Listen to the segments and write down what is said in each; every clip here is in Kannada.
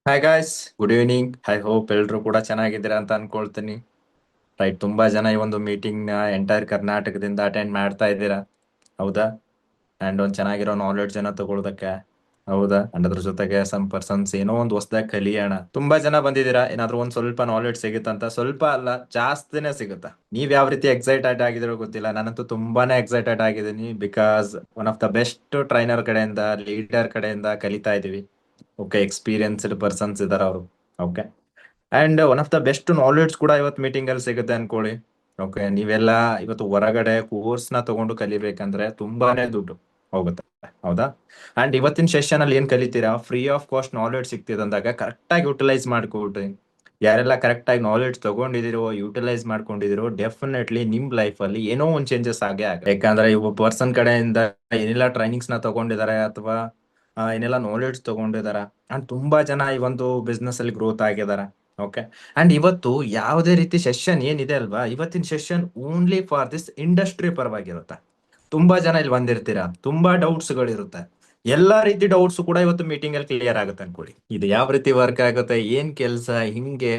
Hi guys, good evening. I hope ಎಲ್ರು ಕೂಡ ಚೆನ್ನಾಗಿದ್ದೀರಾ ಅಂತ ಅನ್ಕೊಳ್ತೀನಿ. ರೈಟ್, ತುಂಬಾ ಜನ ಈ ಒಂದು ಮೀಟಿಂಗ್ ನ ಎಂಟೈರ್ ಕರ್ನಾಟಕದಿಂದ ಅಟೆಂಡ್ ಮಾಡ್ತಾ ಇದ್ದೀರಾ, ಹೌದಾ? ಅಂಡ್ ಒಂದ್ ಚೆನ್ನಾಗಿರೋ ನಾಲೆಡ್ಜ್ ಅನ್ನ ತಗೊಳ್ಳೋದಕ್ಕೆ, ಹೌದಾ? ಅಂಡ್ ಅದ್ರ ಜೊತೆಗೆ ಸಮ್ ಪರ್ಸನ್ಸ್ ಏನೋ ಒಂದು ಹೊಸದಾಗಿ ಕಲಿಯೋಣ. ತುಂಬಾ ಜನ ಬಂದಿದ್ದೀರಾ, ಏನಾದ್ರೂ ಒಂದ್ ಸ್ವಲ್ಪ ನಾಲೆಡ್ಜ್ ಸಿಗುತ್ತಂತ. ಸ್ವಲ್ಪ ಅಲ್ಲ, ಜಾಸ್ತಿನೇ ಸಿಗುತ್ತಾ. ನೀವ್ ಯಾವ ರೀತಿ ಎಕ್ಸೈಟೆಡ್ ಆಗಿದಿರೋ ಗೊತ್ತಿಲ್ಲ, ನಾನಂತೂ ತುಂಬಾನೇ ಎಕ್ಸೈಟೆಡ್ ಆಗಿದ್ದೀನಿ. Because one of the best trainer ಕಡೆಯಿಂದ, ಲೀಡರ್ ಕಡೆಯಿಂದ ಕಲಿತಾ ಇದೀವಿ. ಓಕೆ, ಎಕ್ಸ್ಪೀರಿಯನ್ಸ್ಡ್ ಪರ್ಸನ್ಸ್ ಇದಾರೆ ಅವರು. Okay, and one of the best knowledge ಕೂಡ ಇವತ್ತು ಮೀಟಿಂಗ್ ಅಲ್ಲಿ ಸಿಗುತ್ತೆ ಅನ್ಕೊಳ್ಳಿ. ಓಕೆ, ನೀವೆಲ್ಲ ಇವತ್ತು ಹೊರಗಡೆ ಕೋರ್ಸ್ ನ ತಗೊಂಡು ಕಲಿಬೇಕಂದ್ರೆ ತುಂಬಾನೇ ದುಡ್ಡು ಹೋಗುತ್ತೆ, ಹೌದಾ? ಅಂಡ್ ಇವತ್ತಿನ ಸೆಷನ್ ಅಲ್ಲಿ ಏನ್ ಕಲಿತೀರಾ, ಫ್ರೀ ಆಫ್ ಕಾಸ್ಟ್ ನಾಲೆಡ್ಜ್ ಸಿಗ್ತಿದೆ ಅಂದಾಗ ಕರೆಕ್ಟ್ ಆಗಿ ಯುಟಿಲೈಸ್ ಮಾಡ್ಕೊಳ್ರಿ. ಯಾರೆಲ್ಲ ಕರೆಕ್ಟ್ ಆಗಿ ನಾಲೆಡ್ಜ್ ತಗೊಂಡಿದಿರೋ, ಯುಟಿಲೈಸ್ ಮಾಡ್ಕೊಂಡಿದಿರೋ, ಡೆಫಿನೆಟ್ಲಿ ನಿಮ್ ಲೈಫ್ ಅಲ್ಲಿ ಏನೋ ಒಂದ್ ಚೇಂಜಸ್ ಆಗೇ ಆಗ. ಯಾಕಂದ್ರೆ ಇವ ಪರ್ಸನ್ ಕಡೆಯಿಂದ ಏನೆಲ್ಲ ಟ್ರೈನಿಂಗ್ಸ್ ನ ತಗೊಂಡಿದ್ದಾರೆ ಅಥವಾ ಏನೆಲ್ಲ ನಾಲೆಡ್ಜ್ ತಗೊಂಡಿದಾರ, ಅಂಡ್ ತುಂಬಾ ಜನ ಈ ಒಂದು ಬಿಸ್ನೆಸ್ ಅಲ್ಲಿ ಗ್ರೋತ್ ಆಗಿದಾರ. ಓಕೆ, ಅಂಡ್ ಇವತ್ತು ಯಾವುದೇ ರೀತಿ ಸೆಷನ್ ಏನಿದೆ ಅಲ್ವಾ, ಇವತ್ತಿನ session only for this industry ಪರವಾಗಿರುತ್ತೆ. ತುಂಬಾ ಜನ ಇಲ್ಲಿ ಬಂದಿರ್ತೀರಾ, ತುಂಬಾ ಡೌಟ್ಸ್ ಗಳಿರುತ್ತೆ. ಎಲ್ಲಾ ರೀತಿ ಡೌಟ್ಸ್ ಕೂಡ ಇವತ್ತು ಮೀಟಿಂಗ್ ಅಲ್ಲಿ ಕ್ಲಿಯರ್ ಆಗುತ್ತೆ ಅನ್ಕೊಳ್ಳಿ. ಇದು ಯಾವ ರೀತಿ ವರ್ಕ್ ಆಗುತ್ತೆ, ಏನ್ ಕೆಲ್ಸ, ಹಿಂಗೆ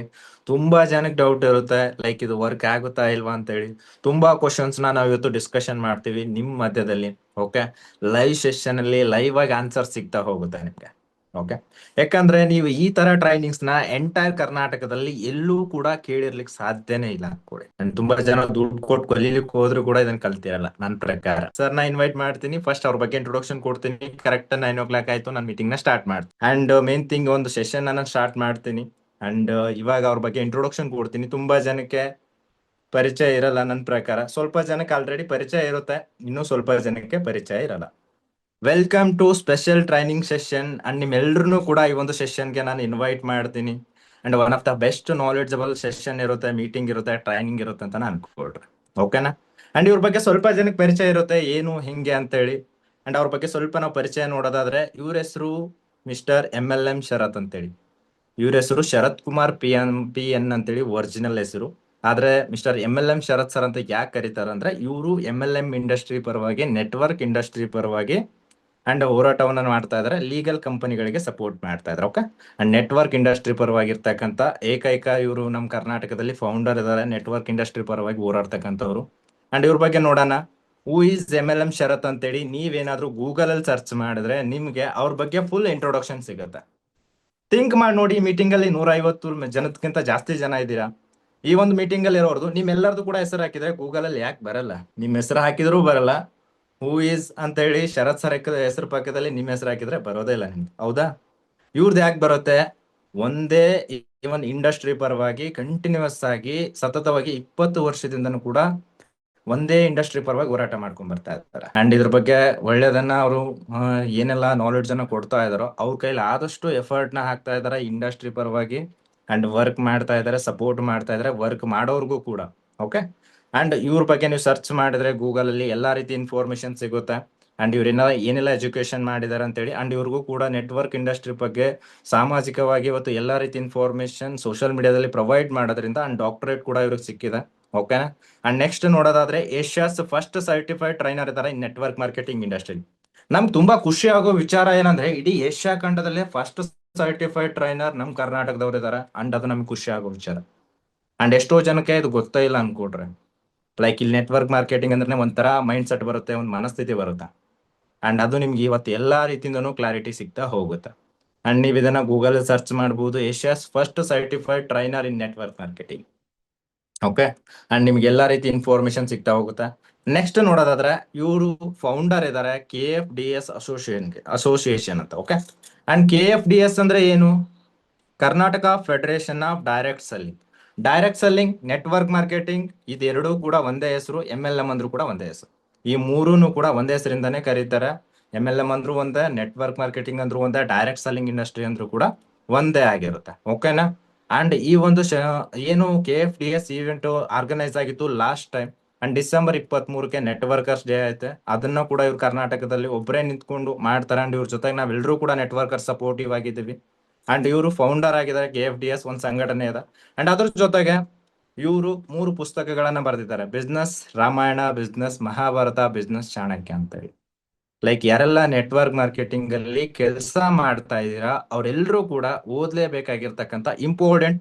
ತುಂಬಾ ಜನಕ್ಕೆ ಡೌಟ್ ಇರುತ್ತೆ. ಲೈಕ್ ಇದು ವರ್ಕ್ ಆಗುತ್ತಾ ಇಲ್ವಾ ಅಂತ ಹೇಳಿ ತುಂಬಾ ಕ್ವಶನ್ಸ್ ನಾವು ಇವತ್ತು ಡಿಸ್ಕಷನ್ ಮಾಡ್ತೀವಿ ನಿಮ್ ಮಧ್ಯದಲ್ಲಿ. ಓಕೆ, ಲೈವ್ ಸೆಷನ್ ಅಲ್ಲಿ ಲೈವ್ ಆಗಿ ಆನ್ಸರ್ ಸಿಗ್ತಾ ಹೋಗುತ್ತೆ ನಿಮ್ಗೆ. ಓಕೆ, ಯಾಕಂದ್ರೆ ನೀವು ಈ ತರ ಟ್ರೈನಿಂಗ್ಸ್ ನ ಎಂಟೈರ್ ಕರ್ನಾಟಕದಲ್ಲಿ ಎಲ್ಲೂ ಕೂಡ ಕೇಳಿರ್ಲಿಕ್ಕೆ ಸಾಧ್ಯನೇ ಇಲ್ಲ ಅನ್ಕೊಳ್ಳಿ. And ತುಂಬಾ ಜನ ದುಡ್ಡು ಕೊಟ್ಟು ಕಲೀಲಿಕ್ಕೆ ಹೋದ್ರು ಕೂಡ ಇದನ್ನ ಕಲ್ತಿರಲ್ಲ ನನ್ನ ಪ್ರಕಾರ. ಸರ್ ನಾ ಇನ್ವೈಟ್ ಮಾಡ್ತೀನಿ, ಫಸ್ಟ್ ಅವ್ರ ಬಗ್ಗೆ ಇಂಟ್ರೊಡಕ್ಷನ್ ಕೊಡ್ತೀನಿ. ಕರೆಕ್ಟ್ 9 o'clock ಆಯ್ತು, ನಾನು ಮೀಟಿಂಗ್ ನ ಸ್ಟಾರ್ಟ್ ಮಾಡ್ತೀನಿ. ಅಂಡ್ ಮೇನ್ ಥಿಂಗ್, ಒಂದು ಸೆಷನ್ ನಾನು ಸ್ಟಾರ್ಟ್ ಮಾಡ್ತೀನಿ. ಅಂಡ್ ಇವಾಗ ಅವ್ರ ಬಗ್ಗೆ ಇಂಟ್ರೊಡಕ್ಷನ್ ಕೊಡ್ತೀನಿ. ತುಂಬಾ ಜನಕ್ಕೆ ಪರಿಚಯ ಇರಲ್ಲ ನನ್ನ ಪ್ರಕಾರ, ಸ್ವಲ್ಪ ಜನಕ್ಕೆ ಆಲ್ರೆಡಿ ಪರಿಚಯ ಇರುತ್ತೆ, ಇನ್ನು ಸ್ವಲ್ಪ ಜನಕ್ಕೆ ಪರಿಚಯ ಇರಲ್ಲ. Welcome to special training session. And ನಿಮ್ಮೆಲ್ರನ್ನೂ ಕೂಡ ಈ ಒಂದು ಸೆಷನ್ಗೆ ನಾನು ಇನ್ವೈಟ್ ಮಾಡ್ತೀನಿ. And one of the best knowledgeable session ಇರುತ್ತೆ, ಮೀಟಿಂಗ್ ಇರುತ್ತೆ, ಟ್ರೈನಿಂಗ್ ಇರುತ್ತೆ ಅಂತ ನಾನು ಅನ್ಕೊಳ್ರಿ. ಓಕೆನಾ? ಅಂಡ್ ಇವ್ರ ಬಗ್ಗೆ ಸ್ವಲ್ಪ ಜನಕ್ಕೆ ಪರಿಚಯ ಇರುತ್ತೆ, ಏನು ಹಿಂಗೆ ಅಂತೇಳಿ. ಅಂಡ್ ಅವ್ರ ಬಗ್ಗೆ ಸ್ವಲ್ಪ ನಾವು ಪರಿಚಯ ನೋಡೋದಾದ್ರೆ, ಇವ್ರ ಹೆಸರು Mr. MLM ಶರತ್ ಅಂತೇಳಿ. ಇವ್ರ ಹೆಸರು ಶರತ್ ಕುಮಾರ್ ಪಿ ಎನ್ ಅಂತೇಳಿ ಒರಿಜಿನಲ್ ಹೆಸರು. ಆದ್ರೆ Mr. MLM ಶರತ್ ಸರ್ ಅಂತ ಯಾಕೆ ಕರೀತಾರ ಅಂದ್ರೆ, ಇವರು MLM ಇಂಡಸ್ಟ್ರಿ ಪರವಾಗಿ, ನೆಟ್ವರ್ಕ್ ಇಂಡಸ್ಟ್ರಿ ಪರವಾಗಿ ಅಂಡ್ ಹೋರಾಟವನ್ನ ಮಾಡ್ತಾ ಇದಾರೆ. ಲೀಗಲ್ ಕಂಪನಿಗಳಿಗೆ ಸಪೋರ್ಟ್ ಮಾಡ್ತಾ ಇದ್ದಾರೆ. ಓಕೆ, ಅಂಡ್ ನೆಟ್ವರ್ಕ್ ಇಂಡಸ್ಟ್ರಿ ಪರವಾಗಿರ್ತಕ್ಕಂಥ ಏಕೈಕ ಇವರು ನಮ್ಮ ಕರ್ನಾಟಕದಲ್ಲಿ ಫೌಂಡರ್ ಇದ್ದಾರೆ, ನೆಟ್ವರ್ಕ್ ಇಂಡಸ್ಟ್ರಿ ಪರವಾಗಿ ಹೋರಾಡ್ತಕ್ಕಂಥವ್ರು. ಅಂಡ್ ಇವ್ರ ಬಗ್ಗೆ ನೋಡೋಣ. ಹೂ ಇಸ್ MLM ಶರತ್ ಅಂತೇಳಿ ನೀವೇನಾದ್ರೂ ಗೂಗಲ್ ಅಲ್ಲಿ ಸರ್ಚ್ ಮಾಡಿದ್ರೆ ನಿಮ್ಗೆ ಅವ್ರ ಬಗ್ಗೆ ಫುಲ್ ಇಂಟ್ರೊಡಕ್ಷನ್ ಸಿಗುತ್ತೆ. ಥಿಂಕ್ ಮಾಡಿ ನೋಡಿ, ಮೀಟಿಂಗ್ ಅಲ್ಲಿ 150 ಜನಕ್ಕಿಂತ ಜಾಸ್ತಿ ಜನ ಇದ್ದೀರಾ. ಈ ಒಂದು ಮೀಟಿಂಗ್ ಅಲ್ಲಿ ಇರೋರ್ದು ನಿಮ್ಮೆಲ್ಲರದು ಕೂಡ ಹೆಸರು ಹಾಕಿದ್ರೆ ಗೂಗಲ್ ಅಲ್ಲಿ ಯಾಕೆ ಬರಲ್ಲ? ನಿಮ್ ಹೆಸರು ಹಾಕಿದ್ರೂ ಬರಲ್ಲ. ಹೂ ಈಸ್ ಅಂತ ಹೇಳಿ ಶರತ್ ಸರ್ ಹೆಸರು ಪಕ್ಕದಲ್ಲಿ ನಿಮ್ಮ ಹೆಸರು ಹಾಕಿದ್ರೆ ಬರೋದೇ ಇಲ್ಲ ನಿಮ್ಗೆ, ಹೌದಾ? ಇವ್ರದ್ದು ಯಾಕೆ ಬರುತ್ತೆ? ಒಂದೇ ಇವನ್ ಇಂಡಸ್ಟ್ರಿ ಪರವಾಗಿ ಕಂಟಿನ್ಯೂಸ್ ಆಗಿ ಸತತವಾಗಿ 20 ವರ್ಷದಿಂದನೂ ಕೂಡ ಒಂದೇ ಇಂಡಸ್ಟ್ರಿ ಪರವಾಗಿ ಹೋರಾಟ ಮಾಡ್ಕೊಂಡ್ ಬರ್ತಾ ಇದ್ದಾರೆ. ಅಂಡ್ ಇದ್ರ ಬಗ್ಗೆ ಒಳ್ಳೇದನ್ನ ಅವರು ಏನೆಲ್ಲ ನಾಲೆಡ್ಜ್ ಅನ್ನ ಕೊಡ್ತಾ ಇದಾರೋ, ಅವ್ರ ಕೈಲಿ ಆದಷ್ಟು ಎಫರ್ಟ್ ನ ಹಾಕ್ತಾ ಇದಾರೆ ಇಂಡಸ್ಟ್ರಿ ಪರವಾಗಿ. ಅಂಡ್ ವರ್ಕ್ ಮಾಡ್ತಾ ಇದಾರೆ, ಸಪೋರ್ಟ್ ಮಾಡ್ತಾ ಇದಾರೆ ವರ್ಕ್ ಮಾಡೋರ್ಗೂ ಕೂಡ. ಓಕೆ, ಅಂಡ್ ಇವ್ರ ಬಗ್ಗೆ ನೀವು ಸರ್ಚ್ ಮಾಡಿದ್ರೆ ಗೂಗಲ್ ಅಲ್ಲಿ ಎಲ್ಲಾ ರೀತಿ ಇನ್ಫಾರ್ಮೇಶನ್ ಸಿಗುತ್ತೆ. ಅಂಡ್ ಇವ್ರೆಲ್ಲ ಏನೆಲ್ಲ ಎಜುಕೇಶನ್ ಮಾಡಿದಾರೆ ಅಂತೇಳಿ. ಅಂಡ್ ಇವ್ರಿಗೂ ಕೂಡ ನೆಟ್ವರ್ಕ್ ಇಂಡಸ್ಟ್ರಿ ಬಗ್ಗೆ ಸಾಮಾಜಿಕವಾಗಿ ಇವತ್ತು ಎಲ್ಲಾ ರೀತಿ ಇನ್ಫಾರ್ಮೇಶನ್ ಸೋಷಿಯಲ್ ಮೀಡಿಯಾದಲ್ಲಿ ಪ್ರೊವೈಡ್ ಮಾಡೋದ್ರಿಂದ ಅಂಡ್ ಡಾಕ್ಟರೇಟ್ ಕೂಡ ಇವ್ರಿಗೆ ಸಿಕ್ಕಿದೆ. ಓಕೆನಾ? ಅಂಡ್ ನೆಕ್ಸ್ಟ್ ನೋಡೋದಾದ್ರೆ, ಏಷ್ಯಾಸ್ ಫಸ್ಟ್ ಸರ್ಟಿಫೈಡ್ ಟ್ರೈನರ್ ಇದ್ದಾರೆ ಇನ್ ನೆಟ್ವರ್ಕ್ ಮಾರ್ಕೆಟಿಂಗ್ ಇಂಡಸ್ಟ್ರಿ. ನಮ್ಗೆ ತುಂಬಾ ಖುಷಿ ಆಗೋ ವಿಚಾರ ಏನಂದ್ರೆ, ಇಡೀ ಏಷ್ಯಾ ಖಂಡದಲ್ಲೇ ಫಸ್ಟ್ ಸರ್ಟಿಫೈಡ್ ಟ್ರೈನರ್ ನಮ್ ಕರ್ನಾಟಕದವ್ರು ಇದಾರೆ. ಅಂಡ್ ಅದು ನಮ್ಗೆ ಖುಷಿ ಆಗೋ ವಿಚಾರ. ಅಂಡ್ ಎಷ್ಟೋ ಜನಕ್ಕೆ ಇದು ಗೊತ್ತೇ ಇಲ್ಲ ಅನ್ಕೊಡ್ರೆ. ಲೈಕ್ ಇಲ್ಲಿ ನೆಟ್ವರ್ಕ್ ಮಾರ್ಕೆಟಿಂಗ್ ಅಂದ್ರೆ ಒಂಥರ ಮೈಂಡ್ ಸೆಟ್ ಬರುತ್ತೆ, ಒಂದು ಮನಸ್ಥಿತಿ ಬರುತ್ತೆ. ಅಂಡ್ ಅದು ನಿಮ್ಗೆ ಇವತ್ತು ಎಲ್ಲಾ ರೀತಿಯಿಂದನೂ ಕ್ಲಾರಿಟಿ ಸಿಗ್ತಾ ಹೋಗುತ್ತೆ. ಅಂಡ್ ನೀವು ಇದನ್ನ ಗೂಗಲ್ ಸರ್ಚ್ ಮಾಡಬಹುದು, Asia's first certified trainer in network marketing. Okay, and ನಿಮ್ಗೆ ಎಲ್ಲಾ ರೀತಿ ಇನ್ಫಾರ್ಮೇಶನ್ ಸಿಗ್ತಾ ಹೋಗುತ್ತೆ. ನೆಕ್ಸ್ಟ್ ನೋಡೋದಾದ್ರೆ, ಇವರು ಫೌಂಡರ್ ಇದ್ದಾರೆ KFDS ಅಸೋಸಿಯೇಷನ್ ಅಂತ. ಓಕೆ, ಅಂಡ್ KFDS ಅಂದ್ರೆ ಏನು? Karnataka federation of direct selling network marketing. ಇದೆರಡೂ ಕೂಡ ಒಂದೇ ಹೆಸರು. MLM ಅಂದ್ರೂ ಕೂಡ ಒಂದೇ ಹೆಸರು. ಈ ಮೂರೂನು ಕೂಡ ಒಂದೇ ಹೆಸರಿಂದಾನೇ ಕರೀತಾರೆ. MLM ಅಂದ್ರೂ ಒಂದೇ, ನೆಟ್ವರ್ಕ್ ಮಾರ್ಕೆಟಿಂಗ್ ಅಂದ್ರೂ ಒಂದೇ, ಡೈರೆಕ್ಟ್ ಸೆಲ್ಲಿಂಗ್ ಇಂಡಸ್ಟ್ರಿ ಅಂದ್ರೂ ಕೂಡ ಒಂದೇ ಆಗಿರುತ್ತೆ. ಓಕೆನಾ? ಅಂಡ್ ಈ ಒಂದು ಏನು KFDS ಈವೆಂಟ್ ಆರ್ಗನೈಸ್ ಆಗಿತ್ತು ಲಾಸ್ಟ್ ಟೈಮ್, ಅಂಡ್ ಡಿಸೆಂಬರ್ 23ಕ್ಕೆ ನೆಟ್ವರ್ಕರ್ಸ್ ಡೇ ಐತೆ. ಅದನ್ನ ಕೂಡ ಇವ್ರು ಕರ್ನಾಟಕದಲ್ಲಿ ಒಬ್ಬರೇ ನಿಂತ್ಕೊಂಡು ಮಾಡ್ತಾರೆ. ಅಂಡ್ ಇವ್ರ ಜೊತೆಗೆ ನಾವೆಲ್ಲರೂ ಕೂಡ ನೆಟ್ವರ್ಕರ್ ಸಪೋರ್ಟಿವ್ ಆಗಿದ್ದೀವಿ. ಅಂಡ್ ಇವರು ಫೌಂಡರ್ ಆಗಿದ್ದಾರೆ. KFDS ಒಂದು ಸಂಘಟನೆ ಇದೆ. ಅಂಡ್ ಅದ್ರ ಜೊತೆಗೆ ಇವರು 3 ಪುಸ್ತಕಗಳನ್ನ ಬರೆದಿದ್ದಾರೆ: business Ramayana, business Mahabharata, business Chanakya ಅಂತ ಹೇಳಿ. ಲೈಕ್ ಯಾರೆಲ್ಲ ನೆಟ್ವರ್ಕ್ ಮಾರ್ಕೆಟಿಂಗ್ ಅಲ್ಲಿ ಕೆಲಸ ಮಾಡ್ತಾ ಇದ್ದೀರಾ ಅವರೆಲ್ಲರೂ ಕೂಡ ಓದ್ಲೇಬೇಕಾಗಿರ್ತಕ್ಕಂಥ ಇಂಪಾರ್ಟೆಂಟ್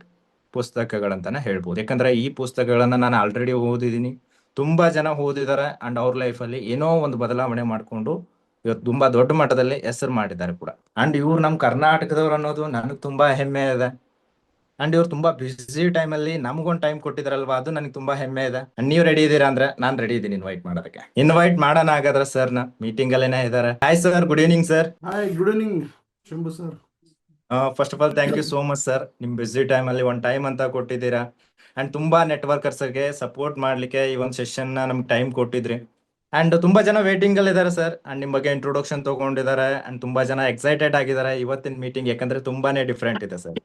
ಪುಸ್ತಕಗಳಂತಾನೆ ಹೇಳ್ಬೋದು. ಯಾಕಂದ್ರೆ ಈ ಪುಸ್ತಕಗಳನ್ನ ನಾನು ಆಲ್ರೆಡಿ ಓದಿದ್ದೀನಿ, ತುಂಬಾ ಜನ ಓದಿದ್ದಾರೆ ಅಂಡ್ ಅವ್ರ ಲೈಫ್ ಅಲ್ಲಿ ಏನೋ ಒಂದು ಬದಲಾವಣೆ ಮಾಡ್ಕೊಂಡು ಇವತ್ತು ತುಂಬಾ ದೊಡ್ಡ ಮಟ್ಟದಲ್ಲಿ ಹೆಸರು ಮಾಡಿದ್ದಾರೆ ಕೂಡ. ಅಂಡ್ ಇವ್ರು ನಮ್ಮ ಕರ್ನಾಟಕದವ್ರು ಅನ್ನೋದು ನನಗೆ ತುಂಬಾ ಹೆಮ್ಮೆ ಇದೆ. ಅಂಡ್ ಇವ್ರು ತುಂಬಾ ಬಿಸಿ ಟೈಮ್ ಅಲ್ಲಿ ನಮ್ಗೊಂದು ಟೈಮ್ ಕೊಟ್ಟಿದಾರಲ್ವಾ, ಅದು ನನಗೆ ತುಂಬಾ ಹೆಮ್ಮೆ ಇದೆ. ಅಂಡ್ ನೀವು ರೆಡಿ ಇದ್ದೀರಾ ಅಂದ್ರೆ ನಾನು ರೆಡಿ ಇದ್ದೀನಿ ಇನ್ವೈಟ್ ಮಾಡೋದಕ್ಕೆ. ಇನ್ವೈಟ್ ಮಾಡೋಣ ಹಾಗಾದ್ರೆ ಸರ್ ನ, ಮೀಟಿಂಗ್ ಅಲ್ಲೇನೆ ಇದ್ದಾರೆ. Hi sir, good evening sir. Hi, good evening Shambhu sir. First of all thank you so much sir, ನಿಮ್ ಬಿಸಿ ಟೈಮ್ ಅಲ್ಲಿ ಒಂದು ಟೈಮ್ ಅಂತ ಕೊಟ್ಟಿದ್ದೀರಾ. ಅಂಡ್ ತುಂಬಾ ನೆಟ್ವರ್ಕರ್ಸ್ ಗೆ ಸಪೋರ್ಟ್ ಮಾಡ್ಲಿಕ್ಕೆ ಈ ಒಂದು ಸೆಷನ್ ನ ನಮ್ಗೆ ಟೈಮ್ ಕೊಟ್ಟಿದ್ರಿ. ಅಂಡ್ ತುಂಬಾ ಜನ ವೇಟಿಂಗ್ ಅಲ್ಲಿ ಇದ್ದಾರೆ ಸರ್, ಅಂಡ್ ನಿಮ್ ಬಗ್ಗೆ ಇಂಟ್ರೊಡಕ್ಷನ್ ತಗೊಂಡಿದ್ದಾರೆ. ಅಂಡ್ ತುಂಬಾ ಜನ ಎಕ್ಸೈಟೆಡ್ ಆಗಿದ್ದಾರೆ ಇವತ್ತಿನ ಮೀಟಿಂಗ್, ಯಾಕಂದ್ರೆ ತುಂಬಾನೇ ಡಿಫ್ರೆಂಟ್ ಇದೆ sir.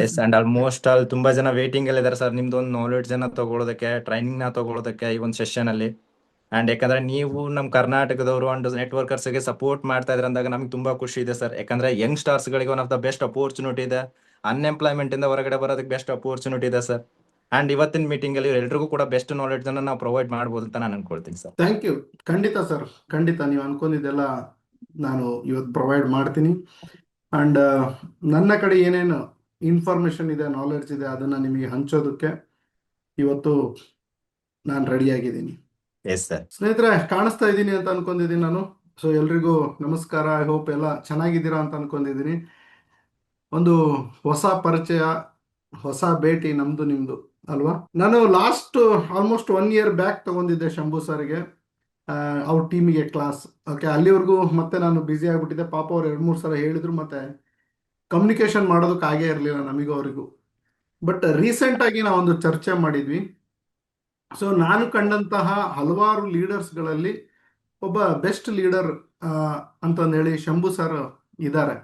Yes, and almost all ತುಂಬಾ ಜನ ವೇಟಿಂಗ್ ಅಲ್ಲಿ ಇದ್ದಾರೆ ಸರ್, ನಿಮ್ದು ಒಂದು ನಾಲೆಡ್ಜ್ ಅನ್ನ ತಗೊಳ್ಳೋದಕ್ಕೆ, ಟ್ರೈನಿಂಗ್ ನ ತಗೊಳ್ಳೋದಕ್ಕೆ ಈ ಒಂದು ಸೆಷನ್ ಅಲ್ಲಿ. ಅಂಡ್ ಯಾಕಂದ್ರೆ ನೀವು ನಮ್ಮ ಕರ್ನಾಟಕದವರು ಅಂಡ್ ನೆಟ್ವರ್ಕರ್ಸ್ ಗೆ ಸಪೋರ್ಟ್ ಮಾಡ್ತಾ ಇದ್ರೆ ಅಂದಾಗ ನಮ್ಗೆ ತುಂಬಾ ಖುಷಿ ಇದೆ ಸರ್. ಯಾಕಂದ್ರೆ ಯಂಗ್ ಸ್ಟಾರ್ಸ್ ಗಳಿಗೆ one of the best opportunity ಇದೆ, ಅನ್ಎಂಪ್ಲಾಯ್ಮೆಂಟ್ ಇಂದ ಹೊರಗಡೆ ಬರೋದಕ್ಕೆ ಬೆಸ್ಟ್ ಅಪೋರ್ಚುನಿಟಿ ಇದೆ ಸರ್. ಅಂಡ್ ಇವತ್ತಿನ ಮೀಟಿಂಗ್ ಅಲ್ಲಿ ಎಲ್ರಿಗೂ ಕೂಡ ಬೆಸ್ಟ್ ನಾಲೆಡ್ಜ್ ಅನ್ನ ನಾವು ಪ್ರೊವೈಡ್ ಮಾಡ್ಬೋದು ಅಂತ ನಾನು ಅನ್ಕೊಳ್ತೀನಿ ಸರ್. Thank you. ಖಂಡಿತ ಸರ್, ಖಂಡಿತ ನೀವು ಅನ್ಕೊಂಡಿದ್ದೆಲ್ಲ ನಾನು ಇವತ್ತು ಪ್ರೊವೈಡ್ ಮಾಡ್ತೀನಿ. ಅಂಡ್ ನನ್ನ ಕಡೆ ಏನೇನು ಇನ್ಫಾರ್ಮೇಶನ್ ಇದೆ, ನಾಲೆಡ್ಜ್ ಇದೆ, ಅದನ್ನ ನಿಮಗೆ ಹಂಚೋದಕ್ಕೆ ಇವತ್ತು ನಾನು ರೆಡಿ ಆಗಿದ್ದೀನಿ. Yes sir. ಸ್ನೇಹಿತರೆ, ಕಾಣಿಸ್ತಾ ಇದ್ದೀನಿ ಅಂತ ಅನ್ಕೊಂಡಿದ್ದೀನಿ ನಾನು. ಸೊ ಎಲ್ರಿಗೂ ನಮಸ್ಕಾರ. ಐ ಹೋಪ್ ಎಲ್ಲ ಚೆನ್ನಾಗಿದ್ದೀರಾ ಅಂತ ಅನ್ಕೊಂಡಿದ್ದೀನಿ. ಒಂದು ಹೊಸ ಪರಿಚಯ, ಹೊಸ ಭೇಟಿ ನಮ್ದು ನಿಮ್ದು ಅಲ್ವಾ. ನಾನು ಲಾಸ್ಟ್ ಆಲ್ಮೋಸ್ಟ್ 1 year ಬ್ಯಾಕ್ ತಗೊಂಡಿದ್ದೆ ಶಂಭು ಸರ್ಗೆ, ಅವ್ರ ಟೀಮಿಗೆ ಕ್ಲಾಸ್. ಓಕೆ, ಅಲ್ಲಿವರೆಗೂ ಮತ್ತೆ ನಾನು ಬ್ಯುಸಿ ಆಗಿಬಿಟ್ಟಿದ್ದೆ. ಪಾಪ ಅವ್ರು 2-3 ಸಲ ಹೇಳಿದ್ರು, ಮತ್ತೆ ಕಮ್ಯುನಿಕೇಶನ್ ಮಾಡೋದಕ್ಕೆ ಆಗೇ ಇರಲಿಲ್ಲ ನಮಗೂ ಅವರಿಗೂ. ಬಟ್ ರೀಸೆಂಟ್ ಆಗಿ ನಾವೊಂದು ಚರ್ಚೆ ಮಾಡಿದ್ವಿ. ಸೊ ನಾನು ಕಂಡಂತಹ ಹಲವಾರು ಲೀಡರ್ಸ್ಗಳಲ್ಲಿ ಒಬ್ಬ ಬೆಸ್ಟ್ ಲೀಡರ್ ಅಂತಂದೇಳಿ ಶಂಭು ಸರ್ ಇದ್ದಾರೆ.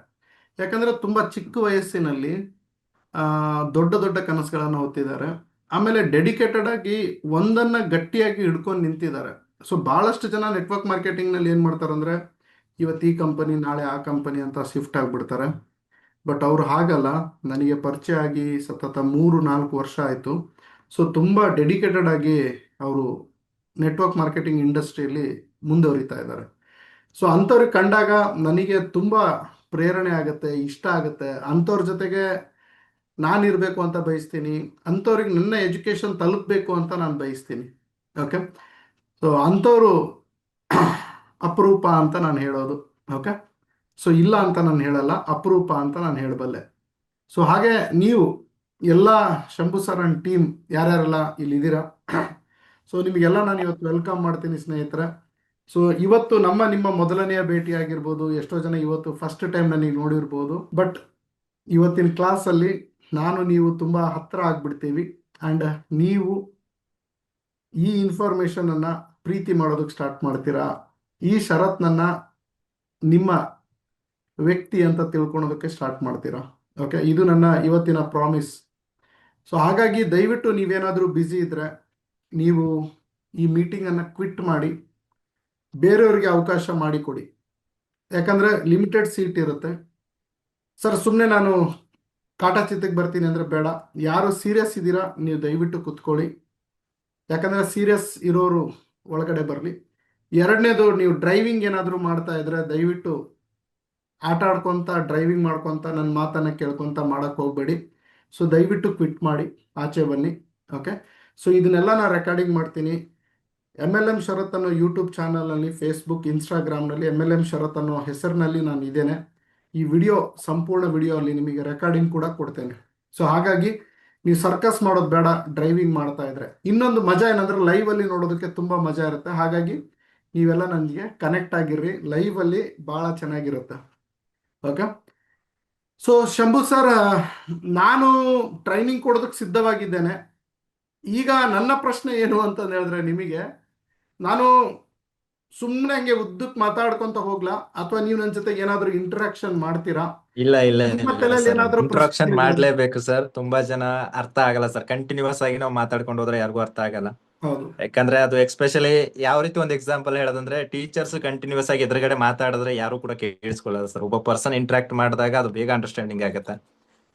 ಯಾಕಂದ್ರೆ ತುಂಬಾ ಚಿಕ್ಕ ವಯಸ್ಸಿನಲ್ಲಿ ದೊಡ್ಡ ದೊಡ್ಡ ಕನಸುಗಳನ್ನು ಹೊತ್ತಿದ್ದಾರೆ. ಆಮೇಲೆ ಡೆಡಿಕೇಟೆಡ್ ಆಗಿ ಒಂದನ್ನ ಗಟ್ಟಿಯಾಗಿ ಹಿಡ್ಕೊಂಡು ನಿಂತಿದ್ದಾರೆ. ಸೊ ಬಹಳಷ್ಟು ಜನ ನೆಟ್ವರ್ಕ್ ಮಾರ್ಕೆಟಿಂಗ್ ನಲ್ಲಿ ಏನ್ ಮಾಡ್ತಾರೆ ಅಂದ್ರೆ, ಇವತ್ತು ಈ ಕಂಪನಿ ನಾಳೆ ಆ ಕಂಪನಿ ಅಂತ ಶಿಫ್ಟ್ ಆಗಿಬಿಡ್ತಾರೆ. ಬಟ್ ಅವ್ರು ಹಾಗಲ್ಲ. ನನಗೆ ಪರಿಚಯ ಆಗಿ ಸತತ 3-4 ವರ್ಷ ಆಯಿತು. ಸೊ ತುಂಬ ಡೆಡಿಕೇಟೆಡ್ ಆಗಿ ಅವರು ನೆಟ್ವರ್ಕ್ ಮಾರ್ಕೆಟಿಂಗ್ ಇಂಡಸ್ಟ್ರಿಯಲ್ಲಿ ಮುಂದುವರಿತಾ ಇದ್ದಾರೆ. ಸೊ ಅಂಥವ್ರಿಗೆ ಕಂಡಾಗ ನನಗೆ ತುಂಬ ಪ್ರೇರಣೆ ಆಗುತ್ತೆ, ಇಷ್ಟ ಆಗುತ್ತೆ. ಅಂಥವ್ರ ಜೊತೆಗೆ ನಾನು ಇರಬೇಕು ಅಂತ ಬಯಸ್ತೀನಿ. ಅಂಥವ್ರಿಗೆ ನನ್ನ ಎಜುಕೇಷನ್ ತಲುಪಬೇಕು ಅಂತ ನಾನು ಬಯಸ್ತೀನಿ. ಓಕೆ, ಸೊ ಅಂಥವ್ರು ಅಪರೂಪ ಅಂತ ನಾನು ಹೇಳೋದು. ಓಕೆ, ಸೊ ಇಲ್ಲ ಅಂತ ನಾನು ಹೇಳಲ್ಲ, ಅಪರೂಪ ಅಂತ ನಾನು ಹೇಳಬಲ್ಲೆ. ಸೊ ಹಾಗೆ ನೀವು ಎಲ್ಲ ಶಂಭು ಸರ್ ಅಂಡ್ ಟೀಮ್ ಯಾರ್ಯಾರೆಲ್ಲ ಇಲ್ಲಿ ಇದ್ದೀರಾ, ಸೊ ನಿಮಗೆಲ್ಲ ನಾನು ಇವತ್ತು ವೆಲ್ಕಮ್ ಮಾಡ್ತೀನಿ ಸ್ನೇಹಿತರೆ. ಸೊ ಇವತ್ತು ನಿಮ್ಮ ಮೊದಲನೆಯ ಭೇಟಿ ಆಗಿರ್ಬೋದು. ಎಷ್ಟೋ ಜನ ಇವತ್ತು ಫಸ್ಟ್ ಟೈಮ್ ನನಗೆ ನೋಡಿರ್ಬೋದು. ಬಟ್ ಇವತ್ತಿನ ಕ್ಲಾಸಲ್ಲಿ ನಾನು ನೀವು ತುಂಬ ಹತ್ತಿರ ಆಗ್ಬಿಡ್ತೀವಿ. ಆ್ಯಂಡ್ ನೀವು ಈ ಇನ್ಫಾರ್ಮೇಷನನ್ನು ಪ್ರೀತಿ ಮಾಡೋದಕ್ಕೆ ಸ್ಟಾರ್ಟ್ ಮಾಡ್ತೀರಾ. ಈ ಷರತ್ನನ್ನು ನಿಮ್ಮ ವ್ಯಕ್ತಿ ಅಂತ ತಿಳ್ಕೊಳೋದಕ್ಕೆ ಸ್ಟಾರ್ಟ್ ಮಾಡ್ತೀರಾ. ಓಕೆ, ಇದು ನನ್ನ ಇವತ್ತಿನ ಪ್ರಾಮಿಸ್. ಸೊ ಹಾಗಾಗಿ ದಯವಿಟ್ಟು ನೀವೇನಾದರೂ ಬ್ಯುಸಿ ಇದ್ದರೆ ನೀವು ಈ ಮೀಟಿಂಗನ್ನು ಕ್ವಿಟ್ ಮಾಡಿ ಬೇರೆಯವ್ರಿಗೆ ಅವಕಾಶ ಮಾಡಿಕೊಡಿ. ಯಾಕಂದರೆ ಲಿಮಿಟೆಡ್ ಸೀಟ್ ಇರುತ್ತೆ. ಸರ್ ಸುಮ್ಮನೆ ನಾನು ಕಾಟಾ ಚಿತ್ತಕ್ಕೆ ಬರ್ತೀನಿ ಅಂದರೆ ಬೇಡ. ಯಾರು ಸೀರಿಯಸ್ ಇದ್ದೀರಾ ನೀವು ದಯವಿಟ್ಟು ಕೂತ್ಕೊಳ್ಳಿ. ಯಾಕಂದರೆ ಸೀರಿಯಸ್ ಇರೋರು ಒಳಗಡೆ ಬರಲಿ. ಎರಡನೇದು, ನೀವು ಡ್ರೈವಿಂಗ್ ಏನಾದರೂ ಮಾಡ್ತಾ ಇದ್ರೆ ದಯವಿಟ್ಟು ಆಟ ಆಡ್ಕೊತ ಡ್ರೈವಿಂಗ್ ಮಾಡ್ಕೊತ ನನ್ನ ಮಾತನ್ನು ಕೇಳ್ಕೊತ ಮಾಡೋಕ್ಕೆ ಹೋಗಬೇಡಿ. ಸೊ ದಯವಿಟ್ಟು ಕ್ವಿಟ್ ಮಾಡಿ ಆಚೆ ಬನ್ನಿ. ಓಕೆ, ಸೊ ಇದನ್ನೆಲ್ಲ ನಾನು ರೆಕಾರ್ಡಿಂಗ್ ಮಾಡ್ತೀನಿ. MLM ಶರತ್ ಅನ್ನೋ ಯೂಟ್ಯೂಬ್ ಚಾನಲ್ನಲ್ಲಿ, ಫೇಸ್ಬುಕ್, ಇನ್ಸ್ಟಾಗ್ರಾಮ್ನಲ್ಲಿ MLM ಶರತ್ ಅನ್ನೋ ಹೆಸರಿನಲ್ಲಿ ನಾನು ಇದ್ದೇನೆ. ಈ ವಿಡಿಯೋ, ಸಂಪೂರ್ಣ ವಿಡಿಯೋ ಅಲ್ಲಿ ನಿಮಗೆ ರೆಕಾರ್ಡಿಂಗ್ ಕೂಡ ಕೊಡ್ತೇನೆ. ಸೊ ಹಾಗಾಗಿ ನೀವು ಸರ್ಕಸ್ ಮಾಡೋದು ಬೇಡ ಡ್ರೈವಿಂಗ್ ಮಾಡ್ತಾ ಇದ್ರೆ. ಇನ್ನೊಂದು ಮಜಾ ಏನಂದ್ರೆ ಲೈವಲ್ಲಿ ನೋಡೋದಕ್ಕೆ ತುಂಬ ಮಜಾ ಇರುತ್ತೆ. ಹಾಗಾಗಿ ನೀವೆಲ್ಲ ನನಗೆ ಕನೆಕ್ಟ್ ಆಗಿರ್ರಿ, ಲೈವಲ್ಲಿ ಭಾಳ ಚೆನ್ನಾಗಿರುತ್ತೆ. ಓಕೆ, ಸೊ ಶಂಭು ಸರ್, ನಾನು ಟ್ರೈನಿಂಗ್ ಕೊಡೋದಕ್ಕೆ ಸಿದ್ಧವಾಗಿದ್ದೇನೆ. ಈಗ ನನ್ನ ಪ್ರಶ್ನೆ ಏನು ಅಂತಂದು ಹೇಳಿದ್ರೆ, ನಿಮಗೆ ನಾನು ಸುಮ್ಮನೆ ಹಂಗೆ ಉದ್ದಕ್ಕೆ ಮಾತಾಡ್ಕೊಂತ ಹೋಗ್ಲಾ, ಅಥವಾ ನೀವು ನನ್ನ ಜೊತೆಗೆ ಏನಾದರೂ ಇಂಟರಾಕ್ಷನ್ ಮಾಡ್ತೀರಾ? ಇಲ್ಲ ಇಲ್ಲ ನಿಮ್ಮ ತಲೆಯಲ್ಲಿ ಏನಾದರೂ ಇಂಟ್ರೊಡಕ್ಷನ್ ಪ್ರಶ್ನೆ ಮಾಡ್ಲೇಬೇಕು ಸರ್. ತುಂಬಾ ಜನ ಅರ್ಥ ಆಗಲ್ಲ ಸರ್, ಕಂಟಿನ್ಯೂಸ್ ಆಗಿ ನಾವು ಮಾತಾಡ್ಕೊಂಡು ಹೋದ್ರೆ ಯಾರಿಗೂ ಅರ್ಥ ಆಗಲ್ಲ. ಹೌದು, ಯಾಕಂದ್ರೆ ಅದು ಎಕ್ಸ್ಪೆಷಲಿ ಯಾವ ರೀತಿ ಒಂದು ಎಕ್ಸಾಂಪಲ್ ಹೇಳೋದಂದ್ರೆ, ಟೀಚರ್ಸ್ ಕಂಟಿನ್ಯೂಸ್ ಆಗಿ ಎದುರುಗಡೆ ಮಾತಾಡಿದ್ರೆ ಯಾರು ಕೂಡ ಕೇಳಿಸ್ಕೊಳ್ಳಲ್ಲ ಸರ್. ಒಬ್ಬ ಪರ್ಸನ್ ಇಂಟ್ರಾಕ್ಟ್ ಮಾಡಿದಾಗ ಅದು ಬೇಗ ಅಂಡರ್ಸ್ಟ್ಯಾಂಡಿಂಗ್ ಆಗುತ್ತೆ.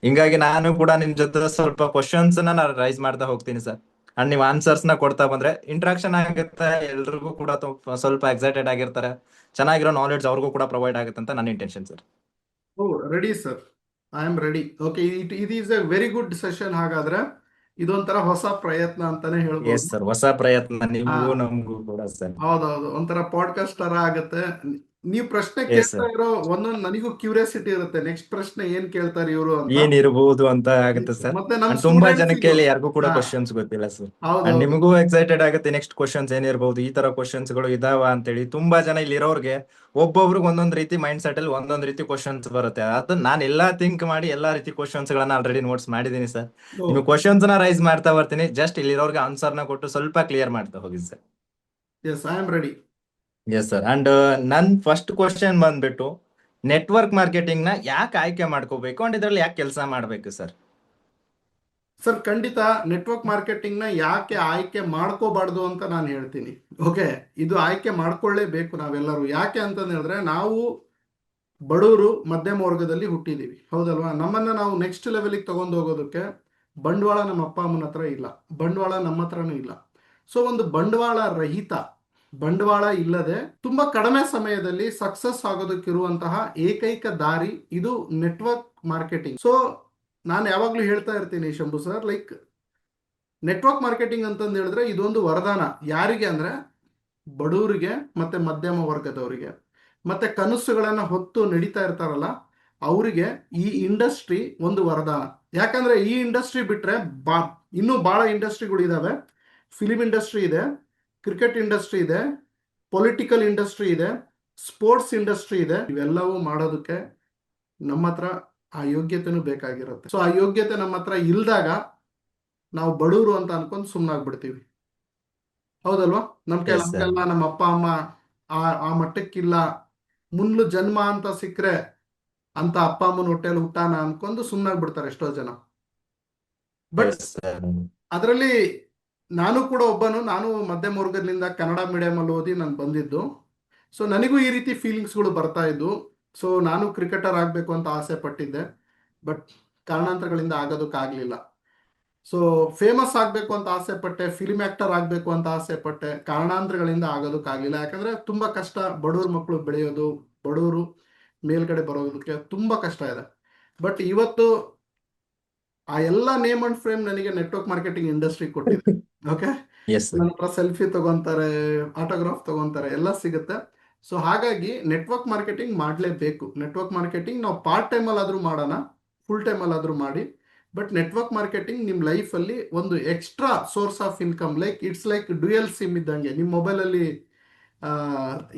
ಹಿಂಗಾಗಿ ನಾನು ಕೂಡ ನಿಮ್ ಜೊತೆ ಸ್ವಲ್ಪ ಕ್ವಶನ್ಸ್ ನಾನು ರೈಸ್ ಮಾಡ್ತಾ ಹೋಗ್ತೀನಿ ಸರ್. ಅಂಡ್ ನೀವು ಆನ್ಸರ್ಸ್ ನ ಕೊಡ್ತಾ ಬಂದ್ರೆ ಇಂಟ್ರಾಕ್ಷನ್ ಆಗುತ್ತೆ, ಎಲ್ರಿಗೂ ಕೂಡ ಸ್ವಲ್ಪ ಎಕ್ಸೈಟೆಡ್ ಆಗಿರ್ತಾರೆ, ಚೆನ್ನಾಗಿರೋ ನಾಲೆಡ್ಜ್ ಅವ್ರಿಗೂ ಕೂಡ ಪ್ರೊವೈಡ್ ಆಗುತ್ತೆ ಅಂತ ನನ್ನ intention sir. Oh ready sir, I am ready. Okay, it is a very good session. ಹಾಗಾದ್ರೆ ಇದೊಂಥರ ಹೊಸ ಪ್ರಯತ್ನ ಅಂತಾನೆ ಎಸ್ ಹೇಳ್ಬೋದು. ಸರ್, ಹೊಸ ಪ್ರಯತ್ನ ಹಾ, ನಿಮ್ಗೂ ನಮಗೂ ಕೂಡ ಸರ್. ಹೌದೌದು, ಒಂಥರ ಪಾಡ್ಕಾಸ್ಟ್ ತರ ಆಗತ್ತೆ. ನೀವು ಪ್ರಶ್ನೆ ಎಸ್ ಕೇಳ್ತಾ ಸರ್, ಇರೋ ಒಂದೊಂದು ನನಗೂ ಕ್ಯೂರಿಯಾಸಿಟಿ ಇರುತ್ತೆ, ನೆಕ್ಸ್ಟ್ ಪ್ರಶ್ನೆ ಏನ್ ಕೇಳ್ತಾರೆ ಇವರು ಅಂತ. ಏನಿರ್ಬೋದು ಅಂತ ಆಗುತ್ತೆ ಸರ್. ಮತ್ತೆ ನಮ್ಮ ಅಂಡ್ ತುಂಬಾ ಜನಕ್ಕೆ ಸ್ಟೂಡೆಂಟ್ಸಿಗೂ. ಯಾರಿಗೂ ಕೂಡ ಹಾ, ಕ್ವಶನ್ಸ್ ಗೊತ್ತಿಲ್ಲ ಸರ್. ಅಂಡ್ ಹೌದೌದು. ನಿಮಗೂ ಎಕ್ಸೈಟೆಡ್ ಆಗುತ್ತೆ ನೆಕ್ಸ್ಟ್ ಕ್ವಶನ್ಸ್ ಏನಿರ್ಬೋದು, ಈ ತರ ಕ್ವಶನ್ಸ್ ಗಳು ಇದಾವ ಅಂತೇಳಿ. ತುಂಬಾ ಜನ ಇಲ್ಲಿ ಇರೋರ್ಗೆ ಒಬ್ಬೊಬ್ರಿಗೆ ಒಂದೊಂದ್ ರೀತಿ ಮೈಂಡ್ ಸೆಟ್ ಅಲ್ಲಿ ಒಂದೊಂದ್ ರೀತಿ ಕ್ವಶನ್ಸ್ ಬರುತ್ತೆ. ಅದು ನಾನು ಎಲ್ಲಾ ಥಿಂಕ್ ಮಾಡಿ ಎಲ್ಲಾ ರೀತಿ ಕ್ವಶನ್ಸ್ ಗಳನ್ನ ಆಲ್ರೆಡಿ ನೋಟ್ಸ್ ಮಾಡಿದೀನಿ ಸರ್. ಓ ನಿಮ್ಗೆ ಕ್ವಶನ್ಸ್ ನ ರೈಸ್ ಮಾಡ್ತಾ ಬರ್ತೀನಿ, ಜಸ್ಟ್ ಇಲ್ಲಿರೋರ್ಗೆ ಆನ್ಸರ್ ನ ಕೊಟ್ಟು ಸ್ವಲ್ಪ ಕ್ಲಿಯರ್ ಮಾಡ್ತಾ ಹೋಗಿ sir. Yes, I am ready. Yes sir. And ನನ್ ಫಸ್ಟ್ ಕ್ವಶನ್ ಬಂದ್ಬಿಟ್ಟು, ನೆಟ್ವರ್ಕ್ ಮಾರ್ಕೆಟಿಂಗ್ ನ ಯಾಕೆ ಆಯ್ಕೆ ಮಾಡ್ಕೋಬೇಕು ಅಂಡ್ ಇದ್ರಲ್ಲಿ ಯಾಕೆ ಕೆಲಸ ಮಾಡ್ಬೇಕು ಸರ್? ಸರ್ ಖಂಡಿತ ನೆಟ್ವರ್ಕ್ ಮಾರ್ಕೆಟಿಂಗ್ ನ ಯಾಕೆ ಆಯ್ಕೆ ಮಾಡ್ಕೋಬಾರ್ದು ಅಂತ ನಾನು ಹೇಳ್ತೀನಿ. ಓಕೆ, ಇದು ಆಯ್ಕೆ ಮಾಡ್ಕೊಳ್ಳೇಬೇಕು ನಾವೆಲ್ಲರೂ. ಯಾಕೆ ಅಂತಂದು ಹೇಳಿದ್ರೆ, ನಾವು ಬಡವರು ಮಧ್ಯಮ ವರ್ಗದಲ್ಲಿ ಹುಟ್ಟಿದೀವಿ, ಹೌದಲ್ವಾ? ನಮ್ಮನ್ನ ನಾವು ನೆಕ್ಸ್ಟ್ ಲೆವೆಲಿಗೆ ತಗೊಂಡು ಹೋಗೋದಕ್ಕೆ ಬಂಡವಾಳ ನಮ್ಮ ಅಪ್ಪ ಅಮ್ಮನ ಹತ್ರ ಇಲ್ಲ, ಬಂಡವಾಳ ನಮ್ಮ ಹತ್ರನೂ ಇಲ್ಲ. ಸೊ ಒಂದು ಬಂಡವಾಳ ರಹಿತ, ಬಂಡವಾಳ ಇಲ್ಲದೆ ತುಂಬಾ ಕಡಿಮೆ ಸಮಯದಲ್ಲಿ ಸಕ್ಸಸ್ ಆಗೋದಕ್ಕಿರುವಂತಹ ಏಕೈಕ ದಾರಿ ಇದು ನೆಟ್ವರ್ಕ್ ಮಾರ್ಕೆಟಿಂಗ್. ಸೊ ನಾನು ಯಾವಾಗ್ಲೂ ಹೇಳ್ತಾ ಇರ್ತೀನಿ Shambhu sir, like network marketing ಅಂತಂದು ಹೇಳಿದ್ರೆ ಇದೊಂದು ವರದಾನ. ಯಾರಿಗೆ ಅಂದ್ರೆ ಬಡವರಿಗೆ ಮತ್ತೆ ಮಧ್ಯಮ ವರ್ಗದವರಿಗೆ, ಮತ್ತೆ ಕನಸುಗಳನ್ನ ಹೊತ್ತು ನಡೀತಾ ಇರ್ತಾರಲ್ಲ ಅವರಿಗೆ ಈ ಇಂಡಸ್ಟ್ರಿ ಒಂದು ವರದಾನ. ಯಾಕಂದ್ರೆ ಈ ಇಂಡಸ್ಟ್ರಿ ಬಿಟ್ರೆ ಇನ್ನೂ ಬಹಳ ಇಂಡಸ್ಟ್ರಿಗಳು ಇದಾವೆ. ಫಿಲಿಂ ಇಂಡಸ್ಟ್ರಿ ಇದೆ, ಕ್ರಿಕೆಟ್ ಇಂಡಸ್ಟ್ರಿ ಇದೆ, ಪೊಲಿಟಿಕಲ್ ಇಂಡಸ್ಟ್ರಿ ಇದೆ, ಸ್ಪೋರ್ಟ್ಸ್ ಇಂಡಸ್ಟ್ರಿ ಇದೆ. ಇವೆಲ್ಲವೂ ಮಾಡೋದಕ್ಕೆ ನಮ್ಮ ಹತ್ರ ಆ ಯೋಗ್ಯತೆನೂ ಬೇಕಾಗಿರುತ್ತೆ. ಸೊ ಆ ಯೋಗ್ಯತೆ ನಮ್ಮ ಹತ್ರ ಇಲ್ದಾಗ ನಾವು ಬಡವರು ಅಂತ ಅನ್ಕೊಂಡು ಸುಮ್ಮನಾಗ್ಬಿಡ್ತೀವಿ, ಹೌದಲ್ವಾ? ನಮ್ಮ ಕೈಲಿ ಎಸ್ ಸರ್. ಆಗಲ್ಲ, ನಮ್ಮ ಅಪ್ಪ ಅಮ್ಮ ಆ ಮಟ್ಟಕ್ಕಿಲ್ಲ, ಮುಂದ್ಲು ಜನ್ಮ ಅಂತ ಸಿಕ್ಕರೆ ಅಂತ ಅಪ್ಪ ಅಮ್ಮನ ಹೊಟ್ಟೆಲಿ ಹುಟ್ಟಾನ ಅನ್ಕೊಂಡು ಸುಮ್ಮನಾಗ್ಬಿಡ್ತಾರೆ ಎಷ್ಟೋ ಜನ. But yes sir. ಅದರಲ್ಲಿ ನಾನು ಕೂಡ ಒಬ್ಬನು. ನಾನು ಮಧ್ಯಮ ವರ್ಗದಿಂದ ಕನ್ನಡ ಮೀಡಿಯಂ ಅಲ್ಲಿ ಓದಿ ನಾನು ಬಂದಿದ್ದು. ಸೊ ನನಗೂ ಈ ರೀತಿ ಫೀಲಿಂಗ್ಸ್ಗಳು ಬರ್ತಾ ಇದ್ದು. ಸೊ ನಾನು ಕ್ರಿಕೆಟರ್ ಆಗಬೇಕು ಅಂತ ಆಸೆ ಪಟ್ಟಿದ್ದೆ, ಬಟ್ ಕಾರಣಾಂತರಗಳಿಂದ ಆಗೋದಕ್ಕಾಗಲಿಲ್ಲ. ಸೊ ಫೇಮಸ್ ಆಗಬೇಕು ಅಂತ ಆಸೆ ಪಟ್ಟೆ, ಫಿಲ್ಮ್ ಆಕ್ಟರ್ ಆಗಬೇಕು ಅಂತ ಆಸೆ ಪಟ್ಟೆ, ಕಾರಣಾಂತರಗಳಿಂದ ಆಗೋದಕ್ಕಾಗಲಿಲ್ಲ. ಯಾಕಂದ್ರೆ ತುಂಬಾ ಕಷ್ಟ, ಬಡವ್ರ ಮಕ್ಕಳು ಬೆಳೆಯೋದು, ಬಡವರು ಮೇಲ್ಗಡೆ ಬರೋದಕ್ಕೆ ತುಂಬಾ ಕಷ್ಟ ಇದೆ. ಬಟ್ ಇವತ್ತು ಆ ಎಲ್ಲ ನೇಮ್ ಅಂಡ್ ಫ್ರೇಮ್ ನನಗೆ ನೆಟ್ವರ್ಕ್ ಮಾರ್ಕೆಟಿಂಗ್ ಇಂಡಸ್ಟ್ರಿ ಕೊಟ್ಟಿದೆ. Okay, S sir. ನನ್ನ ಹತ್ರ ಸೆಲ್ಫಿ ತಗೊಂತಾರೆ, ಆಟೋಗ್ರಾಫ್ ತಗೊಂತಾರೆ, ಎಲ್ಲ ಸಿಗುತ್ತೆ. ಸೊ ಹಾಗಾಗಿ ನೆಟ್ವರ್ಕ್ ಮಾರ್ಕೆಟಿಂಗ್ ಮಾಡಲೇಬೇಕು. ನೆಟ್ವರ್ಕ್ ಮಾರ್ಕೆಟಿಂಗ್ ನಾವು ಪಾರ್ಟ್ ಟೈಮಲ್ಲಿ ಆದರೂ ಮಾಡೋಣ, ಫುಲ್ ಟೈಮಲ್ಲಿ ಆದರೂ ಮಾಡಿ. ಬಟ್ ನೆಟ್ವರ್ಕ್ ಮಾರ್ಕೆಟಿಂಗ್ ನಿಮ್ಮ ಲೈಫಲ್ಲಿ ಒಂದು extra source of income. Like it's like dual sim ಇದ್ದಂಗೆ. ನಿಮ್ಮ ಮೊಬೈಲಲ್ಲಿ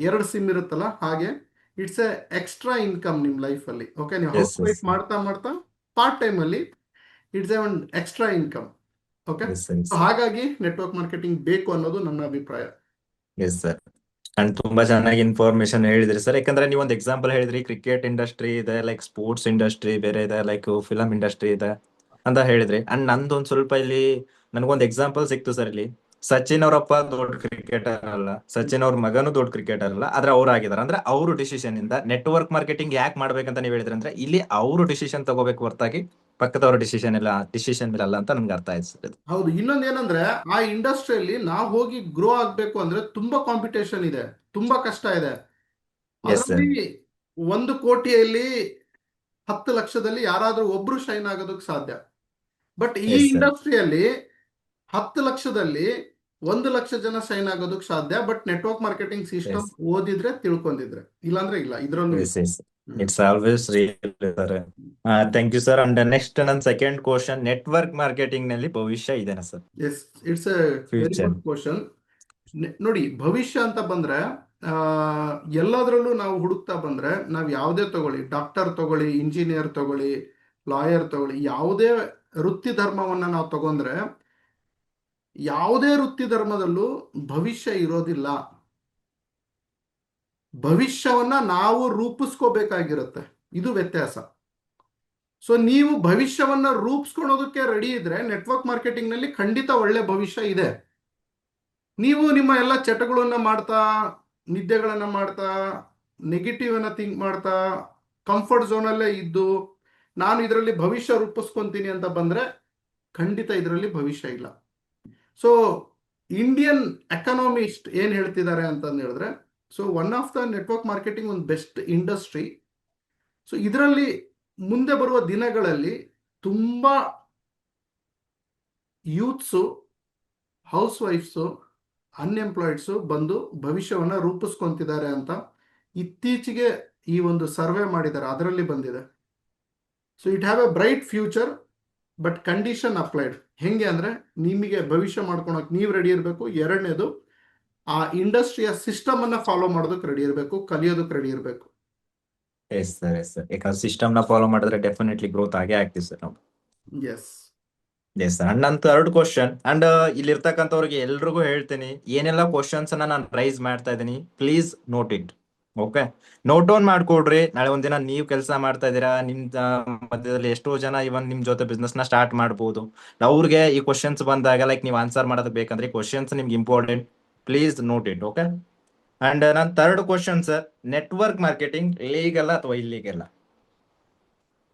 2 ಸಿಮ್ ಇರುತ್ತಲ್ಲ, ಹಾಗೆ ಇಟ್ಸ್ ಎ ಎಕ್ಸ್ಟ್ರಾ ಇನ್ಕಮ್ ನಿಮ್ಮ ಲೈಫಲ್ಲಿ. ಓಕೆ, ನೀವು ಎಸ್ ಹೌಸ್ ಎಸ್ ವೈಫ್ ಮಾಡ್ತಾ ಮಾಡ್ತಾ ಪಾರ್ಟ್ ಟೈಮಲ್ಲಿ ಇಟ್ಸ್ ಎ ಒಂದು extra income. Okay, yes yes ಹಾಗಾಗಿ ನೆಟ್ವರ್ಕ್ ಮಾರ್ಕೆಟಿಂಗ್ ಬೇಕು ಅನ್ನೋದು ನನ್ನ ಅಭಿಪ್ರಾಯ. S sir. ಅಂಡ್ ತುಂಬಾ ಚೆನ್ನಾಗಿ ಇನ್ಫಾರ್ಮೇಶನ್ ಹೇಳಿದ್ರಿ ಸರ್. ಯಾಕಂದ್ರೆ ನೀವು ಒಂದು ಎಕ್ಸಾಂಪಲ್ ಹೇಳಿದ್ರಿ, ಕ್ರಿಕೆಟ್ ಇಂಡಸ್ಟ್ರಿ ಇದೆ, ಲೈಕ್ ಸ್ಪೋರ್ಟ್ಸ್ ಇಂಡಸ್ಟ್ರಿ ಬೇರೆ ಇದೆ, ಲೈಕ್ ಫಿಲಂ ಇಂಡಸ್ಟ್ರಿ ಇದೆ ಅಂತ ಹೇಳಿದ್ರಿ. ಅಂಡ್ ನಂದೊಂದು ಸ್ವಲ್ಪ ಇಲ್ಲಿ ನನಗೊಂದು ಎಕ್ಸಾಂಪಲ್ ಸಿಕ್ತು ಸರ್. ಇಲ್ಲಿ ಸಚಿನ್ ಅವರಪ್ಪ ದೊಡ್ಡ ಕ್ರಿಕೆಟರ್ ಅಲ್ಲ, ಸಚಿನ್ ಅವ್ರ ಮಗನು ದೊಡ್ಡ ಕ್ರಿಕೆಟರ್ ಅಲ್ಲ, ಆದ್ರೆ ಅವ್ರು ಆಗಿದಾರೆ. ಅಂದ್ರೆ ಅವ್ರ ಡಿಸಿಷನ್ ಇಂದ ನೆಟ್ವರ್ಕ್ ಮಾರ್ಕೆಟಿಂಗ್ ಯಾಕೆ ಮಾಡ್ಬೇಕಂತ ನೀವು ಹೇಳಿದ್ರಿ ಅಂದ್ರೆ, ಇಲ್ಲಿ ಅವರು ಡಿಸಿಷನ್ ತಗೋಬೇಕು ಹೊರತಾಗಿ ಪಕ್ಕದವ್ರ ಡಿಸಿಷನ್ ಇಲ್ಲ ಅಂತ ನನ್ಗೆ ಅರ್ಥ ಆಯ್ತು ಸರ್. ಹೌದು, ಇನ್ನೊಂದು ಏನಂದ್ರೆ ಆ ಇಂಡಸ್ಟ್ರಿಯಲ್ಲಿ ನಾವು ಹೋಗಿ ಗ್ರೋ ಆಗ್ಬೇಕು ಅಂದ್ರೆ ತುಂಬಾ ಕಾಂಪಿಟೇಷನ್ ಇದೆ, ತುಂಬಾ ಕಷ್ಟ ಇದೆ. Yes sir. ಅದರಲ್ಲಿ 1 ಕೋಟಿಯಲ್ಲಿ 10 ಲಕ್ಷದಲ್ಲಿ ಯಾರಾದ್ರೂ ಒಬ್ರು ಶೈನ್ ಆಗೋದಕ್ಕೆ ಸಾಧ್ಯ. ಬಟ್ ಈ ಎಸ್ ಸರ್. ಇಂಡಸ್ಟ್ರಿಯಲ್ಲಿ 10 ಲಕ್ಷದಲ್ಲಿ 1 ಲಕ್ಷ ಜನ ಶೈನ್ ಆಗೋದಕ್ಕೆ ಸಾಧ್ಯ. ಬಟ್ ನೆಟ್ವರ್ಕ್ ಮಾರ್ಕೆಟಿಂಗ್ ಸಿಸ್ಟಮ್ ಎಸ್ ಓದಿದ್ರೆ ತಿಳ್ಕೊಂಡಿದ್ರೆ, ಇಲ್ಲಾಂದ್ರೆ ಇಲ್ಲ. ಇದ್ರಲ್ಲೂ yes yes it's always real sir. Thank you sir. And next ನನ್ನ ಸೆಕೆಂಡ್ ಕ್ವಶನ್, ನೆಟ್ವರ್ಕ್ ಮಾರ್ಕೆಟಿಂಗ್ ನಲ್ಲಿ ಭವಿಷ್ಯ ಇದೆನಾ sir? Yes, it's a very future. Good question. ನೋಡಿ, ಭವಿಷ್ಯ ಅಂತ ಬಂದ್ರೆ ಆ, ಎಲ್ಲದರಲ್ಲೂ ನಾವು ಹುಡುಕ್ತಾ ಬಂದ್ರೆ, ನಾವು ಯಾವುದೇ ತಗೊಳ್ಳಿ, ಡಾಕ್ಟರ್ ತಗೊಳ್ಳಿ, ಇಂಜಿನಿಯರ್ ತಗೊಳ್ಳಿ, ಲಾಯರ್ ತಗೊಳ್ಳಿ, ಯಾವುದೇ ವೃತ್ತಿ ಧರ್ಮವನ್ನ ನಾವು ತಗೊಂಡ್ರೆ ಯಾವುದೇ ವೃತ್ತಿ ಧರ್ಮದಲ್ಲೂ ಭವಿಷ್ಯ ಇರೋದಿಲ್ಲ. ಭವಿಷ್ಯವನ್ನ ನಾವು ರೂಪಿಸ್ಕೋಬೇಕಾಗಿರುತ್ತೆ, ಇದು ವ್ಯತ್ಯಾಸ. ಸೊ ನೀವು ಭವಿಷ್ಯವನ್ನ ರೂಪಿಸ್ಕೊಳೋದಕ್ಕೆ ರೆಡಿ ಇದ್ರೆ ನೆಟ್ವರ್ಕ್ ಮಾರ್ಕೆಟಿಂಗ್ ನಲ್ಲಿ ಖಂಡಿತ ಒಳ್ಳೆ ಭವಿಷ್ಯ ಇದೆ. ನೀವು ನಿಮ್ಮ ಎಲ್ಲ ಚಟಗಳನ್ನ ಮಾಡ್ತಾ, ನಿದ್ದೆಗಳನ್ನ ಮಾಡ್ತಾ, ನೆಗೆಟಿವ್ ಅನ್ನ ಥಿಂಕ್ ಮಾಡ್ತಾ, ಕಂಫರ್ಟ್ ಝೋನ್ ಅಲ್ಲೇ ಇದ್ದು ನಾನು ಇದರಲ್ಲಿ ಭವಿಷ್ಯ ರೂಪಿಸ್ಕೊಂತೀನಿ ಅಂತ ಬಂದ್ರೆ ಖಂಡಿತ ಇದರಲ್ಲಿ ಭವಿಷ್ಯ ಇಲ್ಲ. ಸೊ ಇಂಡಿಯನ್ ಎಕನಾಮಿಸ್ಟ್ ಏನು ಹೇಳ್ತಿದ್ದಾರೆ ಅಂತಂದು ಹೇಳಿದ್ರೆ, so one of the network marketing ಒಂದು ಬೆಸ್ಟ್ ಇಂಡಸ್ಟ್ರಿ. ಸೊ ಇದರಲ್ಲಿ ಮುಂದೆ ಬರುವ ದಿನಗಳಲ್ಲಿ ತುಂಬ ಯೂತ್ಸು, ಹೌಸ್ ವೈಫ್ಸು, ಅನ್ಎಂಪ್ಲಾಯ್ಡ್ಸು ಬಂದು ಭವಿಷ್ಯವನ್ನು ರೂಪಿಸ್ಕೊಂತಿದ್ದಾರೆ ಅಂತ ಇತ್ತೀಚೆಗೆ ಈ ಒಂದು ಸರ್ವೆ ಮಾಡಿದ್ದಾರೆ, ಅದರಲ್ಲಿ ಬಂದಿದೆ. So it have A bright future but condition applied. ಹೆಂಗೆ ಅಂದರೆ, ನಿಮಗೆ ಭವಿಷ್ಯ ಮಾಡ್ಕೊಳಕ್ಕೆ ನೀವು ರೆಡಿ ಇರಬೇಕು. ಎರಡನೇದು, ಆ ಇಂಡಸ್ಟ್ರಿಯ ಸಿಸ್ಟಮನ್ನು ಫಾಲೋ ಮಾಡೋದಕ್ಕೆ ರೆಡಿ ಇರಬೇಕು, ಕಲಿಯೋದಕ್ಕೆ ರೆಡಿ ಇರಬೇಕು. Yes sir, yes sir. ಯಾಕಂದ್ರೆ ಸಿಸ್ಟಮ್ ನ ಫಾಲೋ ಮಾಡಿದ್ರೆ ಡೆಫಿನೆಟ್ಲಿ ಗ್ರೋತ್ ಆಗೇ ಆಗ್ತೀವಿ ಸರ್ ನಾವು. Yes yes sir. ಅಂಡ್ ನನ್ನ ಥರ್ಡ್ ಕ್ವಶನ್, ಅಂಡ್ ಇಲ್ಲಿರ್ತಕ್ಕಂಥವ್ರಿಗೆ ಎಲ್ರಿಗೂ ಹೇಳ್ತೀನಿ, ಏನೆಲ್ಲ ಕ್ವಶನ್ಸ್ ನಾನು ರೈಸ್ ಮಾಡ್ತಾ ಇದ್ದೀನಿ, please note it. Okay, note down ಮಾಡ್ಕೊಡ್ರಿ. ನಾಳೆ ಒಂದಿನ ನೀವು ಕೆಲಸ ಮಾಡ್ತಾ ಇದ್ದೀರಾ, ನಿಮ್ ಮಧ್ಯದಲ್ಲಿ ಎಷ್ಟೋ ಜನ ಇವನ್ ನಿಮ್ ಜೊತೆ ಬಿಸ್ನೆಸ್ ನ ಸ್ಟಾರ್ಟ್ ಮಾಡ್ಬೋದು. ಅವ್ರಿಗೆ ಈ ಕ್ವಶನ್ಸ್ ಬಂದಾಗ ಲೈಕ್ ನೀವು ಆನ್ಸರ್ ಮಾಡೋದಕ್ಕೆ ಬೇಕಂದ್ರೆ ಕ್ವಶನ್ಸ್ ನಿಮ್ಗೆ important, please note it. Okay. And ನನ್ನ third question sir, network marketing legal ಅಥವಾ ಇಲ್ಲೀಗಲ್?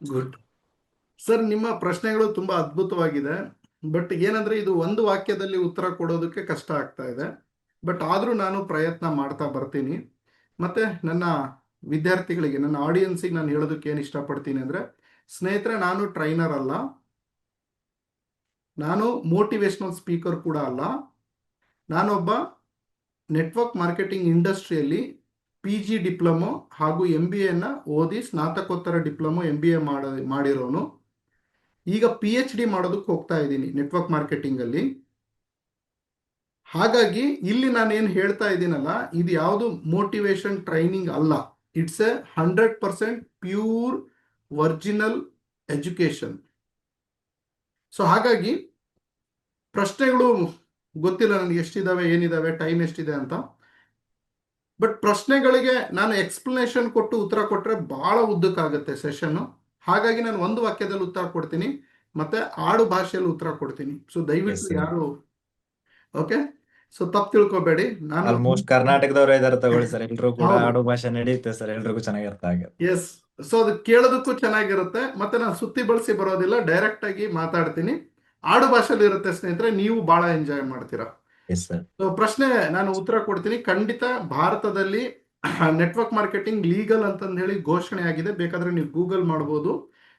ಗುಡ್ ಸರ್, ನಿಮ್ಮ ಪ್ರಶ್ನೆಗಳು ತುಂಬ ಅದ್ಭುತವಾಗಿದೆ. ಬಟ್ ಏನಂದ್ರೆ, ಇದು ಒಂದು ವಾಕ್ಯದಲ್ಲಿ ಉತ್ತರ ಕೊಡೋದಕ್ಕೆ ಕಷ್ಟ ಆಗ್ತಾ ಇದೆ. ಬಟ್ ಆದರೂ ನಾನು ಪ್ರಯತ್ನ ಮಾಡ್ತಾ ಬರ್ತೀನಿ. ಮತ್ತೆ ನನ್ನ ವಿದ್ಯಾರ್ಥಿಗಳಿಗೆ, ನನ್ನ ಆಡಿಯನ್ಸಿಗೆ ನಾನು ಹೇಳೋದಕ್ಕೆ ಏನು ಇಷ್ಟಪಡ್ತೀನಿ ಅಂದರೆ, ಸ್ನೇಹಿತರೆ, ನಾನು ಟ್ರೈನರ್ ಅಲ್ಲ, ನಾನು ಮೋಟಿವೇಶ್ನಲ್ ಸ್ಪೀಕರ್ ಕೂಡ ಅಲ್ಲ. ನಾನೊಬ್ಬ ನೆಟ್ವರ್ಕ್ ಮಾರ್ಕೆಟಿಂಗ್ ಇಂಡಸ್ಟ್ರಿಯಲ್ಲಿ PG ಡಿಪ್ಲೊಮೊ ಹಾಗೂ MBA ಓದಿ ಸ್ನಾತಕೋತ್ತರ ಡಿಪ್ಲೊಮೊ MBA ಮಾಡಿರೋನು. ಈಗ PhD ಮಾಡೋದಕ್ಕೆ ಹೋಗ್ತಾ ಇದ್ದೀನಿ ನೆಟ್ವರ್ಕ್ ಮಾರ್ಕೆಟಿಂಗಲ್ಲಿ. ಹಾಗಾಗಿ ಇಲ್ಲಿ ನಾನೇನು ಹೇಳ್ತಾ ಇದ್ದೀನಲ್ಲ, ಇದು ಯಾವುದು ಮೋಟಿವೇಶನ್ ಟ್ರೈನಿಂಗ್ ಅಲ್ಲ. It's A 100% pure original education. So ಹಾಗಾಗಿ ಪ್ರಶ್ನೆಗಳು ಗೊತ್ತಿಲ್ಲ ನನಗೆ ಎಷ್ಟಿದ್ದಾವೆ, ಏನಿದ್ದಾವೆ, ಟೈಮ್ ಎಷ್ಟಿದೆ ಅಂತ. ಬಟ್ ಪ್ರಶ್ನೆಗಳಿಗೆ ನಾನು ಎಕ್ಸ್ಪ್ಲನೇಷನ್ ಕೊಟ್ಟು ಉತ್ತರ ಕೊಟ್ಟರೆ ಭಾಳ ಉದ್ದಕ್ಕಾಗುತ್ತೆ ಸೆಷನ್ನು. ಹಾಗಾಗಿ ನಾನು ಒಂದು ವಾಕ್ಯದಲ್ಲಿ ಉತ್ತರ ಕೊಡ್ತೀನಿ, ಮತ್ತೆ ಆಡು ಭಾಷೆಯಲ್ಲಿ ಉತ್ತರ ಕೊಡ್ತೀನಿ. ಸೊ ದಯವಿಟ್ಟು ಯಾರು, ಓಕೆ, ಸೊ ತಪ್ಪು ತಿಳ್ಕೊಬೇಡಿ. ನಾನು ಆಲ್ಮೋಸ್ಟ್ ಕರ್ನಾಟಕದವ್ರು ಇದಾರೆ ತಗೊಳ್ಳಿ ಸರ್, ಎಲ್ರು ಕೂಡ ಹೌದು, ಆಡು ಭಾಷೆ ನಡೆಯುತ್ತೆ ಸರ್, ಎಲ್ರಿಗೂ ಚೆನ್ನಾಗಿ ಅರ್ಥ ಆಗುತ್ತೆ. ಎಸ್. ಸೊ ಅದು ಕೇಳೋದಕ್ಕೂ ಚೆನ್ನಾಗಿರುತ್ತೆ. ಮತ್ತೆ ನಾನು ಸುತ್ತಿ ಬಳಸಿ ಬರೋದಿಲ್ಲ, ಡೈರೆಕ್ಟ್ ಆಗಿ ಮಾತಾಡ್ತೀನಿ. ಆಡು ಭಾಷೆಯಲ್ಲಿ ಇರುತ್ತೆ ಸ್ನೇಹಿತರೆ, ನೀವು ಬಹಳ ಎಂಜಾಯ್ ಮಾಡ್ತೀರಾ. Yes sir. ಸೊ ಪ್ರಶ್ನೆ ನಾನು ಉತ್ತರ ಕೊಡ್ತೀನಿ. ಖಂಡಿತ ಭಾರತದಲ್ಲಿ ನೆಟ್ವರ್ಕ್ ಮಾರ್ಕೆಟಿಂಗ್ ಲೀಗಲ್ ಅಂತಂದು ಹೇಳಿ ಘೋಷಣೆ ಆಗಿದೆ. ಬೇಕಾದ್ರೆ ನೀವು ಗೂಗಲ್ ಮಾಡ್ಬೋದು.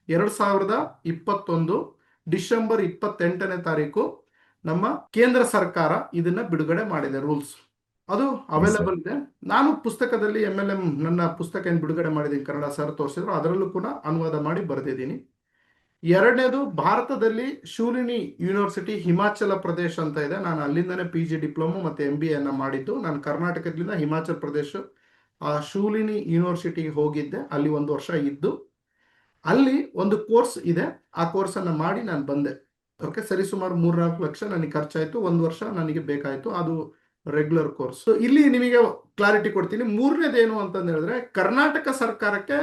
2021 ಡಿಸೆಂಬರ್ 28ನೇ ತಾರೀಕು ನಮ್ಮ ಕೇಂದ್ರ ಸರ್ಕಾರ ಇದನ್ನ ಬಿಡುಗಡೆ ಮಾಡಿದೆ, ರೂಲ್ಸ್. ಅದು ಅವೈಲೇಬಲ್ ಇದೆ. ನಾನು ಪುಸ್ತಕದಲ್ಲಿ MLM ನನ್ನ ಪುಸ್ತಕ ಏನು ಬಿಡುಗಡೆ ಮಾಡಿದ್ದೀನಿ, ಕನ್ನಡ ಸರ್ ತೋರಿಸಿದ್ರು, ಅದರಲ್ಲೂ ಕೂಡ ಅನುವಾದ ಮಾಡಿ ಬರೆದಿದ್ದೀನಿ. ಎರಡನೇದು, ಭಾರತದಲ್ಲಿ ಶೂಲಿನಿ ಯೂನಿವರ್ಸಿಟಿ ಹಿಮಾಚಲ ಪ್ರದೇಶ ಅಂತ ಇದೆ. ನಾನು ಅಲ್ಲಿಂದನೇ PG ಡಿಪ್ಲೊಮೊ ಮತ್ತು MBA ಮಾಡಿದ್ದು. ನಾನು ಕರ್ನಾಟಕದಿಂದ ಹಿಮಾಚಲ ಪ್ರದೇಶ ಆ ಶೂಲಿನಿ ಯೂನಿವರ್ಸಿಟಿಗೆ ಹೋಗಿದ್ದೆ. ಅಲ್ಲಿ 1 ವರ್ಷ ಇದ್ದು ಅಲ್ಲಿ ಒಂದು ಕೋರ್ಸ್ ಇದೆ, ಆ ಕೋರ್ಸನ್ನು ಮಾಡಿ ನಾನು ಬಂದೆ. ಓಕೆ, ಸರಿಸುಮಾರು 3-4 ಲಕ್ಷ ನನಗೆ ಖರ್ಚಾಯಿತು. 1 ವರ್ಷ ನನಗೆ ಬೇಕಾಯಿತು. ಅದು ರೆಗ್ಯುಲರ್ ಕೋರ್ಸ್. ಇಲ್ಲಿ ನಿಮಗೆ ಕ್ಲಾರಿಟಿ ಕೊಡ್ತೀನಿ. ಮೂರನೇದೇನು ಅಂತಂದು ಹೇಳಿದ್ರೆ, ಕರ್ನಾಟಕ ಸರ್ಕಾರಕ್ಕೆ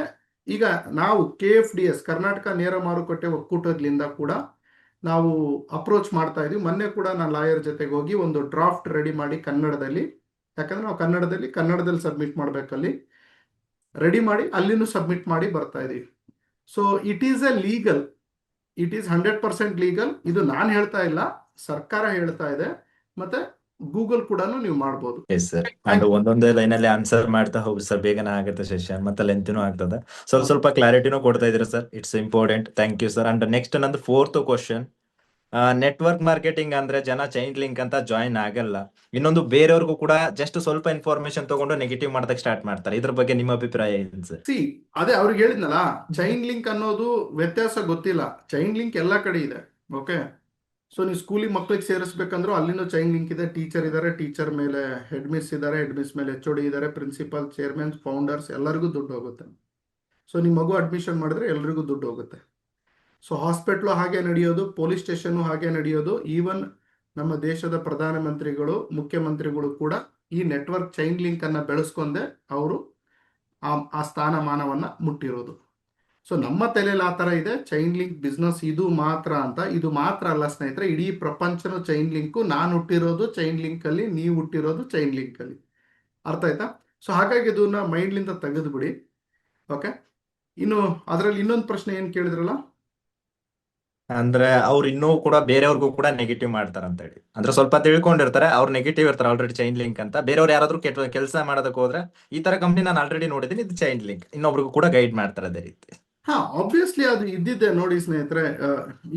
ಈಗ ನಾವು KFDS ಕರ್ನಾಟಕ ನೇರ ಮಾರುಕಟ್ಟೆ ಒಕ್ಕೂಟದಿಂದ ಕೂಡ ನಾವು ಅಪ್ರೋಚ್ ಮಾಡ್ತಾ ಇದೀವಿ. ಮೊನ್ನೆ ಕೂಡ ನಾನು ಲಾಯರ್ ಜೊತೆಗೆ ಹೋಗಿ ಒಂದು ಡ್ರಾಫ್ಟ್ ರೆಡಿ ಮಾಡಿ ಕನ್ನಡದಲ್ಲಿ, ಯಾಕಂದ್ರೆ ನಾವು ಕನ್ನಡದಲ್ಲಿ ಸಬ್ಮಿಟ್ ಮಾಡಬೇಕಲ್ಲಿ, ರೆಡಿ ಮಾಡಿ ಅಲ್ಲಿನೂ ಸಬ್ಮಿಟ್ ಮಾಡಿ ಬರ್ತಾ ಇದೀವಿ. So it is A legal, it is 100% legal. ಇದು ನಾನು ಹೇಳ್ತಾ ಇಲ್ಲ, ಸರ್ಕಾರ ಹೇಳ್ತಾ ಇದೆ. ಮತ್ತೆ ಗೂಗಲ್ ಕೂಡ ನೀವು ಮಾಡ್ಬೋದು. S sir. ಅಂಡ್ ಒಂದೊಂದೇ ಲೈನ್ ಅಲ್ಲಿ ಆನ್ಸರ್ ಮಾಡ್ತಾ ಹೋಗಿ ಸರ್, ಬೇಗನೆ ಆಗುತ್ತೆ ಸೆಷನ್, ಮತ್ತೆ ಲೆಂತಿನೂ ಆಗ್ತದೆ. ಸ್ವಲ್ಪ ಕ್ಲಾರಿಟಿನೂ ಕೊಡ್ತಾ ಇದ್ದೀರಾ sir, it's important. Thank you sir. And next ನಂದು 4th ಕ್ವಶನ್, ನೆಟ್ವರ್ಕ್ ಮಾರ್ಕೆಟಿಂಗ್ ಅಂದ್ರೆ ಜನ ಚೈನ್ ಲಿಂಕ್ ಅಂತ ಜಾಯಿನ್ ಆಗಲ್ಲ, ಇನ್ನೊಂದು ಬೇರೆಯವ್ರಿಗೂ ಕೂಡ ಜಸ್ಟ್ ಸ್ವಲ್ಪ ಇನ್ಫಾರ್ಮೇಶನ್ ತಗೊಂಡು ನೆಗೆಟಿವ್ ಮಾಡೋದಕ್ಕೆ ಸ್ಟಾರ್ಟ್ ಮಾಡ್ತಾರೆ. ಇದ್ರ ಬಗ್ಗೆ ನಿಮ್ಮ ಅಭಿಪ್ರಾಯ ಏನು ಸರ್? ಸಿ, ಅದೇ ಅವ್ರಿಗೆ ಹೇಳಿದ್ನಲ್ಲ, ಚೈನ್ ಲಿಂಕ್ ಅನ್ನೋದು ವ್ಯತ್ಯಾಸ ಗೊತ್ತಿಲ್ಲ. ಚೈನ್ ಲಿಂಕ್ ಎಲ್ಲ ಕಡೆ ಇದೆ. ಓಕೆ, ಸೊ ನೀವು ಸ್ಕೂಲಿಗೆ ಮಕ್ಕಳಿಗೆ ಸೇರಿಸ್ಬೇಕಂದ್ರೂ ಅಲ್ಲಿನೂ ಚೈನ್ ಲಿಂಕ್ ಇದೆ. ಟೀಚರ್ ಇದ್ದಾರೆ, ಟೀಚರ್ ಮೇಲೆ ಹೆಡ್ ಮಿಸ್ ಇದ್ದಾರೆ, ಹೆಡ್ ಮಿಸ್ ಮೇಲೆ HOD ಇದ್ದಾರೆ, ಪ್ರಿನ್ಸಿಪಲ್, ಚೇರ್ಮನ್, ಫೌಂಡರ್ಸ್, ಎಲ್ಲರಿಗೂ ದುಡ್ಡು ಹೋಗುತ್ತೆ. ಸೊ ನಿಮ್ಮ ಮಗು ಅಡ್ಮಿಷನ್ ಮಾಡಿದ್ರೆ ಎಲ್ರಿಗೂ ದುಡ್ಡು ಹೋಗುತ್ತೆ. ಸೊ ಹಾಸ್ಪಿಟ್ಲು ಹಾಗೆ ನಡೆಯೋದು, ಪೊಲೀಸ್ ಸ್ಟೇಷನ್ನು ಹಾಗೆ ನಡೆಯೋದು. ಈವನ್ ನಮ್ಮ ದೇಶದ ಪ್ರಧಾನಮಂತ್ರಿಗಳು, ಮುಖ್ಯಮಂತ್ರಿಗಳು ಕೂಡ ಈ ನೆಟ್ವರ್ಕ್ ಚೈನ್ ಲಿಂಕ್ ಅನ್ನ ಬೆಳೆಸ್ಕೊಂಡೆ ಅವರು ಆ ಸ್ಥಾನಮಾನವನ್ನ ಮುಟ್ಟಿರೋದು. ಸೊ ನಮ್ಮ ತಲೆಯಲ್ಲಿ ಆ ಥರ ಇದೆ, ಚೈನ್ ಲಿಂಕ್ ಬಿಸ್ನೆಸ್ ಇದು ಮಾತ್ರ ಅಂತ. ಇದು ಮಾತ್ರ ಅಲ್ಲ ಸ್ನೇಹಿತರೆ, ಇಡೀ ಪ್ರಪಂಚನೂ ಚೈನ್ ಲಿಂಕು. ನಾನು ಹುಟ್ಟಿರೋದು ಚೈನ್ ಲಿಂಕಲ್ಲಿ, ನೀವು ಹುಟ್ಟಿರೋದು ಚೈನ್ ಲಿಂಕಲ್ಲಿ. ಅರ್ಥ ಆಯ್ತಾ? ಸೊ ಹಾಗಾಗಿ ಇದನ್ನ ಮೈಂಡ್ಲಿಂದ ತೆಗೆದುಬಿಡಿ. ಓಕೆ, ಇನ್ನು ಅದರಲ್ಲಿ ಇನ್ನೊಂದು ಪ್ರಶ್ನೆ ಏನು ಕೇಳಿದ್ರಲ್ಲ, ಅಂದ್ರೆ ಅವ್ರು ಇನ್ನೂ ಕೂಡ ಬೇರೆಯವ್ರಿಗೂ ಕೂಡ ನೆಗೆಟಿವ್ ಮಾಡ್ತಾರೆ ಅಂತ ಹೇಳಿ. ಅಂದ್ರೆ ಸ್ವಲ್ಪ ತಿಳ್ಕೊಂಡಿರ್ತಾರೆ, ಅವ್ರು ನೆಗೆಟಿವ್ ಇರ್ತಾರೆ ಆಲ್ರೆಡಿ ಚೈನ್ ಲಿಂಕ್ ಅಂತ. ಬೇರೆಯವ್ರು ಯಾರಾದ್ರೂ ಕೆಲಸ ಮಾಡೋದಕ್ಕೆ ಹೋದ್ರೆ ಈ ತರ ಕಂಪ್ನಿ ನಾನು ಆಲ್ರೆಡಿ ನೋಡಿದ್ದೀನಿ, ಇದು ಚೈನ್ ಲಿಂಕ್, ಇನ್ನೊಬ್ರಿಗೂ ಕೂಡ ಗೈಡ್ ಮಾಡ್ತಾರೆ ಅದೇ ರೀತಿ. ಹಾ, ಆಬ್ವಿಯಸ್ಲಿ ಅದು ಇದ್ದಿದ್ದೆ ನೋಡಿ ಸ್ನೇಹಿತರೆ.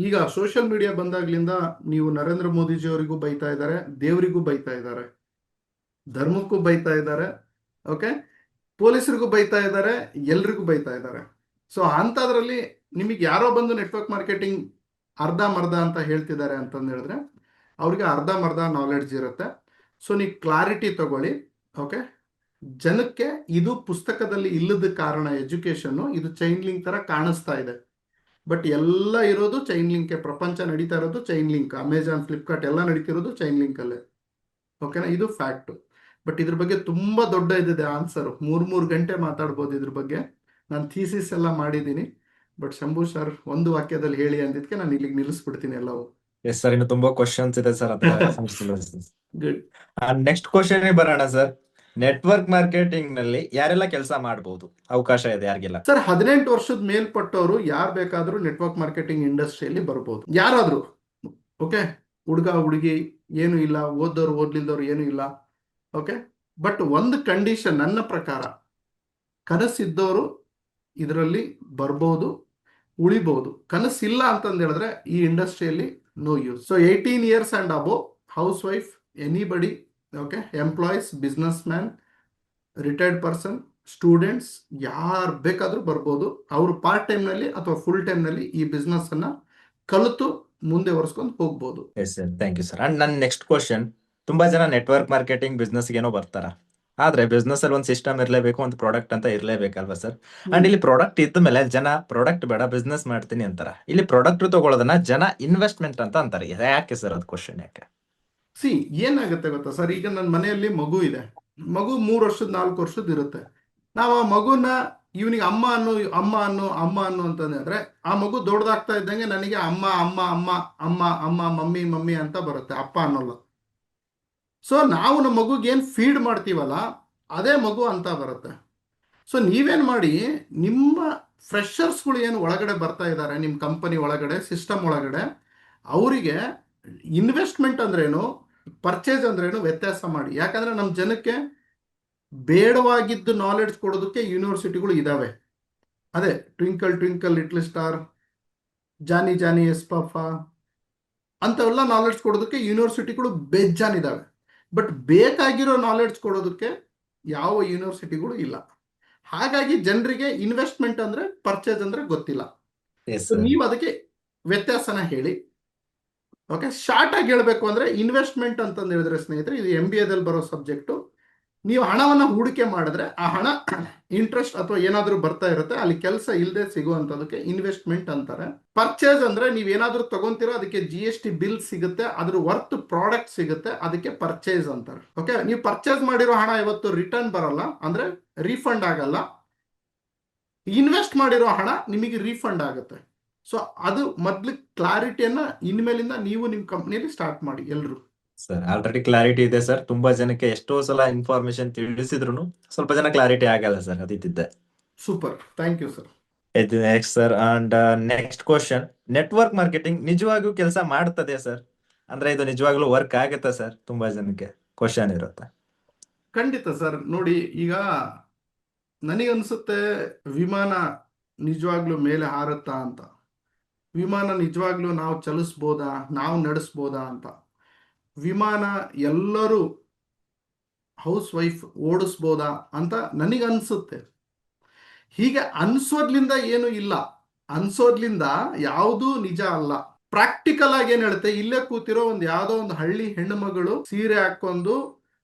ಈಗ ಸೋಷಿಯಲ್ ಮೀಡಿಯಾ ಬಂದಾಗ್ಲಿಂದ ನೀವು ನರೇಂದ್ರ ಮೋದಿಜಿ ಅವರಿಗೂ ಬೈತಾ ಇದ್ದಾರೆ, ದೇವರಿಗೂ ಬೈತಾ ಇದ್ದಾರೆ, ಧರ್ಮಕ್ಕೂ ಬೈತಾ ಇದ್ದಾರೆ, ಓಕೆ, ಪೊಲೀಸರಿಗೂ ಬೈತಾ ಇದ್ದಾರೆ, ಎಲ್ರಿಗೂ ಬೈತಾ ಇದ್ದಾರೆ. ಸೊ ಅಂಥದ್ರಲ್ಲಿ ನಿಮಗೆ ಯಾರೋ ಬಂದು ನೆಟ್ವರ್ಕ್ ಮಾರ್ಕೆಟಿಂಗ್ ಅರ್ಧಂಬರ್ಧ ಅಂತ ಹೇಳ್ತಿದ್ದಾರೆ ಅಂತಂದು ಹೇಳಿದ್ರೆ ಅವ್ರಿಗೆ ಅರ್ಧಂಬರ್ಧ ನಾಲೆಡ್ಜ್ ಇರುತ್ತೆ. ಸೊ ನೀವು ಕ್ಲಾರಿಟಿ ತಗೊಳ್ಳಿ, ಓಕೆ. ಜನಕ್ಕೆ ಇದು ಪುಸ್ತಕದಲ್ಲಿ ಇಲ್ಲದ ಕಾರಣ ಎಜುಕೇಶನ್ನು ಇದು ಚೈನ್ ಲಿಂಕ್ ತರ ಕಾಣಿಸ್ತಾ ಇದೆ, ಬಟ್ ಎಲ್ಲ ಇರೋದು ಚೈನ್ ಲಿಂಕ್. ಪ್ರಪಂಚ ನಡೀತಾ ಇರೋದು ಚೈನ್ ಲಿಂಕ್. ಅಮೆಜಾನ್, ಫ್ಲಿಪ್ಕಾರ್ಟ್ ಎಲ್ಲ ನಡೀತಿರೋದು ಚೈನ್ ಲಿಂಕ್ ಅಲ್ಲೇ, ಓಕೆನಾ. ಇದು ಫ್ಯಾಕ್ಟ್. ಬಟ್ ಇದ್ರ ಬಗ್ಗೆ ತುಂಬಾ ದೊಡ್ಡ ಇದಿದೆ ಆನ್ಸರ್, 3 ಗಂಟೆ ಮಾತಾಡ್ಬೋದು ಇದ್ರ ಬಗ್ಗೆ. ನಾನು ಥೀಸಿಸ್ ಎಲ್ಲ ಮಾಡಿದ್ದೀನಿ, ಬಟ್ ಶಂಭು ಸರ್ ಒಂದು ವಾಕ್ಯದಲ್ಲಿ ಹೇಳಿ ಅಂದಿದ್ಕೆ ನಾನು ಇಲ್ಲಿಗೆ ನಿಲ್ಲಿಸ್ಬಿಡ್ತೀನಿ ಎಲ್ಲವೂ. ಎಸ್ ಸರ್, ಇನ್ನು ತುಂಬಾ ಕ್ವಶನ್ಸ್ ಇದೆ ಸರ್ ಅದ್ರ ಗುಡ್. ನೆಕ್ಸ್ಟ್ ಕ್ವಶನ್ ಬರೋಣ ಸರ್. ನೆಟ್ವರ್ಕ್ ಮಾರ್ಕೆಟಿಂಗ್ ನಲ್ಲಿ ಯಾರೆಲ್ಲ ಕೆಲಸ ಮಾಡಬಹುದು, ಅವಕಾಶ ಇದೆ ಯಾರಿಗೆಲ್ಲ? ಸರ್, 18 ವರ್ಷದ ಮೇಲ್ಪಟ್ಟವರು ಯಾರು ಬೇಕಾದ್ರೂ ನೆಟ್ವರ್ಕ್ ಮಾರ್ಕೆಟಿಂಗ್ ಇಂಡಸ್ಟ್ರಿಯಲ್ಲಿ ಬರ್ಬೋದು, ಯಾರಾದ್ರೂ, ಓಕೆ. ಹುಡುಗ ಹುಡುಗಿ ಏನು ಇಲ್ಲ, ಓದೋರು ಓದ್ಲಿಲ್ದವ್ರು ಏನು ಇಲ್ಲ, ಓಕೆ. ಬಟ್ ಒಂದು ಕಂಡೀಷನ್ ನನ್ನ ಪ್ರಕಾರ, ಕನಸಿದ್ದವರು ಇದರಲ್ಲಿ ಬರ್ಬೋದು, ಉಳಿಬಹುದು. ಕನಸಿಲ್ಲ ಅಂತಂದು ಹೇಳಿದ್ರೆ ಈ ಇಂಡಸ್ಟ್ರಿಯಲ್ಲಿ no use. So 18 years and above, house wife, anybody, okay, employees, business man, retired person, students, ಯಾರು ಬೇಕಾದ್ರೂ ಬರ್ಬೋದು. ಅವರು ಪಾರ್ಟ್ ಟೈಮ್ನಲ್ಲಿ ಅಥವಾ ಫುಲ್ ಟೈಮ್ನಲ್ಲಿ ಈ ಬಿಸ್ನೆಸ್ ಅನ್ನ ಕಲಿತು ಮುಂದೆ ಒರೆಸ್ಕೊಂಡು ಹೋಗ್ಬೋದು. Yes sir, thank you sir. And ನನ್ನ ನೆಕ್ಸ್ಟ್ ಕ್ವಶನ್, ತುಂಬಾ ಜನ ನೆಟ್ವರ್ಕ್ ಮಾರ್ಕೆಟಿಂಗ್ ಬಿಸ್ನೆಸ್ ಏನೋ ಬರ್ತಾರ, ಆದ್ರೆ ಬಿಸ್ನೆಸ್ ಅಲ್ಲಿ ಒಂದು ಸಿಸ್ಟಮ್ ಇರಲೇಬೇಕು, ಒಂದು ಪ್ರಾಡಕ್ಟ್ ಅಂತ ಇರಲೇಬೇಕಲ್ವಾ ಸರ್? ಅಂಡ್ ಇಲ್ಲಿ ಪ್ರಾಡಕ್ಟ್ ಇದ್ದ ಮೇಲೆ ಜನ ಪ್ರಾಡಕ್ಟ್ ಬೇಡ ಬಿಸ್ನೆಸ್ ಮಾಡ್ತೀನಿ ಅಂತಾರ. ಇಲ್ಲಿ ಪ್ರಾಡಕ್ಟ್ ತಗೊಳ್ಳೋದನ್ನ ಜನ ಇನ್ವೆಸ್ಟ್ಮೆಂಟ್ ಅಂತ ಅಂತಾರೆ. ಯಾಕೆ ಸರ್ ಅದು ಕ್ವಶನ್ ಯಾಕೆ? ಸಿ, ಏನಾಗುತ್ತೆ ಗೊತ್ತಾ ಸರ್, ಈಗ ನನ್ನ ಮನೆಯಲ್ಲಿ ಮಗು ಇದೆ, ಮಗು 3 ವರ್ಷದ 4 ವರ್ಷದ ಇರುತ್ತೆ. ನಾವು ಆ ಮಗುನ ಇವನಿಗೆ ಅಮ್ಮ ಅನ್ನು ಅಮ್ಮ ಅನ್ನು ಅಮ್ಮ ಅನ್ನು ಅಂತಂದ್ರೆ ಆ ಮಗು ದೊಡ್ಡದಾಗ್ತಾ ಇದ್ದಂಗೆ ನನಗೆ ಅಮ್ಮ ಅಮ್ಮ ಅಮ್ಮ ಅಮ್ಮ ಅಮ್ಮ ಮಮ್ಮಿ ಮಮ್ಮಿ ಅಂತ ಬರುತ್ತೆ, ಅಪ್ಪ ಅನ್ನೋಲ್ಲ. ಸೊ ನಾವು ನಮ್ಮ ಮಗುಗೆ ಏನು ಫೀಡ್ ಮಾಡ್ತೀವಲ್ಲ ಅದೇ ಮಗು ಅಂತ ಬರುತ್ತೆ. ಸೊ ನೀವೇನು ಮಾಡಿ, ನಿಮ್ಮ ಫ್ರೆಷರ್ಸ್ಗಳು ಏನು ಒಳಗಡೆ ಬರ್ತಾ ಇದ್ದಾರೆ ನಿಮ್ಮ ಕಂಪನಿ ಒಳಗಡೆ, ಸಿಸ್ಟಮ್ ಒಳಗಡೆ, ಅವರಿಗೆ ಇನ್ವೆಸ್ಟ್ಮೆಂಟ್ ಅಂದ್ರೇನು, ಪರ್ಚೇಸ್ ಅಂದ್ರೇನು ವ್ಯತ್ಯಾಸ ಮಾಡಿ. ಯಾಕಂದ್ರೆ ನಮ್ಮ ಜನಕ್ಕೆ ಬೇಡವಾಗಿದ್ದು ನಾಲೆಡ್ಜ್ ಕೊಡೋದಕ್ಕೆ ಯೂನಿವರ್ಸಿಟಿಗಳು ಇದಾವೆ. ಅದೇ ಟ್ವಿಂಕಲ್ ಟ್ವಿಂಕಲ್ ಲಿಟ್ಲ್ ಸ್ಟಾರ್, ಜಾನಿ ಜಾನಿ ಎಸ್ ಪಾಪ ಅಂಥವೆಲ್ಲ ನಾಲೆಡ್ಜ್ ಕೊಡೋದಕ್ಕೆ ಯೂನಿವರ್ಸಿಟಿಗಳು ಬೇಜಾನಿದ್ದಾವೆ. ಬಟ್ ಬೇಕಾಗಿರೋ ನಾಲೆಡ್ಜ್ ಕೊಡೋದಕ್ಕೆ ಯಾವ ಯೂನಿವರ್ಸಿಟಿಗಳು ಇಲ್ಲ. ಹಾಗಾಗಿ ಜನರಿಗೆ ಇನ್ವೆಸ್ಟ್ಮೆಂಟ್ ಅಂದ್ರೆ ಪರ್ಚೇಸ್ ಅಂದ್ರೆ ಗೊತ್ತಿಲ್ಲ. ನೀವು ಅದಕ್ಕೆ ವ್ಯತ್ಯಾಸನ ಹೇಳಿ, ಓಕೆ. ಶಾರ್ಟ್ ಆಗಿ ಹೇಳ್ಬೇಕು ಅಂದ್ರೆ ಇನ್ವೆಸ್ಟ್ಮೆಂಟ್ ಅಂತಂದು ಹೇಳಿದ್ರೆ ಸ್ನೇಹಿತರೆ, ಇದು MBA ದಲ್ಲಿ ಬರೋ ಸಬ್ಜೆಕ್ಟು. ನೀವು ಹಣವನ್ನ ಹೂಡಿಕೆ ಮಾಡಿದ್ರೆ ಆ ಹಣ ಇಂಟ್ರೆಸ್ಟ್ ಅಥವಾ ಏನಾದ್ರೂ ಬರ್ತಾ ಇರುತ್ತೆ, ಅಲ್ಲಿ ಕೆಲಸ ಇಲ್ಲದೆ ಸಿಗುವಂತದಕ್ಕೆ ಇನ್ವೆಸ್ಟ್ಮೆಂಟ್ ಅಂತಾರೆ. ಪರ್ಚೇಸ್ ಅಂದ್ರೆ ನೀವ್ ಏನಾದ್ರೂ ತಗೊಂತೀರೋ ಅದಕ್ಕೆ GST ಬಿಲ್ ಸಿಗುತ್ತೆ, ಅದ್ರ ವರ್ತ್ ಪ್ರಾಡಕ್ಟ್ ಸಿಗುತ್ತೆ, ಅದಕ್ಕೆ ಪರ್ಚೇಸ್ ಅಂತಾರೆ, ಓಕೆ. ನೀವು ಪರ್ಚೇಸ್ ಮಾಡಿರೋ ಹಣ ಇವತ್ತು ರಿಟರ್ನ್ ಬರಲ್ಲ, ಅಂದ್ರೆ ರೀಫಂಡ್ ಆಗಲ್ಲ. ಇನ್ವೆಸ್ಟ್ ಮಾಡಿರೋ ಹಣ ನಿಮಗೆ ರೀಫಂಡ್ ಆಗುತ್ತೆ. ಸೊ ಅದು ಮೊದ್ಲು ಕ್ಲಾರಿಟಿಯನ್ನ ಇನ್ಮೇಲಿಂದ ನೀವು ನಿಮ್ಮ ಕಂಪ್ನಿಯಲ್ಲಿ ಸ್ಟಾರ್ಟ್ ಮಾಡಿ ಎಲ್ರು. ಸರ್ ಆಲ್ರೆಡಿ ಕ್ಲಾರಿಟಿ ಇದೆ ಸರ್. ತುಂಬಾ ಜನಕ್ಕೆ ಎಷ್ಟೋ ಸಲ ಇನ್ಫಾರ್ಮೇಶನ್ ತಿಳಿಸಿದ್ರು ಸ್ವಲ್ಪ ಜನ ಕ್ಲಾರಿಟಿ ಆಗಲ್ಲ ಸರ್, ಅದಿದ್ದೆ. Super, thank you sir. Next sir, and next question, network marketing ನಿಜವಾಗ್ಲೂ ಕೆಲಸ ಮಾಡ್ತದೆ ಸರ್? ಅಂದ್ರೆ ಇದು ನಿಜವಾಗ್ಲೂ ವರ್ಕ್ ಆಗುತ್ತಾ ಸರ್? ತುಂಬಾ ಜನಕ್ಕೆ ಕ್ವಶನ್ ಇರುತ್ತೆ. ಖಂಡಿತ ಸರ್. ನೋಡಿ, ಈಗ ನನಗನ್ಸುತ್ತೆ ವಿಮಾನ ನಿಜವಾಗ್ಲೂ ಮೇಲೆ ಹಾರುತ್ತಾ ಅಂತ, ವಿಮಾನ ನಿಜವಾಗ್ಲೂ ನಾವು ಚಲಿಸ್ಬೋದಾ, ನಾವು ನಡೆಸ್ಬೋದಾ ಅಂತ. ವಿಮಾನ ಎಲ್ಲರೂ ಹೌಸ್ ವೈಫ್ ಓಡಿಸ್ಬೋದಾ ಅಂತ ನನಗನ್ಸುತ್ತೆ. ಹೀಗೆ ಅನ್ಸೋದ್ಲಿಂದ ಏನು ಇಲ್ಲ, ಅನ್ಸೋದ್ಲಿಂದ ಯಾವುದೂ ನಿಜ ಅಲ್ಲ. ಪ್ರಾಕ್ಟಿಕಲ್ ಆಗಿ ಏನ್ ಹೇಳುತ್ತೆ, ಇಲ್ಲೇ ಕೂತಿರೋ ಒಂದು ಯಾವುದೋ ಒಂದು ಹಳ್ಳಿ ಹೆಣ್ಣು ಮಗಳು ಸೀರೆ ಹಾಕೊಂಡು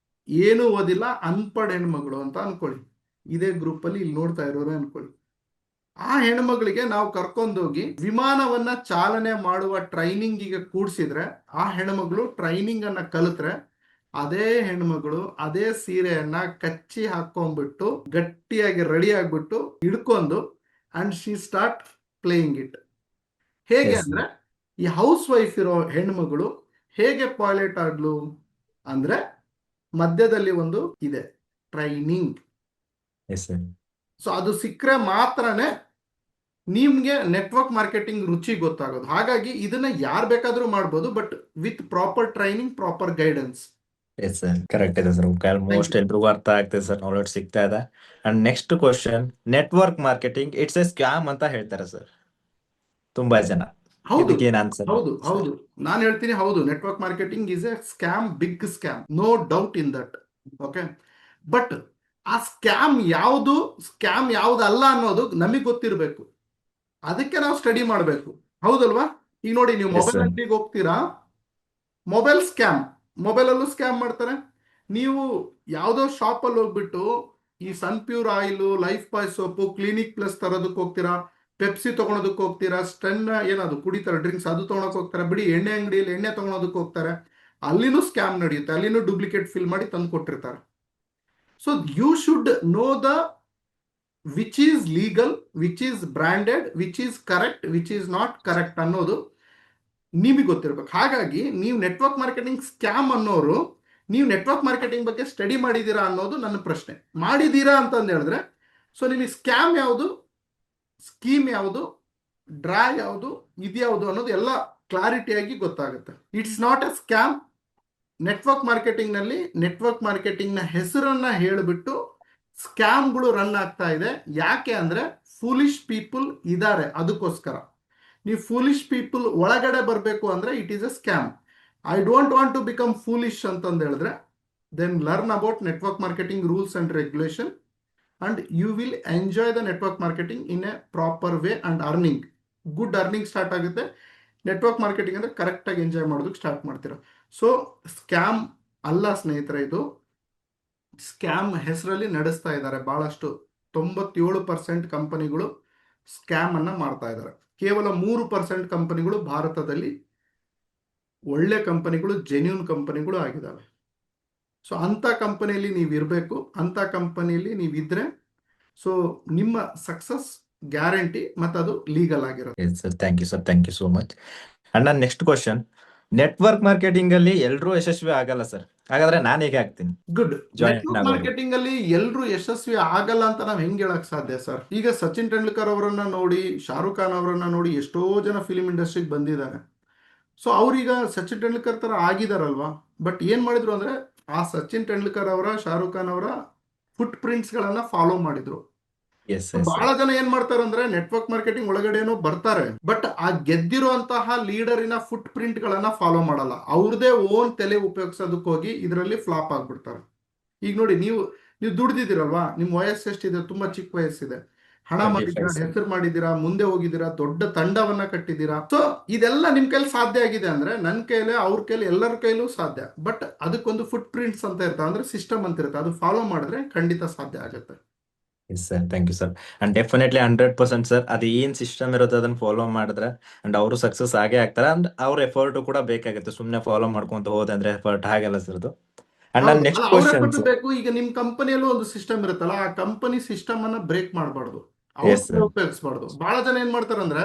ಏನು ಓದಿಲ್ಲ, ಅನ್ಪಡ್ ಹೆಣ್ಮಗಳು ಅಂತ ಅನ್ಕೊಳ್ಳಿ, ಇದೇ ಗ್ರೂಪ್ ಅಲ್ಲಿ ಇಲ್ಲಿ ನೋಡ್ತಾ ಇರೋರು ಅನ್ಕೊಳ್ಳಿ. ಆ ಹೆಣ್ಮಗಳಿಗೆ ನಾವು ಕರ್ಕೊಂಡೋಗಿ ವಿಮಾನವನ್ನ ಚಾಲನೆ ಮಾಡುವ ಟ್ರೈನಿಂಗಿಗೆ ಕೂಡ್ಸಿದ್ರೆ, ಆ ಹೆಣ್ಮಗಳು ಟ್ರೈನಿಂಗ್ ಅನ್ನ ಕಲಿತ್ರೆ, ಅದೇ ಹೆಣ್ಮಗಳು ಅದೇ ಸೀರೆಯನ್ನ ಕಚ್ಚಿ ಹಾಕೊಂಡ್ಬಿಟ್ಟು ಗಟ್ಟಿಯಾಗಿ ರೆಡಿ ಆಗ್ಬಿಟ್ಟು ಹಿಡ್ಕೊಂಡು and she start playing it. ಹೇಗೆ ಅಂದ್ರೆ, ಈ ಹೌಸ್ ವೈಫ್ ಇರೋ ಹೆಣ್ಮಗಳು ಹೇಗೆ ಪಾಯ್ಲೆಟ್ ಆಡ್ಲು ಅಂದ್ರೆ, ಮಧ್ಯದಲ್ಲಿ ಒಂದು ಇದೆ ಟ್ರೈನಿಂಗ್. ಸೊ ಅದು ಸಿಕ್ಕರೆ ಮಾತ್ರನೇ ನಿಮ್ಗೆ ನೆಟ್ವರ್ಕ್ ಮಾರ್ಕೆಟಿಂಗ್ ರುಚಿ ಗೊತ್ತಾಗೋದು. ಹಾಗಾಗಿ ಇದನ್ನ ಯಾರು ಬೇಕಾದ್ರೂ ಮಾಡ್ಬೋದು, but with proper training, proper guidance. Yes sir, correct ಇದೆ ಸರ್. Thank almost you. ಎಲ್ರಿಗೂ ಅರ್ಥ ಆಗ್ತದೆ ಸರ್, ನಾಲೆಡ್ಜ್ ಸಿಗ್ತಾ ಇದೆ. And next question, network marketing it's a scam ಅಂತ ಹೇಳ್ತಾರೆ ಸರ್ ತುಂಬಾ ಜನ. ಹೌದು, ಇದಕ್ಕೆ ಏನ್ ಆನ್ಸರ್ ಹೌದು, ಸರ್? ಹೌದು. ನಾನು ಹೇಳ್ತೀನಿ, ಹೌದು, network marketing is a scam, big scam, no doubt in that. Okay, but ಆ ಸ್ಕ್ಯಾಮ್ ಯಾವ್ದಲ್ಲ ಅನ್ನೋದು ನಮಗೆ ಗೊತ್ತಿರಬೇಕು. ಅದಕ್ಕೆ ನಾವು ಸ್ಟಡಿ ಮಾಡಬೇಕು, ಹೌದಲ್ವಾ? ಈಗ ನೋಡಿ, ನೀವು ಎಸ್ ಮೊಬೈಲ್ ಸರ್. ಅಂಗಡಿಗೆ ಹೋಗ್ತೀರಾ, ಮೊಬೈಲ್ ಸ್ಕ್ಯಾಮ್, ಮೊಬೈಲಲ್ಲೂ ಸ್ಕ್ಯಾಮ್ ಮಾಡ್ತಾರೆ. ನೀವು ಯಾವುದೋ ಶಾಪಲ್ಲಿ ಹೋಗ್ಬಿಟ್ಟು ಈ ಸನ್ ಪ್ಯೂರ್ ಆಯಿಲು, ಲೈಫ್ ಬಾಯ್ ಸೋಪು, ಕ್ಲಿನಿಕ್ ಪ್ಲಸ್ ತರೋದಕ್ಕೆ ಹೋಗ್ತೀರಾ, ಪೆಪ್ಸಿ ತಗೊಳೋದಕ್ಕೆ ಹೋಗ್ತೀರಾ, ಸ್ಟೆನ್ ಏನದು ಕುಡಿತಾರೆ ಡ್ರಿಂಕ್ಸ್, ಅದು ತಗೊಳಕ್ ಹೋಗ್ತಾರೆ, ಬಿಡಿ ಎಣ್ಣೆ ಅಂಗಡಿಯಲ್ಲಿ ಎಣ್ಣೆ ತಗೊಳೋದಕ್ಕೆ ಹೋಗ್ತಾರೆ, ಅಲ್ಲಿನೂ ಸ್ಕ್ಯಾಮ್ ನಡೆಯುತ್ತೆ, ಅಲ್ಲಿನೂ ಡೂಪ್ಲಿಕೇಟ್ ಫಿಲ್ ಮಾಡಿ ತಂದು ಕೊಟ್ಟಿರ್ತಾರೆ. So you should know the which is legal, which is branded, which is correct, which is not correct ಅನ್ನೋದು ನಿಮಗೆ ಗೊತ್ತಿರಬೇಕು. ಹಾಗಾಗಿ ನೀವು ನೆಟ್ವರ್ಕ್ ಮಾರ್ಕೆಟಿಂಗ್ ಸ್ಕ್ಯಾಮ್ ಅನ್ನೋರು, ನೀವು ನೆಟ್ವರ್ಕ್ ಮಾರ್ಕೆಟಿಂಗ್ ಬಗ್ಗೆ ಸ್ಟಡಿ ಮಾಡಿದ್ದೀರಾ ಅನ್ನೋದು ನನ್ನ ಪ್ರಶ್ನೆ. ಮಾಡಿದ್ದೀರಾ ಅಂತಂದು ಹೇಳಿದ್ರೆ, ಸೊ ನಿಮಗೆ ಸ್ಕ್ಯಾಮ್ ಯಾವುದು, ಸ್ಕೀಮ್ ಯಾವುದು, ಡ್ರಾ ಯಾವುದು, ಇದ್ಯಾವುದು ಅನ್ನೋದು ಎಲ್ಲ ಕ್ಲಾರಿಟಿಯಾಗಿ ಗೊತ್ತಾಗುತ್ತೆ. It's not a scam. Network ಮಾರ್ಕೆಟಿಂಗ್ನಲ್ಲಿ ನೆಟ್ವರ್ಕ್ ಮಾರ್ಕೆಟಿಂಗ್ನ ಹೆಸರನ್ನ ಹೇಳಿಬಿಟ್ಟು ಸ್ಕ್ಯಾಮ್ಗಳು ರನ್ ಆಗ್ತಾ ಇದೆ. ಯಾಕೆ ಅಂದರೆ ಫೂಲಿಶ್ ಪೀಪಲ್ ಇದ್ದಾರೆ, ಅದಕ್ಕೋಸ್ಕರ. ನೀವು ಫೂಲಿಶ್ ಪೀಪಲ್ ಒಳಗಡೆ ಬರಬೇಕು ಅಂದರೆ it is a scam. I don't want to become foolish ಅಂತಂದು ಹೇಳಿದ್ರೆ, then learn about network marketing rules and regulation, and you will enjoy the network marketing in a proper way and earning good earning start ಆಗುತ್ತೆ. ನೆಟ್ವರ್ಕ್ ಮಾರ್ಕೆಟಿಂಗ್ ಅಂದರೆ ಕರೆಕ್ಟಾಗಿ ಎಂಜಾಯ್ ಮಾಡೋದಕ್ಕೆ ಸ್ಟಾರ್ಟ್ ಮಾಡ್ತೀರಾ. ಸೊ ಸ್ಕ್ಯಾಮ್ ಅಲ್ಲ ಸ್ನೇಹಿತರೆ, ಇದು ಸ್ಕ್ಯಾಮ್ ಹೆಸರಲ್ಲಿ ನಡೆಸ್ತಾ ಇದ್ದಾರೆ ಬಹಳಷ್ಟು. 97% ಕಂಪನಿಗಳು ಸ್ಕ್ಯಾಮ್ ಅನ್ನ ಮಾಡ್ತಾ ಇದ್ದಾರೆ. ಕೇವಲ 3% ಕಂಪನಿಗಳು ಭಾರತದಲ್ಲಿ ಒಳ್ಳೆ ಕಂಪನಿಗಳು, ಜೆನ್ಯೂನ್ ಕಂಪನಿಗಳು ಆಗಿದ್ದಾವೆ. ಸೊ ಅಂಥ ಕಂಪನಿಯಲ್ಲಿ ನೀವು ಇರಬೇಕು, ಅಂಥ ಕಂಪನಿಯಲ್ಲಿ ನೀವಿದ್ರೆ ಸೊ ನಿಮ್ಮ ಸಕ್ಸಸ್ ಗ್ಯಾರಂಟಿ, ಮತ್ತು ಅದು ಲೀಗಲ್ ಆಗಿರುತ್ತೆ. Yes sir, thank you sir, thank you so much. And ನನ್ನ ನೆಕ್ಸ್ಟ್ ಕ್ವಶನ್, ನೆಟ್ವರ್ಕ್ ಮಾರ್ಕೆಟಿಂಗ್ ಅಲ್ಲಿ ಎಲ್ಲರೂ ಯಶಸ್ವಿ ಆಗಲ್ಲ ಸರ್, ಹಾಗಾದ್ರೆ ನಾನು ಹೇಗೆ ಆಗ್ತೀನಿ ಗುಡ್. ಜಾಯಿನ್ ನೆಟ್ವರ್ಕ್ ಆಗೋದು? ಮಾರ್ಕೆಟಿಂಗ್ ಅಲ್ಲಿ ಎಲ್ಲರೂ ಯಶಸ್ವಿ ಆಗಲ್ಲ ಅಂತ ನಾವು ಹೆಂಗ್ ಹೇಳಕ್ ಸಾಧ್ಯ ಸರ್? ಈಗ ಸಚಿನ್ ತೆಂಡೂಲ್ಕರ್ ಅವರನ್ನ ನೋಡಿ, ಶಾರುಖ್ ಖಾನ್ ಅವರನ್ನ ನೋಡಿ, ಎಷ್ಟೋ ಜನ ಫಿಲ್ಮ್ ಇಂಡಸ್ಟ್ರಿಗೆ ಬಂದಿದ್ದಾರೆ. ಸೊ ಅವ್ರೀಗ ಸಚಿನ್ ತೆಂಡೂಲ್ಕರ್ ತರ ಆಗಿದಾರಲ್ವಾ? ಬಟ್ ಏನ್ ಮಾಡಿದ್ರು ಅಂದ್ರೆ, ಆ ಸಚಿನ್ ತೆಂಡೂಲ್ಕರ್ ಅವರ, ಶಾರುಖ್ ಖಾನ್ ಅವರ ಫುಟ್ ಪ್ರಿಂಟ್ಸ್ ಗಳನ್ನ ಫಾಲೋ ಮಾಡಿದ್ರು. ಎಸ್ ಎಸ್ ಬಹಳ ಜನ ಏನ್ ಮಾಡ್ತಾರೆ ಅಂದ್ರೆ, ನೆಟ್ವರ್ಕ್ ಮಾರ್ಕೆಟಿಂಗ್ ಒಳಗಡೆನೋ ಬರ್ತಾರೆ, ಬಟ್ ಆ ಗೆದ್ದಿರುವಂತಹ ಲೀಡರಿನ ಫುಟ್ ಪ್ರಿಂಟ್ ಗಳನ್ನ ಫಾಲೋ ಮಾಡಲ್ಲ. ಅವ್ರದೇ ಓನ್ ತಲೆ ಉಪಯೋಗಿಸೋದಕ್ಕೆ ಹೋಗಿ ಇದರಲ್ಲಿ ಫ್ಲಾಪ್ ಆಗ್ಬಿಡ್ತಾರೆ. ಈಗ ನೋಡಿ, ನೀವು ನೀವು ದುಡ್ದಿದ್ದೀರಲ್ವಾ, ನಿಮ್ ವಯಸ್ಸು ಎಷ್ಟಿದೆ? ತುಂಬಾ ಚಿಕ್ಕ ವಯಸ್ಸಿದೆ. ಹಣ ಮಾಡಿದ್ದೀರಾ, 25 ಸರ್. ಹೆಸರು ಮಾಡಿದ್ದೀರಾ, ಮುಂದೆ ಹೋಗಿದ್ದೀರಾ, ದೊಡ್ಡ ತಂಡವನ್ನ ಕಟ್ಟಿದ್ದೀರಾ. ಸೊ ಇದೆಲ್ಲ ನಿಮ್ ಕೈಲಿ ಸಾಧ್ಯ ಆಗಿದೆ ಅಂದ್ರೆ, ನನ್ನ ಕೈಲಿ, ಅವ್ರ ಕೈಲಿ, ಎಲ್ಲರ ಕೈಲೂ ಸಾಧ್ಯ. ಬಟ್ ಅದಕ್ಕೊಂದು ಫುಟ್ ಪ್ರಿಂಟ್ಸ್ ಅಂತ ಇರುತ್ತೆ, ಅಂದ್ರೆ ಸಿಸ್ಟಮ್ ಅಂತ ಇರುತ್ತೆ, ಅದು ಫಾಲೋ ಮಾಡಿದ್ರೆ ಖಂಡಿತ ಸಾಧ್ಯ ಆಗುತ್ತೆ. Yes sir, thank you sir. And definitely 100% sir, ಅದು ಏನ್ ಸಿಸ್ಟಮ್ ಇರುತ್ತೆ ಅದನ್ನ ಫಾಲೋ ಮಾಡಿದ್ರೆ ಅಂಡ್ ಅವರು ಸಕ್ಸಸ್ ಆಗೇ ಆಗ್ತಾರೆ. ಅಂಡ್ ಅವ್ರ ಎಫರ್ಟ್ ಕೂಡ ಬೇಕಾಗುತ್ತೆ, ಸುಮ್ಮನೆ ಫಾಲೋ ಮಾಡ್ಕೊಂತ ಹೋದಂದ್ರೆ ಎಫರ್ಟ್ ಆಗಲ್ಲ ಸರ್ ಅದು. ಅಂಡ್ ನನ್ನ ಹೌದು, ಅಲ್ಲ, ನೆಕ್ಸ್ಟ್ ಅವ್ರ ಕ್ವಶನ್ ಎಫರ್ಟ್ ಸರ್. ಬೇಕು. ಈಗ ನಿಮ್ ಕಂಪನಿಯಲ್ಲೂ ಒಂದು ಸಿಸ್ಟಮ್ ಇರುತ್ತಲ್ಲ, ಆ ಕಂಪನಿ ಸಿಸ್ಟಮ್ ಅನ್ನ ಬ್ರೇಕ್ ಮಾಡಬಾರ್ದು, ಅವ್ರ ಎಸ್ ತಲೆ ಸರ್. ಉಪಯೋಗಿಸಬಾರ್ದು. ಬಹಳ ಜನ ಏನ್ ಮಾಡ್ತಾರೆ ಅಂದ್ರೆ,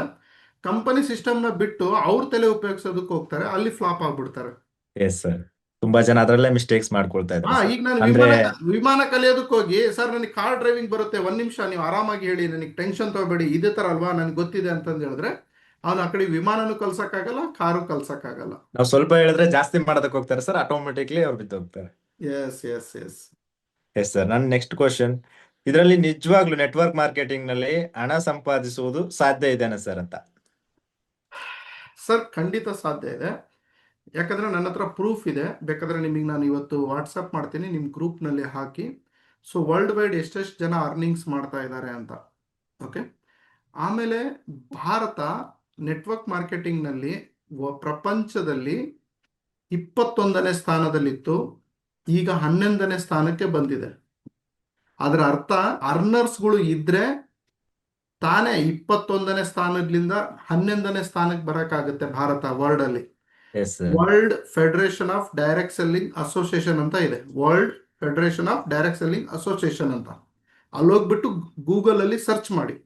ಕಂಪನಿ ಸಿಸ್ಟಮ್ ನ ಬಿಟ್ಟು ಅವ್ರ ತಲೆ ಉಪಯೋಗಿಸೋದಕ್ಕೆ ಹೋಗ್ತಾರೆ, ಅಲ್ಲಿ ಫ್ಲಾಪ್ ಆಗ್ಬಿಡ್ತಾರೆ. ಎಸ್ ಸರ್, ತುಂಬಾ ಜನ ಅದರಲ್ಲೇ ಮಿಸ್ಟೇಕ್ಸ್ ಮಾಡ್ಕೊಳ್ತಾ ಹಾ, ಇದ್ದಾರೆ ಸರ್. ಈಗ ನಾನು ಅಂದ್ರೆ ವಿಮಾನ ಕಲಿಯೋದಕ್ಕೆ ಹೋಗಿ, ಸರ್ ನನಗೆ ಕಾರ್ ಡ್ರೈವಿಂಗ್ ಬರುತ್ತೆ, ಒಂದ್ ನಿಮಿಷ ನೀವು ಆರಾಮಾಗಿ ಹೇಳಿ, ನನಗೆ ಟೆನ್ಷನ್ ತಗೋಬೇಡಿ, ಇದೇ ತರ ಅಲ್ವಾ, ನನಗೆ ಗೊತ್ತಿದೆ ಅಂತಂದು ಹೇಳಿದ್ರೆ, ಅವನು ಆ ಕಡೆ ವಿಮಾನನೂ ಕಲ್ಸಕ್ಕಾಗಲ್ಲ, ಕಾರು ಕಲ್ಸಕ್ಕಾಗಲ್ಲ. ನಾವು ಸ್ವಲ್ಪ ಹೇಳಿದ್ರೆ ಜಾಸ್ತಿ ಮಾಡೋದಕ್ಕೆ ಹೋಗ್ತಾರೆ ಸರ್, ಆಟೋಮೆಟಿಕ್ಲಿ ಅವ್ರು ಬಿದ್ದು ಹೋಗ್ತಾರೆ. Yes, yes, yes. Yes sir, ನನ್ನ ನೆಕ್ಸ್ಟ್ ಕ್ವಶನ್, ಇದರಲ್ಲಿ ನಿಜವಾಗ್ಲೂ ನೆಟ್ವರ್ಕ್ ಮಾರ್ಕೆಟಿಂಗ್ ನಲ್ಲಿ ಹಣ ಸಂಪಾದಿಸುವುದು ಸಾಧ್ಯ ಇದೆನಾ ಸರ್ ಅಂತ? ಸರ್ ಖಂಡಿತ ಸಾಧ್ಯ ಇದೆ. ಯಾಕಂದ್ರೆ ನನ್ನ ಹತ್ರ ಪ್ರೂಫ್ ಇದೆ, ಬೇಕಾದ್ರೆ ನಿಮಗೆ ನಾನು ಇವತ್ತು ವಾಟ್ಸಪ್ ಮಾಡ್ತೀನಿ, ನಿಮ್ಮ ಗ್ರೂಪ್ನಲ್ಲಿ ಹಾಕಿ. ಸೊ ವರ್ಲ್ಡ್ ವೈಡ್ ಎಷ್ಟೆಷ್ಟು ಜನ ಅರ್ನಿಂಗ್ಸ್ ಮಾಡ್ತಾ ಇದ್ದಾರೆ ಅಂತ. ಓಕೆ, ಆಮೇಲೆ ಭಾರತ ನೆಟ್ವರ್ಕ್ ಮಾರ್ಕೆಟಿಂಗ್ನಲ್ಲಿ ಪ್ರಪಂಚದಲ್ಲಿ 21ನೇ ಸ್ಥಾನದಲ್ಲಿತ್ತು, ಈಗ 11ನೇ ಸ್ಥಾನಕ್ಕೆ ಬಂದಿದೆ. ಅದರ ಅರ್ಥ, ಅರ್ನರ್ಸ್ಗಳು ಇದ್ರೆ ತಾನೇ 21ನೇ ಸ್ಥಾನದಿಂದ 11ನೇ ಸ್ಥಾನಕ್ಕೆ ಬರೋಕ್ಕಾಗುತ್ತೆ ಭಾರತ ವರ್ಲ್ಡ್ ಅಲ್ಲಿ. Yes sir. World federation of direct selling association ಅಂತ ಇದೆ, world federation of direct selling association ಅಂತ. ಅಲ್ಲೋಗ್ಬಿಟ್ಟು ಗೂಗಲ್ ಅಲ್ಲಿ ಸರ್ಚ್ ಮಾಡಿ,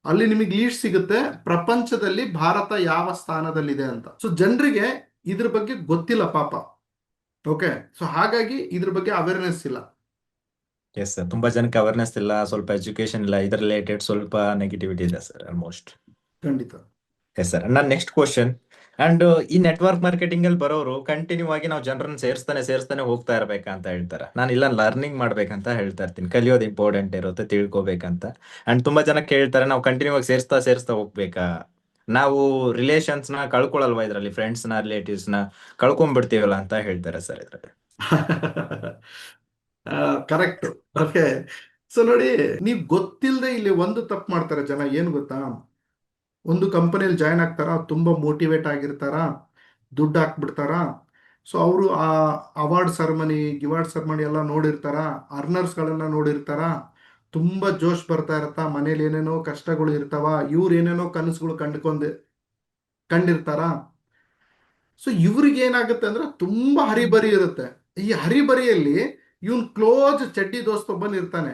ಅಲ್ಲಿ ನಿಮಗೆ ಲೀಸ್ಟ್ ಸಿಗುತ್ತೆ, ಪ್ರಪಂಚದಲ್ಲಿ ಭಾರತ ಯಾವ ಸ್ಥಾನದಲ್ಲಿದೆ ಅಂತ. ಸೊ ಜನರಿಗೆ ಇದ್ರ ಬಗ್ಗೆ ಗೊತ್ತಿಲ್ಲ ಪಾಪ. ಓಕೆ, ಸೊ ಹಾಗಾಗಿ ಇದ್ರ ಬಗ್ಗೆ ಅವೇರ್ನೆಸ್ ಇಲ್ಲ. ಎಸ್ ಸರ್, ತುಂಬಾ ಜನಕ್ಕೆ ಅವೇರ್ನೆಸ್ ಇಲ್ಲ, ಸ್ವಲ್ಪ ಎಜುಕೇಶನ್ ಇಲ್ಲ, ಇದ್ರ ರಿಲೇಟೆಡ್ ಸ್ವಲ್ಪ ನೆಗೆಟಿವಿಟಿ ಇದೆ ಸರ್ ಆಲ್ಮೋಸ್ಟ್. ಖಂಡಿತ. S sir. ನನ್ನ ನೆಕ್ಸ್ಟ್ ಕ್ವಶನ್, ಅಂಡ್ ಈ ನೆಟ್ವರ್ಕ್ ಮಾರ್ಕೆಟಿಂಗ್ ಅಲ್ಲಿ ಬರೋರು ಕಂಟಿನ್ಯೂ ಆಗಿ ನಾವು ಜನರನ್ನ ಸೇರಿಸ್ತಾನೆ ಸೇರಿಸ್ತಾನೆ ಹೋಗ್ತಾ ಇರ್ಬೇಕಂತ ಅಂತ ಹೇಳ್ತಾರೆ. ನಾನು ಇಲ್ಲ, ಲರ್ನಿಂಗ್ ಮಾಡ್ಬೇಕಂತ ಹೇಳ್ತಾ ಇರ್ತೀನಿ, ಕಲಿಯೋದು ಇಂಪಾರ್ಟೆಂಟ್ ಇರುತ್ತೆ, ತಿಳ್ಕೊಬೇಕಂತ. ಅಂಡ್ ತುಂಬಾ ಜನ ಕೇಳ್ತಾರೆ, ನಾವು ಕಂಟಿನ್ಯೂ ಆಗಿ ಸೇರಿಸ್ತಾ ಸೇರಿಸ್ತಾ ಹೋಗ್ಬೇಕಾ, ನಾವು ರಿಲೇಷನ್ಸ್ ನ ಕಳ್ಕೊಳಲ್ವಾ ಇದ್ರಲ್ಲಿ, ಫ್ರೆಂಡ್ಸ್ ನ ರಿಲೇಟಿವ್ಸ್ ನ ಕಳ್ಕೊಂಡ್ಬಿಡ್ತೀವಲ್ಲ ಅಂತ ಹೇಳ್ತಾರೆ ಸರ್ ಇದ್ರಲ್ಲಿ. ಕರೆಕ್ಟ್. ಓಕೆ. ಸೊ ನೋಡಿ, ನೀವು ಗೊತ್ತಿಲ್ಲದೆ ಇಲ್ಲಿ ಒಂದು ತಪ್ಪು ಮಾಡ್ತಾರೆ ಜನ. ಏನು ಗೊತ್ತಾ, ಒಂದು ಕಂಪನಿಯಲ್ಲಿ ಜಾಯ್ನ್ ಆಗ್ತಾರ, ತುಂಬ ಮೋಟಿವೇಟ್ ಆಗಿರ್ತಾರ, ದುಡ್ಡು ಹಾಕ್ಬಿಡ್ತಾರ. ಸೊ ಅವರು ಆ ಅವಾರ್ಡ್ ಸೆರೆಮನಿ ಗಿವಾರ್ಡ್ ಸೆರೆಮನಿ ಎಲ್ಲ ನೋಡಿರ್ತಾರ, ಅರ್ನರ್ಸ್ಗಳನ್ನ ನೋಡಿರ್ತಾರ, ತುಂಬ ಜೋಶ್ ಬರ್ತಾ ಇರತ್ತಾ, ಮನೇಲಿ ಏನೇನೋ ಕಷ್ಟಗಳು ಇರ್ತಾವ, ಇವ್ರು ಏನೇನೋ ಕನಸುಗಳು ಕಂಡಿರ್ತಾರ. ಸೊ ಇವ್ರಿಗೆ ಏನಾಗುತ್ತೆ ಅಂದ್ರೆ ತುಂಬಾ ಹರಿಬರಿ ಇರುತ್ತೆ. ಈ ಹರಿಬರಿಯಲ್ಲಿ ಇವನ್ ಕ್ಲೋಸ್ ಚಡ್ಡಿ ದೋಸ್ತ ಒಬ್ಬನ್ ಇರ್ತಾನೆ,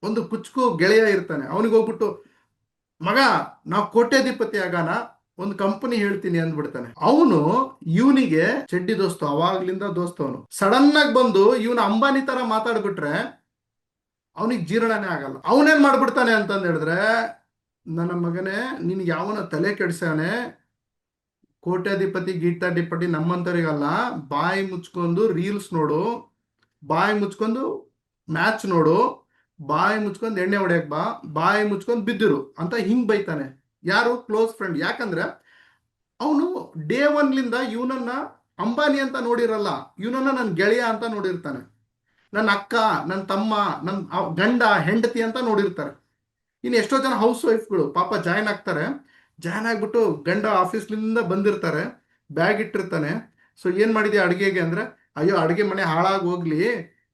ಒಂದು ಕುಚ್ಕು ಗೆಳೆಯ ಇರ್ತಾನೆ. ಅವನಿಗೆ ಹೋಗ್ಬಿಟ್ಟು, ಮಗ ನಾವು ಕೋಟ್ಯಾಧಿಪತಿ ಆಗಾನ, ಒಂದು ಕಂಪನಿ ಹೇಳ್ತೀನಿ ಅಂದ್ಬಿಡ್ತಾನೆ. ಅವನು ಇವನಿಗೆ ಚಡ್ಡಿ ದೋಸ್ತ, ಅವಾಗ್ಲಿಂದ ದೋಸ್ತ. ಅವನು ಸಡನ್ ಆಗಿ ಬಂದು ಇವನು ಅಂಬಾನಿ ತರ ಮಾತಾಡ್ಬಿಟ್ರೆ ಅವನಿಗೆ ಜೀರ್ಣನೇ ಆಗಲ್ಲ. ಅವನೇನ್ ಮಾಡ್ಬಿಡ್ತಾನೆ ಅಂತಂದ್ ಹೇಳಿದ್ರೆ, ನನ್ನ ಮಗನೇ ನಿನ್ಗೆ ಯಾವನ ತಲೆ ಕೆಡ್ಸಾನೆ, ಕೋಟ್ಯಾಧಿಪತಿ ಗೀತಾಧಿಪತಿ ನಮ್ಮಂತರಿಗಲ್ಲ, ಬಾಯಿ ಮುಚ್ಕೊಂಡು ರೀಲ್ಸ್ ನೋಡು, ಬಾಯಿ ಮುಚ್ಕೊಂಡು ಮ್ಯಾಚ್ ನೋಡು, ಬಾಯಿ ಮುಚ್ಕೊಂಡು ಎಣ್ಣೆ ಹೊಡ್ಯಕ್ ಬಾ, ಬಾಯಿ ಮುಚ್ಕೊಂಡು ಬಿದ್ದಿರು ಅಂತ ಹಿಂಗ್ ಬೈತಾನೆ. ಯಾರು? Close friend. ಯಾಕಂದ್ರೆ ಅವನು ಡೇ ಒನ್ಲಿಂದ ಇವನನ್ನ ಅಂಬಾನಿ ಅಂತ ನೋಡಿರಲ್ಲ, ಇವನನ್ನ ನನ್ನ ಗೆಳೆಯ ಅಂತ ನೋಡಿರ್ತಾನೆ, ನನ್ನ ಅಕ್ಕ, ನನ್ನ ತಮ್ಮ, ನನ್ನ ಗಂಡ ಹೆಂಡತಿ ಅಂತ ನೋಡಿರ್ತಾರೆ. ಇನ್ನು ಎಷ್ಟೋ ಜನ ಹೌಸ್ ವೈಫ್ಗಳು ಪಾಪ ಜಾಯ್ನ್ ಆಗ್ತಾರೆ. ಜಾಯ್ನ್ ಆಗ್ಬಿಟ್ಟು ಗಂಡ ಆಫೀಸ್ಲಿಂದ ಬಂದಿರ್ತಾರೆ, ಬ್ಯಾಗ್ ಇಟ್ಟಿರ್ತಾನೆ. ಸೊ ಏನು ಮಾಡಿದ್ಯಾ ಅಡುಗೆಗೆ ಅಂದರೆ, ಅಯ್ಯೋ ಅಡುಗೆ ಮನೆ ಹಾಳಾಗಿ ಹೋಗ್ಲಿ,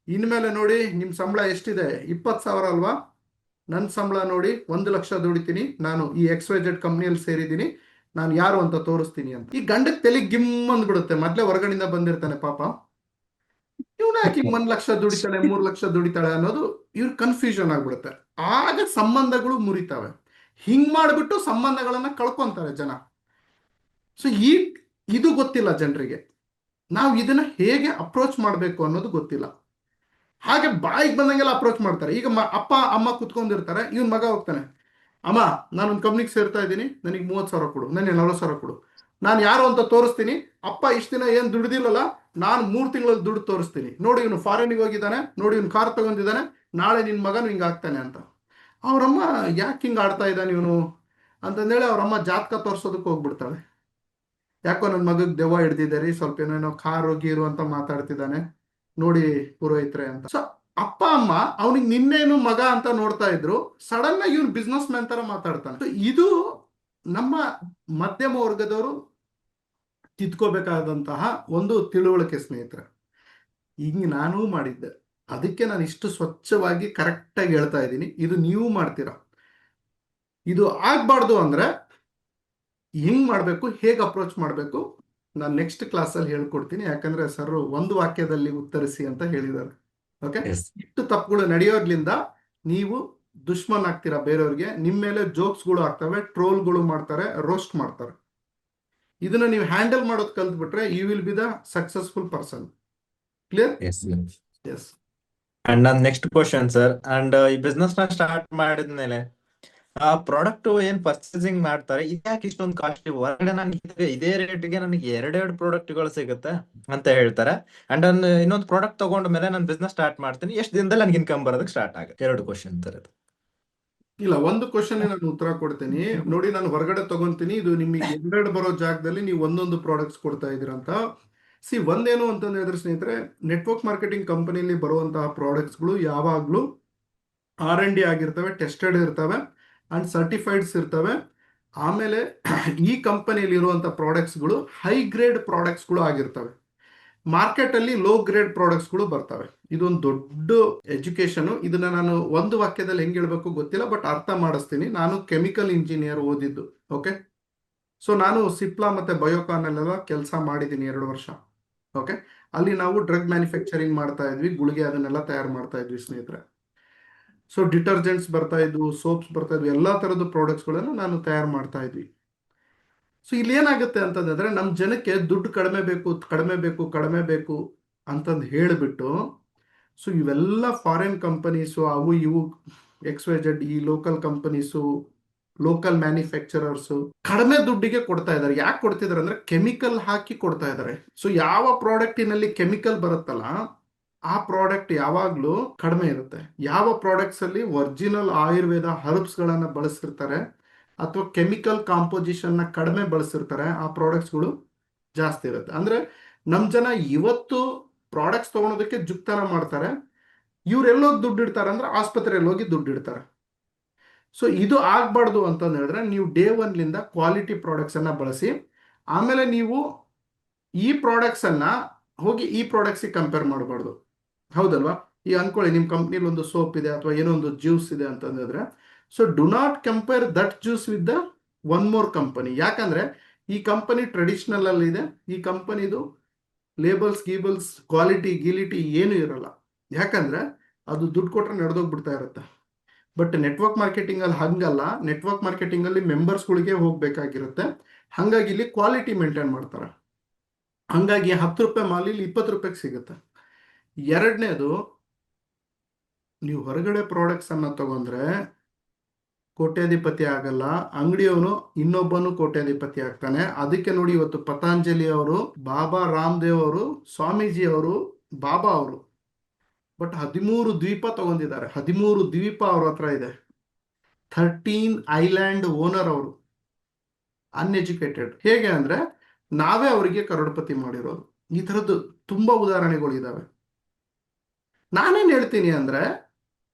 ಇನ್ಮೇಲೆ ನೋಡಿ ನಿಮ್ಮ ಸಂಬಳ ಎಷ್ಟಿದೆ, 20,000 ಅಲ್ವಾ, ನನ್ನ ಸಂಬಳ ನೋಡಿ 1,00,000 ದುಡಿತೀನಿ, ನಾನು ಈ XYZ ಕಂಪ್ನಿಯಲ್ಲಿ ಸೇರಿದ್ದೀನಿ, ನಾನು ಯಾರು ಅಂತ ತೋರಿಸ್ತೀನಿ ಅಂತ. ಈ ಗಂಡಕ್ಕೆ ತಲೆ ಗಿಮ್ ಅಂದ್ಬಿಡುತ್ತೆ, ಮೊದಲೇ ಹೊರಗಡೆಯಿಂದ ಬಂದಿರ್ತಾನೆ ಪಾಪ, ಇವನು ಯಾಕೆ 1,00,000 ದುಡಿತಾಳೆ, 3,00,000 ದುಡಿತಾಳೆ ಅನ್ನೋದು ಇವ್ರ ಕನ್ಫ್ಯೂಷನ್ ಆಗ್ಬಿಡುತ್ತೆ. ಆಗ ಸಂಬಂಧಗಳು ಮುರಿತಾವೆ. ಹಿಂಗ್ ಮಾಡಿಬಿಟ್ಟು ಸಂಬಂಧಗಳನ್ನ ಕಳ್ಕೊಂತಾರೆ ಜನ. ಸೊ ಇದು ಗೊತ್ತಿಲ್ಲ ಜನರಿಗೆ, ನಾವು ಇದನ್ನ ಹೇಗೆ ಅಪ್ರೋಚ್ ಮಾಡಬೇಕು ಅನ್ನೋದು ಗೊತ್ತಿಲ್ಲ. ಹಾಗೆ ಬಾಯಿಗೆ ಬಂದಂಗೆಲ್ಲ ಅಪ್ರೋಚ್ ಮಾಡ್ತಾರೆ. ಈಗ ಅಪ್ಪ ಅಮ್ಮ ಕುತ್ಕೊಂಡಿರ್ತಾರೆ, ಇವನ್ ಮಗ ಹೋಗ್ತಾನೆ, ಅಮ್ಮ ನಾನೊಂದು ಕಂಪ್ನಿಗೆ ಸೇರ್ತಾ ಇದ್ದೀನಿ, ನನಗೆ 30,000 ಕೊಡು, ನನಗೆ 40,000 ಕೊಡು, ನಾನು ಯಾರು ಅಂತ ತೋರಿಸ್ತೀನಿ. ಅಪ್ಪ ಇಷ್ಟು ದಿನ ಏನು ದುಡ್ದಿಲ್ಲಲ್ಲ, ನಾನು 3 ತಿಂಗಳಲ್ಲಿ ದುಡ್ಡು ತೋರಿಸ್ತೀನಿ, ನೋಡಿ ಇವನು ಫಾರಿನಿಗೆ ಹೋಗಿದ್ದಾನೆ, ನೋಡಿ ಇವನು ಕಾರ್ ತಗೊಂಡಿದ್ದಾನೆ, ನಾಳೆ ನಿನ್ನ ಮಗನು ಹಿಂಗೆ ಆಗ್ತಾನೆ ಅಂತ. ಅವರಮ್ಮ ಯಾಕೆ ಹಿಂಗೆ ಆಡ್ತಾ ಇದ್ದಾನೆ ಇವನು ಅಂತಂದೇಳಿ ಅವರಮ್ಮ ಜಾತಕ ತೋರಿಸೋದಕ್ಕೆ ಹೋಗ್ಬಿಡ್ತಾಳೆ. ಯಾಕೋ ನನ್ನ ಮಗಗೆ ದೆವ್ವ ಹಿಡ್ದಿದ್ದಾರೆ, ಸ್ವಲ್ಪ ಏನೇನೋ ಕಾರು ಗೀರು ಅಂತ ಮಾತಾಡ್ತಿದ್ದಾನೆ, ನೋಡಿ ಪುರೋಹಿತ್ರೆ ಅಂತ. ಸೊ ಅಪ್ಪ ಅಮ್ಮ ಅವನಿಗೆ ನಿನ್ನೇನು ಮಗ ಅಂತ ನೋಡ್ತಾ ಇದ್ರು, ಸಡನ್ ಆಗಿ ಇವನು ಬಿಸ್ನೆಸ್ ಮ್ಯಾನ್ ತರ ಮಾತಾಡ್ತಾನೆ. So ಇದು ನಮ್ಮ ಮಧ್ಯಮ ವರ್ಗದವರು ತಿದ್ಕೋಬೇಕಾದಂತಹ ಒಂದು ತಿಳುವಳಿಕೆ ಸ್ನೇಹಿತರೆ. ಹಿಂಗೆ ನಾನೂ ಮಾಡಿದ್ದೆ, ಅದಕ್ಕೆ ನಾನು ಇಷ್ಟು ಸ್ವಚ್ಛವಾಗಿ ಕರೆಕ್ಟಾಗಿ ಹೇಳ್ತಾ ಇದ್ದೀನಿ. ಇದು ನೀವು ಮಾಡ್ತೀರಾ, ಇದು ಆಗ್ಬಾರ್ದು ಅಂದ್ರೆ ಹೆಂಗ್ ಮಾಡಬೇಕು, ಹೇಗೆ ಅಪ್ರೋಚ್ ಮಾಡಬೇಕು, ನಾನು ನೆಕ್ಸ್ಟ್ ಕ್ಲಾಸಲ್ಲಿ ಹೇಳ್ಕೊಡ್ತೀನಿ. ಯಾಕಂದ್ರೆ ಸರ್ ಒಂದು ವಾಕ್ಯದಲ್ಲಿ ಉತ್ತರಿಸಿ ಅಂತ ಹೇಳಿದ್ದಾರೆ. ಓಕೆ. ಇಷ್ಟು ತಪ್ಪುಗಳು ನಡೆಯೋದ್ರಿಂದ ನೀವು ದುಶ್ಮನ್ ಆಗ್ತೀರಾ ಬೇರೆಯವ್ರಿಗೆ, ನಿಮ್ಮ ಮೇಲೆ ಜೋಕ್ಸ್ಗಳು ಆಗ್ತವೆ, ಟ್ರೋಲ್ಗಳು ಮಾಡ್ತಾರೆ, ರೋಸ್ಟ್ ಮಾಡ್ತಾರೆ. ಇದನ್ನ ನೀವು ಹ್ಯಾಂಡಲ್ ಮಾಡೋದು ಕಲ್ತ್ಬಿಟ್ರೆ you will be the successful person. Clear? Yes. Yes. And ನನ್ನ ನೆಕ್ಸ್ಟ್ ಕ್ವಶನ್ ಸರ್, ಅಂಡ್ ಈ ಬಿಸ್ನೆಸ್ ನ ಸ್ಟಾರ್ಟ್ ಮಾಡಿದ್ಮೇಲೆ ಆ ಪ್ರಾಡಕ್ಟ್ ಏನ್ ಪರ್ಚೇಸಿಂಗ್ ಮಾಡ್ತಾರೆ, ಇದ್ಯಾಕೆ ಇಷ್ಟೊಂದು ಕಾಸ್ಟ್ಲಿ, ಹೊರಗಡೆ ನನಗೆ ಇದೇ ರೇಟ್ಗೆ ನನಗೆ ಎರಡೆರಡು ಪ್ರಾಡಕ್ಟ್ಗಳು ಸಿಗುತ್ತೆ ಅಂತ ಹೇಳ್ತಾರೆ. ಅಂಡ್ ಇನ್ನೊಂದು ಪ್ರಾಡಕ್ಟ್ ತಗೊಂಡ ಮೇಲೆ ನಾನು ಬಿಸ್ನೆಸ್ ಸ್ಟಾರ್ಟ್ ಮಾಡ್ತೀನಿ, ಎಷ್ಟು ದಿನದಲ್ಲಿ ನನಗೆ ಇನ್ಕಮ್ ಬರೋದಕ್ಕೆ ಸ್ಟಾರ್ಟ್ ಆಗುತ್ತೆ? 2 ಕ್ವಶನ್ ಸರ್ ಇದು. ಇಲ್ಲ, ಒಂದು ಕ್ವಶನ್ ನಾನು ಉತ್ತರ ಕೊಡ್ತೀನಿ ನೋಡಿ. ನಾನು ಹೊರಗಡೆ ತಗೊಂತೀನಿ, ಇದು ನಿಮಗೆ ಎರಡೆರಡು ಬರೋ ಜಾಗದಲ್ಲಿ ನೀವು ಒಂದೊಂದು ಪ್ರಾಡಕ್ಟ್ಸ್ ಕೊಡ್ತಾ ಇದ್ದೀರಂತ. ಒಂದೇನು ಅಂತಂದ್ರೆ ಹೇಳಿದ್ರೆ ಸ್ನೇಹಿತರೆ, ನೆಟ್ವರ್ಕ್ ಮಾರ್ಕೆಟಿಂಗ್ ಕಂಪನಿಯಲ್ಲಿ ಬರುವಂತಹ ಪ್ರಾಡಕ್ಟ್ಸ್ಗಳು ಯಾವಾಗಲೂ R&D ಆಗಿರ್ತವೆ, ಟೆಸ್ಟೆಡ್ ಇರ್ತವೆ ಅಂಡ್ ಸರ್ಟಿಫೈಡ್ಸ್ ಇರ್ತವೆ. ಆಮೇಲೆ ಈ ಕಂಪನಿಯಲ್ಲಿ ಇರುವಂತಹ ಪ್ರಾಡಕ್ಟ್ಸ್ಗಳು ಹೈ ಗ್ರೇಡ್ ಪ್ರಾಡಕ್ಟ್ಸ್ಗಳು ಆಗಿರ್ತವೆ. ಮಾರ್ಕೆಟಲ್ಲಿ ಲೋ ಗ್ರೇಡ್ ಪ್ರಾಡಕ್ಟ್ಸ್ಗಳು ಬರ್ತವೆ. ಇದೊಂದು ದೊಡ್ಡ ಎಜುಕೇಶನ್. ಇದನ್ನ ನಾನು ಒಂದು ವಾಕ್ಯದಲ್ಲಿ ಹೆಂಗೆ ಹೇಳ್ಬೇಕು ಗೊತ್ತಿಲ್ಲ, ಬಟ್ ಅರ್ಥ ಮಾಡಿಸ್ತೀನಿ. ನಾನು ಕೆಮಿಕಲ್ ಇಂಜಿನಿಯರ್ ಓದಿದ್ದು. ಓಕೆ. ಸೊ ನಾನು ಸಿಪ್ಲಾ ಮತ್ತೆ ಬಯೋಕಾನ್ ಅಲ್ಲೆಲ್ಲ ಕೆಲಸ ಮಾಡಿದ್ದೀನಿ 2 ವರ್ಷ. ಓಕೆ. ಅಲ್ಲಿ ನಾವು ಡ್ರಗ್ ಮ್ಯಾನುಫ್ಯಾಕ್ಚರಿಂಗ್ ಮಾಡ್ತಾ ಇದ್ವಿ, ಗುಳಿಗೆ ಅದನ್ನೆಲ್ಲ ತಯಾರು ಮಾಡ್ತಾ ಇದ್ವಿ ಸ್ನೇಹಿತರೆ. ಸೊ ಡಿಟರ್ಜೆಂಟ್ಸ್ ಬರ್ತಾ ಇದ್ವು, ಸೋಪ್ಸ್ ಬರ್ತಾ ಇದ್ವು, ಎಲ್ಲ ಥರದ ಪ್ರಾಡಕ್ಟ್ಸ್ಗಳನ್ನು ನಾನು ತಯಾರು ಮಾಡ್ತಾ ಇದ್ವಿ. ಸೊ ಇಲ್ಲಿ ಏನಾಗುತ್ತೆ ಅಂತಂದ್ರೆ, ನಮ್ಮ ಜನಕ್ಕೆ ದುಡ್ಡು ಕಡಿಮೆ ಬೇಕು ಕಡಿಮೆ ಬೇಕು ಕಡಿಮೆ ಬೇಕು ಅಂತಂದು ಹೇಳಿಬಿಟ್ಟು ಸೊ ಇವೆಲ್ಲ ಫಾರಿನ್ ಕಂಪನೀಸು ಅವು ಇವು XYZ, ಈ ಲೋಕಲ್ ಕಂಪನೀಸು, ಲೋಕಲ್ ಮ್ಯಾನುಫ್ಯಾಕ್ಚರರ್ಸು ಕಡಿಮೆ ದುಡ್ಡಿಗೆ ಕೊಡ್ತಾ ಇದ್ದಾರೆ. ಯಾಕೆ ಕೊಡ್ತಿದ್ದಾರೆ ಅಂದ್ರೆ ಕೆಮಿಕಲ್ ಹಾಕಿ ಕೊಡ್ತಾ ಇದ್ದಾರೆ. ಸೊ ಯಾವ ಪ್ರಾಡಕ್ಟಿನಲ್ಲಿ ಕೆಮಿಕಲ್ ಬರುತ್ತಲ್ಲ ಆ ಪ್ರಾಡಕ್ಟ್ ಯಾವಾಗ್ಲೂ ಕಡಿಮೆ ಇರುತ್ತೆ. ಯಾವ ಪ್ರಾಡಕ್ಟ್ಸ್ ಅಲ್ಲಿ ಒರಿಜಿನಲ್ ಆಯುರ್ವೇದ ಹರ್ಬ್ಸ್ ಗಳನ್ನ ಬಳಸಿರ್ತಾರೆ ಅಥವಾ ಕೆಮಿಕಲ್ ಕಾಂಪೋಸಿಷನ್ ನ ಕಡಿಮೆ ಬಳಸಿರ್ತಾರೆ ಆ ಪ್ರಾಡಕ್ಟ್ಸ್ಗಳು ಜಾಸ್ತಿ ಇರುತ್ತೆ. ಅಂದ್ರೆ ನಮ್ ಜನ ಇವತ್ತು ಪ್ರಾಡಕ್ಟ್ಸ್ ತಗೊಳೋದಕ್ಕೆ ಜುಕ್ತನ ಮಾಡ್ತಾರೆ. ಇವ್ರೆಲ್ಲೋಗಿ ದುಡ್ಡು ಇಡ್ತಾರೆ ಅಂದ್ರೆ ಆಸ್ಪತ್ರೆಯಲ್ಲಿ ಹೋಗಿ ದುಡ್ಡು ಇಡ್ತಾರೆ. ಸೊ ಇದು ಆಗ್ಬಾರ್ದು ಅಂತಂದು ಹೇಳಿದ್ರೆ ನೀವು ಡೇ ಒನ್ಲಿಂದ ಕ್ವಾಲಿಟಿ ಪ್ರಾಡಕ್ಟ್ಸ್ ಅನ್ನ ಬಳಸಿ. ಆಮೇಲೆ ನೀವು ಈ ಪ್ರಾಡಕ್ಟ್ಸ್ ಅನ್ನ ಹೋಗಿ ಈ ಪ್ರಾಡಕ್ಟ್ಸ್ ಕಂಪೇರ್ ಮಾಡಬಾರ್ದು. ಹೌದಲ್ವಾ? ಈ ಅನ್ಕೊಳ್ಳಿ ನಿಮ್ ಕಂಪ್ನಿಲಿ ಒಂದು ಸೋಪ್ ಇದೆ ಅಥವಾ ಏನೋ ಒಂದು ಜ್ಯೂಸ್ ಇದೆ ಅಂತಂದ್ರೆ, so do not compare that juice with the one more company. ಯಾಕಂದ್ರೆ ಈ ಕಂಪನಿ ಟ್ರೆಡಿಷನಲ್ ಅಲ್ಲಿ ಇದೆ, ಈ ಕಂಪನಿದು ಲೇಬಲ್ಸ್ ಗೀಬಲ್ಸ್ ಕ್ವಾಲಿಟಿ ಗಿಲಿಟಿ ಏನು ಇರಲ್ಲ. ಯಾಕಂದ್ರೆ ಅದು ದುಡ್ಡು ಕೊಟ್ರೆ ನಡೆದೋಗ್ಬಿಡ್ತಾ ಇರುತ್ತೆ. ಬಟ್ ನೆಟ್ವರ್ಕ್ ಮಾರ್ಕೆಟಿಂಗ್ ಅಲ್ಲಿ ಹಂಗಲ್ಲ. ನೆಟ್ವರ್ಕ್ ಮಾರ್ಕೆಟಿಂಗ್ ಅಲ್ಲಿ ಮೆಂಬರ್ಸ್ಗಳಿಗೆ ಹೋಗ್ಬೇಕಾಗಿರುತ್ತೆ. ಹಂಗಾಗಿ ಇಲ್ಲಿ ಕ್ವಾಲಿಟಿ ಮೇಂಟೈನ್ ಮಾಡ್ತಾರೆ. ಹಂಗಾಗಿ 10 ರೂಪಾಯಿ ಮಾಲಿ 20 ರೂಪಾಯಿಗೆ ಸಿಗುತ್ತೆ. ಎರಡನೇದು, ನೀವು ಹೊರಗಡೆ ಪ್ರಾಡಕ್ಟ್ಸ್ ಅನ್ನ ತಗೊಂಡ್ರೆ ಕೋಟ್ಯಾಧಿಪತಿ ಆಗಲ್ಲ, ಅಂಗಡಿಯವನು ಇನ್ನೊಬ್ಬನು ಕೋಟ್ಯಾಧಿಪತಿ ಆಗ್ತಾನೆ. ಅದಕ್ಕೆ ನೋಡಿ ಇವತ್ತು ಪತಾಂಜಲಿ ಅವರು, ಬಾಬಾ ರಾಮದೇವ್ ಅವರು, ಸ್ವಾಮೀಜಿ ಅವರು, ಬಾಬಾ ಅವರು ಬಟ್ 13 ದ್ವೀಪ ತಗೊಂಡಿದ್ದಾರೆ. 13 ದ್ವೀಪ ಅವ್ರ ಹತ್ರ ಇದೆ. 13 ಐಲ್ಯಾಂಡ್ ಓನರ್ ಅವರು, ಅನ್ಎಜುಕೇಟೆಡ್. ಹೇಗೆ ಅಂದ್ರೆ ನಾವೇ ಅವರಿಗೆ ಕರೋಡ್ಪತಿ ಮಾಡಿರೋದು. ಈ ತರದ್ದು ತುಂಬಾ ಉದಾಹರಣೆಗಳು ಇದಾವೆ. ನಾನೇನ್ ಹೇಳ್ತೀನಿ ಅಂದ್ರೆ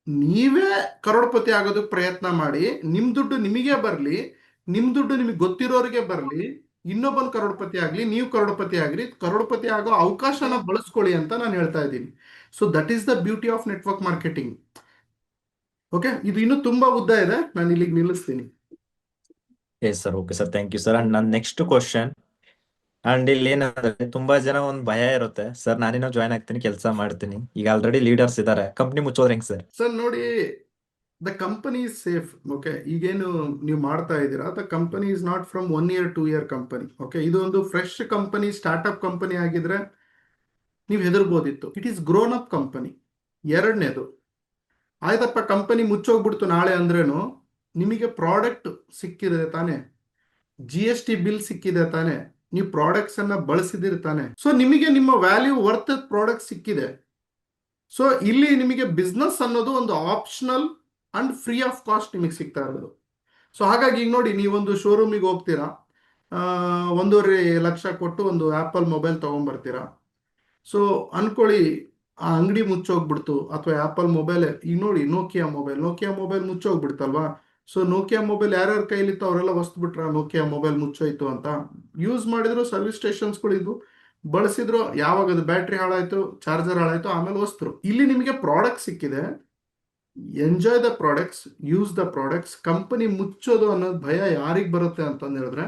ನೀವೇ ಕರೋಡ್ಪತಿ ಆಗೋದಕ್ಕೆ ಪ್ರಯತ್ನ ಮಾಡಿ. ನಿಮ್ ದುಡ್ಡು ನಿಮಗೆ ಬರ್ಲಿ, ನಿಮ್ ದುಡ್ಡು ನಿಮಗೆ ಗೊತ್ತಿರೋರಿಗೆ ಬರ್ಲಿ, ಇನ್ನೊಬ್ಬನ್ ಕರೋಡ್ಪತಿ ಆಗ್ಲಿ, ನೀವು ಕರೋಡ್ಪತಿ ಆಗ್ಲಿ, ಕರೋಡ್ಪತಿ ಆಗೋ ಅವಕಾಶನ ಬಳಸ್ಕೊಳ್ಳಿ ಅಂತ ನಾನು ಹೇಳ್ತಾ ಇದ್ದೀನಿ. So that is the beauty of network marketing. Okay, ಇದು ಇನ್ನೂ ತುಂಬಾ ಉದ್ದ ಇದೆ, ನಾನು ಇಲ್ಲಿಗೆ ನಿಲ್ಲಿಸ್ತೀನಿ. Yes sir, okay sir, thank you sir. And ನನ್ನ ನೆಕ್ಸ್ಟ್ ಕ್ವಶನ್, ಅಂಡ್ ಇಲ್ಲಿ ಏನಂದ್ರೆ ತುಂಬಾ ಜನ ಒಂದ್ ಭಯ ಇರುತ್ತೆ, ಸರ್ ನಾನೇನೋ ಜಾಯ್ನ್ ಆಗ್ತೀನಿ, ಕೆಲಸ ಮಾಡ್ತೀನಿ, ಈಗ ಆಲ್ರೆಡಿ ಲೀಡರ್ಸ್ ಇದಾರೆ, ಕಂಪ್ನಿ ಮುಚ್ಚೋದ್ರೆ ಹೆಂಗ್ ಸರ್? ಸರ್ ನೋಡಿ, the company is safe. Okay, ಈಗೇನು ನೀವು ಮಾಡ್ತಾ ಇದ್ದೀರಾ, the company is not from 1 year 2 year company. Okay, ಇದು ಒಂದು ಫ್ರೆಶ್ ಕಂಪನಿ, ಸ್ಟಾರ್ಟ್ಅಪ್ ಕಂಪನಿ ಆಗಿದ್ರೆ ನೀವು ಹೆದರ್ಬೋದಿತ್ತು. It is grown up company. ಎರಡನೇದು, ಆಯ್ತಪ್ಪ ಕಂಪನಿ ಮುಚ್ಚೋಗ್ಬಿಡ್ತು ನಾಳೆ ಅಂದ್ರೇನು, ನಿಮಗೆ ಪ್ರಾಡಕ್ಟ್ ಸಿಕ್ಕಿದೆ ತಾನೆ, GST ಬಿಲ್ ಸಿಕ್ಕಿದೆ ತಾನೆ, ನೀವು ಪ್ರಾಡಕ್ಟ್ಸ್ ಅನ್ನ ಬಳಸಿದಿರಿ ತಾನೆ, ಸೊ ನಿಮಗೆ ನಿಮ್ಮ ವ್ಯಾಲ್ಯೂ ವರ್ತ್ ಪ್ರಾಡಕ್ಟ್ ಸಿಕ್ಕಿದೆ. ಸೊ ಇಲ್ಲಿ ನಿಮಗೆ ಬಿಸ್ನೆಸ್ ಅನ್ನೋದು ಒಂದು optional and free of cost ನಿಮಗೆ ಸಿಗ್ತಾ ಇರೋದು. ಸೊ ಹಾಗಾಗಿ ಈಗ ನೋಡಿ, ನೀವೊಂದು ಶೋರೂಮಿಗೆ ಹೋಗ್ತೀರಾ, 1.5 ಲಕ್ಷ ಕೊಟ್ಟು ಒಂದು ಆಪಲ್ ಮೊಬೈಲ್ ತಗೊಂಡ್ಬರ್ತೀರಾ. ಸೊ ಅನ್ಕೊಳ್ಳಿ ಆ ಅಂಗಡಿ ಮುಚ್ಚೋಗ್ಬಿಡ್ತು, ಅಥವಾ ಆಪಲ್ ಮೊಬೈಲ್, ಈಗ ನೋಡಿ ನೋಕಿಯಾ ಮೊಬೈಲ್ ಮುಚ್ಚೋಗ್ಬಿಡ್ತಲ್ವಾ. ಸೊ ನೋಕಿಯಾ ಮೊಬೈಲ್ ಯಾರ್ಯಾರ ಕೈಲಿತ್ತು ಅವರೆಲ್ಲ ಹೊಸ್ಬಿಟ್ರ, ನೋಕಿಯಾ ಮೊಬೈಲ್ ಮುಚ್ಚೋಯ್ತು ಅಂತ. ಯೂಸ್ ಮಾಡಿದ್ರು, ಸರ್ವಿಸ್ ಸ್ಟೇಷನ್ಸ್ಗಳಿದ್ವು, ಬಳಸಿದ್ರು, ಯಾವಾಗ ಅದು ಬ್ಯಾಟ್ರಿ ಹಾಳಾಯ್ತು, ಚಾರ್ಜರ್ ಹಾಳಾಯ್ತು, ಆಮೇಲೆ ಹೊಸ್ತರು. ಇಲ್ಲಿ ನಿಮಗೆ ಪ್ರಾಡಕ್ಟ್ ಸಿಕ್ಕಿದೆ, enjoy the products, use the products. Company ಮುಚ್ಚೋದು ಅನ್ನೋದು ಭಯ ಯಾರಿಗೆ ಬರುತ್ತೆ ಅಂತಂದು ಹೇಳಿದ್ರೆ,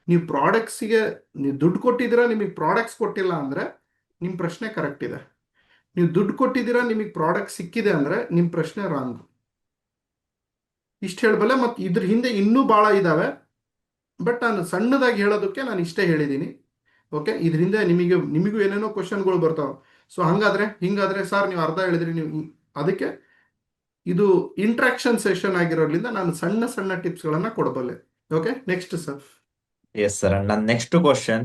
ನೀವು ಪ್ರಾಡಕ್ಟ್ಸಿಗೆ ನೀವು ದುಡ್ಡು ಕೊಟ್ಟಿದ್ದೀರಾ, ನಿಮಗೆ ಪ್ರಾಡಕ್ಟ್ಸ್ ಕೊಟ್ಟಿಲ್ಲ ಅಂದ್ರೆ ನಿಮ್ಮ ಪ್ರಶ್ನೆ ಕರೆಕ್ಟ್ ಇದೆ. ನೀವು ದುಡ್ಡು ಕೊಟ್ಟಿದ್ದೀರಾ, ನಿಮಗೆ ಪ್ರಾಡಕ್ಟ್ ಸಿಕ್ಕಿದೆ ಅಂದ್ರೆ ನಿಮ್ಮ ಪ್ರಶ್ನೆ ರಾಂಗ್. ಇಷ್ಟು ಹೇಳಬಲ್ಲೆ. ಮತ್ತು ಇದ್ರ ಹಿಂದೆ ಇನ್ನೂ ಭಾಳ ಇದಾವೆ, ಬಟ್ ನಾನು ಸಣ್ಣದಾಗಿ ಹೇಳೋದಕ್ಕೆ ನಾನು ಇಷ್ಟೇ ಹೇಳಿದ್ದೀನಿ. ಓಕೆ, ಇದರಿಂದ ನಿಮಗೂ ಏನೇನೋ ಕ್ವಶನ್ಗಳು ಬರ್ತಾವೆ. ಸೊ ಹಿಂಗಾದ್ರೆ ಸರ್ ನೀವು ಅರ್ಧ ಹೇಳಿದ್ರಿ ನೀವು, ಅದಕ್ಕೆ ಇದು ಇಂಟ್ರಾಕ್ಷನ್ ಸೆಷನ್ ಆಗಿರೋದ್ರಿಂದ ನಾನು ಸಣ್ಣ ಸಣ್ಣ ಟಿಪ್ಸ್ಗಳನ್ನ ಕೊಡಬಲ್ಲೆ. Okay, next sir. Yes sir, and ನನ್ನ ನೆಕ್ಸ್ಟ್ ಕ್ವಶನ್,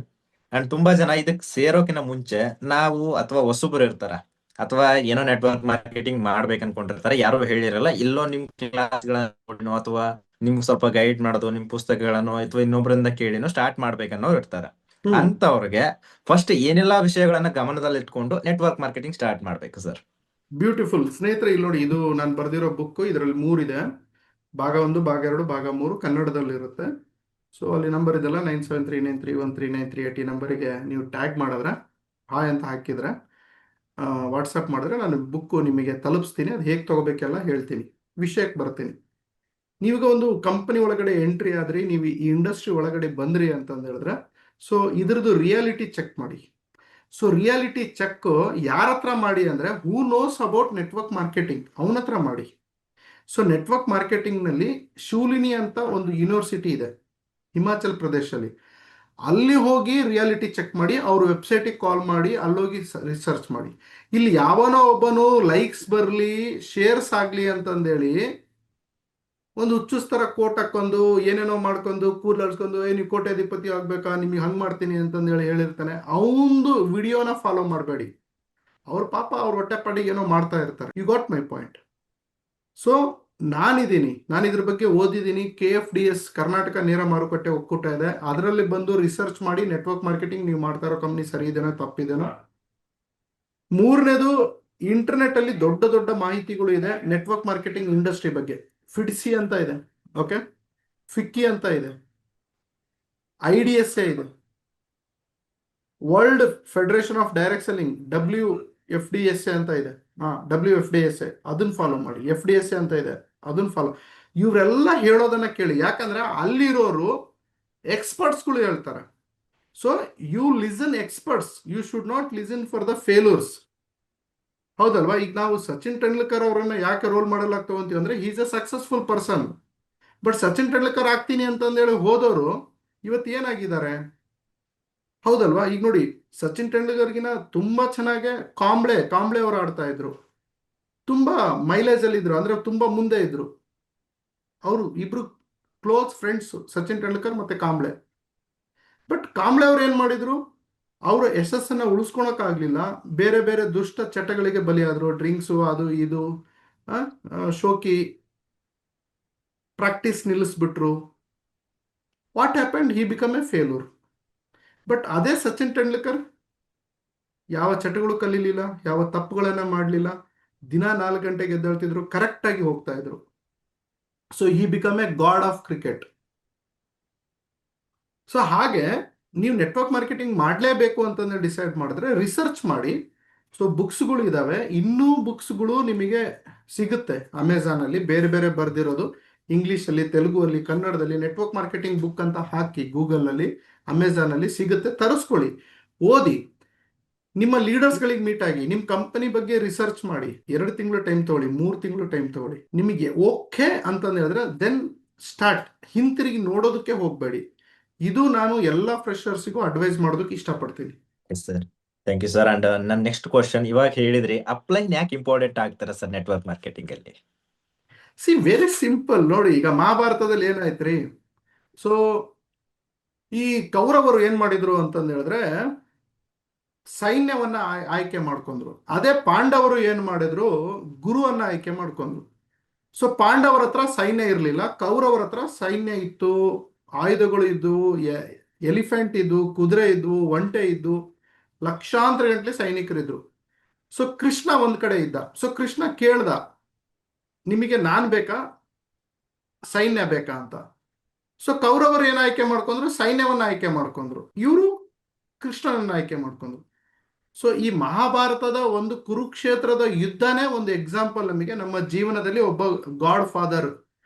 ಅಂಡ್ ತುಂಬಾ ಜನ ಇದಕ್ಕೆ ಸೇರೋಕಿನ ಮುಂಚೆ ನಾವು ಅಥವಾ ಹೊಸಬ್ರು ಇರ್ತಾರ, ಅಥವಾ ಏನೋ ನೆಟ್ವರ್ಕ್ ಮಾರ್ಕೆಟಿಂಗ್ ಮಾಡ್ಬೇಕು ಅನ್ಕೊಂಡಿರ್ತಾರೆ, ಯಾರು ಹೇಳಿರಲ್ಲ, ಇಲ್ಲೋ ನಿಮ್ ಕ್ಲಾಸ್ಗಳನ್ನು ಅಥವಾ ನಿಮ್ಗೆ ಸ್ವಲ್ಪ ಗೈಡ್ ಮಾಡೋದು, ನಿಮ್ ಪುಸ್ತಕಗಳನ್ನು ಅಥವಾ ಇನ್ನೊಬ್ಬರಿಂದ ಕೇಳಿನೋ ಸ್ಟಾರ್ಟ್ ಮಾಡ್ಬೇಕನ್ನೋರು ಇರ್ತಾರೆ. ಅಂತವ್ರಿಗೆ ಫಸ್ಟ್ ಏನೆಲ್ಲಾ ವಿಷಯಗಳನ್ನ ಗಮನದಲ್ಲಿ ಇಟ್ಕೊಂಡು ನೆಟ್ವರ್ಕ್ ಮಾರ್ಕೆಟಿಂಗ್ ಸ್ಟಾರ್ಟ್ ಮಾಡ್ಬೇಕು ಸರ್? ಬ್ಯೂಟಿಫುಲ್ ಸ್ನೇಹಿತರೆ, ಇಲ್ಲಿ ನೋಡಿ, ಇದು ನಾನು ಬರೆದಿರೋ ಬುಕ್, ಇದರಲ್ಲಿ 3 ಇದೆ. ಭಾಗ 1, ಭಾಗ 2, ಭಾಗ 3 ಕನ್ನಡದಲ್ಲಿ ಇರುತ್ತೆ. ಸೊ ಅಲ್ಲಿ ನಂಬರ್ ಇದೆಲ್ಲ 9739313938 ಈ ನಂಬರಿಗೆ ನೀವು ಟ್ಯಾಗ್ ಮಾಡಿದ್ರೆ, ಹಾಯ್ ಅಂತ ಹಾಕಿದ್ರೆ, ವಾಟ್ಸಪ್ ಮಾಡಿದ್ರೆ ನಾನು ಬುಕ್ಕು ನಿಮಗೆ ತಲುಪಿಸ್ತೀನಿ. ಅದು ಹೇಗೆ ತಗೋಬೇಕೆಲ್ಲ ಹೇಳ್ತೀನಿ. ವಿಷಯಕ್ಕೆ ಬರ್ತೀನಿ. ನೀವೀಗ ಒಂದು ಕಂಪನಿ ಒಳಗಡೆ ಎಂಟ್ರಿ ಆದ್ರಿ, ನೀವು ಈ ಇಂಡಸ್ಟ್ರಿ ಒಳಗಡೆ ಬಂದ್ರಿ ಅಂತಂದು ಹೇಳಿದ್ರೆ, ಸೊ ಇದ್ರದ್ದು ರಿಯಾಲಿಟಿ ಚೆಕ್ ಮಾಡಿ. ಸೊ ರಿಯಾಲಿಟಿ ಚೆಕ್ ಯಾರ ಹತ್ರ ಮಾಡಿ ಅಂದ್ರೆ, who knows about network marketing, ಅವನ ಹತ್ರ ಮಾಡಿ. ಸೊ ನೆಟ್ವರ್ಕ್ ಮಾರ್ಕೆಟಿಂಗ್ ನಲ್ಲಿ ಶೂಲಿನಿ ಅಂತ ಒಂದು ಯೂನಿವರ್ಸಿಟಿ ಇದೆ ಹಿಮಾಚಲ್ ಪ್ರದೇಶಲ್ಲಿ. ಅಲ್ಲಿ ಹೋಗಿ ರಿಯಾಲಿಟಿ ಚೆಕ್ ಮಾಡಿ, ಅವ್ರ ವೆಬ್ಸೈಟಿಗೆ ಕಾಲ್ ಮಾಡಿ, ಅಲ್ಲೋಗಿ ರಿಸರ್ಚ್ ಮಾಡಿ. ಇಲ್ಲಿ ಯಾವನೋ ಒಬ್ಬನು ಲೈಕ್ಸ್ ಬರಲಿ, ಶೇರ್ಸ್ ಆಗಲಿ ಅಂತಂದೇಳಿ ಒಂದು ಹುಚ್ಚುಸ್ತರ ಕೋಟ್ ಹಾಕೊಂಡು ಏನೇನೋ ಮಾಡ್ಕೊಂಡು ಕೂದಲಾಡ್ಸ್ಕೊಂಡು ನೀವು ಕೋಟ್ಯಾಧಿಪತಿ ಆಗ್ಬೇಕಾ, ನಿಮಗೆ ಹಂಗೆ ಮಾಡ್ತೀನಿ ಅಂತಂದೇಳಿ ಹೇಳಿರ್ತಾನೆ. ಅವನದು ವಿಡಿಯೋನ ಫಾಲೋ ಮಾಡಬೇಡಿ. ಅವ್ರ ಪಾಪ ಅವ್ರ ಹೊಟ್ಟೆಪಾಡಿಗೆ ಏನೋ ಮಾಡ್ತಾ ಇರ್ತಾರೆ. You got my point. So ನಾನು ಇದ್ರ ಬಗ್ಗೆ ಓದಿದ್ದೀನಿ. KFDS, ಕರ್ನಾಟಕ ನೇರ ಮಾರುಕಟ್ಟೆ ಒಕ್ಕೂಟ ಇದೆ, ಅದರಲ್ಲಿ ಬಂದು ರಿಸರ್ಚ್ ಮಾಡಿ ನೆಟ್ವರ್ಕ್ ಮಾರ್ಕೆಟಿಂಗ್ ನೀವು ಮಾಡ್ತಾ ಇರೋ ಕಂಪ್ನಿ ಸರಿ ಇದೆನೋ ತಪ್ಪಿದೆನೋ. ಮೂರನೇದು, ಇಂಟರ್ನೆಟ್ ಅಲ್ಲಿ ದೊಡ್ಡ ದೊಡ್ಡ ಮಾಹಿತಿಗಳು ಇದೆ ನೆಟ್ವರ್ಕ್ ಮಾರ್ಕೆಟಿಂಗ್ ಇಂಡಸ್ಟ್ರಿ ಬಗ್ಗೆ. ಫಿಡ್ಸಿ ಅಂತ ಇದೆ, ಓಕೆ, ಫಿಕ್ಕಿ ಅಂತ ಇದೆ, IDSA ಇದೆ, world federation of direct selling WFDSA ಅಂತ ಇದೆ. WFDSA ಅದನ್ನ ಫಾಲೋ ಮಾಡಿ. FDSA ಅಂತ ಇದೆ, ಅದನ್ನ ಫಾಲೋ. ಇವರೆಲ್ಲ ಹೇಳೋದನ್ನ ಕೇಳಿ, ಯಾಕಂದ್ರೆ ಅಲ್ಲಿರೋರು ಎಕ್ಸ್ಪರ್ಟ್ಸ್ಗಳು ಹೇಳ್ತಾರೆ. So you listen experts, you should not listen for the failures. ಹೌದಲ್ವಾ? ಈಗ ನಾವು ಸಚಿನ್ ತೆಂಡೂಲ್ಕರ್ ಅವರನ್ನ ಯಾಕೆ ರೋಲ್ ಮಾಡಲ್ ತಗೊಂತೀವಿ ಅಂದ್ರೆ is a successful person. But Sachin Tendulkar ಆಗ್ತೀನಿ ಅಂತಂದೇಳಿ ಹೋದವರು ಇವತ್ತು ಏನಾಗಿದ್ದಾರೆ? ಹೌದಲ್ವಾ? ಈಗ ನೋಡಿ, ಸಚಿನ್ ತೆಂಡೂಲ್ಕರ್ಗಿನ ತುಂಬಾ ಚೆನ್ನಾಗಿ ಕಾಂಬ್ಳೆ ಅವರು ಆಡ್ತಾ ಇದ್ರು, ತುಂಬಾ ಮೈಲೇಜ್ ಅಲ್ಲಿ ಇದ್ರು, ಅಂದ್ರೆ ತುಂಬಾ ಮುಂದೆ ಇದ್ರು. ಅವರು ಇಬ್ರು ಕ್ಲೋಸ್ ಫ್ರೆಂಡ್ಸ್, ಸಚಿನ್ ತೆಂಡೂಲ್ಕರ್ ಮತ್ತೆ ಕಾಂಬ್ಳೆ. ಬಟ್ ಕಾಂಬ್ಳೆ ಅವ್ರು ಏನ್ ಮಾಡಿದ್ರು? ಅವರ ಯಶಸ್ಸನ್ನ ಉಳಿಸ್ಕೊಳಕ್ಕಾಗ್ಲಿಲ್ಲ, ಬೇರೆ ಬೇರೆ ದುಷ್ಟ ಚಟಗಳಿಗೆ ಬಲಿಯಾದ್ರು. ಡ್ರಿಂಕ್ಸು, ಅದು ಇದು, ಶೋಕಿ, ಪ್ರಾಕ್ಟೀಸ್ ನಿಲ್ಲಿಸ್ಬಿಟ್ರು. What happened? He become a failure. But ಅದೇ ಸಚಿನ್ ತೆಂಡೂಲ್ಕರ್ ಯಾವ ಚಟಗಳು ಕಲೀಲಿಲ್ಲ, ಯಾವ ತಪ್ಪುಗಳನ್ನ ಮಾಡಲಿಲ್ಲ, ದಿನ 4 ಗಂಟೆಗೆ ಎದ್ದೇಳ್ತಿದ್ರು, ಕರೆಕ್ಟ್ ಆಗಿ ಹೋಗ್ತಾ ಇದ್ರು. So he become A god of cricket. So ಹಾಗೆ ನೀವು ನೆಟ್ವರ್ಕ್ ಮಾರ್ಕೆಟಿಂಗ್ ಮಾಡಲೇಬೇಕು ಅಂತಂದ್ರೆ ಡಿಸೈಡ್ ಮಾಡಿದ್ರೆ ರಿಸರ್ಚ್ ಮಾಡಿ. ಸೊ ಬುಕ್ಸ್ಗಳು ಇದಾವೆ, ಇನ್ನೂ ಬುಕ್ಸ್ಗಳು ನಿಮಗೆ ಸಿಗುತ್ತೆ ಅಮೆಝಾನಲ್ಲಿ, ಬೇರೆ ಬೇರೆ ಬರ್ದಿರೋದು, ಇಂಗ್ಲೀಷಲ್ಲಿ, ತೆಲುಗುವಲ್ಲಿ, ಕನ್ನಡದಲ್ಲಿ. ನೆಟ್ವರ್ಕ್ ಮಾರ್ಕೆಟಿಂಗ್ ಬುಕ್ ಅಂತ ಹಾಕಿ ಗೂಗಲ್ನಲ್ಲಿ, ಅಮೆಝಾನಲ್ಲಿ ಸಿಗುತ್ತೆ, ತರಿಸ್ಕೊಳ್ಳಿ, ಓದಿ. ನಿಮ್ಮ ಲೀಡರ್ಸ್ಗಳಿಗೆ ಮೀಟ್ ಆಗಿ, ನಿಮ್ಮ ಕಂಪನಿ ಬಗ್ಗೆ ರಿಸರ್ಚ್ ಮಾಡಿ. 2 ತಿಂಗಳು ಟೈಮ್ ತಗೊಳ್ಳಿ, 3 ತಿಂಗಳು ಟೈಮ್ ತಗೊಳ್ಳಿ. ನಿಮಗೆ ಓಕೆ ಅಂತಂದು ಹೇಳಿದ್ರೆ ದೆನ್ ಸ್ಟಾರ್ಟ್. ಹಿಂತಿರುಗಿ ನೋಡೋದಕ್ಕೆ ಹೋಗಬೇಡಿ. ಇದು ನಾನು ಎಲ್ಲ ಫ್ರೆಶರ್ಸಿಗೂ ಅಡ್ವೈಸ್ ಮಾಡೋದಕ್ಕೆ ಇಷ್ಟಪಡ್ತೀನಿ. Yes sir, thank you sir. And ನನ್ನ ನೆಕ್ಸ್ಟ್ ಕ್ವಶನ್, ಇವಾಗ ಹೇಳಿದ್ರಿ ಅಪ್ಲೈನ್ ಯಾಕೆ ಇಂಪಾರ್ಟೆಂಟ್ ಆಗ್ತಾರೆ ಸರ್ ನೆಟ್ವರ್ಕ್ ಮಾರ್ಕೆಟಿಂಗ್ ಅಲ್ಲಿ? Very simple. ನೋಡಿ, ಈಗ ಮಹಾಭಾರತದಲ್ಲಿ ಏನಾಯ್ತ್ರಿ? ಸೊ ಈ ಕೌರವರು ಏನ್ ಮಾಡಿದ್ರು ಅಂತಂದು ಹೇಳಿದ್ರೆ ಸೈನ್ಯವನ್ನ ಆಯ್ಕೆ ಮಾಡ್ಕೊಂಡ್ರು. ಅದೇ ಪಾಂಡವರು ಏನ್ ಮಾಡಿದ್ರು? ಗುರುವನ್ನ ಆಯ್ಕೆ ಮಾಡ್ಕೊಂಡ್ರು. ಸೊ ಪಾಂಡವರ ಹತ್ರ ಸೈನ್ಯ ಇರಲಿಲ್ಲ, ಕೌರವರ ಹತ್ರ ಸೈನ್ಯ ಇತ್ತು, ಆಯುಧಗಳು ಇದ್ದು, ಎಲಿಫೆಂಟ್ ಇದ್ದು, ಕುದುರೆ ಇದ್ವು, ಒಂಟೆ ಇದ್ದು, ಲಕ್ಷಾಂತರ ಗಂಟಲೆ ಸೈನಿಕರಿದ್ರು. ಸೊ ಕೃಷ್ಣ ಒಂದ್ ಕಡೆ ಇದ್ದ. ಸೊ ಕೃಷ್ಣ ಕೇಳ್ದ, ನಿಮಗೆ ನಾನ್ ಬೇಕಾ, ಸೈನ್ಯ ಬೇಕಾ ಅಂತ. ಸೊ ಕೌರವರು ಏನ್ ಆಯ್ಕೆ ಮಾಡ್ಕೊಂಡ್ರು? ಸೈನ್ಯವನ್ನ ಆಯ್ಕೆ ಮಾಡ್ಕೊಂಡ್ರು. ಇವರು ಕೃಷ್ಣನನ್ನ ಆಯ್ಕೆ ಮಾಡ್ಕೊಂಡ್ರು. ಸೊ ಈ ಮಹಾಭಾರತದ ಒಂದು ಕುರುಕ್ಷೇತ್ರದ ಯುದ್ಧನೇ ಒಂದು ಎಕ್ಸಾಂಪಲ್ ನಮಗೆ. ನಮ್ಮ ಜೀವನದಲ್ಲಿ ಒಬ್ಬ ಗಾಡ್ ಫಾದರ್,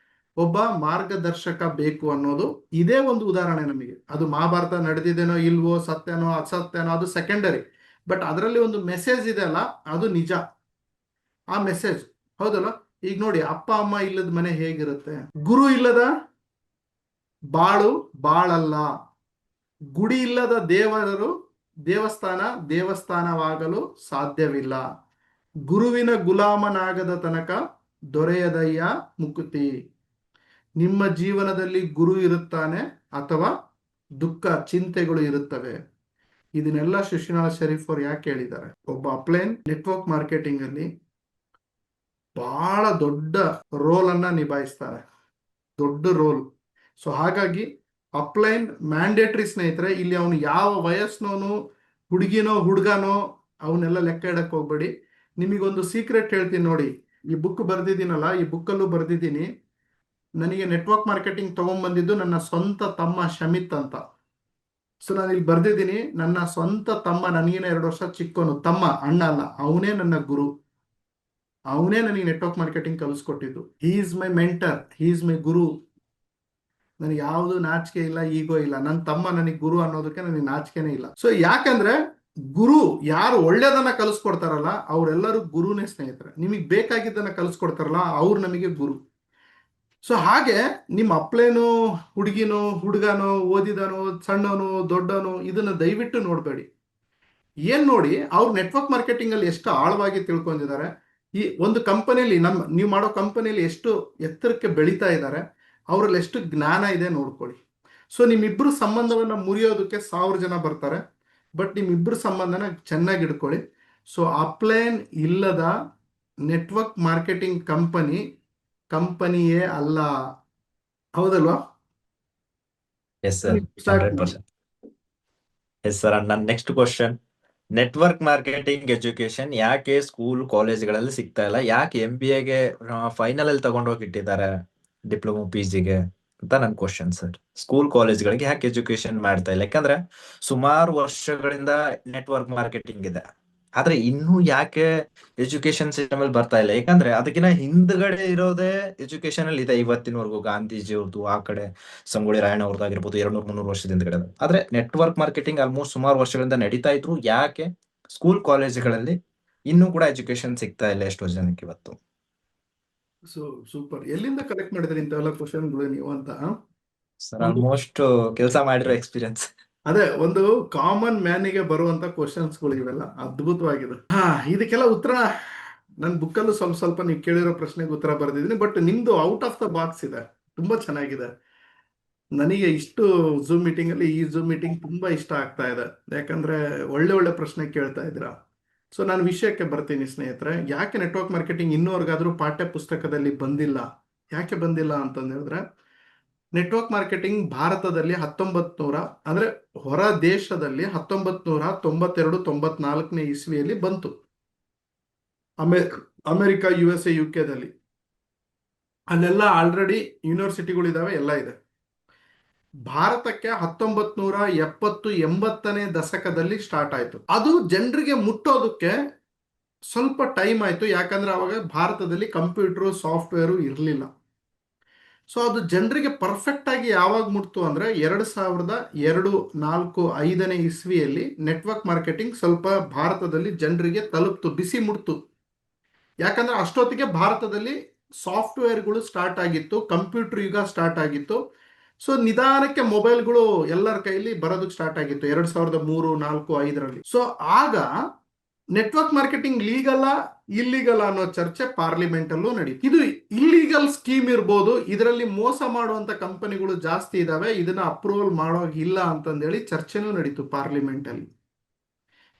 ಒಬ್ಬ ಮಾರ್ಗದರ್ಶಕ ಬೇಕು ಅನ್ನೋದು ಇದೇ ಒಂದು ಉದಾಹರಣೆ ನಮಗೆ. ಅದು ಮಹಾಭಾರತ ನಡೆದಿದ್ದೇನೋ ಇಲ್ವೋ, ಸತ್ಯನೋ ಅಸತ್ಯನೋ, ಅದು ಸೆಕೆಂಡರಿ. ಬಟ್ ಅದರಲ್ಲಿ ಒಂದು ಮೆಸೇಜ್ ಇದೆ ಅಲ್ಲ, ಅದು ನಿಜ. ಆ ಮೆಸೇಜ್ ಹೌದಲ್ಲ? ಈಗ ನೋಡಿ, ಅಪ್ಪ ಅಮ್ಮ ಇಲ್ಲದ ಮನೆ ಹೇಗಿರುತ್ತೆ? ಗುರು ಇಲ್ಲದ ಬಾಳು ಬಾಳಲ್ಲ. ಗುಡಿ ಇಲ್ಲದ ದೇವಸ್ಥಾನವಾಗಲು ಸಾಧ್ಯವಿಲ್ಲ. ಗುರುವಿನ ಗುಲಾಮನಾಗದ ತನಕ ದೊರೆಯದಯ್ಯ ಮುಕುತಿ. ನಿಮ್ಮ ಜೀವನದಲ್ಲಿ ಗುರು ಇರುತ್ತಾನೆ ಅಥವಾ ದುಃಖ ಚಿಂತೆಗಳು ಇರುತ್ತವೆ. ಇದನ್ನೆಲ್ಲ ಶಶಿನಾಳ ಶರೀಫ್ ಅವರು ಯಾಕೆ ಹೇಳಿದ್ದಾರೆ? ಒಬ್ಬ ಅಪ್ಲೈನ್ ನೆಟ್ವರ್ಕ್ ಮಾರ್ಕೆಟಿಂಗ್ ಅಲ್ಲಿ ಬಹಳ ದೊಡ್ಡ ರೋಲ್ ಅನ್ನ ನಿಭಾಯಿಸ್ತಾರೆ, ದೊಡ್ಡ ರೋಲ್. ಸೊ ಹಾಗಾಗಿ ಅಪ್ಲೈನ್ ಮ್ಯಾಂಡೇಟ್ರಿ ಸ್ನೇಹಿತರೆ. ಇಲ್ಲಿ ಅವನು ಯಾವ ವಯಸ್ಸಿನವನು, ಹುಡುಗಿನೋ ಹುಡುಗನೋ, ಅವನ್ನೆಲ್ಲ ಲೆಕ್ಕ ಇಡಕ್ ಹೋಗ್ಬೇಡಿ. ನಿಮಗೊಂದು ಸೀಕ್ರೆಟ್ ಹೇಳ್ತೀನಿ ನೋಡಿ. ಈ ಬುಕ್ ಬರ್ದಿದ್ದೀನಲ್ಲ, ಈ ಬುಕ್ಕಲ್ಲೂ ಬರ್ದಿದ್ದೀನಿ. ನನಗೆ ನೆಟ್ವರ್ಕ್ ಮಾರ್ಕೆಟಿಂಗ್ ತಗೊಂಡ್ಬಂದಿದ್ದು ನನ್ನ ಸ್ವಂತ ತಮ್ಮ ಶಮಿತ್ ಅಂತ. ಸೊ ನಾನು ಇಲ್ಲಿ ಬರ್ದಿದ್ದೀನಿ, ನನ್ನ ಸ್ವಂತ ತಮ್ಮ, ನನಗೇನ 2 ವರ್ಷ ಚಿಕ್ಕವನು ತಮ್ಮ, ಅಣ್ಣ ಅಲ್ಲ, ಅವನೇ ನನ್ನ ಗುರು. ಅವನೇ ನನಗೆ ನೆಟ್ವರ್ಕ್ ಮಾರ್ಕೆಟಿಂಗ್ ಕಲಿಸ್ಕೊಟ್ಟಿದ್ದು. He is my mentor, he is my guru. ನನಗೆ ಯಾವುದು ನಾಚಿಕೆ ಇಲ್ಲ, ಈಗೋ ಇಲ್ಲ. ನನ್ನ ತಮ್ಮ ನನಗೆ ಗುರು ಅನ್ನೋದಕ್ಕೆ ನನಗೆ ನಾಚಿಕೆನೇ ಇಲ್ಲ. ಸೊ ಯಾಕಂದ್ರೆ ಗುರು ಯಾರು ಒಳ್ಳೇದನ್ನ ಕಲಿಸ್ಕೊಡ್ತಾರಲ್ಲ ಅವರೆಲ್ಲರೂ ಗುರುನೇ ಸ್ನೇಹಿತರೆ. ನಿಮಗೆ ಬೇಕಾಗಿದ್ದನ್ನ ಕಲಿಸ್ಕೊಡ್ತಾರಲ್ಲ ಅವ್ರು ನಮಗೆ ಗುರು. ಸೊ ಹಾಗೆ ನಿಮ್ಮ ಅಪ್ಲೇನೋ ಹುಡುಗಿನೋ ಹುಡುಗನೋ ಓದಿದನೋ ಸಣ್ಣವನು ದೊಡ್ಡವನು ಇದನ್ನ ದಯವಿಟ್ಟು ನೋಡಬೇಡಿ. ಏನ್ ನೋಡಿ ಅವ್ರು ನೆಟ್ವರ್ಕ್ ಮಾರ್ಕೆಟಿಂಗ್ ಅಲ್ಲಿ ಎಷ್ಟು ಆಳವಾಗಿ ತಿಳ್ಕೊಂಡಿದ್ದಾರೆ, ಈ ಒಂದು ಕಂಪನಿಯಲ್ಲಿ ನೀವು ಮಾಡೋ ಕಂಪನಿಯಲ್ಲಿ ಎಷ್ಟು ಎತ್ತರಕ್ಕೆ ಬೆಳೀತಾ ಇದ್ದಾರೆ, ಅವರಲ್ಲಿ ಎಷ್ಟು ಜ್ಞಾನ ಇದೆ ನೋಡ್ಕೊಳ್ಳಿ. ಸೊ ನಿಮ್ಮಿಬ್ರು ಸಂಬಂಧವನ್ನ ಮುರಿಯೋದಕ್ಕೆ 1000 ಜನ ಬರ್ತಾರೆ, ಬಟ್ ನಿಮ್ಮಿಬ್ರು ಸಂಬಂಧನ ಚೆನ್ನಾಗಿ ಇಟ್ಕೊಳ್ಳಿ. ಸೊ ಅಪ್ಲೈನ್ ಇಲ್ಲದ ನೆಟ್ವರ್ಕ್ ಮಾರ್ಕೆಟಿಂಗ್ ಕಂಪನಿಯೇ ಅಲ್ಲ. ಹೌದಲ್ವಾ? ಎಸ್ ಸರ್, ಸ್ಟಾರ್ಟ್ ಮಾಡಿ. 100%. Yes sir. ನನ್ನ next question, network marketing education ಯಾಕೆ ಸ್ಕೂಲ್ ಕಾಲೇಜ್ಗಳಲ್ಲಿ ಸಿಗ್ತಾ ಇಲ್ಲ? ಯಾಕೆ MBAಗೆ ಫೈನಲ್ ಅಲ್ಲಿ ತಗೊಂಡೋಗಿ ಇಟ್ಟಿದ್ದಾರೆ ಡಿಪ್ಲೊಮೊ PGಗೆ ಅಂತ ನನ್ನ ಕ್ವಶನ್ ಸರ್. ಸ್ಕೂಲ್ ಕಾಲೇಜ್ಗಳಿಗೆ ಯಾಕೆ ಎಜುಕೇಶನ್ ಮಾಡ್ತಾ ಇಲ್ಲ? ಯಾಕಂದ್ರೆ ಸುಮಾರು ವರ್ಷಗಳಿಂದ ನೆಟ್ವರ್ಕ್ ಮಾರ್ಕೆಟಿಂಗ್ ಇದೆ, ಆದ್ರೆ ಇನ್ನೂ ಯಾಕೆ ಎಜುಕೇಶನ್ ಸಿಸ್ಟಮ್ ಅಲ್ಲಿ ಬರ್ತಾ ಇಲ್ಲ? ಯಾಕಂದ್ರೆ ಅದಕ್ಕಿಂತ ಹಿಂದ್ಗಡೆ ಇರೋದೇ ಎಜುಕೇಶನ್ ಅಲ್ಲಿ ಇದೆ ಇವತ್ತಿನವರೆಗೂ. ಗಾಂಧೀಜಿ ಅವ್ರದ್ದು, ಆ ಕಡೆ ಸಂಗೊಳ್ಳಿ ರಾಯಣ್ಣ ಅವ್ರದ್ದಾಗಿರ್ಬೋದು, 200-300 ವರ್ಷದ ಹಿಂದ್ಗಡೆ. ಆದ್ರೆ ನೆಟ್ವರ್ಕ್ ಮಾರ್ಕೆಟಿಂಗ್ ಆಲ್ಮೋಸ್ಟ್ ಸುಮಾರು ವರ್ಷಗಳಿಂದ ನಡೀತಾ ಇದ್ರು, ಯಾಕೆ ಸ್ಕೂಲ್ ಕಾಲೇಜ್ಗಳಲ್ಲಿ ಇನ್ನೂ ಕೂಡ ಎಜುಕೇಶನ್ ಸಿಗ್ತಾ ಇಲ್ಲ ಎಷ್ಟೋ ಜನಕ್ಕೆ ಇವತ್ತು? So super. ಎಲ್ಲಿಂದ ಕಲೆಕ್ಟ್ ಮಾಡಿದ್ರಿ ಇಂಥವೆಲ್ಲ ಕ್ವಶನ್ಗಳು ನೀವು ಅಂತ? ಸರ್ ಆಲ್ಮೋಸ್ಟ್ ಕೆಲಸ ಮಾಡಿರೋ ಎಕ್ಸ್ಪೀರಿಯನ್ಸ್. ಅದೇ ಒಂದು ಕಾಮನ್ ಮ್ಯಾನಿಗೆ ಬರುವಂತ ಕ್ವಶನ್ಸ್ಗಳು ಇವೆಲ್ಲ ಅದ್ಭುತವಾಗಿದೆ. ಇದಕ್ಕೆಲ್ಲ ಉತ್ತರ ನನ್ನ ಬುಕ್ಕಲ್ಲೂ ಸ್ವಲ್ಪ ಸ್ವಲ್ಪ ನೀವು ಕೇಳಿರೋ ಪ್ರಶ್ನೆಗೆ ಉತ್ತರ ಬರೆದಿದ್ದೀನಿ, ಬಟ್ ನಿಮ್ದು ಔಟ್ ಆಫ್ ದ ಬಾಕ್ಸ್ ಇದೆ, ತುಂಬಾ ಚೆನ್ನಾಗಿದೆ. ನನಗೆ ಇಷ್ಟು ಝೂಮ್ ಮೀಟಿಂಗ್ ಅಲ್ಲಿ ಈ ಝೂಮ್ ಮೀಟಿಂಗ್ ತುಂಬಾ ಇಷ್ಟ ಆಗ್ತಾ ಇದೆ, ಯಾಕಂದ್ರೆ ಒಳ್ಳೆ ಒಳ್ಳೆ ಪ್ರಶ್ನೆ ಕೇಳ್ತಾ ಇದ್ದೀರಾ. ಸೊ ನಾನು ವಿಷಯಕ್ಕೆ ಬರ್ತೀನಿ ಸ್ನೇಹಿತರೆ. ಯಾಕೆ ನೆಟ್ವರ್ಕ್ ಮಾರ್ಕೆಟಿಂಗ್ ಇನ್ನೂವರೆಗಾದ್ರೂ ಪಾಠ್ಯ ಪುಸ್ತಕದಲ್ಲಿ ಬಂದಿಲ್ಲ? ಯಾಕೆ ಬಂದಿಲ್ಲ ಅಂತಂದು ಹೇಳಿದ್ರೆ, ನೆಟ್ವರ್ಕ್ ಮಾರ್ಕೆಟಿಂಗ್ ಭಾರತದಲ್ಲಿ 1900 ಅಂದ್ರೆ ಹೊರ ದೇಶದಲ್ಲಿ 1992-94 ಇಸ್ವಿಯಲ್ಲಿ ಬಂತು. ಅಮೆರಿಕ, USA, UK ಅಲ್ಲೆಲ್ಲ ಆಲ್ರೆಡಿ ಯೂನಿವರ್ಸಿಟಿಗಳು ಇದಾವೆ, ಎಲ್ಲ ಇದೆ. ಭಾರತಕ್ಕೆ 1970-80 ದಶಕದಲ್ಲಿ ಸ್ಟಾರ್ಟ್ ಆಯ್ತು. ಅದು ಜನರಿಗೆ ಮುಟ್ಟೋದಕ್ಕೆ ಸ್ವಲ್ಪ ಟೈಮ್ ಆಯ್ತು, ಯಾಕಂದ್ರೆ ಅವಾಗ ಭಾರತದಲ್ಲಿ ಕಂಪ್ಯೂಟರ್ ಸಾಫ್ಟ್ವೇರು ಇರಲಿಲ್ಲ. ಸೊ ಅದು ಜನರಿಗೆ ಪರ್ಫೆಕ್ಟ್ ಆಗಿ ಯಾವಾಗ ಮುಟ್ತು ಅಂದ್ರೆ 2002, 4, 5 ಇಸ್ವಿಯಲ್ಲಿ ನೆಟ್ವರ್ಕ್ ಮಾರ್ಕೆಟಿಂಗ್ ಸ್ವಲ್ಪ ಭಾರತದಲ್ಲಿ ಜನರಿಗೆ ತಲುಪ್ತು, ಬಿಸಿ ಮುಟ್ತು. ಯಾಕಂದ್ರೆ ಅಷ್ಟೊತ್ತಿಗೆ ಭಾರತದಲ್ಲಿ ಸಾಫ್ಟ್ವೇರ್ಗಳು ಸ್ಟಾರ್ಟ್ ಆಗಿತ್ತು, ಕಂಪ್ಯೂಟರ್ ಯುಗ ಸ್ಟಾರ್ಟ್ ಆಗಿತ್ತು. ಸೊ ನಿಧಾನಕ್ಕೆ ಮೊಬೈಲ್ಗಳು ಎಲ್ಲರ ಕೈಲಿ ಬರೋದಕ್ಕೆ ಸ್ಟಾರ್ಟ್ ಆಗಿತ್ತು 2003, 4, 5ರಲ್ಲಿ. ಸೊ ಆಗ ನೆಟ್ವರ್ಕ್ ಮಾರ್ಕೆಟಿಂಗ್ ಲೀಗಲ್ಲ ಇಲ್ಲಿಗಲ್ ಅನ್ನೋ ಚರ್ಚೆ ಪಾರ್ಲಿಮೆಂಟ್ ಅಲ್ಲೂ ನಡೀತು. ಇದು ಇಲ್ಲಿಗಲ್ ಸ್ಕೀಮ್ ಇರ್ಬೋದು, ಇದರಲ್ಲಿ ಮೋಸ ಮಾಡುವಂತ ಕಂಪನಿಗಳು ಜಾಸ್ತಿ ಇದಾವೆ, ಇದನ್ನ ಅಪ್ರೂವಲ್ ಮಾಡೋಗಿಲ್ಲ ಅಂತಂದೇಳಿ ಚರ್ಚೆನೂ ನಡೀತು ಪಾರ್ಲಿಮೆಂಟ್ ಅಲ್ಲಿ.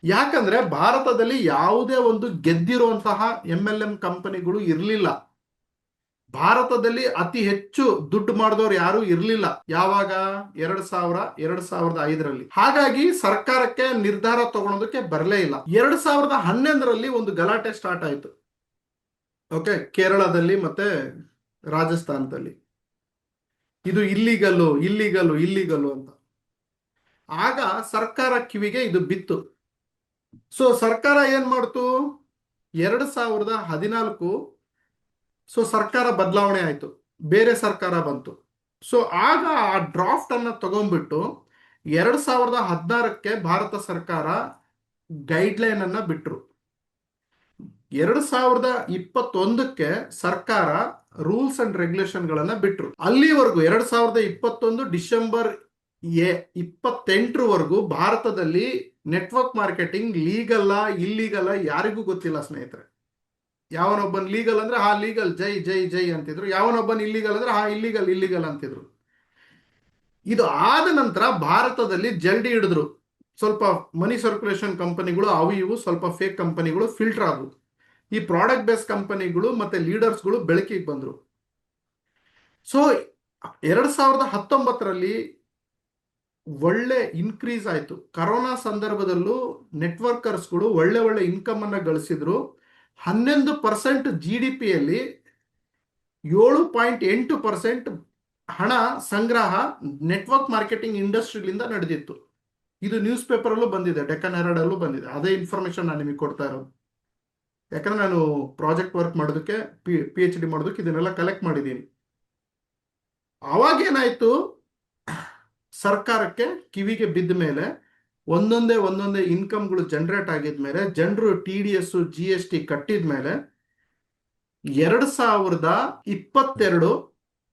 ಯಾಕಂದ್ರೆ ಭಾರತದಲ್ಲಿ ಯಾವುದೇ ಒಂದು ಗೆದ್ದಿರುವಂತಹ MLM ಕಂಪನಿಗಳು ಇರಲಿಲ್ಲ. ಭಾರತದಲ್ಲಿ ಅತಿ ಹೆಚ್ಚು ದುಡ್ಡು ಮಾಡಿದವರು ಯಾರು ಇರಲಿಲ್ಲ ಯಾವಾಗ? 2005ರಲ್ಲಿ. ಹಾಗಾಗಿ ಸರ್ಕಾರಕ್ಕೆ ನಿರ್ಧಾರ ತಗೊಳೋದಕ್ಕೆ ಬರಲೇ ಇಲ್ಲ. 2011ರಲ್ಲಿ ಒಂದು ಗಲಾಟೆ ಸ್ಟಾರ್ಟ್ ಆಯ್ತು, ಓಕೆ, ಕೇರಳದಲ್ಲಿ ಮತ್ತೆ ರಾಜಸ್ಥಾನದಲ್ಲಿ. ಇದು ಇಲ್ಲಿಗಲ್ಲು ಇಲ್ಲಿಗಲ್ಲು ಇಲ್ಲಿಗಲ್ಲು ಅಂತ. ಆಗ ಸರ್ಕಾರ ಕಿವಿಗೆ ಇದು ಬಿತ್ತು. ಸೊ ಸರ್ಕಾರ ಏನ್ ಮಾಡ್ತು? 2014 ಸೊ ಸರ್ಕಾರ ಬದಲಾವಣೆ ಆಯ್ತು, ಬೇರೆ ಸರ್ಕಾರ ಬಂತು. ಸೊ ಆಗ ಆ ಡ್ರಾಫ್ಟ್ ಅನ್ನ ತಗೊಂಡ್ಬಿಟ್ಟು 2016ಕ್ಕೆ ಭಾರತ ಸರ್ಕಾರ ಗೈಡ್ಲೈನ್ ಅನ್ನ ಬಿಟ್ರು. 2021ಕ್ಕೆ ಸರ್ಕಾರ ರೂಲ್ಸ್ ಅಂಡ್ ರೆಗ್ಯುಲೇಷನ್ ಗಳನ್ನ ಬಿಟ್ರು. ಅಲ್ಲಿವರೆಗೂ 2021 ಡಿಸೆಂಬರ್ 28ರವರೆಗೂ ಭಾರತದಲ್ಲಿ ನೆಟ್ವರ್ಕ್ ಮಾರ್ಕೆಟಿಂಗ್ ಲೀಗಲ್ಲ ಇಲ್ಲಿಗಲ್ಲ ಯಾರಿಗೂ ಗೊತ್ತಿಲ್ಲ ಸ್ನೇಹಿತರೆ. ಯಾವನೊಬ್ಬನ್ ಲೀಗಲ್ ಅಂದ್ರೆ ಹಾ ಲೀಗಲ್, ಜೈ ಜೈ ಜೈ ಅಂತಿದ್ರು. ಯಾವನೊಬ್ಬನ್ ಇಲ್ಲಿಗಲ್ ಅಂದ್ರೆ ಹಾ ಇಲ್ಲಿಗಲ್ ಇಲ್ಲಿಗಲ್ ಅಂತಿದ್ರು. ಇದು ಆದ ನಂತರ ಭಾರತದಲ್ಲಿ ಜಲ್ದಿ ಹಿಡಿದ್ರು. ಸ್ವಲ್ಪ ಮನಿ ಸರ್ಕ್ಯುಲೇಷನ್ ಕಂಪನಿಗಳು ಅವು ಇವು ಸ್ವಲ್ಪ ಫೇಕ್ ಕಂಪನಿಗಳು ಫಿಲ್ಟರ್ ಆದವು. ಈ ಪ್ರಾಡಕ್ಟ್ ಬೇಸ್ ಕಂಪನಿಗಳು ಮತ್ತೆ ಲೀಡರ್ಸ್ಗಳು ಬೆಳಕಿಗೆ ಬಂದ್ರು. ಸೊ 2019ರಲ್ಲಿ ಒಳ್ಳೆ ಇನ್ಕ್ರೀಸ್ ಆಯ್ತು. ಕರೋನಾ ಸಂದರ್ಭದಲ್ಲೂ ನೆಟ್ವರ್ಕರ್ಸ್ಗಳು ಒಳ್ಳೆ ಒಳ್ಳೆ ಇನ್ಕಮ್ ಅನ್ನ ಗಳಿಸಿದ್ರು. 11% GDPಯಲ್ಲಿ 7.8% ಹಣ ಸಂಗ್ರಹ ನೆಟ್ವರ್ಕ್ ಮಾರ್ಕೆಟಿಂಗ್ ಇಂಡಸ್ಟ್ರಿಲಿಂದ ನಡೆದಿತ್ತು. ಇದು ನ್ಯೂಸ್ ಪೇಪರ್ ಅಲ್ಲೂ ಬಂದಿದೆ, ಡೆಕ್ಕನ್ ಹೆರಾಲ್ಡ್ ಅಲ್ಲೂ ಬಂದಿದೆ. ಅದೇ ಇನ್ಫಾರ್ಮೇಶನ್ ನಾನು ನಿಮಗೆ ಕೊಡ್ತಾ ಇರೋದು. ಯಾಕಂದ್ರೆ ನಾನು ಪ್ರಾಜೆಕ್ಟ್ ವರ್ಕ್ ಮಾಡೋದಕ್ಕೆ PhD ಮಾಡೋದಕ್ಕೆ ಇದನ್ನೆಲ್ಲ ಕಲೆಕ್ಟ್ ಮಾಡಿದ್ದೀನಿ. ಅವಾಗೇನಾಯ್ತು, ಸರ್ಕಾರಕ್ಕೆ ಕಿವಿಗೆ ಬಿದ್ದ ಮೇಲೆ ಒಂದೊಂದೇ ಇನ್ಕಮ್ಗಳು ಜನರೇಟ್ ಆಗಿದ್ಮೇಲೆ, ಜನರು TDS GST ಕಟ್ಟಿದ ಮೇಲೆ 2022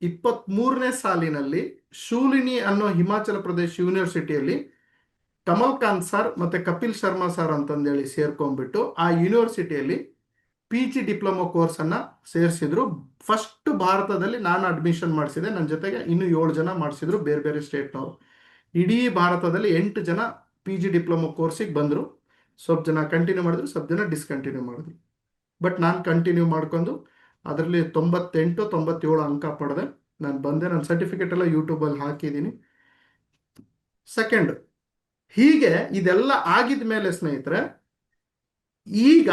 23ನೇ ಸಾಲಿನಲ್ಲಿ ಶೂಲಿನಿ ಅನ್ನೋ ಹಿಮಾಚಲ ಪ್ರದೇಶ್ ಯೂನಿವರ್ಸಿಟಿಯಲ್ಲಿ ಕಮಲ್ ಕಾಂತ್ ಸರ್ ಮತ್ತೆ ಕಪಿಲ್ ಶರ್ಮಾ ಸರ್ ಅಂತಂದೇಳಿ ಸೇರ್ಕೊಂಡ್ಬಿಟ್ಟು ಆ ಯೂನಿವರ್ಸಿಟಿಯಲ್ಲಿ ಪಿ ಜಿ ಡಿಪ್ಲೊಮಾ ಕೋರ್ಸ್ ಅನ್ನ ಸೇರಿಸಿದ್ರು. ಫಸ್ಟ್ ಭಾರತದಲ್ಲಿ ನಾನು ಅಡ್ಮಿಷನ್ ಮಾಡಿಸಿದೆ, ನನ್ನ ಜೊತೆಗೆ ಇನ್ನು 7 ಜನ ಮಾಡಿಸಿದ್ರು ಬೇರೆ ಬೇರೆ ಸ್ಟೇಟ್ನವರು. ಇಡೀ ಭಾರತದಲ್ಲಿ 8 ಜನ ಪಿ ಜಿ ಡಿಪ್ಲೊಮಾ ಕೋರ್ಸಿಗೆ ಬಂದರು. ಸ್ವಲ್ಪ ಜನ ಕಂಟಿನ್ಯೂ ಮಾಡಿದ್ರು, ಸ್ವಲ್ಪ ಜನ ಡಿಸ್ಕಂಟಿನ್ಯೂ ಮಾಡಿದ್ರು. ಬಟ್ ನಾನು ಕಂಟಿನ್ಯೂ ಮಾಡ್ಕೊಂಡು ಅದರಲ್ಲಿ 98 97 ಅಂಕ ಪಡೆದೆ. ನಾನು ಬಂದೆ, ನನ್ನ ಸರ್ಟಿಫಿಕೇಟ್ ಎಲ್ಲ ಯೂಟ್ಯೂಬಲ್ಲಿ ಹಾಕಿದ್ದೀನಿ. ಸೆಕೆಂಡ್, ಹೀಗೆ ಇದೆಲ್ಲ ಆಗಿದ ಮೇಲೆ ಸ್ನೇಹಿತರೆ, ಈಗ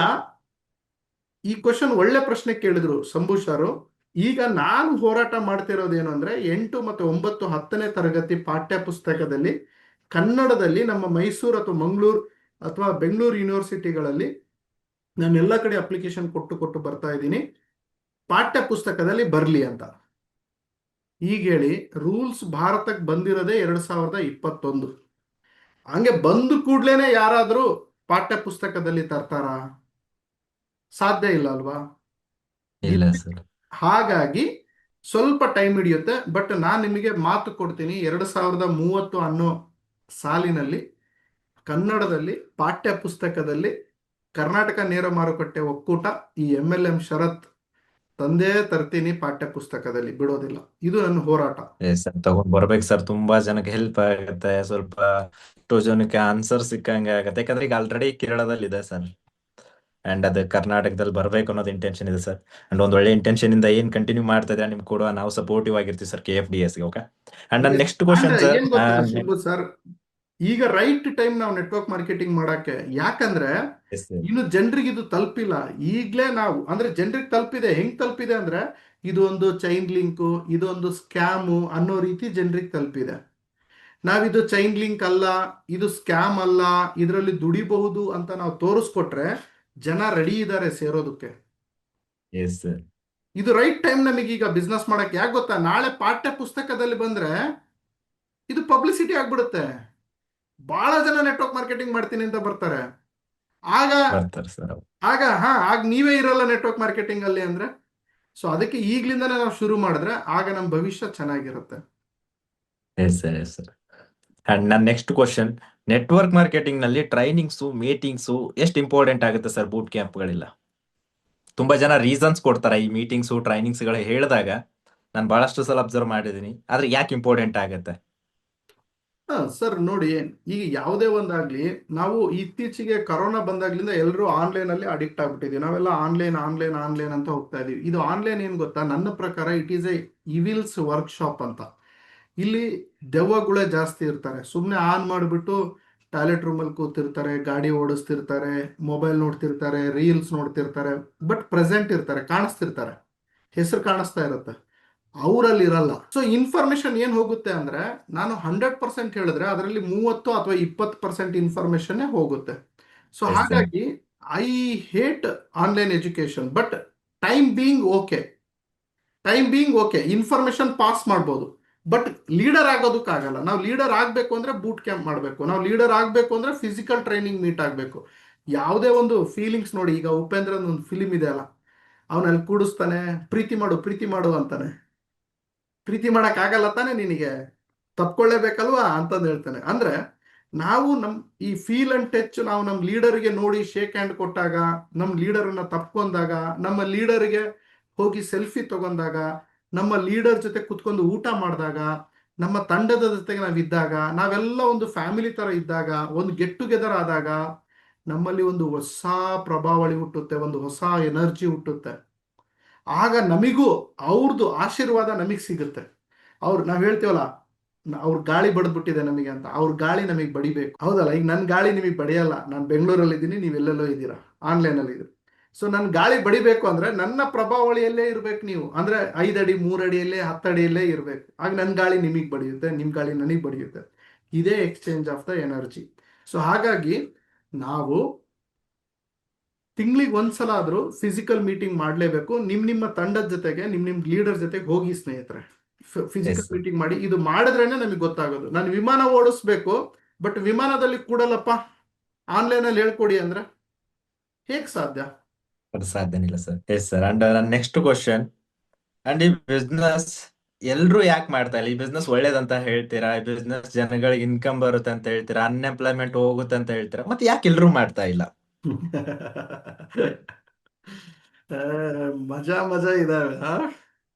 ಈ ಕ್ವಶನ್ ಒಳ್ಳೆ ಪ್ರಶ್ನೆ ಕೇಳಿದ್ರು ಶಂಭು ಸರ್. ಈಗ ನಾನು ಹೋರಾಟ ಮಾಡ್ತಿರೋದೇನು ಅಂದ್ರೆ 8 ಮತ್ತು 9 10ನೇ ತರಗತಿ ಪಾಠ್ಯ ಪುಸ್ತಕದಲ್ಲಿ ಕನ್ನಡದಲ್ಲಿ ನಮ್ಮ ಮೈಸೂರು ಅಥವಾ ಮಂಗಳೂರು ಅಥವಾ ಬೆಂಗಳೂರು ಯೂನಿವರ್ಸಿಟಿಗಳಲ್ಲಿ ನಾನು ಎಲ್ಲ ಕಡೆ ಅಪ್ಲಿಕೇಶನ್ ಕೊಟ್ಟು ಬರ್ತಾ ಇದ್ದೀನಿ, ಪಾಠ್ಯ ಪುಸ್ತಕದಲ್ಲಿ ಬರಲಿ ಅಂತ. ಈಗ ಹೇಳಿ, ರೂಲ್ಸ್ ಭಾರತಕ್ಕೆ ಬಂದಿರೋದೇ 2021. ಹಂಗೆ ಬಂದು ಕೂಡ್ಲೇನೆ ಯಾರಾದರೂ ಪಾಠ್ಯ ಪುಸ್ತಕದಲ್ಲಿ ತರ್ತಾರ? ಸಾಧ್ಯ ಇಲ್ಲ ಅಲ್ವಾ? ಇಲ್ಲ ಇಲ್ಲಿ ಸರ್. ಹಾಗಾಗಿ ಸ್ವಲ್ಪ ಟೈಮ್ ಹಿಡಿಯುತ್ತೆ. ಬಟ್ ನಾನು ನಿಮಗೆ ಮಾತು ಕೊಡ್ತೀನಿ, 2030 ಅನ್ನೋ ಸಾಲಿನಲ್ಲಿ ಕನ್ನಡದಲ್ಲಿ ಪಾಠ್ಯ ಪುಸ್ತಕದಲ್ಲಿ ಕರ್ನಾಟಕ ನೇರ ಮಾರುಕಟ್ಟೆ ಒಕ್ಕೂಟ ಈ MLM ಶರತ್ ತಂದೇ ತರ್ತೀನಿ, ಪಾಠ್ಯ ಪುಸ್ತಕದಲ್ಲಿ ಬಿಡೋದಿಲ್ಲ. ಇದು ನನ್ನ ಹೋರಾಟ. ಸರ್ ತಗೊಂಡ್ ಬರ್ಬೇಕು ಸರ್, ತುಂಬಾ ಜನಕ್ಕೆ ಹೆಲ್ಪ್ ಆಗುತ್ತೆ. ಸ್ವಲ್ಪ ಎಷ್ಟೋ ಜನಕ್ಕೆ ಆನ್ಸರ್ ಸಿಕ್ಕಂಗೆ ಆಗತ್ತೆ, ಯಾಕಂದ್ರೆ ಈಗ ಆಲ್ರೆಡಿ ಕೇರಳದಲ್ಲಿ ಇದೆ ಸರ್, ಅಂಡ್ ಅದು ಕರ್ನಾಟಕದಲ್ಲಿ ಬರ್ಬೇಕು ಅನ್ನೋದು ಇಂಟೆನ್ಷನ್ ಇದೆ ಸರ್. ಅಂಡ್ ಒಂದ್ ಒಳ್ಳೆ ಇಂಟೆನ್ಷನ್ ಇಂದ ಏನ್ ಕಂಟಿನ್ಯೂ ಮಾಡ್ತಾ ಇದ್ರೆ ನಿಮ್ಗೆ ಕೂಡ ನಾವು ಸಪೋರ್ಟಿವ್ ಆಗಿರ್ತೀವಿ ಸರ್, KFDS ಗೆ. ಓಕೆ. ಅಂಡ್ ನನ್ನ ನೆಕ್ಸ್ಟ್ ಕ್ವಶನ್ ಅಂದ್ರೆ ಸರ್. ಏನ್ ಗೊತ್ತಾ ಶಂಭು ಸರ್, ಈಗ ರೈಟ್ ಟೈಮ್ ನಾವು ನೆಟ್ವರ್ಕ್ ಮಾರ್ಕೆಟಿಂಗ್ ಮಾಡಕ್ಕೆ. ಯಾಕಂದ್ರೆ ಇನ್ನು ಜನರಿಗೆ ಇದು ತಲುಪಿಲ್ಲ. ಈಗ್ಲೇ ನಾವು ಅಂದ್ರೆ ಜನರಿಗೆ ತಲುಪಿದೆ. ಹೆಂಗ್ ತಲುಪಿದೆ ಅಂದ್ರೆ, ಇದು ಒಂದು ಚೈನ್ ಲಿಂಕು, ಇದೊಂದು ಸ್ಕ್ಯಾಮು ಅನ್ನೋ ರೀತಿ ಜನರಿಗೆ ತಲುಪಿದೆ. ನಾವಿದು ಚೈನ್ ಲಿಂಕ್ ಅಲ್ಲ, ಇದು ಸ್ಕ್ಯಾಮ್ ಅಲ್ಲ, ಇದರಲ್ಲಿ ದುಡಿಬಹುದು ಅಂತ ನಾವು ತೋರಿಸ್ಕೊಟ್ರೆ ಜನ ರೆಡಿ ಇದ್ದಾರೆ ಸೇರೋದಕ್ಕೆ. Yes sir. ಇದು ರೈಟ್ ಟೈಮ್ ನಮಗೀಗ ಬಿಸ್ನೆಸ್ ಮಾಡಕ್ಕೆ. ಯಾಕೆ ಗೊತ್ತಾ, ನಾಳೆ ಪಾಠ್ಯ ಪುಸ್ತಕದಲ್ಲಿ ಬಂದ್ರೆ ಇದು ಪಬ್ಲಿಸಿಟಿ ಆಗ್ಬಿಡುತ್ತೆ. ಬಹಳ ಜನ ನೆಟ್ವರ್ಕ್ ಮಾರ್ಕೆಟಿಂಗ್ ಮಾಡ್ತೀನಿ ಅಂತ ಬರ್ತಾರೆ. ಆಗ ಬರ್ತಾರೆ ಸರ್. ಆಗ ನೀವೇ ಇರಲ್ಲ ನೆಟ್ವರ್ಕ್ ಮಾರ್ಕೆಟಿಂಗ್ ಅಲ್ಲಿ ಅಂದ್ರೆ. ಸೊ ಅದಕ್ಕೆ ಈಗ್ಲಿಂದನೇ ನಾವು ಶುರು ಮಾಡಿದ್ರೆ ಆಗ ನಮ್ಮ ಭವಿಷ್ಯ ಚೆನ್ನಾಗಿರುತ್ತೆ. S sir, yes sir. And ನನ್ನ ನೆಕ್ಸ್ಟ್ ಕ್ವಶನ್, ನೆಟ್ವರ್ಕ್ ಮಾರ್ಕೆಟಿಂಗ್ ನಲ್ಲಿ ಟ್ರೈನಿಂಗ್ಸು ಮೀಟಿಂಗ್ಸು ಎಷ್ಟು ಇಂಪಾರ್ಟೆಂಟ್ ಆಗುತ್ತೆ ಸರ್ ಬೂಟ್ ಕ್ಯಾಂಪ್ಗಳಿಲ್ಲ? ತುಂಬಾ ಜನ ರೀಸನ್ಸ್ ಕೊಡ್ತಾರೆ ಈ ಮೀಟಿಂಗ್ಸು ಟ್ರೈನಿಂಗ್ಸ್ ಗಳು ಹೇಳಿದಾಗ, ನಾನು ಬಹಳಷ್ಟು ಸಲ ಅಬ್ಸರ್ವ್ ಮಾಡಿದ್ದೀನಿ. ಆದ್ರೆ ಯಾಕೆ ಇಂಪಾರ್ಟೆಂಟ್ ಆಗುತ್ತೆ? ಸರ್ ನೋಡಿ, ಈಗ ಯಾವುದೇ ಒಂದಾಗ್ಲಿ, ನಾವು ಇತ್ತೀಚೆಗೆ ಕರೋನಾ ಬಂದಾಗ್ಲಿಂದ ಎಲ್ಲರೂ ಆನ್ಲೈನ್ ಅಲ್ಲಿ ಅಡಿಕ್ಟ್ ಆಗ್ಬಿಟ್ಟಿದೀವಿ. ನಾವೆಲ್ಲ ಆನ್ಲೈನ್ ಆನ್ಲೈನ್ ಆನ್ಲೈನ್ ಅಂತ ಹೋಗ್ತಾ ಇದೀವಿ. ಇದು ಆನ್ಲೈನ್ ಏನ್ ಗೊತ್ತಾ, ನನ್ನ ಪ್ರಕಾರ it is A evils workshop ಅಂತ. ಇಲ್ಲಿ ದೆವ್ವಗಳೇ ಜಾಸ್ತಿ ಇರ್ತಾರೆ. ಸುಮ್ಮನೆ ಆನ್ ಮಾಡಿಬಿಟ್ಟು ಟಾಯ್ಲೆಟ್ ರೂಮಲ್ಲಿ ಕೂತಿರ್ತಾರೆ, ಗಾಡಿ ಓಡಿಸ್ತಿರ್ತಾರೆ, ಮೊಬೈಲ್ ನೋಡ್ತಿರ್ತಾರೆ, ರೀಲ್ಸ್ ನೋಡ್ತಿರ್ತಾರೆ. ಬಟ್ ಪ್ರೆಸೆಂಟ್ ಇರ್ತಾರೆ, ಕಾಣಿಸ್ತಿರ್ತಾರೆ, ಹೆಸರು ಕಾಣಿಸ್ತಾ ಇರುತ್ತೆ, ಅವರಲ್ಲಿ ಇರಲ್ಲ. ಸೊ ಇನ್ಫಾರ್ಮೇಶನ್ ಏನ್ ಹೋಗುತ್ತೆ ಅಂದ್ರೆ, ನಾನು 100% ಹೇಳಿದ್ರೆ ಅದರಲ್ಲಿ 30 ಅಥವಾ 20% ಇನ್ಫಾರ್ಮೇಶನ್ ಹೋಗುತ್ತೆ. So yes sir. ಹಾಗಾಗಿ I hate online education. But time being okay, information pass ಮಾಡ್ಬೋದು. ಬಟ್ ಲೀಡರ್ ಆಗೋದಕ್ಕಾಗಲ್ಲ. ನಾವು ಲೀಡರ್ ಆಗಬೇಕು ಅಂದ್ರೆ ಬೂಟ್ ಕ್ಯಾಂಪ್ ಮಾಡಬೇಕು. ನಾವು ಲೀಡರ್ ಆಗಬೇಕು ಅಂದ್ರೆ ಫಿಸಿಕಲ್ ಟ್ರೈನಿಂಗ್ ಮೀಟ್ ಆಗಬೇಕು. ಯಾವುದೇ ಒಂದು ಫೀಲಿಂಗ್ಸ್ ನೋಡಿ, ಈಗ ಉಪೇಂದ್ರನ್ ಒಂದು ಫಿಲಿಮ್ ಇದೆ ಅಲ್ಲ, ಅವನಲ್ಲಿ ಕೂಡಿಸ್ತಾನೆ, ಪ್ರೀತಿ ಮಾಡು ಪ್ರೀತಿ ಮಾಡು ಅಂತಾನೆ. ಪ್ರೀತಿ ಮಾಡಕ್ ಆಗಲ್ಲ ತಾನೆ ನಿನಗೆ, ತಪ್ಕೊಳ್ಳೇಬೇಕಲ್ವಾ ಅಂತಂದು ಹೇಳ್ತಾನೆ. ಅಂದ್ರೆ ನಾವು ಈ ಫೀಲ್ ಅಂಡ್ ಟಚ್ ನಾವು ನಮ್ಮ ಲೀಡರ್ಗೆ ನೋಡಿ ಶೇಕ್ ಹ್ಯಾಂಡ್ ಕೊಟ್ಟಾಗ, ನಮ್ಮ ಲೀಡರ್ನ ತಪ್ಕೊಂಡಾಗ, ನಮ್ಮ ಲೀಡರ್ಗೆ ಹೋಗಿ ಸೆಲ್ಫಿ ತಗೊಂಡಾಗ, ನಮ್ಮ ಲೀಡರ್ ಜೊತೆ ಕುತ್ಕೊಂಡು ಊಟ ಮಾಡಿದಾಗ, ನಮ್ಮ ತಂಡದ ಜೊತೆಗೆ ನಾವಿದ್ದಾಗ, ನಾವೆಲ್ಲ ಒಂದು ಫ್ಯಾಮಿಲಿ ತರ ಇದ್ದಾಗ, ಒಂದು ಗೆಟ್ ಟುಗೆದರ್ ಆದಾಗ ನಮ್ಮಲ್ಲಿ ಒಂದು ಹೊಸ ಪ್ರಭಾವಳಿ ಹುಟ್ಟುತ್ತೆ, ಒಂದು ಹೊಸ ಎನರ್ಜಿ ಹುಟ್ಟುತ್ತೆ. ಆಗ ನಮಿಗೂ ಅವ್ರದ್ದು ಆಶೀರ್ವಾದ ನಮಗೆ ಸಿಗುತ್ತೆ. ನಾವ್ ಹೇಳ್ತೀವಲ್ಲ, ಅವ್ರ ಗಾಳಿ ಬಡ್ದ್ಬಿಟ್ಟಿದೆ ನಮಗೆ ಅಂತ, ಅವ್ರ ಗಾಳಿ ನಮಗೆ ಬಡಿಬೇಕು. ಹೌದಲ್ಲ? ಈಗ ನನ್ನ ಗಾಳಿ ನಿಮಗೆ ಬಡಿಯಲ್ಲ. ನಾನು ಬೆಂಗಳೂರಲ್ಲಿ ಇದ್ದೀನಿ, ನೀವೆಲ್ಲೆಲ್ಲೋ ಇದ್ದೀರಾ, ಆನ್ಲೈನ್ ಅಲ್ಲಿ ಇದ್ದೀರಾ. ಸೊ ನನ್ನ ಗಾಳಿ ಬಡಿಬೇಕು ಅಂದ್ರೆ ನನ್ನ ಪ್ರಭಾವಳಿಯಲ್ಲೇ ಇರ್ಬೇಕು ನೀವು. ಅಂದ್ರೆ 5 ಅಡಿ 3 ಅಡಿಯಲ್ಲೇ 10 ಅಡಿಯಲ್ಲೇ ಇರ್ಬೇಕು. ಆಗ ನನ್ನ ಗಾಳಿ ನಿಮಗೆ ಬಡಿಯುತ್ತೆ, ನಿಮ್ ಗಾಳಿ ನನಗೆ ಬಡಿಯುತ್ತೆ. ಇದೇ exchange of the energy. So ಹಾಗಾಗಿ ನಾವು ತಿಂಗಳಿಗೆ ಒಂದ್ಸಲ ಆದ್ರೂ ಫಿಸಿಕಲ್ ಮೀಟಿಂಗ್ ಮಾಡಲೇಬೇಕು. ನಿಮ್ಮ ತಂಡದ ಜೊತೆಗೆ, ನಿಮ್ ಲೀಡರ್ ಜೊತೆಗೆ ಹೋಗಿ ಸ್ನೇಹಿತರೆ, ಎಸ್ ಫಿಸಿಕಲ್ ಸರ್. ಮೀಟಿಂಗ್ ಮಾಡಿ. ಇದು ಮಾಡಿದ್ರೇನೆ ನಮಗೆ ಗೊತ್ತಾಗೋದು. ನಾನು ವಿಮಾನ ಓಡಿಸ್ಬೇಕು, ಬಟ್ ವಿಮಾನದಲ್ಲಿ ಕೂಡಲ್ಲಪ್ಪ, ಆನ್ಲೈನ್ ಅಲ್ಲಿ ಹೇಳ್ಕೊಡಿ ಅಂದ್ರೆ ಹೇಗ್ ಸಾಧ್ಯ? ಅದು ಸಾಧ್ಯನಿಲ್ಲ ಸರ್. Yes sir. ಅಂಡ್ ನನ್ನ ನೆಕ್ಸ್ಟ್ ಕ್ವಶನ್, ಅಂಡ್ ಈ ಬಿಸ್ನೆಸ್ ಎಲ್ರು ಯಾಕೆ ಮಾಡ್ತಾ ಇಲ್ಲ? ಈ ಬಿಸ್ನೆಸ್ ಒಳ್ಳೇದಂತ ಹೇಳ್ತೀರಾ, ಈ ಬಿಸ್ನೆಸ್ ಜನಗಳಿಗೆ ಇನ್ಕಮ್ ಬರುತ್ತೆ ಅಂತ ಹೇಳ್ತೀರಾ, ಅನ್ಎಂಪ್ಲಾಯ್ಮೆಂಟ್ ಹೋಗುತ್ತೆ ಅಂತ ಹೇಳ್ತೀರಾ, ಮತ್ತೆ ಯಾಕೆ ಎಲ್ರು ಮಾಡ್ತಾ ಇಲ್ಲ? ಆ, ಮಜಾ ಮಜಾ ಇದಾವೆ.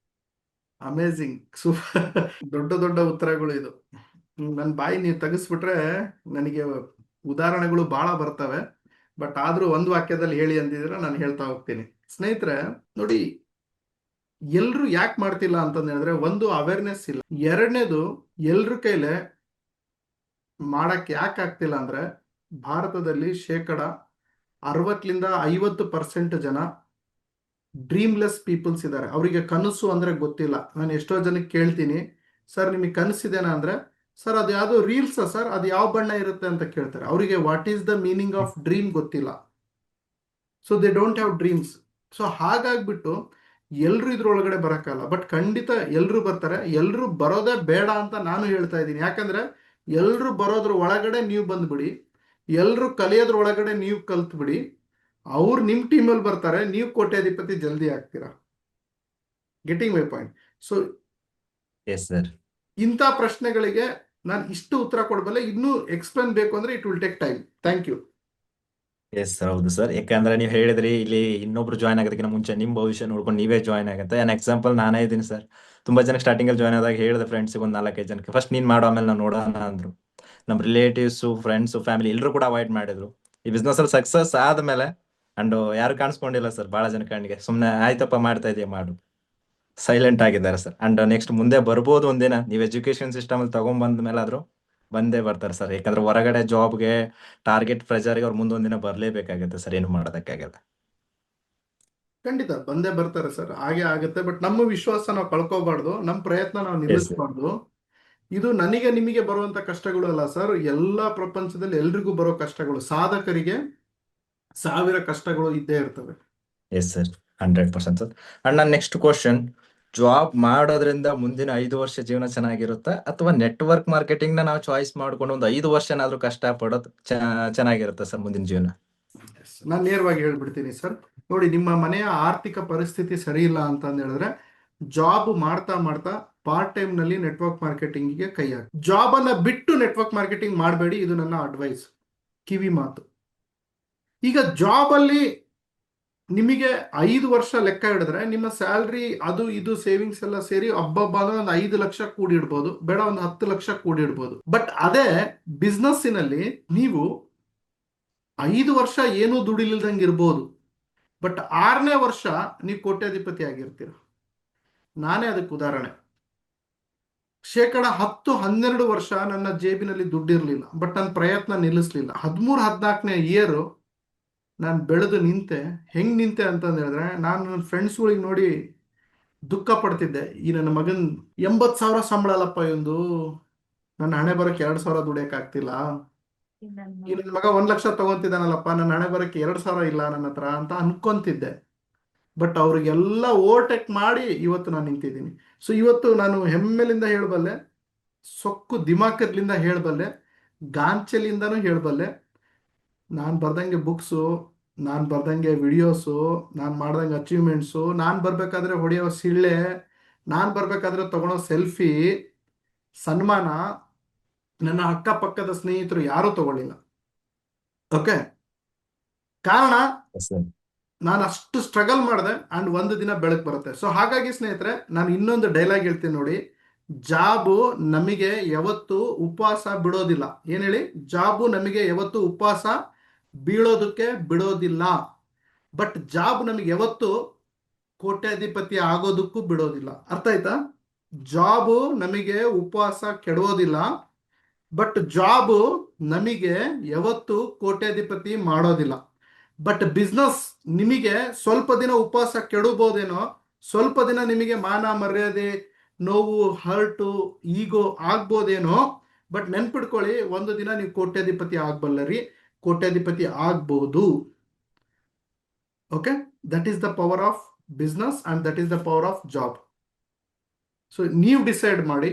Amazing, super. ದೊಡ್ಡ ದೊಡ್ಡ ಉತ್ತರಗಳು ಇದು. ನನ್ನ ಬಾಯಿ ನೀವು ತೆಗೆಸ್ಬಿಟ್ರೆ ನನಗೆ ಉದಾಹರಣೆಗಳು ಬಹಳ ಬರ್ತವೆ. ಬಟ್ ಆದ್ರೂ ಒಂದು ವಾಕ್ಯದಲ್ಲಿ ಹೇಳಿ ಅಂದಿದ್ರೆ ನಾನು ಹೇಳ್ತಾ ಹೋಗ್ತೀನಿ. ಸ್ನೇಹಿತರೆ, ನೋಡಿ, ಎಲ್ರು ಯಾಕೆ ಮಾಡ್ತಿಲ್ಲ ಅಂತಂದ್ ಹೇಳಿದ್ರೆ, ಒಂದು ಅವೇರ್ನೆಸ್ ಇಲ್ಲ. ಎರಡನೇದು, ಎಲ್ರ ಕೈಲೇ ಮಾಡಕ್ ಯಾಕೆ ಆಗ್ತಿಲ್ಲ ಅಂದ್ರೆ, ಭಾರತದಲ್ಲಿ ಶೇಕಡ 60-50% ಜನ ಡ್ರೀಮ್ಲೆಸ್ ಪೀಪಲ್ಸ್ ಇದ್ದಾರೆ. ಅವರಿಗೆ ಕನಸು ಅಂದ್ರೆ ಗೊತ್ತಿಲ್ಲ. ನಾನು ಎಷ್ಟೋ ಜನಕ್ಕೆ ಕೇಳ್ತೀನಿ, ಸರ್ ನಿಮಗೆ ಕನಸಿದೇನಾ ಅಂದ್ರೆ, ಸರ್ ಅದು ಯಾವುದು ರೀಲ್ಸ್ ಸರ್, ಅದು ಯಾವ ಬಣ್ಣ ಇರುತ್ತೆ ಅಂತ ಕೇಳ್ತಾರೆ. ಅವರಿಗೆ what is the meaning of dream ಗೊತ್ತಿಲ್ಲ. So they don't have dreams. So ಹಾಗಾಗ್ಬಿಟ್ಟು ಎಲ್ರು ಇದ್ರೊಳಗಡೆ ಬರಕ್ಕಲ್ಲ. ಬಟ್ ಖಂಡಿತ ಎಲ್ರು ಬರ್ತಾರೆ. ಎಲ್ರು ಬರೋದೇ ಬೇಡ ಅಂತ ನಾನು ಹೇಳ್ತಾ ಇದ್ದೀನಿ. ಯಾಕಂದ್ರೆ ಎಲ್ರು ಬರೋದ್ರ ಒಳಗಡೆ ನೀವು ಬಂದ್ಬಿಡಿ, ಎಲ್ರು ಕಲಿಯೋದ್ರ ಒಳಗಡೆ ನೀವು ಕಲ್ತ್ಬಿಡಿ. ಅವ್ರು ನಿಮ್ಮ ಟೀಮಲ್ಲಿ ಬರ್ತಾರೆ, ನೀವು ಕೋಟ್ಯಾಧಿಪತಿ ಜಲ್ದಿ ಆಗ್ತೀರಾ. ಗೆಟಿಂಗ್ ಮೈ ಪಾಯಿಂಟ್? So yes sir. ಇಂಥ ಪ್ರಶ್ನೆಗಳಿಗೆ ನಾನು ಇಷ್ಟು ಉತ್ತರ ಕೊಡಬಲ್ಲೆ. ಇನ್ನೂ ಎಕ್ಸ್ಪ್ಲೇನ್ ಬೇಕು ಅಂದ್ರೆ it will take time. Thank you. Yes sir, ಹೌದು ಸರ್. ಯಾಕಂದ್ರೆ ನೀವು ಹೇಳಿದ್ರಿ ಇಲ್ಲಿ ಇನ್ನೊಬ್ರು ಜಾಯ್ನ್ ಆಗೋದಕ್ಕಿಂತ ಮುಂಚೆ ನಿಮ್ ಭವಿಷ್ಯ ನೋಡ್ಕೊಂಡು ನೀವೇ ಜಾಯ್ನ್ ಆಗತ್ತೆ. ಅನ್ ಎಕ್ಸಾಂಪಲ್ ನಾನೇ ಇದ್ದೀನಿ ಸರ್. ತುಂಬಾ ಜನ ಸ್ಟಾರ್ಟಿಂಗ್ ಅಲ್ಲಿ ಜಾಯ್ನ್ ಆದಾಗ ಹೇಳಿದೆ ಫ್ರೆಂಡ್ಸ್ಗೆ, ಒಂದು 4-5 ಜನಕ್ಕೆ, ಫಸ್ಟ್ ನೀನ್ ಮಾಡೋ ಆಮೇಲೆ ನಾವು ನೋಡೋಣ ಅಂದ್ರು. ನಮ್ಮ ರಿಲೇಟಿವ್ಸ್, ಫ್ರೆಂಡ್ಸ್, ಫ್ಯಾಮಿಲಿ ಎಲ್ಲರೂ ಕೂಡ ಅವಾಯ್ಡ್ ಮಾಡಿದ್ರು. ಈ ಬಿಸ್ನೆಸ್ ಅಲ್ಲಿ ಸಕ್ಸಸ್ ಆದ್ಮೇಲೆ ಅಂಡ್ ಯಾರು ಕಾಣಿಸ್ಕೊಂಡಿಲ್ಲ ಸರ್. ಬಹಳ ಜನ ಕಣ್ಣಿಗೆ ಸುಮ್ನೆ ಆಯ್ತಪ್ಪ ಮಾಡ್ತಾ ಇದೀಯ ಮಾಡು, ಸೈಲೆಂಟ್ ಆಗಿದ್ದಾರೆ ಸರ್. ಅಂಡ್ ನೆಕ್ಸ್ಟ್ ಮುಂದೆ ಬರ್ಬೋದು ಒಂದಿನ, ನೀವು ಎಜುಕೇಶನ್ ಸಿಸ್ಟಮ್ ಅಲ್ಲಿ ತಗೊಂಡ್ ಬಂದ ಮೇಲೆ ಆದ್ರೂ ಬಂದೇ ಬರ್ತಾರೆ ಸರ್. ಯಾಕಂದ್ರೆ ಹೊರಗಡೆ ಜಾಬ್ಗೆ ಟಾರ್ಗೆಟ್ ಪ್ರೆಷರ್ಗೆ ಅವ್ರು ಮುಂದೊಂದಿನ ಬರ್ಲೇಬೇಕಾಗತ್ತೆ ಸರ್, ಏನು ಮಾಡೋದಕ್ಕಾಗಲ್ಲ. ಖಂಡಿತ ಬಂದೇ ಬರ್ತಾರೆ ಸರ್, ಹಾಗೆ ಆಗುತ್ತೆ. ಬಟ್ ನಮ್ಮ ವಿಶ್ವಾಸ ನಾವು ಕಳ್ಕೋಬಾರ್ದು, ನಮ್ಮ ಪ್ರಯತ್ನ ನಾವು ಎಸ್ ಸರ್. ನಿಲ್ಲಿಸಬಾರ್ದು. ಇದು ನನಗೆ ನಿಮಗೆ ಬರುವಂತ ಕಷ್ಟಗಳು ಅಲ್ಲ ಸರ್, ಎಲ್ಲ ಪ್ರಪಂಚದಲ್ಲಿ ಎಲ್ರಿಗೂ ಬರೋ ಕಷ್ಟಗಳು. ಸಾಧಕರಿಗೆ 1000 ಕಷ್ಟಗಳು ಇದ್ದೇ ಇರ್ತವೆ. S sir, 100% sir. ಅಂಡ್ ನನ್ನ ನೆಕ್ಸ್ಟ್ ಕ್ವಶನ್, ಜಾಬ್ ಮಾಡೋದ್ರಿಂದ ಮುಂದಿನ 5 ವರ್ಷ ಜೀವನ ಚೆನ್ನಾಗಿರುತ್ತಾ, ಅಥವಾ ನೆಟ್ವರ್ಕ್ ಮಾರ್ಕೆಟಿಂಗ್ ನ ನಾವು ಚಾಯ್ಸ್ ಮಾಡ್ಕೊಂಡು ಒಂದು 5 ವರ್ಷನಾದ್ರೂ ಕಷ್ಟ ಪಡೋದು ಚೆನ್ನಾಗಿರುತ್ತೆ ಸರ್ ಮುಂದಿನ ಜೀವನ? ನಾನು ನೇರವಾಗಿ ಹೇಳ್ಬಿಡ್ತೀನಿ ಸರ್. ನೋಡಿ, ನಿಮ್ಮ ಮನೆಯ ಆರ್ಥಿಕ ಪರಿಸ್ಥಿತಿ ಸರಿ ಇಲ್ಲ ಅಂತಂದು ಹೇಳಿದ್ರೆ, ಜಾಬ್ ಮಾಡ್ತಾ ಮಾಡ್ತಾ ಪಾರ್ಟ್ ಟೈಮ್ ನಲ್ಲಿ ನೆಟ್ವರ್ಕ್ ಮಾರ್ಕೆಟಿಂಗ್ಗೆ ಕೈ ಹಾಕಿ. ಜಾಬ್ ಅನ್ನ ಬಿಟ್ಟು ನೆಟ್ವರ್ಕ್ ಮಾರ್ಕೆಟಿಂಗ್ ಮಾಡಬೇಡಿ, ಇದು ನನ್ನ ಅಡ್ವೈಸ್, ಕಿವಿ ಮಾತು. ಈಗ ಜಾಬ್ ಅಲ್ಲಿ ನಿಮಗೆ 5 ವರ್ಷ ಲೆಕ್ಕ ಹಿಡಿದ್ರೆ ನಿಮ್ಮ ಸ್ಯಾಲ್ರಿ ಅದು ಇದು ಸೇವಿಂಗ್ಸ್ ಎಲ್ಲ ಸೇರಿ ಹಬ್ಬಬ್ಬ ಒಂದು 5 ಲಕ್ಷ ಕೂಡಿಡ್ಬೋದು, ಬೇಡ ಒಂದು 10 ಲಕ್ಷ ಕೂಡಿಡ್ಬೋದು. ಬಟ್ ಅದೇ ಬಿಸ್ನೆಸ್ಸಿನಲ್ಲಿ ನೀವು 5 ವರ್ಷ ಏನೂ ದುಡಿಲಿಲ್ದಂಗೆ ಇರ್ಬೋದು, ಬಟ್ 6ನೇ ವರ್ಷ ನೀವು ಕೋಟ್ಯಾಧಿಪತಿ ಆಗಿರ್ತೀರ. ನಾನೇ ಅದಕ್ಕೆ ಉದಾಹರಣೆ. ಶೇಕಡ 10-12 ವರ್ಷ ನನ್ನ ಜೇಬಿನಲ್ಲಿ ದುಡ್ಡಿರ್ಲಿಲ್ಲ, ಬಟ್ ನನ್ನ ಪ್ರಯತ್ನ ನಿಲ್ಲಿಸ್ಲಿಲ್ಲ. 13-14ನೇ ಇಯರ್ ನಾನು ಬೆಳೆದು ನಿಂತೆ. ಹೆಂಗ್ ನಿಂತೆ ಅಂತಂದು ಹೇಳಿದ್ರೆ, ನಾನು ನನ್ನ ಫ್ರೆಂಡ್ಸ್ಗಳಿಗೆ ನೋಡಿ ದುಃಖ ಪಡ್ತಿದ್ದೆ. ಈ ನನ್ನ ಮಗನ್ 80,000 ಸಂಬಳ ಅಲ್ಲಪ್ಪ ಇವಂದು, ನನ್ನ ಹಣೆ ಬರಕ್ಕೆ 2,000 ದುಡಿಯಕ್ ಆಗ್ತಿಲ್ಲ. ಈ ನನ್ನ ಮಗ 1 ಲಕ್ಷ ತಗೊಂತಿದ್ದಾನಲ್ಲಪ್ಪ, ನನ್ನ ಹಣೆ ಬರಕ್ಕೆ 2,000 ಇಲ್ಲ ನನ್ನ ಹತ್ರ ಅಂತ ಅನ್ಕೊಂತಿದ್ದೆ. ಬಟ್ ಅವ್ರಿಗೆಲ್ಲ ಓವರ್ಟೇಕ್ ಮಾಡಿ ಇವತ್ತು ನಾನು ನಿಂತಿದ್ದೀನಿ. ಸೊ ಇವತ್ತು ನಾನು ಹೆಮ್ಮೆಲಿಂದ ಹೇಳಬಲ್ಲೆ, ಸೊಕ್ಕು ದಿಮಾಕದ್ಲಿಂದ ಹೇಳಬಲ್ಲೆ, ಗಾಂಚಲಿಂದನೂ ಹೇಳಬಲ್ಲೆ. ನಾನು ಬರ್ದಂಗೆ ಬುಕ್ಸು, ನಾನು ಬರ್ದಂಗೆ ವಿಡಿಯೋಸು, ನಾನು ಮಾಡ್ದಂಗೆ ಅಚೀವ್ಮೆಂಟ್ಸು, ನಾನು ಬರಬೇಕಾದ್ರೆ ಹೊಡೆಯೋ ಸಿಳ್ಳೆ, ನಾನು ಬರಬೇಕಾದ್ರೆ ತಗೊಳೋ ಸೆಲ್ಫಿ, ಸನ್ಮಾನ ನನ್ನ ಅಕ್ಕಪಕ್ಕದ ಸ್ನೇಹಿತರು ಯಾರೂ ತಗೊಳ್ಳಿಲ್ಲ. ಓಕೆ, ಕಾರಣ ಎಸ್ ಸರ್. ನಾನು ಅಷ್ಟು ಸ್ಟ್ರಗಲ್ ಮಾಡಿದೆ. ಅಂಡ್ ಒಂದು ದಿನ ಬೆಳಕು ಬರುತ್ತೆ. ಸೊ ಹಾಗಾಗಿ ಸ್ನೇಹಿತರೆ, ನಾನು ಇನ್ನೊಂದು ಡೈಲಾಗ್ ಹೇಳ್ತೀನಿ ನೋಡಿ. ಜಾಬು ನಮಗೆ ಯಾವತ್ತು ಉಪವಾಸ ಬಿಡೋದಿಲ್ಲ. ಏನ್ ಹೇಳಿ? ಜಾಬು ನಮಗೆ ಯಾವತ್ತು ಉಪವಾಸ ಬೀಳೋದಕ್ಕೆ ಬಿಡೋದಿಲ್ಲ. ಬಟ್ ಜಾಬ್ ನಮಗೆ ಯಾವತ್ತು ಕೋಟ್ಯಾಧಿಪತಿ ಆಗೋದಕ್ಕೂ ಬಿಡೋದಿಲ್ಲ. ಅರ್ಥ ಆಯ್ತಾ? ಜಾಬು ನಮಗೆ ಉಪವಾಸ ಕೆಡೋದಿಲ್ಲ, ಬಟ್ ಜಾಬು ನಮಗೆ ಯಾವತ್ತು ಕೋಟ್ಯಾಧಿಪತಿ ಮಾಡೋದಿಲ್ಲ. ಬಟ್ ಬಿಸ್ನೆಸ್ ನಿಮಗೆ ಸ್ವಲ್ಪ ದಿನ ಉಪವಾಸ ಕೆಡಬಹುದೇನೋ, ಸ್ವಲ್ಪ ದಿನ ನಿಮಗೆ ಮಾನ ಮರ್ಯಾದೆ, ನೋವು, ಹರ್ಟು, ಈಗೋ ಆಗ್ಬೋದೇನೋ. ಬಟ್ ನೆನ್ಪಿಡ್ಕೊಳ್ಳಿ, ಒಂದು ದಿನ ನೀವು ಕೋಟ್ಯಾಧಿಪತಿ ಆಗ್ಬಲ್ಲರಿ, ಕೋಟ್ಯಾಧಿಪತಿ ಆಗ್ಬಹುದು. Okay, that is the power of business and that is the power of job. So ನೀವು ಡಿಸೈಡ್ ಮಾಡಿ.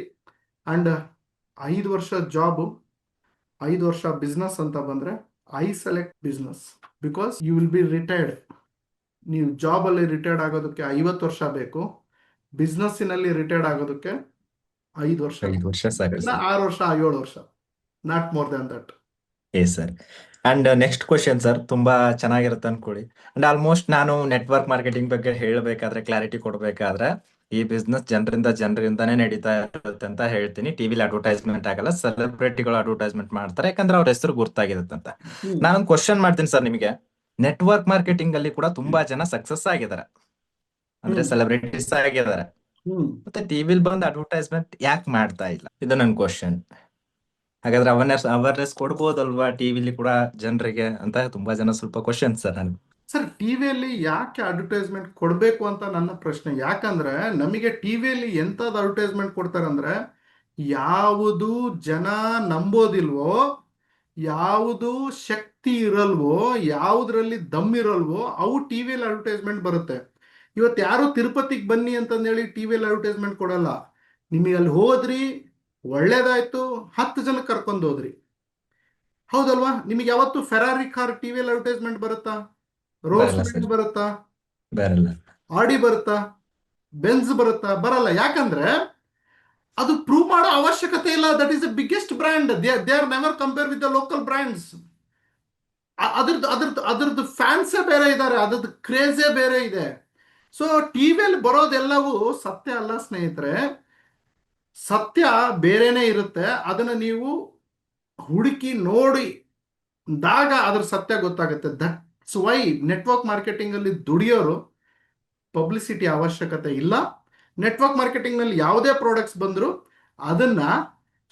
ಅಂಡ್ 5 ವರ್ಷ ಜಾಬು, 5 ವರ್ಷ ಬಿಸ್ನೆಸ್ ಅಂತ ಬಂದ್ರೆ, I select business. Because you will be retired. ನೀವು ಜಾಬಲ್ಲಿ ರಿಟೈರ್ಡ್ ಆಗೋದಕ್ಕೆ 50 ವರ್ಷ ಬೇಕು, ಬಿಸ್ನೆಸ್ಸಿನಲ್ಲಿ ರಿಟೈರ್ಡ್ ಆಗೋದಕ್ಕೆ 5 ವರ್ಷ, 5 ವರ್ಷ ಸಾಕು ಇಲ್ಲ ಸರ್. 6 ವರ್ಷ 7 ವರ್ಷ, not more than that. Sir. And next question sir, ತುಂಬಾ ಚೆನ್ನಾಗಿರುತ್ತೆ ಅನ್ಕೊಳ್ಳಿ. ಅಂಡ್ ಆಲ್ಮೋಸ್ಟ್ ನಾನು ನೆಟ್ವರ್ಕ್ ಮಾರ್ಕೆಟಿಂಗ್ ಬಗ್ಗೆ ಹೇಳಬೇಕಾದ್ರೆ, ಕ್ಲಾರಿಟಿ ಕೊಡಬೇಕಾದ್ರೆ, ಈ ಬಿಸ್ನೆಸ್ ಜನರಿಂದಾನೇ ನಡೀತಾ ಇರುತ್ತೆ ಅಂತ ಹೇಳ್ತೀನಿ. ಟಿವಿಲಿ ಅಡ್ವರ್ಟೈಸ್ಮೆಂಟ್ ಆಗಲ್ಲ, ಸೆಲೆಬ್ರಿಟಿಗಳು ಅಡ್ವರ್ಟೈಸ್ಮೆಂಟ್ ಮಾಡ್ತಾರೆ, ಯಾಕಂದ್ರೆ ಅವ್ರ ಹೆಸರು ಗುರ್ತಾಗಿರುತ್ತೆ ಅಂತ. ಹ್ಮ್ ನಾನೊಂದು ಕ್ವಶನ್ ಮಾಡ್ತೀನಿ ಸರ್ ನಿಮಗೆ. ನೆಟ್ವರ್ಕ್ ಮಾರ್ಕೆಟಿಂಗ್ ಅಲ್ಲಿ ಕೂಡ ತುಂಬಾ ಜನ ಸಕ್ಸಸ್ ಆಗಿದ್ದಾರೆ, ಅಂದ್ರೆ ಹ್ಮ್ ಸೆಲೆಬ್ರಿಟೀಸ್ ಆಗಿದ್ದಾರೆ. ಹ್ಮ್ ಮತ್ತೆ ಟಿವಿಲ್ ಬಂದು ಅಡ್ವರ್ಟೈಸ್ಮೆಂಟ್ ಯಾಕೆ ಮಾಡ್ತಾ ಇಲ್ಲ? ಇದು ನನ್ನ ಕ್ವಶನ್. ಹಾಗಾದ್ರೆ ಅವೇರ್ನೆಸ್ ಕೊಡ್ಬೋದಲ್ವಾ ಟಿವಿಲಿ ಕೂಡ ಜನರಿಗೆ ಅಂತ ತುಂಬಾ ಜನ ಸ್ವಲ್ಪ ಕ್ವಶನ್ ಸರ್ ನನ್ಗೆ. ಸರ್, ಟಿವಿಯಲ್ಲಿ ಯಾಕೆ ಅಡ್ವರ್ಟೈಸ್ಮೆಂಟ್ ಕೊಡಬೇಕು ಅಂತ ನನ್ನ ಪ್ರಶ್ನೆ. ಯಾಕಂದ್ರೆ ನಮಗೆ ಟಿವಿಯಲ್ಲಿ ಎಂಥದ್ದು ಅಡ್ವರ್ಟೈಸ್ಮೆಂಟ್ ಕೊಡ್ತಾರೆ ಅಂದ್ರೆ, ಯಾವುದು ಜನ ನಂಬೋದಿಲ್ವೋ, ಯಾವುದು ಶಕ್ತಿ ಇರಲ್ವೋ, ಯಾವುದ್ರಲ್ಲಿ ದಮ್ ಇರಲ್ವೋ ಅವು ಟಿವಿಯಲ್ಲಿ ಅಡ್ವರ್ಟೈಸ್ಮೆಂಟ್ ಬರುತ್ತೆ. ಇವತ್ತು ಯಾರು ತಿರುಪತಿಗೆ ಬನ್ನಿ ಅಂತಂದೇಳಿ ಟಿವಿಯಲ್ಲಿ ಅಡ್ವರ್ಟೈಸ್ಮೆಂಟ್ ಕೊಡಲ್ಲ. ನಿಮಗೆ ಅಲ್ಲಿ ಹೋದ್ರಿ, ಒಳ್ಳೇದಾಯ್ತು, 10 ಜನ ಕರ್ಕೊಂಡು ಹೋದ್ರಿ, ಹೌದಲ್ವಾ? ನಿಮಗೆ ಯಾವತ್ತು ಫೆರಾರಿ ಕಾರ್ ಟಿವಿಯಲ್ಲಿ ಅಡ್ವರ್ಟೈಸ್ಮೆಂಟ್ ಬರುತ್ತಾ? ರೋಲ್ಸ್ ಬರಲ್ಲ ರಾಯ್ಸ್ ಸರ್, ಬರುತ್ತಾ? ಬರಲ್ಲ. ಆಡಿ ಬರುತ್ತಾ? ಬೆನ್ಸ್ ಬರುತ್ತಾ? ಬರಲ್ಲ. ಯಾಕಂದ್ರೆ ಅದು ಪ್ರೂವ್ ಮಾಡೋ ಅವಶ್ಯಕತೆ ಇಲ್ಲ. That is the biggest brand. They are never compare with the local brands. ಅದ್ರದ್ದು ಫ್ಯಾನ್ಸೇ ಬೇರೆ ಇದ್ದಾರೆ, ಅದ್ರದ್ದು ಕ್ರೇಜೇ ಬೇರೆ ಇದೆ. ಸೊ ಟಿವಿಯಲ್ಲಿ ಬರೋದೆಲ್ಲವೂ ಸತ್ಯ ಅಲ್ಲ ಸ್ನೇಹಿತರೆ. ಸತ್ಯ ಬೇರೆನೇ ಇರುತ್ತೆ. ಅದನ್ನ ನೀವು ಹುಡುಕಿ ನೋಡಿ ದಾಗ ಅದ್ರ ಸತ್ಯ ಗೊತ್ತಾಗುತ್ತೆ. ದಟ್ಸ್ ವೈ ನೆಟ್ವರ್ಕ್ ಮಾರ್ಕೆಟಿಂಗ್ ಅಲ್ಲಿ ದುಡಿಯೋರು ಪಬ್ಲಿಸಿಟಿ ಅವಶ್ಯಕತೆ ಇಲ್ಲ. ನೆಟ್ವರ್ಕ್ ಮಾರ್ಕೆಟಿಂಗ್ ನಲ್ಲಿ ಯಾವುದೇ ಪ್ರಾಡಕ್ಟ್ಸ್ ಬಂದರೂ ಅದನ್ನ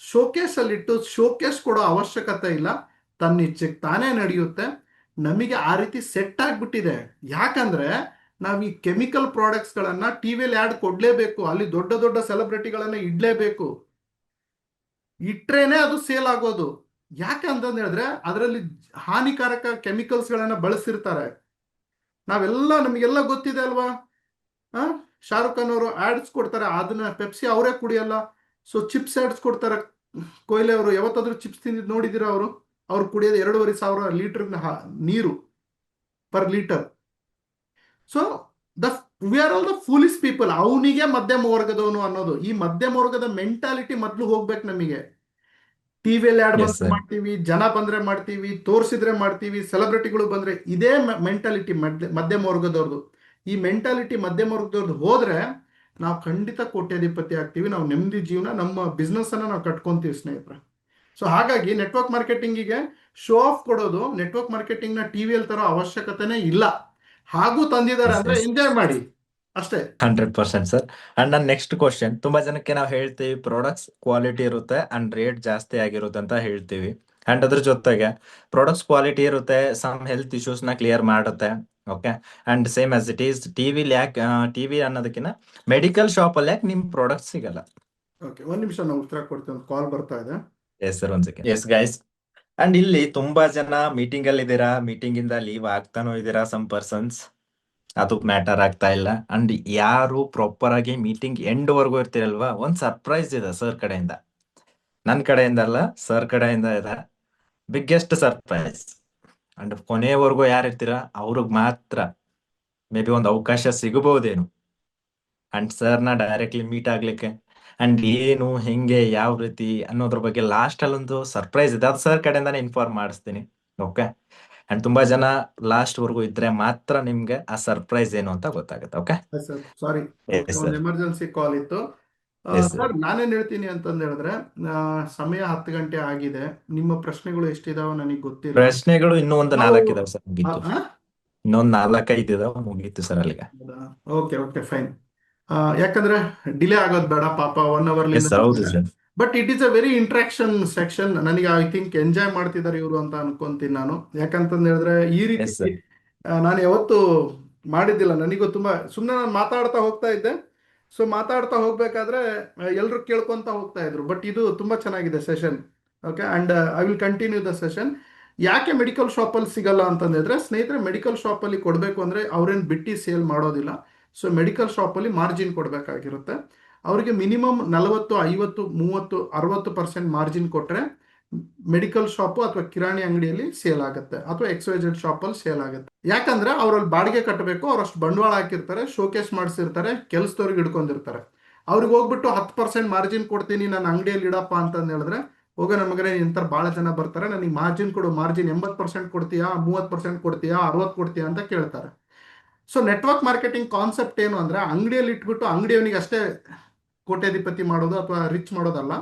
ಶೋಕೇಸ್ ಅಲ್ಲಿ ಇಟ್ಟು ಶೋಕೇಸ್ ಕೊಡೋ ಅವಶ್ಯಕತೆ ಇಲ್ಲ. ತನ್ನಿಚ್ಛೆಗೆ ತಾನೇ ನಡೆಯುತ್ತೆ. ನಮಗೆ ಆ ರೀತಿ ಸೆಟ್ ಆಗಿಬಿಟ್ಟಿದೆ. ಯಾಕಂದ್ರೆ ನಾವು ಈ ಕೆಮಿಕಲ್ ಪ್ರಾಡಕ್ಟ್ಸ್ ಗಳನ್ನ ಟಿವಿಯಲ್ಲಿ ಆಡ್ ಕೊಡ್ಲೇಬೇಕು, ಅಲ್ಲಿ ದೊಡ್ಡ ದೊಡ್ಡ ಸೆಲೆಬ್ರಿಟಿಗಳನ್ನ ಇಡ್ಲೇಬೇಕು, ಇಟ್ರೇನೆ ಅದು ಸೇಲ್ ಆಗೋದು. ಯಾಕೆ ಅಂತಂದು ಹೇಳಿದ್ರೆ ಅದರಲ್ಲಿ ಹಾನಿಕಾರಕ ಕೆಮಿಕಲ್ಸ್ ಗಳನ್ನ ಬಳಸಿರ್ತಾರೆ. ನಮಗೆಲ್ಲ ಗೊತ್ತಿದೆ ಅಲ್ವಾ? ಆ ಶಾರುಖ್ ಖಾನ್ ಅವರು ಆಡ್ಸ್ ಕೊಡ್ತಾರೆ, ಅದನ್ನ ಪೆಪ್ಸಿ ಅವರೇ ಕುಡಿಯಲ್ಲ. ಸೊ ಚಿಪ್ಸ್ ಆಡ್ಸ್ ಕೊಡ್ತಾರೆ. ಕೊಹ್ಲಿ ಅವರು ಯಾವತ್ತಾದ್ರೂ ಚಿಪ್ಸ್ ತಿಂದಿದ್ದು ನೋಡಿದಿರ? ಅವ್ರು ಕುಡಿಯೋದು 2,500 ಲೀಟರ್ ನೀರು per litre. So the we are all the foolish people. ಅವನಿಗೆ ಮಧ್ಯಮ ವರ್ಗದವನು ಅನ್ನೋದು, ಈ ಮಧ್ಯಮ ವರ್ಗದ ಮೆಂಟಾಲಿಟಿ ಮೊದಲು ಹೋಗ್ಬೇಕು ನಮಗೆ. ಟಿವಿಯಲ್ಲಿ ಆಡ್ ಎಸ್ ಬಂದ್ರೆ ಸರ್. ಮಾಡ್ತೀವಿ, ಜನ ಬಂದ್ರೆ ಮಾಡ್ತೀವಿ, ತೋರಿಸಿದ್ರೆ ಮಾಡ್ತೀವಿ, ಸೆಲೆಬ್ರಿಟಿಗಳು ಬಂದ್ರೆ. ಇದೇ ಮೆಂಟಾಲಿಟಿ ಮಧ್ಯಮ ವರ್ಗದವ್ರದ್ದು. ಈ ಮೆಂಟಾಲಿಟಿ ಮಧ್ಯಮ ವರ್ಗದವ್ರದ್ದು ಹೋದ್ರೆ ನಾವು ಖಂಡಿತ ಕೋಟ್ಯಾಧಿಪತಿ ಆಗ್ತೀವಿ. ನಾವು ನೆಮ್ಮದಿ ಜೀವನ, ನಮ್ಮ ಬಿಸ್ನೆಸ್ ಅನ್ನ ನಾವು ಕಟ್ಕೊಂತೀವಿ ಸ್ನೇಹಿತರೆ. ಸೊ ಹಾಗಾಗಿ ನೆಟ್ವರ್ಕ್ ಮಾರ್ಕೆಟಿಂಗಿಗೆ ಶೋ ಆಫ್ ಕೊಡೋದು, ನೆಟ್ವರ್ಕ್ ಮಾರ್ಕೆಟಿಂಗ್ ನ ಟಿವಿಯಲ್ಲಿ ತರೋ ಅವಶ್ಯಕತೆನೇ ಇಲ್ಲ. ಹಾಗೂ ತಂದಿದ್ದಾರೆ ಎಸ್ ಅಂದ್ರೆ ಎಸ್, ಎಂಜಾಯ್ ಮಾಡಿ ಅಷ್ಟೇ. 100% ಸರ್. ಅಂಡ್ ನನ್ನ ನೆಕ್ಸ್ಟ್ ಕ್ವಶನ್, ತುಂಬಾ ಜನಕ್ಕೆ ನಾವು ಹೇಳ್ತೀವಿ ಪ್ರಾಡಕ್ಟ್ಸ್ ಕ್ವಾಲಿಟಿ ಇರುತ್ತೆ ಅಂಡ್ ರೇಟ್ ಜಾಸ್ತಿ ಆಗಿರುತ್ತೆ ಅಂತ ಹೇಳ್ತೀವಿ. ಅಂಡ್ ಅದ್ರ ಜೊತೆಗೆ ಪ್ರಾಡಕ್ಟ್ಸ್ ಕ್ವಾಲಿಟಿ ಇರುತ್ತೆ, ಸಮ್ ಹೆಲ್ತ್ ಇಶ್ಯೂಸ್ ನ ಕ್ಲಿಯರ್ ಮಾಡುತ್ತೆ. Okay. And same as it is ಟಿವಿಲಿ ಯಾಕೆ, ಟಿವಿ ಅನ್ನೋದಕ್ಕಿಂತ ಮೆಡಿಕಲ್ ಶಾಪ್ ಅಲ್ಲಿ ಯಾಕೆ ನಿಮ್ ಪ್ರಾಡಕ್ಟ್ ಸಿಗಲ್ಲ? ಓಕೆ, ಒಂದ್ ನಿಮಿಷ ನಾವು ಉತ್ತರ ಕೊಡ್ತೇವೆ. ಒಂದು ಕಾಲ್ ಬರ್ತಾ ಇದೆ. ಎಸ್ ಸರ್, ಒಂದ್ ಸೆಕೆಂಡ್. Yes guys. ಅಂಡ್ ಇಲ್ಲಿ ತುಂಬಾ ಜನ ಮೀಟಿಂಗ್ ಅಲ್ಲಿ ಇದ್ದೀರಾ, ಮೀಟಿಂಗ್ ಇಂದ ಲೀವ್ ಆಗ್ತಾನೂ ಇದ್ದೀರಾ ಸಮ್ ಪರ್ಸನ್ಸ್. ಅದು ಮ್ಯಾಟರ್ ಆಗ್ತಾ ಇಲ್ಲ. ಅಂಡ್ ಯಾರು ಪ್ರಾಪರ್ ಆಗಿ ಮೀಟಿಂಗ್ ಎಂಡ್ ವರ್ಗೂ ಇರ್ತೀರಲ್ವಾ, ಒಂದ್ ಸರ್ಪ್ರೈಸ್ ಇದೆ ಸರ್ ಕಡೆಯಿಂದ. ನನ್ ಕಡೆಯಿಂದ ಅಲ್ಲ, ಸರ್ ಕಡೆಯಿಂದ ಇದೆ ಬಿಗ್ಗೆಸ್ಟ್ ಸರ್ಪ್ರೈಸ್. ಅಂಡ್ ಕೊನೆಯವರೆಗೂ ಯಾರು ಇರ್ತೀರಾ ಅವ್ರಿಗೆ ಮಾತ್ರ ಮೇ ಬಿ ಒಂದು ಅವಕಾಶ ಸಿಗಬಹುದೇನು ಅಂಡ್ ಸರ್ನ ಡೈರೆಕ್ಟ್ಲಿ ಮೀಟ್ ಆಗ್ಲಿಕ್ಕೆ. ಅಂಡ್ ಏನು ಹೆಂಗೆ ಯಾವ ರೀತಿ ಅನ್ನೋದ್ರ ಬಗ್ಗೆ ಲಾಸ್ಟ್ ಅಲ್ಲಿ ಒಂದು ಸರ್ಪ್ರೈಸ್ ಇದೆ, ಅದು ಸರ್ ಕಡೆಯಿಂದಾನೇ ಇನ್ಫಾರ್ಮ್ ಮಾಡಿಸ್ತೀನಿ. ಓಕೆ. ಅಂಡ್ ತುಂಬಾ ಜನ ಲಾಸ್ಟ್ ವರ್ಗೂ ಇದ್ರೆ ಮಾತ್ರ ನಿಮ್ಗೆ ಆ ಸರ್ಪ್ರೈಸ್ ಏನು ಅಂತ ಗೊತ್ತಾಗುತ್ತೆ. ಓಕೆ. ಸರ್ ಸಾರಿ, ಎಸ್ ಒಂದು ಸರ್. ಎಮರ್ಜೆನ್ಸಿ ಕಾಲ್ ಇತ್ತು. Yes sir. ಸರ್ ನಾನೇನ್ ಹೇಳ್ತೀನಿ ಅಂತಂದು ಹೇಳಿದ್ರೆ, ಸಮಯ 10 ಗಂಟೆ ಆಗಿದೆ. ನಿಮ್ಮ ಪ್ರಶ್ನೆಗಳು ಎಷ್ಟಿದಾವ ನನಗೆ ಗೊತ್ತಿಲ್ಲ. ಪ್ರಶ್ನೆಗಳು ಇನ್ನೂ ಒಂದು ನಾವು 4 ಇದಾವೆ ಸರ್, ಮುಗೀತು. ಇನ್ನೊಂದು 4-5 ಇದಾವೆ, ಮುಗೀತು ಸರ್ ಅಲ್ಲಿಗೆ. Okay okay fine. ಯಾಕಂದ್ರೆ ಡಿಲೇ ಆಗೋದು ಬೇಡ ಪಾಪ, 1 ಅವರ್ಲಿಂದ. ಎಸ್ ಸರ್, ಹೌದು sir. But it is a very interaction section. ನನಗೆ ಐ ಥಿಂಕ್ ಎಂಜಾಯ್ ಮಾಡ್ತಿದ್ದಾರೆ ಇವರು ಅಂತ ಅನ್ಕೊಂತೀನಿ ನಾನು. ಯಾಕಂತಂದು ಹೇಳಿದ್ರೆ ಈ ರೀತಿ ಎಸ್ ಸರ್. ನಾನು ಯಾವತ್ತು ಮಾಡಿದ್ದಿಲ್ಲ. ನನಗೂ ತುಂಬಾ ಸುಮ್ಮನೆ ನಾನು ಮಾತಾಡ್ತಾ ಹೋಗ್ತಾ ಇದ್ದೆ. ಸೊ ಮಾತಾಡ್ತಾ ಹೋಗ್ಬೇಕಾದ್ರೆ ಎಲ್ಲರೂ ಕೇಳ್ಕೊಂತ ಹೋಗ್ತಾ ಇದ್ರು. ಬಟ್ ಇದು ತುಂಬಾ ಚೆನ್ನಾಗಿದೆ session. Okay, and I will continue the session. ಯಾಕೆ ಮೆಡಿಕಲ್ ಶಾಪಲ್ಲಿ ಸಿಗಲ್ಲ ಅಂತಂದಿದ್ರೆ ಸ್ನೇಹಿತರೆ, ಮೆಡಿಕಲ್ ಶಾಪಲ್ಲಿ ಕೊಡಬೇಕು ಅಂದರೆ ಅವ್ರೇನು ಬಿಟ್ಟು ಸೇಲ್ ಮಾಡೋದಿಲ್ಲ. ಸೊ ಮೆಡಿಕಲ್ ಶಾಪಲ್ಲಿ ಮಾರ್ಜಿನ್ ಕೊಡಬೇಕಾಗಿರುತ್ತೆ. ಅವರಿಗೆ ಮಿನಿಮಮ್ 40, 50, 30, 60% ಮಾರ್ಜಿನ್ ಕೊಟ್ಟರೆ ಮೆಡಿಕಲ್ ಶಾಪು ಅಥವಾ ಕಿರಾಣಿ ಅಂಗಡಿಯಲ್ಲಿ ಸೇಲ್ ಆಗುತ್ತೆ, ಅಥವಾ XYZ ಶಾಪಲ್ಲಿ ಸೇಲ್ ಆಗುತ್ತೆ. ಯಾಕಂದ್ರೆ ಅವ್ರಲ್ಲಿ ಬಾಡಿಗೆ ಕಟ್ಟಬೇಕು, ಅವ್ರು ಅಷ್ಟು ಬಂಡವಾಳ ಹಾಕಿರ್ತಾರೆ, ಶೋಕೇಸ್ ಮಾಡಿಸಿರ್ತಾರೆ, ಕೆಲಸದವ್ರಿಗೆ ಹಿಡ್ಕೊಂಡಿರ್ತಾರೆ. ಅವ್ರಿಗೆ ಹೋಗ್ಬಿಟ್ಟು 10% ಮಾರ್ಜಿನ್ ಕೊಡ್ತೀನಿ ನನ್ನ ಅಂಗಡಿಯಲ್ಲಿ ಇಡಪ್ಪ ಅಂತಂದು ಹೇಳಿದ್ರೆ, ಹೋಗೋ ನನ್ನ ಮಗನೇ ಇಂಥ ಭಾಳ ಜನ ಬರ್ತಾರೆ, ನನಗೆ ಮಾರ್ಜಿನ್ ಕೊಡು, ಮಾರ್ಜಿನ್ 80% ಕೊಡ್ತೀಯಾ, 30% ಕೊಡ್ತೀಯಾ, 60 ಕೊಡ್ತೀಯಾ ಅಂತ ಕೇಳ್ತಾರೆ. ಸೊ ನೆಟ್ವರ್ಕ್ ಮಾರ್ಕೆಟಿಂಗ್ ಕಾನ್ಸೆಪ್ಟ್ ಏನು ಅಂದ್ರೆ, ಅಂಗಡಿಯಲ್ಲಿ ಇಟ್ಬಿಟ್ಟು ಅಂಗಡಿಯವನಿಗೆ ಅಷ್ಟೇ ಕೋಟ್ಯಾಧಿಪತಿ ಮಾಡೋದು ಅಥವಾ ರಿಚ್ ಮಾಡೋದಲ್ಲ.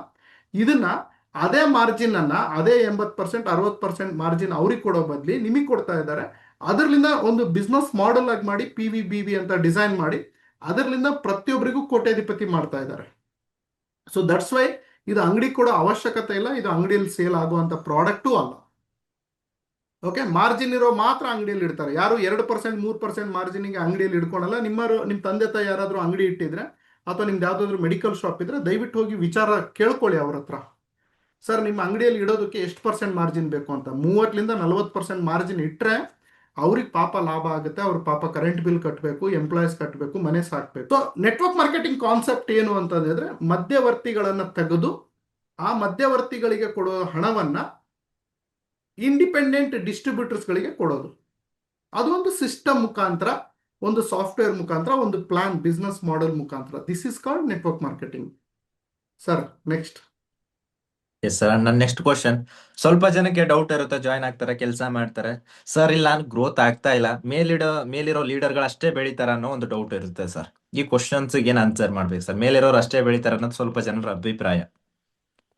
ಇದನ್ನ ಅದೇ ಮಾರ್ಜಿನ್ ಅನ್ನ, ಅದೇ 80% 60% ಮಾರ್ಜಿನ್ ಅವ್ರಿಗೆ ಕೊಡೋ ಬದಲಿ ನಿಮಗೆ ಕೊಡ್ತಾ ಇದ್ದಾರೆ. ಅದರಿಂದ ಒಂದು ಬಿಸ್ನೆಸ್ ಮಾಡೆಲ್ ಆಗಿ ಮಾಡಿ, PVBV ಅಂತ ಡಿಸೈನ್ ಮಾಡಿ, ಅದರಿಂದ ಪ್ರತಿಯೊಬ್ಬರಿಗೂ ಕೋಟ್ಯಾಧಿಪತಿ ಮಾಡ್ತಾ ಇದ್ದಾರೆ. ಸೊ ದಟ್ಸ್ ವೈ ಇದು ಅಂಗಡಿ ಕೊಡೋ ಅವಶ್ಯಕತೆ ಇಲ್ಲ, ಇದು ಅಂಗಡಿಯಲ್ಲಿ ಸೇಲ್ ಆಗುವಂತ ಪ್ರಾಡಕ್ಟೂ ಅಲ್ಲ. ಓಕೆ, ಮಾರ್ಜಿನ್ ಇರೋ ಮಾತ್ರ ಅಂಗಡಿಯಲ್ಲಿ ಇಡ್ತಾರೆ. ಯಾರು 2% 3% ಮಾರ್ಜಿನ್ಗೆ ಅಂಗಡಿಯಲ್ಲಿ ಇಡ್ಕೊಳಲ್ಲ. ನಿಮ್ಮ ತಂದೆ ತಾಯಿ ಯಾರಾದರೂ ಅಂಗಡಿ ಇಟ್ಟಿದ್ರೆ, ಅಥವಾ ನಿಮ್ದು ಯಾವ್ದಾದ್ರು ಮೆಡಿಕಲ್ ಶಾಪ್ ಇದ್ರೆ, ದಯವಿಟ್ಟು ಹೋಗಿ ವಿಚಾರ ಕೇಳ್ಕೊಳ್ಳಿ ಅವ್ರ ಹತ್ರ. ಸರ್, ನಿಮ್ಮ ಅಂಗಡಿಯಲ್ಲಿ ಇಡೋದಕ್ಕೆ ಎಷ್ಟು % ಮಾರ್ಜಿನ್ ಬೇಕು ಅಂತ. 30-40% ಮಾರ್ಜಿನ್ ಇಟ್ಟರೆ ಅವ್ರಿಗೆ ಪಾಪ ಲಾಭ ಆಗುತ್ತೆ. ಅವ್ರ ಪಾಪ ಕರೆಂಟ್ ಬಿಲ್ ಕಟ್ಟಬೇಕು, ಎಂಪ್ಲಾಯೀಸ್ ಕಟ್ಟಬೇಕು, ಮನೆ ಸಾಕಬೇಕು. ಸೊ ನೆಟ್ವರ್ಕ್ ಮಾರ್ಕೆಟಿಂಗ್ ಕಾನ್ಸೆಪ್ಟ್ ಏನು ಅಂತಂದ್ರೆ, ಮಧ್ಯವರ್ತಿಗಳನ್ನ ತೆಗೆದು ಆ ಮಧ್ಯವರ್ತಿಗಳಿಗೆ ಕೊಡೋ ಹಣವನ್ನ ಇಂಡಿಪೆಂಡೆಂಟ್ ಡಿಸ್ಟ್ರಿಬ್ಯೂಟರ್ಸ್ಗಳಿಗೆ ಕೊಡೋದು. ಅದು ಒಂದು ಸಿಸ್ಟಮ್ ಮುಖಾಂತರ, ಒಂದು ಸಾಫ್ಟ್ವೇರ್ ಮುಖಾಂತರ, ಒಂದು ಪ್ಲಾನ್ ಬಿಸ್ನೆಸ್ ಮಾಡೆಲ್ ಮುಖಾಂತರ. This is called network marketing. Sir, next. S sir, ನನ್ನ ನೆಕ್ಸ್ಟ್ ಕ್ವಶನ್. ಸ್ವಲ್ಪ ಜನಕ್ಕೆ ಡೌಟ್ ಇರುತ್ತೆ, ಜಾಯ್ನ್ ಆಗ್ತಾರೆ, ಕೆಲಸ ಮಾಡ್ತಾರೆ. ಸರ್, ಇಲ್ಲಿ ನಾನು ಗ್ರೋತ್ ಆಗ್ತಾ ಇಲ್ಲ, ಮೇಲಿರೋ ಲೀಡರ್ಗಳು ಅಷ್ಟೇ ಬೆಳಿತಾರ ಅನ್ನೋ ಒಂದು ಡೌಟ್ ಇರುತ್ತೆ ಸರ್. ಈ ಕ್ವಶನ್ಸ್ ಏನ್ ಆನ್ಸರ್ ಮಾಡ್ಬೇಕು ಸರ್? ಮೇಲಿರೋರು ಅಷ್ಟೇ ಬೆಳಿತಾರ ಅನ್ನೋದು ಸ್ವಲ್ಪ ಜನರ ಅಭಿಪ್ರಾಯ.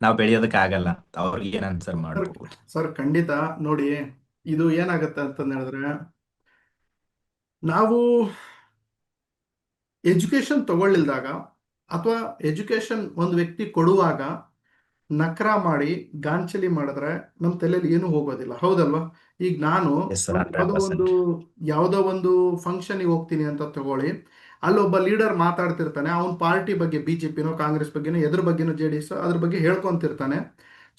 ನಾವು ಬೆಳೆಯೋದಕ್ಕೆ ಆಗಲ್ಲ, ಅವ್ರಿಗೆ ಏನ್ ಆನ್ಸರ್ ಮಾಡ್ಬೋದು? ಸರ್, ಖಂಡಿತ. ನೋಡಿ, ಇದು ಏನಾಗುತ್ತೆ ಅಂತಂದು ಹೇಳಿದ್ರೆ, ನಾವು ಎಜುಕೇಶನ್ ತಗೊಳ್ಳಿಲ್ದಾಗ, ಅಥವಾ ಎಜುಕೇಶನ್ ಒಂದು ವ್ಯಕ್ತಿ ಕೊಡುವಾಗ ನಕರ ಮಾಡಿ ಗಾಂಚಲಿ ಮಾಡಿದ್ರೆ ನಮ್ಮ ತಲೆಯಲ್ಲಿ ಏನು ಹೋಗೋದಿಲ್ಲ, ಹೌದಲ್ವಾ? ಈಗ ನಾನು ಎಸ್ ಸರ್, ಯಾವುದೋ ಒಂದು ಫಂಕ್ಷನ್ಗೆ ಹೋಗ್ತೀನಿ ಅಂತ ತಗೊಳ್ಳಿ. ಅಲ್ಲೊಬ್ಬ ಲೀಡರ್ ಮಾತಾಡ್ತಿರ್ತಾನೆ, ಅವನ ಪಾರ್ಟಿ ಬಗ್ಗೆ, BJPನೋ ಕಾಂಗ್ರೆಸ್ ಬಗ್ಗೆನೋ ಎದ್ರ ಬಗ್ಗೆನೋ JDS ಅದ್ರ ಬಗ್ಗೆ ಹೇಳ್ಕೊಂತಿರ್ತಾನೆ.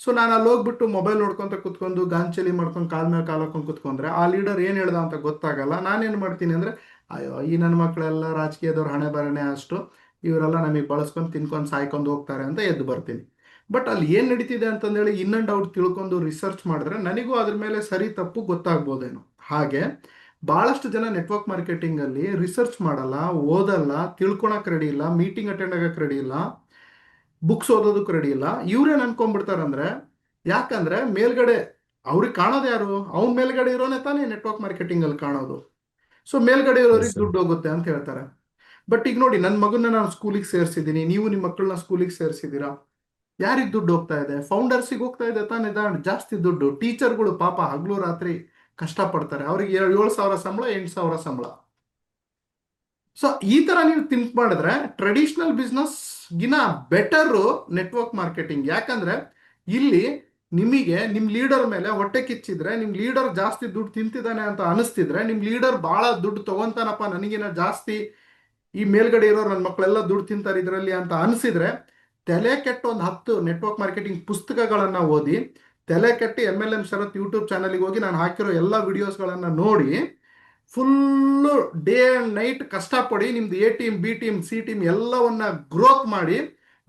ಸೊ ನಾನು ಅಲ್ಲಿ ಹೋಗ್ಬಿಟ್ಟು ಮೊಬೈಲ್ ನೋಡ್ಕೊಂತ ಕುತ್ಕೊಂಡು ಗಾಂಚಲಿ ಮಾಡ್ಕೊಂಡು ಕಾಲ್ ಮೇಲೆ ಕಾಲ್ ಹಾಕೊಂಡು ಕುತ್ಕೊಂಡ್ರೆ ಆ ಲೀಡರ್ ಏನು ಹೇಳ್ದ ಅಂತ ಗೊತ್ತಾಗಲ್ಲ. ನಾನೇನು ಮಾಡ್ತೀನಿ ಅಂದರೆ, ಅಯ್ಯೋ ಈ ನನ್ನ ಮಕ್ಕಳೆಲ್ಲ ರಾಜಕೀಯದವ್ರ ಹಣೆ ಬರನೇ ಅಷ್ಟು, ಇವರೆಲ್ಲ ನಮಗೆ ಬಳಸ್ಕೊಂಡು ತಿನ್ಕೊಂಡು ಸಾಯ್ಕೊಂಡು ಹೋಗ್ತಾರೆ ಅಂತ ಎದ್ದು ಬರ್ತೀನಿ. ಬಟ್ ಅಲ್ಲಿ ಏನು ನಡೀತಿದೆ ಅಂತಂದೇಳಿ ಇನ್ ಆ್ಯಂಡ್ ಔಟ್ ತಿಳ್ಕೊಂಡು ರಿಸರ್ಚ್ ಮಾಡಿದ್ರೆ ನನಗೂ ಅದ್ರ ಮೇಲೆ ಸರಿ ತಪ್ಪು ಗೊತ್ತಾಗ್ಬೋದೇನೋ. ಹಾಗೆ ಭಾಳಷ್ಟು ಜನ ನೆಟ್ವರ್ಕ್ ಮಾರ್ಕೆಟಿಂಗಲ್ಲಿ ರಿಸರ್ಚ್ ಮಾಡಲ್ಲ, ಓದಲ್ಲ, ತಿಳ್ಕೊಳಕ್ಕೆ ರೆಡಿ ಇಲ್ಲ, ಮೀಟಿಂಗ್ ಅಟೆಂಡ್ ಆಗಕ್ಕೆ ರೆಡಿ ಇಲ್ಲ, ಬುಕ್ಸ್ ಓದೋದಕ್ಕೆ ರೆಡಿ ಇಲ್ಲ. ಇವ್ರೇನು ಅನ್ಕೊಂಡ್ಬಿಡ್ತಾರಂದ್ರೆ, ಯಾಕಂದ್ರೆ ಮೇಲ್ಗಡೆ ಅವ್ರಿಗೆ ಕಾಣೋದು ಯಾರು? ಅವ್ನ ಮೇಲ್ಗಡೆ ಇರೋನೇ ತಾನೇ ನೆಟ್ವರ್ಕ್ ಮಾರ್ಕೆಟಿಂಗಲ್ಲಿ ಕಾಣೋದು. ಸೊ ಮೇಲ್ಗಡೆ ಇರೋರಿಗೆ ದುಡ್ಡು ಹೋಗುತ್ತೆ ಅಂತ ಹೇಳ್ತಾರೆ. ಬಟ್ ಈಗ ನೋಡಿ, ನನ್ನ ಮಗನ ನಾನು ಸ್ಕೂಲಿಗೆ ಸೇರಿಸಿದ್ದೀನಿ, ನೀವು ನಿಮ್ಮ ಮಕ್ಕಳನ್ನ ಸ್ಕೂಲಿಗೆ ಸೇರಿಸಿದ್ದೀರಾ. ಯಾರಿಗೆ ದುಡ್ಡು ಹೋಗ್ತಾ ಇದೆ? ಫೌಂಡರ್ಸಿಗೆ ಹೋಗ್ತಾ ಇದೆ ತಾನೇ ಜಾಸ್ತಿ ದುಡ್ಡು. ಟೀಚರ್ಗಳು ಪಾಪ ಹಗಲು ರಾತ್ರಿ ಕಷ್ಟಪಡ್ತಾರೆ, ಅವ್ರಿಗೆ 7,000 ಸಂಬಳ, 8,000 ಸಂಬಳ. ಸೊ ಈ ತರ ನೀವು ಥಿಂಕ್ ಮಾಡಿದ್ರೆ ಟ್ರೆಡಿಷನಲ್ ಬಿಸ್ನೆಸ್ ಗಿನ ಬೆಟರು ನೆಟ್ವರ್ಕ್ ಮಾರ್ಕೆಟಿಂಗ್. ಯಾಕಂದ್ರೆ ಇಲ್ಲಿ ನಿಮಗೆ ನಿಮ್ಮ ಲೀಡರ್ ಮೇಲೆ ಹೊಟ್ಟೆ ಕಿಚ್ಚಿದ್ರೆ, ನಿಮ್ಮ ಲೀಡರ್ ಜಾಸ್ತಿ ದುಡ್ಡು ತಿಂತಿದ್ದಾನೆ ಅಂತ ಅನಿಸ್ತಿದ್ರೆ, ನಿಮ್ಮ ಲೀಡರ್ ಬಹಳ ದುಡ್ಡು ತಗೊಂತಾನಪ್ಪ, ನನಗಿನ ಜಾಸ್ತಿ ಈ ಮೇಲ್ಗಡೆ ಇರೋರು ನನ್ನ ಮಕ್ಕಳೆಲ್ಲ ದುಡ್ಡು ತಿಂತಾರೆ ಇದರಲ್ಲಿ ಅಂತ ಅನಿಸಿದ್ರೆ, ತಲೆ ಕೆಟ್ಟ ಒಂದು 10 ನೆಟ್ವರ್ಕ್ ಮಾರ್ಕೆಟಿಂಗ್ ಪುಸ್ತಕಗಳನ್ನು ಓದಿ, ತಲೆ ಕೆಟ್ಟಿ MLM ಶರತ್ ಯೂಟ್ಯೂಬ್ ಚಾನಲ್ಗೆ ಹೋಗಿ ನಾನು ಹಾಕಿರೋ ಎಲ್ಲ ವಿಡಿಯೋಸ್ಗಳನ್ನು ನೋಡಿ, ಫುಲ್ಲು ಡೇ ಆ್ಯಂಡ್ ನೈಟ್ ಕಷ್ಟಪಡಿ, ನಿಮ್ದು A team, B team, C team ಎಲ್ಲವನ್ನ ಗ್ರೋತ್ ಮಾಡಿ,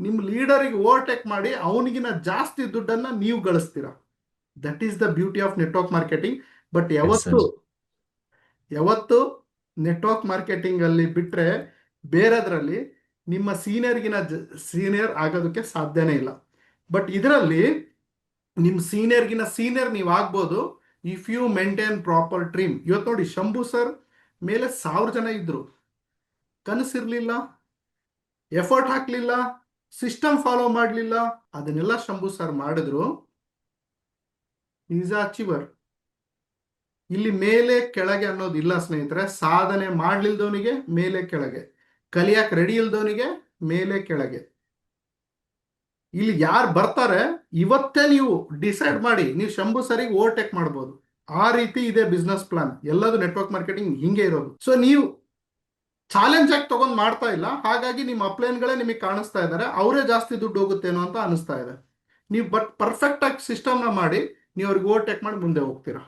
ನಿಮ್ಮ ಲೀಡರಿಗೆ ಓವರ್ಟೇಕ್ ಮಾಡಿ, ಅವನಿಗಿನ ಜಾಸ್ತಿ ದುಡ್ಡನ್ನು ನೀವು ಗಳಿಸ್ತೀರಾ. That is the beauty of network marketing. But ಯಾವತ್ತು ನೆಟ್ವರ್ಕ್ ಮಾರ್ಕೆಟಿಂಗ್ ಅಲ್ಲಿ ಬಿಟ್ರೆ ಬೇರೆದ್ರಲ್ಲಿ ನಿಮ್ಮ ಸೀನಿಯರ್ ಆಗೋದಕ್ಕೆ ಸಾಧ್ಯನೇ ಇಲ್ಲ. ಬಟ್ ಇದರಲ್ಲಿ ನಿಮ್ಮ ಸೀನಿಯರ್ ನೀವು ಆಗ್ಬೋದು, if you maintain proper team. ಇವತ್ತು ನೋಡಿ, ಶಂಭು ಸರ್ ಮೇಲೆ 1000 ಜನ ಇದ್ರು, ಕನಸಿರ್ಲಿಲ್ಲ, ಎಫರ್ಟ್ ಹಾಕ್ಲಿಲ್ಲ, ಸಿಸ್ಟಮ್ ಫಾಲೋ ಮಾಡಲಿಲ್ಲ, ಅದನ್ನೆಲ್ಲ ಶಂಭು ಸರ್ ಮಾಡಿದ್ರು. Is achiever. ಇಲ್ಲಿ ಮೇಲೆ ಕೆಳಗೆ ಅನ್ನೋದು ಇಲ್ಲ ಸ್ನೇಹಿತರೆ. ಸಾಧನೆ ಮಾಡ್ಲಿಲ್ದವನಿಗೆ ಮೇಲೆ ಕೆಳಗೆ, ಕಲಿಯಕ್ಕೆ ರೆಡಿ ಇಲ್ದವನಿಗೆ ಮೇಲೆ ಕೆಳಗೆ. ಇಲ್ಲಿ ಯಾರು ಬರ್ತಾರೆ ಇವತ್ತೇ ನೀವು ಡಿಸೈಡ್ ಮಾಡಿ, ನೀವು ಶಂಭು ಸರಿಗೆ ಓವರ್ಟೇಕ್ ಮಾಡ್ಬೋದು. ಆ ರೀತಿ ಇದೆ ಬಿಸ್ನೆಸ್ ಪ್ಲಾನ್. ಎಲ್ಲದು ನೆಟ್ವರ್ಕ್ ಮಾರ್ಕೆಟಿಂಗ್ ಹಿಂಗೆ ಇರೋದು. ಸೊ ನೀವು ಚಾಲೆಂಜ್ ಆಗಿ ತಗೊಂಡ್ ಮಾಡ್ತಾ ಇಲ್ಲ, ಹಾಗಾಗಿ ನಿಮ್ಮ ಅಪ್ಲೈನ್ಗಳೇ ನಿಮಗೆ ಕಾಣಿಸ್ತಾ ಇದ್ದಾರೆ, ಅವರೇ ಜಾಸ್ತಿ ದುಡ್ಡು ಹೋಗುತ್ತೇನೋ ಅಂತ ಅನಿಸ್ತಾ ಇದೆ. ನೀವು ಬಟ್ ಪರ್ಫೆಕ್ಟ್ ಆಗಿ ಸಿಸ್ಟಮ್ನ ಮಾಡಿ ನೀವು ಅವ್ರಿಗೆ ಓವರ್ಟೇಕ್ ಮಾಡಿ ಮುಂದೆ ಹೋಗ್ತೀರಾ.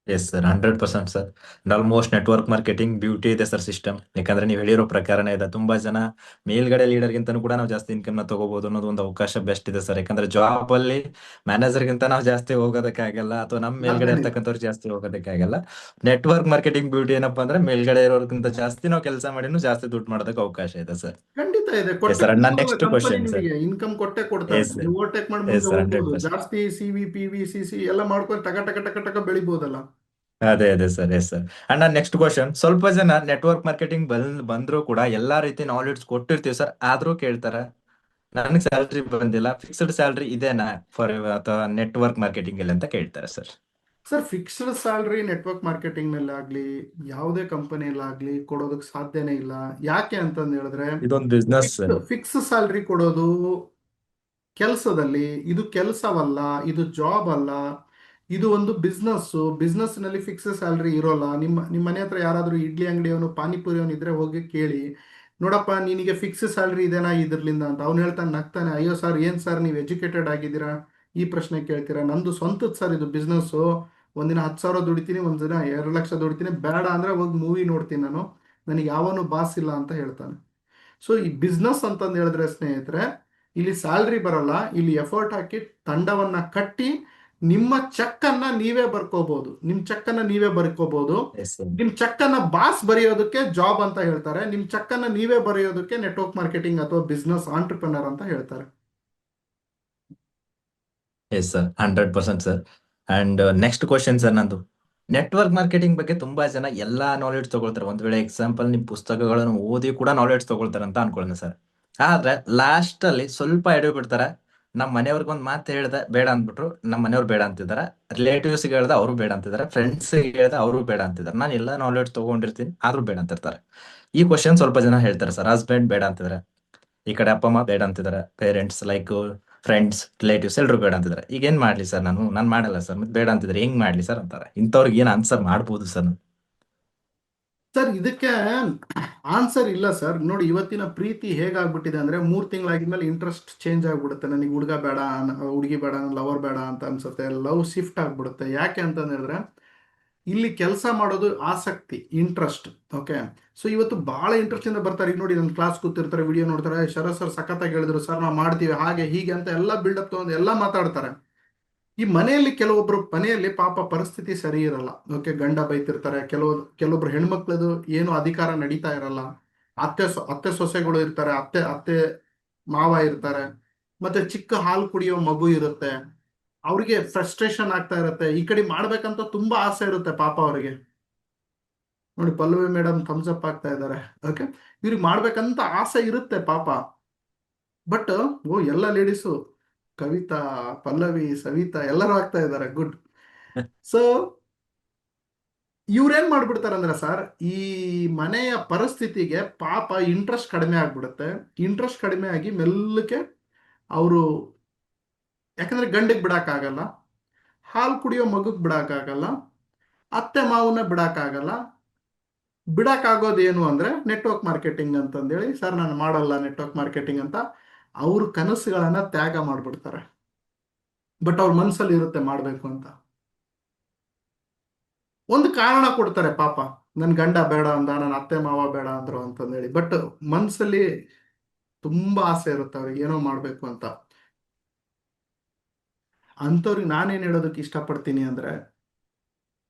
S sir, 100% sir. Almost network marketing beauty ಇದೆ ಸರ್ ಸಿಸ್ಟಮ್. ಯಾಕಂದ್ರೆ ನೀವು ಹೇಳಿರೋ ಪ್ರಕಾರನೇ ಇದೆ. ತುಂಬಾ ಜನ ಮೇಲ್ಗಡೆ ಲೀಡರ್ಗಿಂತನೂ ಕೂಡ ನಾವು ಜಾಸ್ತಿ ಇನ್ಕಮ್ ನ ತಗೋಬಹುದು ಅನ್ನೋದು ಒಂದು ಅವಕಾಶ ಬೆಸ್ಟ್ ಇದೆ ಸರ್. ಯಾಕಂದ್ರೆ ಜಾಬ್ ಅಲ್ಲಿ ಮ್ಯಾನೇಜರ್ಗಿಂತ ನಾವು ಜಾಸ್ತಿ ಹೋಗೋದಕ್ಕಾಗಲ್ಲ, ಅಥವಾ ನಮ್ಮ ಮೇಲ್ಗಡೆ ಸಾಧ್ಯನೇ ಇಲ್ಲ. ಇರ್ತಕ್ಕಂಥವ್ರು ಜಾಸ್ತಿ ಹೋಗೋದಕ್ಕಾಗಲ್ಲ. ನೆಟ್ವರ್ಕ್ ಮಾರ್ಕೆಟಿಂಗ್ ಬ್ಯೂಟಿ ಏನಪ್ಪಾ ಅಂದ್ರೆ ಮೇಲ್ಗಡೆ ಇರೋರ್ಗಿಂತ ಜಾಸ್ತಿ ನಾವು ಕೆಲಸ ಮಾಡಿನೂ ಜಾಸ್ತಿ ದುಡ್ಡು ಮಾಡೋದಕ್ಕೆ ಅವಕಾಶ ಇದೆ ಸರ್. ಖಂಡಿತ ಇದೆ, ಎಸ್ ಕೊಟ್ಟೆ ಸರ್. ನನ್ನ ಕೊಡ್ಬೋದಲ್ಲ ನೆಕ್ಸ್ಟ್ ಕಂಪನಿ ಕ್ವಶನ್ ಸರ್. ನಿಮಗೆ ಇನ್ಕಮ್ ಕೊಟ್ಟೆ ಕೊಡ್ತಾರೆ. ಎಸ್ ನೀವು ಸರ್. ಓವರ್ಟೇಕ್ ಮಾಡಿ ಎಸ್ ಮುಂದೆ ಸರ್, ಹಂಡ್ರೆಡ್ ಹೋಗ್ಬೋದು, ಪರ್ಸೆಂಟ್ ಜಾಸ್ತಿ C V P V C C ಎಲ್ಲ ಮಾಡ್ಕೊಂಡು ಟಕ ಟಕ ಟಕ ಟಕ ಬೆಳಿಬೋದಲ್ಲ. ಅದೇ ಅದೇ ಸರ್. Yes sir. ಅಂಡ್ ನನ್ನ ನೆಕ್ಸ್ಟ್ ಕ್ವಶನ್, ಸ್ವಲ್ಪ ಜನ ನೆಟ್ವರ್ಕ್ ಮಾರ್ಕೆಟಿಂಗ್ ಬಂದ್ರು ಕೂಡ ಎಲ್ಲಾ ರೀತಿ ನಾಲೆಡ್ಜ್ ಕೊಟ್ಟಿರ್ತೀವಿ ಸರ್, ಆದ್ರೂ ಕೇಳ್ತಾರ ನನಗೆ ಸ್ಯಾಲ್ರಿ ಬಂದಿಲ್ಲ, ಫಿಕ್ಸ್ಡ್ ಸ್ಯಾಲ್ರಿ ಇದೇನಾ ಫಾರ್ ಅಥವಾ ನೆಟ್ವರ್ಕ್ ಮಾರ್ಕೆಟಿಂಗ್ ಅಲ್ಲಿ ಅಂತ ಕೇಳ್ತಾರೆ sir. Sir, fixed salary network marketing ನಲ್ಲಿ ಆಗ್ಲಿ ಯಾವುದೇ ಕಂಪನಿಯಲ್ಲಿ ಆಗ್ಲಿ ಕೊಡೋದಕ್ಕೆ ಸಾಧ್ಯನೇ ಇಲ್ಲ. ಯಾಕೆ ಅಂತಂದು ಹೇಳಿದ್ರೆ, ಇದೊಂದು business fix sir. Fix salary ಕೊಡೋದು ಕೆಲಸದಲ್ಲಿ ಇದು ಕೆಲಸವಲ್ಲ, ಇದು ಜಾಬ್ ಅಲ್ಲ, ಇದು ಒಂದು ಬಿಸ್ನೆಸ್ಸು. ಬಿಸ್ನೆಸ್ನಲ್ಲಿ ಫಿಕ್ಸ್ ಸ್ಯಾಲ್ರಿ ಇರೋಲ್ಲ. ನಿಮ್ಮ ಮನೆ ಹತ್ರ ಯಾರಾದರೂ ಇಡ್ಲಿ ಅಂಗಡಿಯವನು ಪಾನಿಪುರಿಯವನು ಇದ್ರೆ ಹೋಗಿ ಕೇಳಿ, ನೋಡಪ್ಪ ನಿನಗೆ ಫಿಕ್ಸ್ ಸ್ಯಾಲ್ರಿ ಇದೆನಾ ಇದ್ರಲಿಂದ ಅಂತ. ಅವ್ನು ಹೇಳ್ತಾನೆ, ನಗ್ತಾನೆ, ಅಯ್ಯೋ ಸರ್, ಏನು ಸರ್ ನೀವು ಎಜುಕೇಟೆಡ್ ಆಗಿದ್ದೀರಾ ಈ ಪ್ರಶ್ನೆ ಕೇಳ್ತೀರಾ? ನಂದು ಸ್ವಂತದ ಸರ್ ಇದು ಬಿಸ್ನೆಸ್ಸು. ಒಂದಿನ 10,000 ದುಡಿತೀನಿ, ಒಂದಿನ 2 ಲಕ್ಷ ದುಡಿತೀನಿ, ಬೇಡ ಅಂದರೆ ಹೋಗಿ ಮೂವಿ ನೋಡ್ತೀನಿ ನಾನು, ನನಗೆ ಯಾವನು ಬಾಸ್ ಇಲ್ಲ ಅಂತ ಹೇಳ್ತಾನೆ. ಸೊ ಈ ಬಿಸ್ನೆಸ್ ಅಂತಂದು ಹೇಳಿದ್ರೆ ಸ್ನೇಹಿತರೆ, ಇಲ್ಲಿ ಸ್ಯಾಲ್ರಿ ಬರಲ್ಲ, ಇಲ್ಲಿ ಎಫರ್ಟ್ ಹಾಕಿ ತಂಡವನ್ನ ಕಟ್ಟಿ ನಿಮ್ಮ ಚೆಕ್ ಅನ್ನ ನೀವೇ ಬರ್ಕೋಬಹುದು. ನಿಮ್ ಚೆಕ್ ಅನ್ನ ನೀವೇ ಬರ್ಕೋಬಹುದು. Yes sir. ನಿಮ್ ಚೆಕ್ ಅನ್ನ ಬಾಸ್ ಬರೆಯೋದಕ್ಕೆ ಜಾಬ್ ಅಂತ ಹೇಳ್ತಾರೆ, ನಿಮ್ ಚೆಕ್ ಅನ್ನ ನೀವೇ ಬರೆಯೋದಕ್ಕೆ ನೆಟ್ವರ್ಕ್ ಮಾರ್ಕೆಟಿಂಗ್ ಅಥವಾ ಬಿಸ್ನೆಸ್ ಆಂಟ್ರಪ್ರಿನರ್ ಅಂತ ಹೇಳ್ತಾರೆ. Yes sir, 100% sir. And next question sir ನಂದು, ನೆಟ್ವರ್ಕ್ ಮಾರ್ಕೆಟಿಂಗ್ ಬಗ್ಗೆ ತುಂಬಾ ಜನ ಎಲ್ಲಾ ನಾಲೆಡ್ಜ್ ತಗೊಳ್ತಾರೆ. ಒಂದ್ ವೇಳೆ ಎಕ್ಸಾಂಪಲ್ ನಿಮ್ ಪುಸ್ತಕಗಳನ್ನು ಓದಿ ಕೂಡ ನಾಲೆಡ್ಜ್ ತಗೊಳ್ತಾರೆ ಅಂತ ಅನ್ಕೊಳ್ಳೋಣ ಸರ್. ಆದ್ರೆ ಲಾಸ್ಟ್ ಅಲ್ಲಿ ಸ್ವಲ್ಪ ಎಡೆ ಬಿಡ್ತಾರೆ. ನಮ್ಮ ಮನೆಯವ್ರಿಗೆ ಒಂದು ಮಾತು ಹೇಳ್ದೆ ಬೇಡ ಅಂದ್ಬಿಟ್ರು, ನಮ್ಮ ಮನೆಯವ್ರು ಬೇಡ ಅಂತಿದ್ದಾರೆ. ರಿಲೇಟಿವ್ಸ್ ಹೇಳ್ದೆ ಅವರು ಬೇಡ ಅಂತಿದ್ದಾರೆ. ಫ್ರೆಂಡ್ಸ್ ಹೇಳ್ದೆ ಅವರು ಬೇಡ ಅಂತಿದ್ದಾರೆ. ನಾನು ಎಲ್ಲಾ ನಾಲೆಡ್ಜ್ ತಗೊಂಡಿರ್ತೀನಿ ಆದ್ರೂ ಬೇಡ ಅಂತಿರ್ತಾರೆ. ಈ ಕ್ವಶನ್ ಸ್ವಲ್ಪ ಜನ ಹೇಳ್ತಾರೆ ಸರ್. ಹಸ್ಬೆಂಡ್ ಬೇಡ ಅಂತಿದ್ದಾರೆ, ಈ ಕಡೆ ಅಪ್ಪ ಅಮ್ಮ ಬೇಡ ಅಂತಿದ್ದಾರೆ, ಪೇರೆಂಟ್ಸ್ ಲೈಕ್ ಫ್ರೆಂಡ್ಸ್ ರಿಲೇಟಿವ್ಸ್ ಎಲ್ಲರೂ ಬೇಡ ಅಂತಿದ್ದಾರೆ. ಈಗ ಏನ್ ಮಾಡ್ಲಿ ಸರ್? ನಾನು ಮಾಡಲ್ಲ ಸರ್, ಮತ್ತೆ ಬೇಡ ಅಂತಿದ್ರೆ ಹೆಂಗ್ ಮಾಡ್ಲಿ ಸರ್ ಅಂತಾರೆ. ಇಂಥವ್ರಿಗೆ ಏನ್ ಆನ್ಸರ್ ಮಾಡ್ಬೋದು ಸರ್? ಸರ್, ಇದಕ್ಕೆ ಆನ್ಸರ್ ಇಲ್ಲ ಸರ್. ನೋಡಿ, ಇವತ್ತಿನ ಪ್ರೀತಿ ಹೇಗಾಗ್ಬಿಟ್ಟಿದೆ ಅಂದ್ರೆ, 3 ತಿಂಗಳಾಗಿದ್ಮೇಲೆ ಇಂಟ್ರೆಸ್ಟ್ ಚೇಂಜ್ ಆಗ್ಬಿಡುತ್ತೆ. ನನಗೆ ಹುಡುಗ ಬೇಡ, ಹುಡುಗಿ ಬೇಡ, ಲವರ್ ಬೇಡ ಅಂತ ಅನ್ಸುತ್ತೆ. ಲವ್ ಶಿಫ್ಟ್ ಆಗ್ಬಿಡುತ್ತೆ. ಯಾಕೆ ಅಂತಂದ್ರೆ ಹೇಳಿದ್ರೆ, ಇಲ್ಲಿ ಕೆಲಸ ಮಾಡೋದು ಆಸಕ್ತಿ, ಇಂಟ್ರೆಸ್ಟ್. ಓಕೆ. ಸೊ ಇವತ್ತು ಬಹಳ ಇಂಟ್ರೆಸ್ಟ್ ಇಂದ ಬರ್ತಾರೆ. ಈಗ ನೋಡಿ, ನನ್ನ ಕ್ಲಾಸ್ ಕೂತಿರ್ತಾರೆ, ವಿಡಿಯೋ ನೋಡ್ತಾರೆ, ಶರತ್ ಸರ್ ಸಖತ್ತಾಗಿ ಹೇಳಿದ್ರು ಸರ್, ನಾವು ಮಾಡ್ತೀವಿ ಹಾಗೆ ಹೀಗೆ ಅಂತ ಎಲ್ಲ ಬಿಲ್ಡಪ್ ತಗೊಂಡು ಎಲ್ಲ ಮಾತಾಡ್ತಾರೆ. ಈ ಮನೆಯಲ್ಲಿ ಕೆಲವೊಬ್ರು ಮನೆಯಲ್ಲಿ ಪಾಪ ಪರಿಸ್ಥಿತಿ ಸರಿ ಇರಲ್ಲ. ಓಕೆ, ಗಂಡ ಬೈತಿರ್ತಾರೆ. ಕೆಲವೊಬ್ರು ಹೆಣ್ಮಕ್ಳದು ಏನು ಅಧಿಕಾರ ನಡೀತಾ ಇರಲ್ಲ. ಅತ್ತೆ ಸೊಸೆಗಳು ಇರ್ತಾರೆ, ಅತ್ತೆ ಅತ್ತೆ ಮಾವ ಇರ್ತಾರೆ, ಮತ್ತೆ ಚಿಕ್ಕ ಹಾಲು ಕುಡಿಯೋ ಮಗು ಇರುತ್ತೆ. ಅವ್ರಿಗೆ ಫ್ರಸ್ಟ್ರೇಷನ್ ಆಗ್ತಾ ಇರುತ್ತೆ. ಈ ಕಡೆ ಮಾಡ್ಬೇಕಂತ ತುಂಬಾ ಆಸೆ ಇರುತ್ತೆ ಪಾಪ ಅವರಿಗೆ. ನೋಡಿ, ಪಲ್ಲವಿ ಮೇಡಮ್ ಥಮ್ಸ್ ಅಪ್ ಆಗ್ತಾ ಇದ್ದಾರೆ. ಓಕೆ, ಇವ್ರಿಗೆ ಮಾಡ್ಬೇಕಂತ ಆಸೆ ಇರುತ್ತೆ ಪಾಪ. ಬಟ್ ಎಲ್ಲ ಲೇಡೀಸು, ಕವಿತಾ, ಪಲ್ಲವಿ, ಸವಿತಾ ಎಲ್ಲರೂ ಆಗ್ತಾ ಇದ್ದಾರೆ. ಗುಡ್. ಸೊ ಇವ್ರೇನ್ ಮಾಡ್ಬಿಡ್ತಾರೆ ಅಂದ್ರೆ ಸರ್, ಈ ಮನೆಯ ಪರಿಸ್ಥಿತಿಗೆ ಪಾಪ ಇಂಟ್ರೆಸ್ಟ್ ಕಡಿಮೆ ಆಗ್ಬಿಡುತ್ತೆ. ಇಂಟ್ರೆಸ್ಟ್ ಕಡಿಮೆ ಆಗಿ ಮೆಲ್ಲಕ್ಕೆ ಅವರು, ಯಾಕಂದ್ರೆ ಗಂಡಿಗೆ ಬಿಡಕ್ಕಾಗಲ್ಲ, ಹಾಲು ಕುಡಿಯೋ ಮಗುಗ್ ಬಿಡಕ್ಕಾಗಲ್ಲ, ಅತ್ತೆ ಮಾವನ್ನ ಬಿಡಕ್ಕಾಗಲ್ಲ. ಬಿಡಕ್ಕಾಗೋದೇನು ಅಂದ್ರೆ ನೆಟ್ವರ್ಕ್ ಮಾರ್ಕೆಟಿಂಗ್ ಅಂತಂದೇಳಿ, ಸರ್ ನಾನು ಮಾಡಲ್ಲ ನೆಟ್ವರ್ಕ್ ಮಾರ್ಕೆಟಿಂಗ್ ಅಂತ ಅವ್ರ ಕನಸುಗಳನ್ನ ತ್ಯಾಗ ಮಾಡ್ಬಿಡ್ತಾರೆ. ಬಟ್ ಅವ್ರ ಮನ್ಸಲ್ಲಿ ಇರುತ್ತೆ ಮಾಡ್ಬೇಕು ಅಂತ. ಒಂದು ಕಾರಣ ಕೊಡ್ತಾರೆ ಪಾಪ, ನನ್ ಗಂಡ ಬೇಡ ಅಂದ, ನನ್ನ ಅತ್ತೆ ಮಾವ ಬೇಡ ಅಂದ್ರು ಅಂತಂದೇಳಿ. ಬಟ್ ಮನ್ಸಲ್ಲಿ ತುಂಬಾ ಆಸೆ ಇರುತ್ತೆ ಅವ್ರಿಗೆ ಏನೋ ಮಾಡ್ಬೇಕು ಅಂತ. ಅಂಥವ್ರಿಗೆ ನಾನೇನ್ ಹೇಳೋದಕ್ಕೆ ಇಷ್ಟಪಡ್ತೀನಿ ಅಂದ್ರೆ,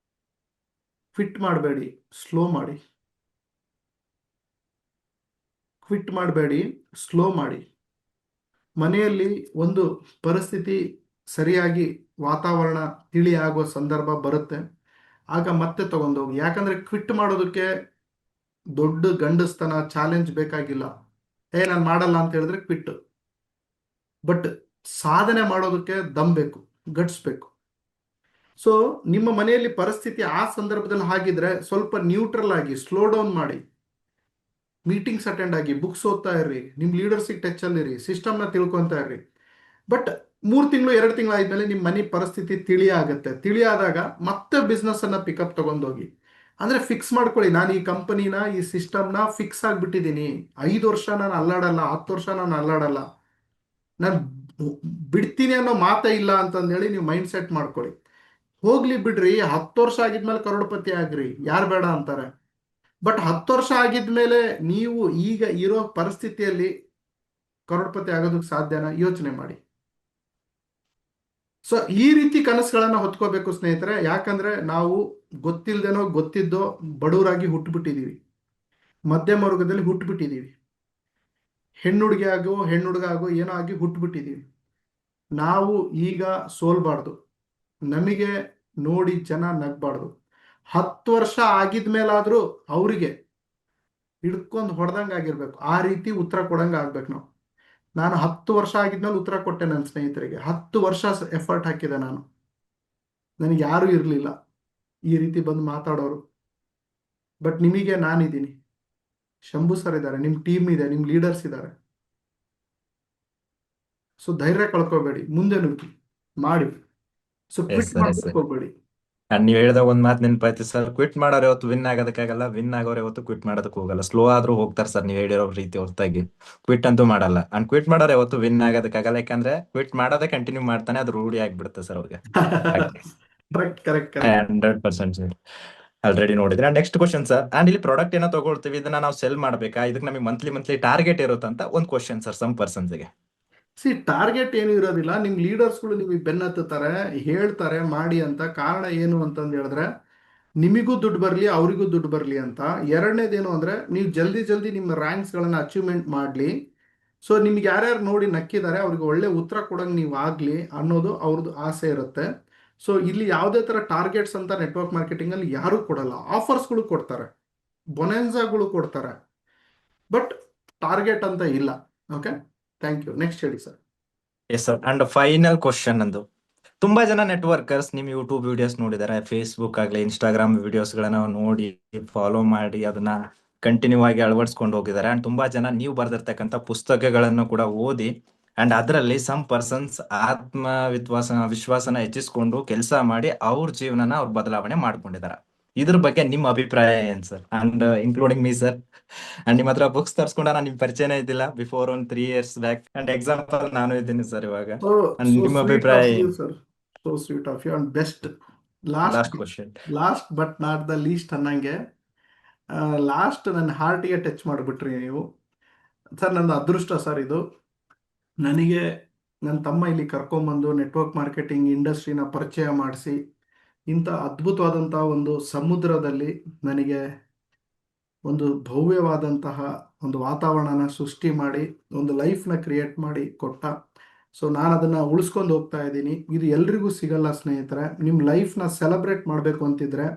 ಕ್ವಿಟ್ ಮಾಡಬೇಡಿ, ಸ್ಲೋ ಮಾಡಿ. ಕ್ವಿಟ್ ಮಾಡಬೇಡಿ, ಸ್ಲೋ ಮಾಡಿ. ಮನೆಯಲ್ಲಿ ಒಂದು ಪರಿಸ್ಥಿತಿ ಸರಿಯಾಗಿ ವಾತಾವರಣ ತಿಳಿ ಆಗೋ ಸಂದರ್ಭ ಬರುತ್ತೆ, ಆಗ ಮತ್ತೆ ತಗೊಂಡೋಗಿ. ಯಾಕಂದ್ರೆ ಕ್ವಿಟ್ ಮಾಡೋದಕ್ಕೆ ದೊಡ್ಡ ಗಂಡಸ್ತನ ಚಾಲೆಂಜ್ ಬೇಕಾಗಿಲ್ಲ. ನಾನು ಮಾಡಲ್ಲ ಅಂತ ಹೇಳಿದ್ರೆ ಕ್ವಿಟ್. ಬಟ್ ಸಾಧನೆ ಮಾಡೋದಕ್ಕೆ ದಮ್ ಬೇಕು, ಗಟ್ಸ್ ಬೇಕು. ಸೊ ನಿಮ್ಮ ಮನೆಯಲ್ಲಿ ಪರಿಸ್ಥಿತಿ ಆ ಸಂದರ್ಭದಲ್ಲಿ ಹಾಗಿದ್ರೆ ಸ್ವಲ್ಪ ನ್ಯೂಟ್ರಲ್ ಆಗಿ ಸ್ಲೋ ಡೌನ್ ಮಾಡಿ, ಮೀಟಿಂಗ್ಸ್ ಅಟೆಂಡ್ ಆಗಿ, ಬುಕ್ಸ್ ಓದ್ತಾ ಇರ್ರಿ, ನಿಮ್ಮ ಲೀಡರ್ಶಿಪ್ ಟಚ್ ಅಲ್ಲಿ ಸಿಸ್ಟಮ್ನ ತಿಳ್ಕೊತಾ ಇರ್ರಿ. ಬಟ್ 3 ತಿಂಗಳು 2 ತಿಂಗಳು ಆದ್ಮೇಲೆ ನಿಮ್ಮ ಮನೆ ಪರಿಸ್ಥಿತಿ ತಿಳಿಯಾಗುತ್ತೆ. ತಿಳಿಯಾದಾಗ ಮತ್ತೆ ಬಿಸ್ನೆಸ್ ಅನ್ನ ಪಿಕಪ್ ತಗೊಂಡೋಗಿ. ಅಂದ್ರೆ ಫಿಕ್ಸ್ ಮಾಡ್ಕೊಳ್ಳಿ, ನಾನು ಈ ಕಂಪನಿನ, ಈ ಸಿಸ್ಟಮ್ನ ಫಿಕ್ಸ್ ಆಗಿಬಿಟ್ಟಿದ್ದೀನಿ. 5 ವರ್ಷ ನಾನು ಅಲ್ಲಾಡಲ್ಲ, 10 ವರ್ಷ ನಾನು ಅಲ್ಲಾಡಲ್ಲ, ನಾನು ಬಿಡ್ತೀನಿ ಅನ್ನೋ ಮಾತೇ ಇಲ್ಲ ಅಂತಂದೇಳಿ ನೀವು ಮೈಂಡ್ ಸೆಟ್ ಮಾಡ್ಕೊಳ್ಳಿ. ಹೋಗ್ಲಿ ಬಿಡ್ರಿ, 10 ವರ್ಷ ಆಗಿದ್ಮೇಲೆ ಕರೋಡ್ಪತಿ ಆಗ್ರಿ, ಯಾರು ಬೇಡ ಅಂತಾರೆ. ಬಟ್ 10 ವರ್ಷ ಆಗಿದ್ಮೇಲೆ ನೀವು ಈಗ ಇರೋ ಪರಿಸ್ಥಿತಿಯಲ್ಲಿ ಕರೋಡ್ಪತಿ ಆಗೋದಕ್ಕೆ ಸಾಧ್ಯನಾ? ಯೋಚನೆ ಮಾಡಿ. ಸೊ ಈ ರೀತಿ ಕನಸುಗಳನ್ನ ಹೊತ್ಕೋಬೇಕು ಸ್ನೇಹಿತರೆ. ಯಾಕಂದ್ರೆ ನಾವು ಗೊತ್ತಿಲ್ದೇನೋ ಗೊತ್ತಿದ್ದೋ ಬಡವರಾಗಿ ಹುಟ್ಟುಬಿಟ್ಟಿದೀವಿ, ಮಧ್ಯಮ ವರ್ಗದಲ್ಲಿ ಹುಟ್ಟುಬಿಟ್ಟಿದೀವಿ, ಹೆಣ್ಣುಡುಗಿ ಆಗೋ ಹೆಣ್ಣುಡುಗ ಆಗೋ ಏನೋ ಆಗಿ ಹುಟ್ಟುಬಿಟ್ಟಿದೀವಿ. ನಾವು ಈಗ ಸೋಲ್ಬಾರ್ದು, ನಮಗೆ ನೋಡಿ ಜನ ನಗ್ಬಾರ್ದು. 10 ವರ್ಷ ಆಗಿದ್ಮೇಲಾದ್ರೂ ಅವರಿಗೆ ಹಿಡ್ಕೊಂಡು ಹೊಡೆದಂಗೆ ಆಗಿರ್ಬೇಕು, ಆ ರೀತಿ ಉತ್ತರ ಕೊಡಂಗೆ ಆಗ್ಬೇಕು ನಾವು. ನಾನು 10 ವರ್ಷ ಆಗಿದ್ಮೇಲೆ ಉತ್ತರ ಕೊಟ್ಟೆ ನನ್ನ ಸ್ನೇಹಿತರಿಗೆ. 10 ವರ್ಷ ಎಫರ್ಟ್ ಹಾಕಿದೆ ನಾನು. ನನಗೆ ಯಾರೂ ಇರಲಿಲ್ಲ ಈ ರೀತಿ ಬಂದು ಮಾತಾಡೋರು. ಬಟ್ ನಿಮಗೆ ನಾನಿದ್ದೀನಿ, ಶಂಭು ಸರ್ ಇದ್ದಾರೆ, ನಿಮ್ಮ ಟೀಮ್ ಇದೆ, ನಿಮ್ಮ ಲೀಡರ್ಸ್ ಇದ್ದಾರೆ. ಸೊ ಧೈರ್ಯ ಕಳ್ಕೊಬೇಡಿ, ಮುಂದೆ ನುಗ್ಗಿ ಮಾಡಿ. So yes quit sir, yes ಮಾಡ್ಬೇಕು ಸರ್. ಹೋಗ್ಬೇಡಿ. ಅಂಡ್ ನೀವು ಹೇಳಿದಾಗ ಒಂದ್ ಮಾತು ನೆನಪಾಯ್ತು ಸರ್, ಕ್ವಿಟ್ ಮಾಡೋರು ಯಾವತ್ತು ವಿನ್ ಆಗೋದಕ್ಕಾಗಲ್ಲ, ವಿನ್ ಆಗೋರು ಯಾವತ್ತು ಕ್ವಿಟ್ ಮಾಡೋದಕ್ಕೆ ಹೋಗಲ್ಲ. ಸ್ಲೋ ಆದ್ರೂ ಹೋಗ್ತಾರೆ ಸರ್, ನೀವು ಹೇಳಿರೋ ರೀತಿ ಹೊರತಾಗಿ ಕ್ವಿಟ್ ಅಂತೂ ಮಾಡಲ್ಲ. ಅಂಡ್ ಕ್ವಿಟ್ ಮಾಡೋರು ಯಾವತ್ತು ವಿನ್ ಆಗೋದಕ್ಕಾಗಲ್ಲ, ಯಾಕಂದ್ರೆ ಕ್ವಿಟ್ ಮಾಡೋದೇ ಕಂಟಿನ್ಯೂ ಮಾಡ್ತಾನೆ, ಅದು ರೂಢಿ ಆಗ್ಬಿಡುತ್ತೆ ಸರ್ ಅವ್ರಿಗೆ. Correct correct correct. 100% sir. Already ನೋಡಿದ್ರೆ ನೆಕ್ಸ್ಟ್ ಕ್ವಶನ್ ಸರ್. ಅಂಡ್ ಇಲ್ಲಿ ಪ್ರಾಡಕ್ಟ್ ಏನೋ ತಗೊಳ್ತೀವಿ, ಇದನ್ನ ನಾವು ಸೆಲ್ ಮಾಡ್ಬೇಕಾ, ಇದಕ್ಕೆ ನಮಗೆ ಮಂತ್ಲಿ ಟಾರ್ಗೆಟ್ ಇರುತ್ತಂತ ಒಂದು ಕ್ವಶನ್ ಸರ್ ಸಮ್ ಪರ್ಸನ್ಸ್ಗೆ. ಟಾರ್ಗೆಟ್ ಏನು ಇರೋದಿಲ್ಲ. ನಿಮ್ಮ ಲೀಡರ್ಸ್ಗಳು ನಿಮಗೆ ಬೆನ್ನತ್ತುತ್ತಾರೆ, ಹೇಳ್ತಾರೆ ಮಾಡಿ ಅಂತ. ಕಾರಣ ಏನು ಅಂತಂದು ಹೇಳಿದ್ರೆ ನಿಮಗೂ ದುಡ್ಡು ಬರಲಿ, ಅವರಿಗೂ ದುಡ್ಡು ಬರಲಿ ಅಂತ. ಎರಡನೇದೇನು ಅಂದರೆ ನೀವು ಜಲ್ದಿ ಜಲ್ದಿ ನಿಮ್ಮ ರ್ಯಾಂಕ್ಸ್ಗಳನ್ನು ಅಚೀವ್ಮೆಂಟ್ ಮಾಡಲಿ. ಸೊ ನಿಮ್ಗೆ ಯಾರ್ಯಾರು ನೋಡಿ ನಕ್ಕಿದ್ದಾರೆ ಅವ್ರಿಗೆ ಒಳ್ಳೆ ಉತ್ತರ ಕೊಡಂಗೆ ನೀವು ಆಗಲಿ ಅನ್ನೋದು ಅವ್ರದ್ದು ಆಸೆ ಇರುತ್ತೆ. ಸೊ ಇಲ್ಲಿ ಯಾವುದೇ ಥರ ಟಾರ್ಗೆಟ್ಸ್ ಅಂತ ನೆಟ್ವರ್ಕ್ ಮಾರ್ಕೆಟಿಂಗಲ್ಲಿ ಯಾರೂ ಕೊಡಲ್ಲ. ಆಫರ್ಸ್ಗಳು ಕೊಡ್ತಾರೆ, ಬೊನೆನ್ಸಾಗಳು ಕೊಡ್ತಾರೆ, ಬಟ್ ಟಾರ್ಗೆಟ್ ಅಂತ ಇಲ್ಲ. Okay, thank you. ನೆಕ್ಸ್ಟ್ ಹೇಳಿ sir. Yes sir. And final question ಅಂದು, ತುಂಬಾ ಜನ ನೆಟ್ವರ್ಕರ್ಸ್ ನಿಮ್ ಯೂಟ್ಯೂಬ್ ವಿಡಿಯೋಸ್ ನೋಡಿದ್ದಾರೆ, ಫೇಸ್ಬುಕ್ ಆಗ್ಲಿ ಇನ್ಸ್ಟಾಗ್ರಾಮ್ ವಿಡಿಯೋಸ್ ಗಳನ್ನ ನೋಡಿ ಫಾಲೋ ಮಾಡಿ ಅದನ್ನ ಕಂಟಿನ್ಯೂ ಆಗಿ ಅಳವಡಿಸ್ಕೊಂಡು ಹೋಗಿದ್ದಾರೆ. ಅಂಡ್ ತುಂಬಾ ಜನ ನೀವು ಬರೆದಿರ್ತಕ್ಕಂಥ ಪುಸ್ತಕಗಳನ್ನು ಕೂಡ ಓದಿ ಅಂಡ್ ಅದರಲ್ಲಿ ಸಮ್ ಪರ್ಸನ್ಸ್ ವಿಶ್ವಾಸನ ಹೆಚ್ಚಿಸ್ಕೊಂಡು ಕೆಲಸ ಮಾಡಿ ಅವ್ರ ಜೀವನನ ಅವ್ರು ಬದಲಾವಣೆ ಮಾಡ್ಕೊಂಡಿದ್ದಾರೆ. ಇದ್ರ ಬಗ್ಗೆ ನಿಮ್ಮ ಅಭಿಪ್ರಾಯ ಏನ್ sir? And including me sir. And ನಿಮ್ಮ ಹತ್ರ ಬುಕ್ಸ್ ತರ್ಸ್ಕೊಂಡ ನಾನು ನಿಮ್ ಪರಿಚಯನೇ ಇದ್ದಿಲ್ಲ ಬಿಫೋರ್ ಒಂದು 3 years ಬ್ಯಾಕ್. ಅಂಡ್ ಎಕ್ಸಾಂಪಲ್ ನಾನು ಇದ್ದೀನಿ ಸರ್ ಇವಾಗ. ಅಂಡ್ So ನಿಮ್ಮ sweet ಅಭಿಪ್ರಾಯ of you, ಏನು? sir. So sweet of you. And best, last last question. Last but not the least ಅನ್ನಂಗೆ, ಲಾಸ್ಟ್ ನನ್ನ ಹಾರ್ಟಿಗೆ ಟಚ್ ಮಾಡಿಬಿಟ್ರಿ ನೀವು ಸರ್. ನನ್ನ ಅದೃಷ್ಟ ಸರ್ ಇದು. ನನಗೆ ನನ್ನ ತಮ್ಮ ಇಲ್ಲಿ ಕರ್ಕೊಂಬಂದು ನೆಟ್ವರ್ಕ್ ಮಾರ್ಕೆಟಿಂಗ್ ಇಂಡಸ್ಟ್ರಿನ ಪರಿಚಯ ಮಾಡಿಸಿ, ಇಂಥ ಅದ್ಭುತವಾದಂಥ ಒಂದು ಸಮುದ್ರದಲ್ಲಿ ನನಗೆ ಒಂದು ಭವ್ಯವಾದಂತಹ ಒಂದು ವಾತಾವರಣನ ಸೃಷ್ಟಿ ಮಾಡಿ ಒಂದು ಲೈಫ್ನ ಕ್ರಿಯೇಟ್ ಮಾಡಿ ಕೊಟ್ಟ. ಸೊ ನಾನು ಅದನ್ನು ಉಳಿಸ್ಕೊಂಡು ಹೋಗ್ತಾ ಇದ್ದೀನಿ. ಇದು ಎಲ್ರಿಗೂ ಸಿಗಲ್ಲ ಸ್ನೇಹಿತರೆ. ನಿಮ್ಮ ಲೈಫ್ನ ಸೆಲೆಬ್ರೇಟ್ ಮಾಡಬೇಕು ಅಂತಿದ್ರೆ,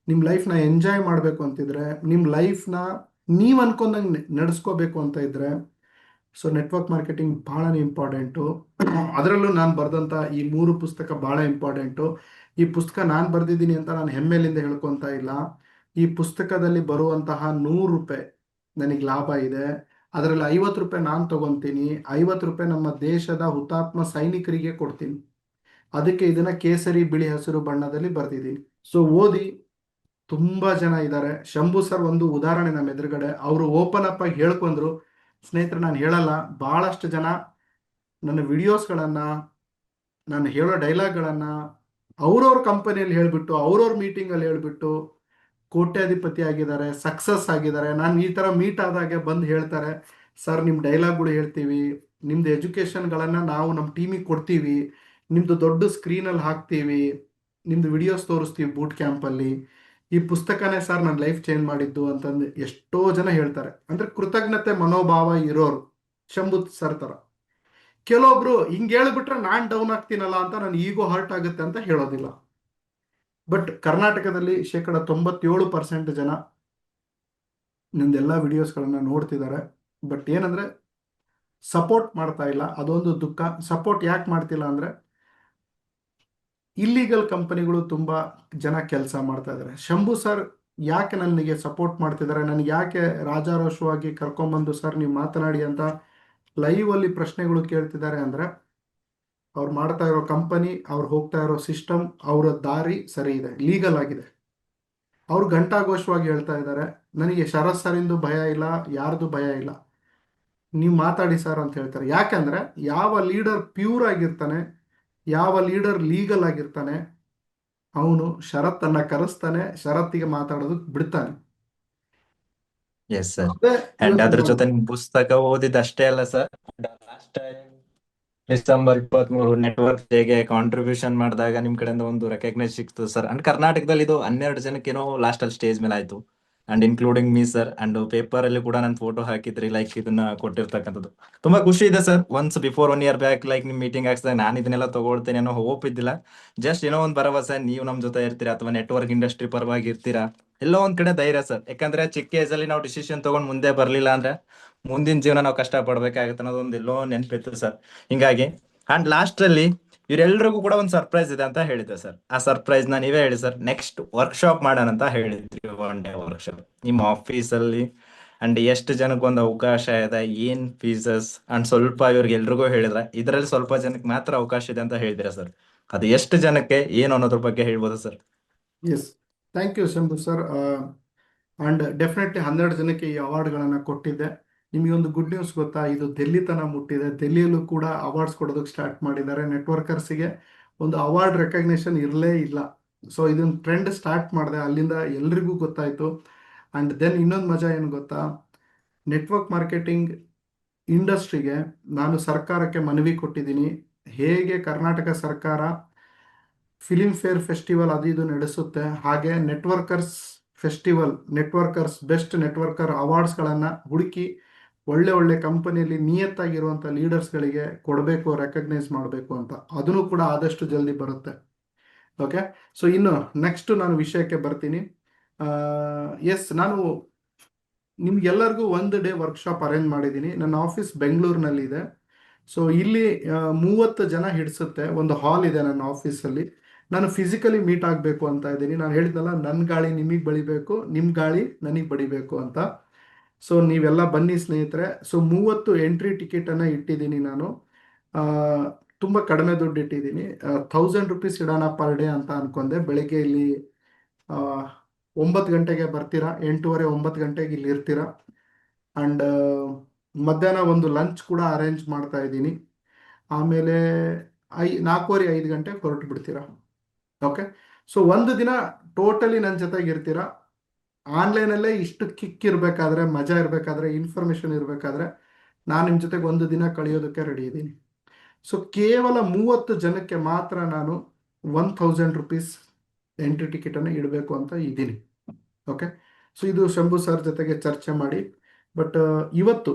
ನಿಮ್ಮ ಲೈಫ್ನ ಎಂಜಾಯ್ ಮಾಡಬೇಕು ಅಂತಿದ್ರೆ, ನಿಮ್ಮ ಲೈಫ್ನ ನೀವು ಅನ್ಕೊಂಡಂಗೆ ನಡೆಸ್ಕೋಬೇಕು ಅಂತ ಇದ್ರೆ, ಸೊ ನೆಟ್ವರ್ಕ್ ಮಾರ್ಕೆಟಿಂಗ್ ಭಾಳನೇ ಇಂಪಾರ್ಟೆಂಟು. ಅದರಲ್ಲೂ ನಾನು ಬರೆದಂಥ ಈ 3 ಪುಸ್ತಕ ಭಾಳ ಇಂಪಾರ್ಟೆಂಟು. ಈ ಪುಸ್ತಕ ನಾನು ಬರೆದಿದ್ದೀನಿ ಅಂತ ನಾನು ಹೆಮ್ಮೆಲಿಂದ ಹೇಳ್ಕೊತಾ ಇಲ್ಲ. ಈ ಪುಸ್ತಕದಲ್ಲಿ ಬರುವಂತಹ 100 ರೂಪಾಯಿ ನನಗೆ ಲಾಭ ಇದೆ. ಅದರಲ್ಲಿ 50 ರೂಪಾಯಿ ನಾನು ತಗೊತೀನಿ, 50 ರೂಪಾಯಿ ನಮ್ಮ ದೇಶದ ಹುತಾತ್ಮ ಸೈನಿಕರಿಗೆ ಕೊಡ್ತೀನಿ. ಅದಕ್ಕೆ ಇದನ್ನ ಕೇಸರಿ ಬಿಳಿ ಹಸಿರು ಬಣ್ಣದಲ್ಲಿ ಬರೆದಿದ್ದೀನಿ. ಸೊ ಓದಿ. ತುಂಬ ಜನ ಇದ್ದಾರೆ. ಶಂಭು ಸರ್ ಒಂದು ಉದಾಹರಣೆ ನಮ್ಮ ಎದುರುಗಡೆ, ಅವರು ಓಪನ್ ಅಪ್ ಆಗಿ ಹೇಳ್ಕೊಂಡ್ರು. ಸ್ನೇಹಿತರೆ, ನಾನು ಹೇಳಲ್ಲ, ಭಾಳಷ್ಟು ಜನ ನನ್ನ ವಿಡಿಯೋಸ್ಗಳನ್ನು, ನಾನು ಹೇಳೋ ಡೈಲಾಗ್ಗಳನ್ನು ಅವ್ರವ್ರ ಕಂಪನಿಯಲ್ಲಿ ಹೇಳಿಬಿಟ್ಟು, ಅವ್ರವ್ರ ಮೀಟಿಂಗಲ್ಲಿ ಹೇಳಿಬಿಟ್ಟು ಕೋಟ್ಯಾಧಿಪತಿ ಆಗಿದ್ದಾರೆ, ಸಕ್ಸಸ್ ಆಗಿದ್ದಾರೆ. ನಾನು ಈ ಥರ ಮೀಟ್ ಆದಾಗೆ ಬಂದು ಹೇಳ್ತಾರೆ, ಸರ್ ನಿಮ್ಮ ಡೈಲಾಗ್ಗಳು ಹೇಳ್ತೀವಿ, ನಿಮ್ಮದು ಎಜುಕೇಷನ್ಗಳನ್ನು ನಾವು ನಮ್ಮ ಟೀಮಿಗೆ ಕೊಡ್ತೀವಿ, ನಿಮ್ಮದು ದೊಡ್ಡ ಸ್ಕ್ರೀನಲ್ಲಿ ಹಾಕ್ತೀವಿ, ನಿಮ್ಮದು ವಿಡಿಯೋಸ್ ತೋರಿಸ್ತೀವಿ ಬೂಟ್ ಕ್ಯಾಂಪಲ್ಲಿ. ಈ ಪುಸ್ತಕನೇ ಸರ್ ನನ್ನ ಲೈಫ್ ಚೇಂಜ್ ಮಾಡಿದ್ದು ಅಂತಂದು ಎಷ್ಟೋ ಜನ ಹೇಳ್ತಾರೆ. ಅಂದರೆ ಕೃತಜ್ಞತೆ ಮನೋಭಾವ ಇರೋರು ಶಂಭು ಸರ್ ಥರ. ಕೆಲವೊಬ್ರು ಹಿಂಗೆ ಹೇಳಿಬಿಟ್ರೆ ನಾನು ಡೌನ್ ಆಗ್ತೀನಲ್ಲ ಅಂತ ನಾನು ಈಗೋ ಹರ್ಟ್ ಆಗುತ್ತೆ ಅಂತ ಹೇಳೋದಿಲ್ಲ. ಬಟ್ ಕರ್ನಾಟಕದಲ್ಲಿ 97% ಜನ ನಿಮ್ದೆಲ್ಲ ವಿಡಿಯೋಸ್ಗಳನ್ನು ನೋಡ್ತಿದ್ದಾರೆ. ಬಟ್ ಏನಂದರೆ ಸಪೋರ್ಟ್ ಮಾಡ್ತಾ ಇಲ್ಲ, ಅದೊಂದು ದುಃಖ. ಸಪೋರ್ಟ್ ಯಾಕೆ ಮಾಡ್ತಿಲ್ಲ ಅಂದರೆ ಇಲ್ಲಿಗಲ್ ಕಂಪನಿಗಳು ತುಂಬ ಜನ ಕೆಲಸ ಮಾಡ್ತಾ ಇದ್ದಾರೆ. ಶಂಭು ಸರ್ ಯಾಕೆ ನನಗೆ ಸಪೋರ್ಟ್ ಮಾಡ್ತಿದ್ದಾರೆ, ನನಗೆ ಯಾಕೆ ರಾಜಾರೋಷವಾಗಿ ಕರ್ಕೊಂಬಂದು ಸರ್ ನೀವು ಮಾತನಾಡಿ ಅಂತ ಲೈವಲ್ಲಿ ಪ್ರಶ್ನೆಗಳು ಕೇಳ್ತಿದ್ದಾರೆ ಅಂದರೆ, ಅವ್ರು ಮಾಡ್ತಾ ಇರೋ ಕಂಪನಿ, ಅವ್ರು ಹೋಗ್ತಾ ಇರೋ ಸಿಸ್ಟಮ್, ಅವರ ದಾರಿ ಸರಿ ಇದೆ, ಲೀಗಲ್ ಆಗಿದೆ. ಅವ್ರು ಘಂಟಾಘೋಷವಾಗಿ ಹೇಳ್ತಾ ಇದ್ದಾರೆ, ನನಗೆ ಶರತ್ ಸರಿಂದು ಭಯ ಇಲ್ಲ, ಯಾರ್ದು ಭಯ ಇಲ್ಲ, ನೀವು ಮಾತಾಡಿ ಸರ್ ಅಂತ ಹೇಳ್ತಾರೆ. ಯಾಕಂದರೆ ಯಾವ ಲೀಡರ್ ಪ್ಯೂರ್ ಆಗಿರ್ತಾನೆ, ಯಾವ ಲೀಡರ್ ಲೀಗಲ್ ಆಗಿರ್ತಾನೆ, ಅವನು ಶರತ್ತನ್ನ ಕರೆಸ್ತಾನೆ, ಶರತ್ತಿಗೆ ಮಾತಾಡೋದಕ್ಕೆ ಬಿಡ್ತಾನೆ. Yes sir. ಅದೇ ಅಂಡ್ ಇವತ್ತು ಅದ್ರ ನಾನು ಜೊತೆ ನಿಮ್ ಪುಸ್ತಕ ಓದಿದ ಅಷ್ಟೇ ಅಲ್ಲ sir, last time December 23 network ಡೇಗೆ ಕಾಂಟ್ರಿಬ್ಯೂಷನ್ ಮಾಡಿದಾಗ ನಿಮ್ ಕಡೆಯಿಂದ ಒಂದು ರೆಕಗ್ನೈಸ್ ಸಿಕ್ತು ಸರ್. ಅಂಡ್ ಕರ್ನಾಟಕದಲ್ಲಿ ಇದು 12 ಜನಕ್ಕೇನೋ ಲಾಸ್ಟ್ ಅಲ್ಲಿ ಸ್ಟೇಜ್ ಮೇಲೆ ಆಯ್ತು, and including me sir. And paper ಅಲ್ಲಿ ಕೂಡ ನನ್ನ ಫೋಟೋ ಹಾಕಿದ್ರಿ, ಲೈಕ್ ಇದನ್ನ ಕೊಟ್ಟಿರ್ತಕ್ಕಂಥದ್ದು ತುಂಬಾ ಖುಷಿ ಇದೆ sir. Once before 1 year back like ನಿಮ್ ಮೀಟಿಂಗ್ ಹಾಕ್ಸಿದಾಗ ನಾನು ಇದನ್ನೆಲ್ಲ ತಗೊಳ್ತೇನೆ ಅನ್ನೋ ಹೋಪ್ ಇದ್ದಿಲ್ಲ. ಜಸ್ಟ್ ಏನೋ ಒಂದು ಭರವಸೆ, ನೀವು ನಮ್ ಜೊತೆ ಇರ್ತೀರಾ ಅಥವಾ ನೆಟ್ವರ್ಕ್ ಇಂಡಸ್ಟ್ರಿ ಪರವಾಗಿ ಇರ್ತೀರಾ, ಎಲ್ಲೋ ಒಂದ್ ಕಡೆ ಧೈರ್ಯ ಸರ್. ಯಾಕಂದ್ರೆ ಚಿಕ್ಕ ಏಜ್ ಅಲ್ಲಿ ನಾವು ಡಿಸಿಷನ್ ತಗೊಂಡ್ ಮುಂದೆ ಬರ್ಲಿಲ್ಲ ಅಂದ್ರೆ ಮುಂದಿನ ಜೀವನ ನಾವು ಕಷ್ಟ ಪಡ್ಬೇಕಾಗತ್ತೆ ಅನ್ನೋದೊಂದು ಎಲ್ಲೋ ನೆನಪಿತ್ತು ಸರ್. ಹಿಂಗಾಗಿ ಅಂಡ್ ಲಾಸ್ಟ್ ಅಲ್ಲಿ ಇವರೆಲ್ರಿಗೂ ಕೂಡ ಒಂದು ಸರ್ಪ್ರೈಸ್ ಇದೆ ಅಂತ ಹೇಳಿದ್ದೆ ಸರ್. ಆ ಸರ್ಪ್ರೈಸ್ ನ ನೀವೇ ಹೇಳಿ ಸರ್. ನೆಕ್ಸ್ಟ್ ವರ್ಕ್ಶಾಪ್ ಮಾಡೋಣ ಅಂತ ಹೇಳಿದ್ರಿ, 1 day ವರ್ಕ್ಶಾಪ್ ನಿಮ್ಮ ಆಫೀಸಲ್ಲಿ. ಅಂಡ್ ಎಷ್ಟು ಜನಕ್ಕೆ ಒಂದು ಅವಕಾಶ ಇದೆ, ಏನ್ ಫೀಸಸ್, ಅಂಡ್ ಸ್ವಲ್ಪ ಇವ್ರಿಗೆ ಎಲ್ರಿಗೂ ಹೇಳಿದ್ರೆ ಇದರಲ್ಲಿ ಸ್ವಲ್ಪ ಜನಕ್ಕೆ ಮಾತ್ರ ಅವಕಾಶ ಇದೆ ಅಂತ ಹೇಳಿದಿರಾ ಸರ್. ಅದು ಎಷ್ಟು ಜನಕ್ಕೆ ಏನು ಅನ್ನೋದ್ರ ಬಗ್ಗೆ ಹೇಳ್ಬೋದಾ sir? Yes, thank you Shambhu sir. And definitely 12 ಜನಕ್ಕೆ ಈ ಅವಾರ್ಡ್ಗಳನ್ನು ಕೊಟ್ಟಿದ್ದೆ. ನಿಮಗೆ ಒಂದು ಗುಡ್ ನ್ಯೂಸ್ ಗೊತ್ತಾ, ಇದು ಡೆಲ್ಲಿ ತನಕ ಮುಟ್ಟಿದೆ. ಡೆಲ್ಲಿಯಲ್ಲೂ ಕೂಡ ಅವಾರ್ಡ್ಸ್ ಕೊಡೋದಕ್ಕೆ ಸ್ಟಾರ್ಟ್ ಮಾಡಿದ್ದಾರೆ. ನೆಟ್ವರ್ಕರ್ಸಿಗೆ ಒಂದು ಅವಾರ್ಡ್ ರೆಕಗ್ನಿಷನ್ ಇರಲೇ ಇಲ್ಲ. ಸೊ ಇದೊಂದು ಟ್ರೆಂಡ್ ಸ್ಟಾರ್ಟ್ ಮಾಡಿದೆ, ಅಲ್ಲಿಂದ ಎಲ್ರಿಗೂ ಗೊತ್ತಾಯಿತು. ಆ್ಯಂಡ್ ದೆನ್ ಇನ್ನೊಂದು ಮಜಾ ಏನು ಗೊತ್ತಾ, ನೆಟ್ವರ್ಕ್ ಮಾರ್ಕೆಟಿಂಗ್ ಇಂಡಸ್ಟ್ರಿಗೆ ನಾನು ಸರ್ಕಾರಕ್ಕೆ ಮನವಿ ಕೊಟ್ಟಿದ್ದೀನಿ. ಹೇಗೆ ಕರ್ನಾಟಕ ಸರ್ಕಾರ ಫಿಲಿಂ ಫೇರ್ ಫೆಸ್ಟಿವಲ್ ಅದು ಇದು ನಡೆಸುತ್ತೆ, ಹಾಗೆ networkers festival, networkers best networker ಅವಾರ್ಡ್ಸ್ಗಳನ್ನು ಹುಡುಕಿ ಒಳ್ಳೆ ಒಳ್ಳೆ ಕಂಪನಿಯಲ್ಲಿ ನಿಯತ್ತಾಗಿರುವಂಥ ಲೀಡರ್ಸ್ಗಳಿಗೆ ಕೊಡಬೇಕು, ರೆಕಗ್ನೈಸ್ ಮಾಡಬೇಕು ಅಂತ. ಅದನ್ನು ಕೂಡ ಆದಷ್ಟು ಜಲ್ದಿ ಬರುತ್ತೆ. ಓಕೆ, ಸೊ ಇನ್ನು ನೆಕ್ಸ್ಟ್ ನಾನು ವಿಷಯಕ್ಕೆ ಬರ್ತೀನಿ. ಎಸ್, ನಾನು ನಿಮ್ಗೆಲ್ಲರಿಗೂ 1 day ವರ್ಕ್ಶಾಪ್ ಅರೇಂಜ್ ಮಾಡಿದ್ದೀನಿ. ನನ್ನ ಆಫೀಸ್ ಬೆಂಗಳೂರಿನಲ್ಲಿದೆ. ಸೊ ಇಲ್ಲಿ 30 ಜನ ಹಿಡಿಸುತ್ತೆ. ಒಂದು ಹಾಲ್ ಇದೆ ನನ್ನ ಆಫೀಸಲ್ಲಿ. ನಾನು ಫಿಸಿಕಲಿ ಮೀಟ್ ಆಗಬೇಕು ಅಂತ ಇದ್ದೀನಿ. ನಾನು ಹೇಳಿದ್ನಲ್ಲ, ನನ್ನ ಗಾಳಿ ನಿಮಗೆ ಬಳಿಬೇಕು, ನಿಮ್ಮ ಗಾಳಿ ನನಗೆ ಬಡಿಬೇಕು ಅಂತ. ಸೊ ನೀವೆಲ್ಲ ಬನ್ನಿ ಸ್ನೇಹಿತರೆ. ಸೊ 30 ಎಂಟ್ರಿ ಟಿಕೆಟನ್ನು ಇಟ್ಟಿದ್ದೀನಿ ನಾನು. ತುಂಬ ಕಡಿಮೆ ದುಡ್ಡು ಇಟ್ಟಿದ್ದೀನಿ. 1000 rupees ಇಡೋಣ ಪರ್ ಡೇ ಅಂತ ಅನ್ಕೊಂಡೆ. ಬೆಳಿಗ್ಗೆ ಇಲ್ಲಿ 9 ಗಂಟೆಗೆ ಬರ್ತೀರಾ, 8:30 9 ಗಂಟೆಗೆ ಇಲ್ಲಿ ಇರ್ತೀರಾ. ಆ್ಯಂಡ್ ಮಧ್ಯಾಹ್ನ ಒಂದು ಲಂಚ್ ಕೂಡ ಅರೇಂಜ್ ಮಾಡ್ತಾ ಇದ್ದೀನಿ. ಆಮೇಲೆ 4:30 5 ಗಂಟೆಗೆ ಹೊರಟು ಬಿಡ್ತೀರಾ. ಓಕೆ, ಸೊ ಒಂದು ದಿನ ಟೋಟಲಿ ನನ್ನ ಜೊತೆಗೆ ಇರ್ತೀರಾ. ಆನ್ಲೈನಲ್ಲೇ ಇಷ್ಟು ಕಿಕ್ ಇರಬೇಕಾದ್ರೆ, ಮಜಾ ಇರಬೇಕಾದ್ರೆ, ಇನ್ಫಾರ್ಮೇಷನ್ ಇರಬೇಕಾದ್ರೆ ನಾನು ನಿಮ್ಮ ಜೊತೆಗೆ ಒಂದು ದಿನ ಕಳೆಯೋದಕ್ಕೆ ರೆಡಿ ಇದ್ದೀನಿ. ಸೊ ಕೇವಲ 30 ಜನಕ್ಕೆ ಮಾತ್ರ ನಾನು 1000 rupees ಎಂಟ್ರಿ ಟಿಕೆಟನ್ನು ಇಡಬೇಕು ಅಂತ ಇದ್ದೀನಿ. ಓಕೆ, ಸೊ ಇದು ಶಂಭು ಸರ್ ಜೊತೆಗೆ ಚರ್ಚೆ ಮಾಡಿ. ಬಟ್ ಇವತ್ತು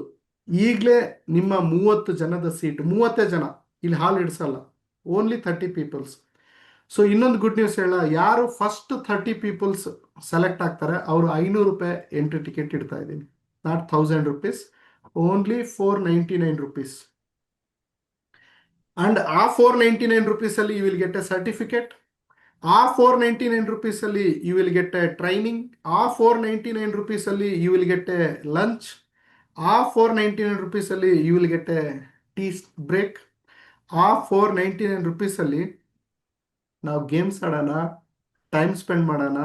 ಈಗಲೇ ನಿಮ್ಮ 30 ಜನದ ಸೀಟ್, 30 ಜನ ಇಲ್ಲಿ ಹಾಲ್ ಇಡಿಸಲ್ಲ, ಓನ್ಲಿ 30 ಪೀಪಲ್ಸ್. ಸೊ ಇನ್ನೊಂದು ಗುಡ್ ನ್ಯೂಸ್ ಹೇಳ, ಯಾರು ಫಸ್ಟ್ 30 ಪೀಪಲ್ಸ್ ಸೆಲೆಕ್ಟ್ ಆಗ್ತಾರೆ ಅವರು 500 ರೂಪಾಯಿ ಎಂಟ್ರಿ ಟಿಕೆಟ್ ಇಡ್ತಾ ಇದ್ದೀನಿ. Not 1000 rupees, only 499 rupees. And ಆ 499 rupees ಅಲ್ಲಿ you will get a certificate. ಆ 499 rupees ಅಲ್ಲಿ you will get a training. ಆ 499 rupees ಅಲ್ಲಿ you will get a lunch. ಆ 499 rupees ಅಲ್ಲಿ you will get a tea break. ಆ 499 rupees ಅಲ್ಲಿ ನಾವು ಗೇಮ್ಸ್ ಆಡೋಣ, ಟೈಮ್ ಸ್ಪೆಂಡ್ ಮಾಡೋಣ,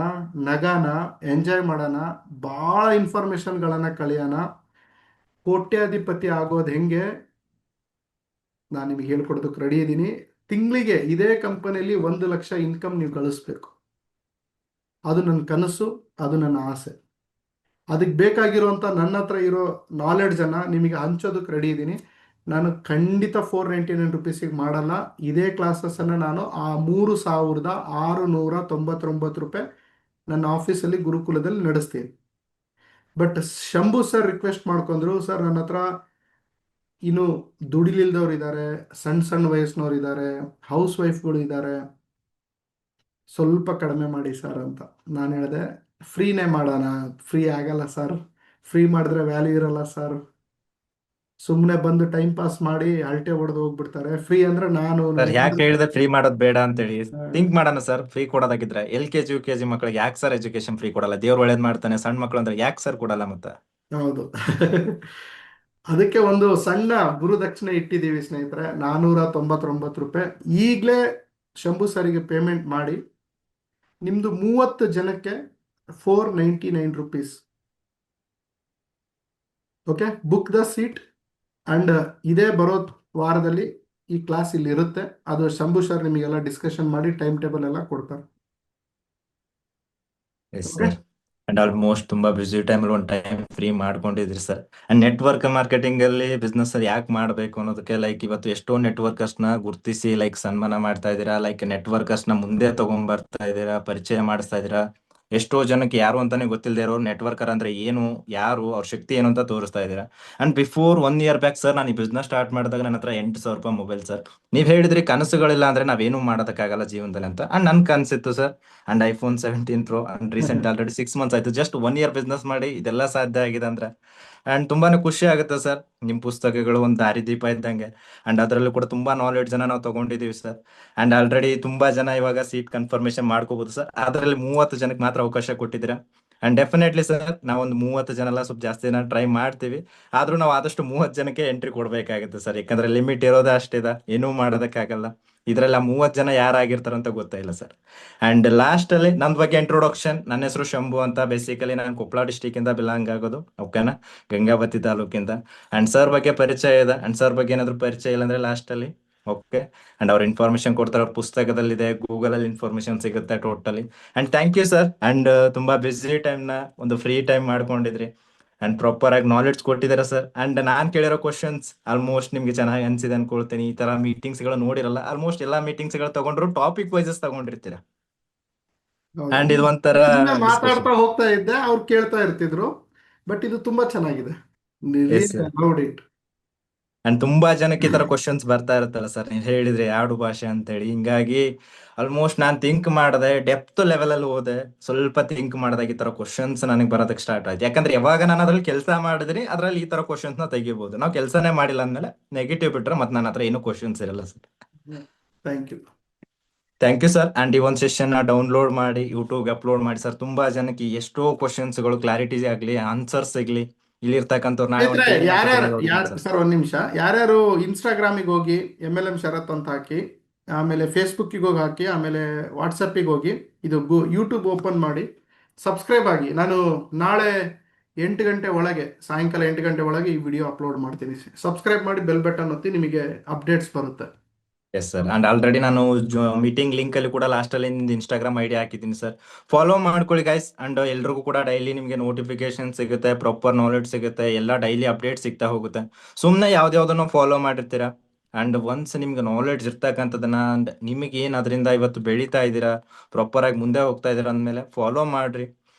ನಗಾನ, ಎಂಜಾಯ್ ಮಾಡೋಣ, ಭಾಳ ಇನ್ಫಾರ್ಮೇಷನ್ಗಳನ್ನು ಕಲಿಯೋಣ. ಕೋಟ್ಯಾಧಿಪತಿ ಆಗೋದು ಹೆಂಗೆ ನಾನು ನಿಮಗೆ ಹೇಳ್ಕೊಡೋದಕ್ಕೆ ರೆಡಿ ಇದ್ದೀನಿ. ತಿಂಗಳಿಗೆ ಇದೇ ಕಂಪನಿಯಲ್ಲಿ 1 ಲಕ್ಷ ಇನ್ಕಮ್ ನೀವು ಗಳಿಸ್ಬೇಕು. ಅದು ನನ್ನ ಕನಸು, ಅದು ನನ್ನ ಆಸೆ. ಅದಕ್ಕೆ ಬೇಕಾಗಿರುವಂಥ ನನ್ನ ಹತ್ರ ಇರೋ ನಾಲೆಡ್ಜನ್ನು ನಿಮಗೆ ಹಂಚೋದಕ್ಕೆ ರೆಡಿ ಇದ್ದೀನಿ. ನಾನು ಖಂಡಿತ 499 rupeesಗೆ ಮಾಡಲ್ಲ. ಇದೇ ಕ್ಲಾಸಸ್ಸನ್ನು ನಾನು ಆ 3699 ರೂಪಾಯಿ ನನ್ನ ಆಫೀಸಲ್ಲಿ ಗುರುಕುಲದಲ್ಲಿ ನಡೆಸ್ತೀನಿ. ಬಟ್ ಶಂಭು ಸರ್ ರಿಕ್ವೆಸ್ಟ್ ಮಾಡ್ಕೊಂಡ್ರು, ಸರ್ ನನ್ನ ಹತ್ರ ಇನ್ನು ದುಡಿಲಿಲ್ದವ್ರು ಇದ್ದಾರೆ, ಸಣ್ಣ ಸಣ್ಣ ವಯಸ್ಸಿನವ್ರು ಇದ್ದಾರೆ, ಹೌಸ್ ವೈಫ್ಗಳು ಇದ್ದಾರೆ, ಸ್ವಲ್ಪ ಕಡಿಮೆ ಮಾಡಿ ಸರ್ ಅಂತ. ನಾನು ಹೇಳಿದೆ, ಫ್ರೀನೇ ಮಾಡೋಣ. ಫ್ರೀ ಆಗಲ್ಲ ಸರ್, ಫ್ರೀ ಮಾಡಿದ್ರೆ ವ್ಯಾಲ್ಯೂ ಇರಲ್ಲ ಸರ್. ಸುಮ್ಮನೆ ಬಂದು ಟೈಮ್ ಪಾಸ್ ಮಾಡಿ ಅಲ್ಟೆ ಹೊಡೆದು ಹೋಗ್ಬಿಡ್ತಾರೆ. ಫ್ರೀ ಅಂದ್ರೆ ನಾನು ಸರ್ ಯಾಕೆ ಹೇಳಿದ್ರೆ ಫ್ರೀ ಮಾಡೋದು ಬೇಡ ಅಂತೇಳಿ ಆ, ಥಿಂಕ್ ಮಾಡೋಣ ಸರ್. ಫ್ರೀ ಕೊಡೋದಾಗಿದ್ರೆ LKG UKG ಮಕ್ಕಳಿಗೆ ಯಾಕೆ ಸರ್ ಎಜುಕೇಶನ್ ಫ್ರೀ ಕೊಡಲ್ಲ? ದೇವ್ರು ಒಳ್ಳೇದ್ ಮಾಡ್ತಾನೆ, ಸಣ್ಣ ಮಕ್ಕಳು ಅಂದ್ರೆ ಯಾಕೆ ಸರ್ ಕೊಡಲ್ಲ ಮತ್ತೆ? ಹೌದು. ಅದಕ್ಕೆ ಒಂದು ಸಣ್ಣ ಗುರುದಕ್ಷಿಣೆ ಇಟ್ಟಿದ್ದೀವಿ ಸ್ನೇಹಿತರೆ, 499 ರೂಪಾಯಿ. ಈಗಲೇ ಶಂಭು ಸರಿಗೆ ಪೇಮೆಂಟ್ ಮಾಡಿ ನಿಮ್ಮದು 30 ಜನಕ್ಕೆ 499 rupees. Okay, book the seat. And ಇದೇ ಬರೋ ವಾರದಲ್ಲಿ ಈ ಕ್ಲಾಸ್ ಇಲ್ಲಿ ಇರುತ್ತೆ. ಅದು ಶಂಭು ಸರ್ ನಿಮಗೆಲ್ಲ ಡಿಸ್ಕಷನ್ ಮಾಡಿ ಟೈಮ್ ಟೇಬಲ್ ಎಲ್ಲ ಕೊಡ್ತಾರೆ. Yes okay. Sir. And almost ತುಂಬಾ ಬ್ಯುಸಿ ಟೈಮಲ್ಲಿ ಒಂದು ಟೈಮ್ ಫ್ರೀ ಮಾಡ್ಕೊಂಡಿದ್ರಿ ಸರ್. ಅಂಡ್ ನೆಟ್ವರ್ಕ್ ಮಾರ್ಕೆಟಿಂಗ್ ಅಲ್ಲಿ ಬಿಸ್ನೆಸ್ ಯಾಕೆ ಮಾಡಬೇಕು ಅನ್ನೋದಕ್ಕೆ ಲೈಕ್ ಇವತ್ತು ಎಷ್ಟೋ ನೆಟ್ವರ್ಕರ್ಸ್ ನ ಗುರುತಿಸಿ ಲೈಕ್ ಸನ್ಮಾನ ಮಾಡ್ತಾ ಇದ್ದೀರಾ, ಲೈಕ್ ನೆಟ್ವರ್ಕರ್ಸ್ ನ ಮುಂದೆ ತಗೊಂಡ್ ಬರ್ತಾ ಇದ್ದೀರಾ, ಪರಿಚಯ ಮಾಡಿಸ್ತಾ ಇದ್ದೀರಾ. ಎಷ್ಟೋ ಜನಕ್ಕೆ ಯಾರು ಅಂತಾನೆ ಗೊತ್ತಿಲ್ಲದೆ ಇರೋ ನೆಟ್ವರ್ಕರ್ ಅಂದ್ರೆ ಏನು, ಯಾರು, ಅವ್ರ ಶಕ್ತಿ ಏನು ಅಂತ ತೋರಿಸ್ತಾ ಇದ್ದೀರಾ. And before 1 year back sir, ನಾನು ಈ ಬಿಸ್ನೆಸ್ ಸ್ಟಾರ್ಟ್ ಮಾಡಿದಾಗ ನನ್ನ ಹತ್ರ 8,000 ರೂಪಾಯಿ ಮೊಬೈಲ್ ಸರ್. ನೀವ್ ಹೇಳಿದ್ರಿ ಕನಸುಗಳಿಲ್ಲ ಅಂದ್ರೆ ನಾವೇನು ಮಾಡೋದಕ್ಕಾಗಲ್ಲ ಜೀವನದಲ್ಲಿ ಅಂತ. ಅಂಡ್ ನನ್ ಕನ್ಸಿತ್ತು sir. And iPhone 17 Pro and recent already 6 months ಆಯ್ತು. ಜಸ್ಟ್ 1 ಇಯರ್ ಬಿಸ್ನೆಸ್ ಮಾಡಿ ಇದೆಲ್ಲ ಸಾಧ್ಯ ಆಗಿದೆ ಅಂದ್ರೆ ಅಂಡ್ ತುಂಬಾನೇ ಖುಷಿ ಆಗುತ್ತೆ ಸರ್. ನಿಮ್ ಪುಸ್ತಕಗಳು ಒಂದು ದಾರಿದೀಪ ಇದ್ದಂಗೆ. ಅಂಡ್ ಅದರಲ್ಲೂ ಕೂಡ ತುಂಬಾ ನಾಲೆಡ್ಜ್ ಅನ್ನ ನಾವು ತಗೊಂಡಿದೀವಿ ಸರ್. ಅಂಡ್ ಆಲ್ರೆಡಿ ತುಂಬಾ ಜನ ಇವಾಗ ಸೀಟ್ ಕನ್ಫರ್ಮೇಶನ್ ಮಾಡ್ಕೋಬಹುದು ಸರ್. ಅದರಲ್ಲಿ 30 ಜನಕ್ಕೆ ಮಾತ್ರ ಅವಕಾಶ ಕೊಟ್ಟಿದ್ದೀರಾ. ಅಂಡ್ ಡೆಫಿನೆಟ್ಲಿ ಸರ್, ನಾವೊಂದು 30 ಜನ ಅಲ್ಲ, ಸ್ವಲ್ಪ ಜಾಸ್ತಿ ಜನ ಟ್ರೈ ಮಾಡ್ತೀವಿ. ಆದ್ರೂ ನಾವು ಆದಷ್ಟು 30 ಜನಕ್ಕೆ ಎಂಟ್ರಿ ಕೊಡ್ಬೇಕಾಗುತ್ತೆ ಸರ್. ಯಾಕಂದ್ರೆ ಲಿಮಿಟ್ ಇರೋದೇ ಅಷ್ಟಿದೆ, ಏನೂ ಮಾಡೋದಕ್ಕಾಗಲ್ಲ. ಇದ್ರಲ್ಲಿ ಆ 30 ಜನ ಯಾರಾಗಿರ್ತಾರಂತ ಗೊತ್ತಾಯಿಲ್ಲ ಸರ್. ಅಂಡ್ ಲಾಸ್ಟ್ ಅಲ್ಲಿ ನನ್ನ ಬಗ್ಗೆ ಇಂಟ್ರೊಡಕ್ಷನ್. ನನ್ನ ಹೆಸರು ಶಂಭು ಅಂತ. ಬೇಸಿಕಲಿ ನಾನು ಕೊಪ್ಪಳ ಡಿಸ್ಟಿಕ್ ಇಂದ ಬಿಲಾಂಗ್ ಆಗೋದು, ಓಕೆನಾ, ಗಂಗಾವತಿ ತಾಲೂಕಿಂದ. ಅಂಡ್ ಸರ್ ಬಗ್ಗೆ ಪರಿಚಯ ಇದೆ. ಅಂಡ್ ಸರ್ ಬಗ್ಗೆ ಏನಾದ್ರು ಪರಿಚಯ ಇಲ್ಲ ಅಂದ್ರೆ ಲಾಸ್ಟ್ ಅಲ್ಲಿ ಓಕೆ. ಅಂಡ್ ಅವ್ರ ಇನ್ಫಾರ್ಮೇಶನ್ ಕೊಡ್ತಾರೆ, ಅವ್ರ ಪುಸ್ತಕದಲ್ಲಿದೆ, ಗೂಗಲ್ ಅಲ್ಲಿ ಇನ್ಫಾರ್ಮೇಶನ್ ಸಿಗುತ್ತೆ totally. And thank you sir. And ತುಂಬಾ ಬಿಸಿ ಟೈಮ್ ನ ಒಂದು ಫ್ರೀ ಟೈಮ್ ಮಾಡ್ಕೊಂಡಿದ್ರಿ. ಅಂಡ್ ಪ್ರಾಪರ್ ಆಗಿ ನಾಲೆಡ್ಜ್ ಕೊಟ್ಟಿದ್ದೀರಾ ಸರ್. ಅಂಡ್ ನಾನ್ ಕೇಳಿರೋ ಕ್ವಶನ್ಸ್ ಆಲ್ಮೋಸ್ಟ್ ನಿಮ್ಗೆ ಚೆನ್ನಾಗಿ ಅನ್ಸಿದೆ ಅನ್ಕೊಳ್ತೀನಿ. ಈ ತರ ಮೀಟಿಂಗ್ಸ್ ಗಳು ನೋಡಿರಲ್ಲ, ಆಲ್ಮೋಸ್ಟ್ ಎಲ್ಲಾ ಮೀಟಿಂಗ್ಸ್ ಗಳು ತಗೊಂಡ್ರು ಟಾಪಿಕ್ ವೈಸಸ್ ತಗೊಂಡಿರ್ತೀರಾ. ಹೌದು. ಅಂಡ್ ಇದು ಒಂಥರ ಸುಮ್ಮನೆ ಡಿಸ್ಕಷನ್. ಮಾತಾಡ್ತಾ ಹೋಗ್ತಾ ಇದ್ದೆ, ಅವ್ರು ಕೇಳ್ತಾ ಇರ್ತಿದ್ರು. ಬಟ್ ಇದು ತುಂಬಾ ಚೆನ್ನಾಗಿದೆ. Yes really sir. Loved it. And ತುಂಬಾ ಜನಕ್ಕೆ ಈ ತರ ಕ್ವಶನ್ಸ್ ಬರ್ತಾ ಇರುತ್ತಲ್ಲ ಸರ್, ನೀವು ಹೇಳಿದ್ರೆ ಆಡು ಭಾಷೆ ಅಂತೇಳಿ. ಹಿಂಗಾಗಿ ಆಲ್ಮೋಸ್ಟ್ ನಾನ್ ಥಿಂಕ್ ಮಾಡಿದೆ, ಡೆಪ್ತ್ ಲೆವೆಲ್ ಅಲ್ಲಿ ಹೋದೆ. ಸ್ವಲ್ಪ ಥಿಂಕ್ ಮಾಡಿದಾಗ ಈ ತರ ಕ್ವಶನ್ಸ್ ನನಗೆ ಬರೋದಕ್ಕೆ ಸ್ಟಾರ್ಟ್ ಆಯ್ತು. ಯಾಕಂದ್ರೆ ಯಾವಾಗ ನಾನು ಅದ್ರಲ್ಲಿ ಕೆಲಸ ಮಾಡಿದ್ರಿ ಅದ್ರಲ್ಲಿ ಈ ತರ ಕ್ವಶನ್ಸ್ ನ ತೆಗಿಬಹುದು. ನಾವು ಕೆಲಸನೇ ಮಾಡಿಲ್ಲ ಅಂದ್ಮೇಲೆ ನೆಗೆಟಿವ್ ಬಿಟ್ರೆ ಮತ್ತೆ ನನ್ನ ಹತ್ರ ಏನು ಕ್ವಶನ್ಸ್ ಇರಲ್ಲ sir. Thank you. Thank you sir. And ಈ ಒಂದು ಸೆಷನ್ ನ ಡೌನ್ಲೋಡ್ ಮಾಡಿ ಯೂಟ್ಯೂಬ್ಗೆ ಅಪ್ಲೋಡ್ ಮಾಡಿ ಸರ್. ತುಂಬಾ ಜನಕ್ಕೆ ಎಷ್ಟೋ ಕ್ವಶನ್ಸ್ಗಳು ಕ್ಲಾರಿಟಿ ಆಗ್ಲಿ, ಆನ್ಸರ್ಸ್ ಸಿಗ್ಲಿ. ಇಲ್ಲಿರ್ತಕ್ಕಂಥವ್ರು ನಾಳೆ ಒಂದು ಸ್ನೇಹಿತರೆ, ಟಿವಿ ನೈನ್ ಯಾರ್ಯಾರು ಕತೆಗಳು ಯಾರು ಸರ್. ಸರ್, ಒಂದ್ ನಿಮಿಷ. ಯಾರ್ಯಾರು ಇನ್ಸ್ಟಾಗ್ರಾಮಿಗೆ ಹೋಗಿ MLM ಶರತ್ ಅಂತ ಹಾಕಿ, ಆಮೇಲೆ ಫೇಸ್ಬುಕ್ಕಿಗೆ ಹೋಗಿ ಹಾಕಿ, ಆಮೇಲೆ ವಾಟ್ಸಪ್ಪಿಗೆ ಹೋಗಿ, ಇದು ಯೂಟ್ಯೂಬ್ ಓಪನ್ ಮಾಡಿ ಸಬ್ಸ್ಕ್ರೈಬ್ ಆಗಿ. ನಾನು ನಾಳೆ 8 ಗಂಟೆ ಒಳಗೆ, ಸಾಯಂಕಾಲ 8 ಗಂಟೆ ಒಳಗೆ ಈ ವಿಡಿಯೋ ಅಪ್ಲೋಡ್ ಮಾಡ್ತೀನಿ. ಸಬ್ಸ್ಕ್ರೈಬ್ ಮಾಡಿ ಬೆಲ್ ಬಟನ್ ಒತ್ತಿ, ನಿಮಗೆ ಅಪ್ಡೇಟ್ಸ್ ಬರುತ್ತೆ. S sir. ಅಂಡ್ ಆಲ್ರೆಡಿ ನಾನು ಮೀಟಿಂಗ್ ಲಿಂಕ್ ಅಲ್ಲಿ ಕೂಡ ಲಾಸ್ಟ್ ಅಲ್ಲಿ ನಿಮ್ದು Instagram ID ಹಾಕಿದ್ದೀನಿ ಸರ್. ಫಾಲೋ ಮಾಡ್ಕೊಳ್ಳಿ ಗೈಸ್. ಅಂಡ್ ಎಲ್ರಿಗೂ ಕೂಡ ಡೈಲಿ ನಿಮಗೆ ನೋಟಿಫಿಕೇಶನ್ ಸಿಗುತ್ತೆ, ಪ್ರಾಪರ್ ನಾಲೆಡ್ಜ್ ಸಿಗುತ್ತೆ, ಎಲ್ಲ ಡೈಲಿ ಅಪ್ಡೇಟ್ ಸಿಗ್ತಾ ಹೋಗುತ್ತೆ. ಸುಮ್ಮನೆ ಯಾವ್ದಾವ್ದನ್ನು ಫಾಲೋ ಮಾಡಿರ್ತೀರಾ. ಅಂಡ್ ಒನ್ಸ್ ನಿಮ್ಗೆ ನಾಲೆಡ್ಜ್ ಇರ್ತಕ್ಕಂಥದ್ದನ್ನ and ನಿಮಗೆ ಏನ್ ಅದರಿಂದ ಇವತ್ತು ಬೆಳೀತಾ ಇದ್ದೀರಾ, ಪ್ರಾಪರ್ ಆಗಿ ಮುಂದೆ ಹೋಗ್ತಾ ಇದ್ದೀರಾ ಅಂದಮೇಲೆ ಫಾಲೋ ಮಾಡ್ರಿ.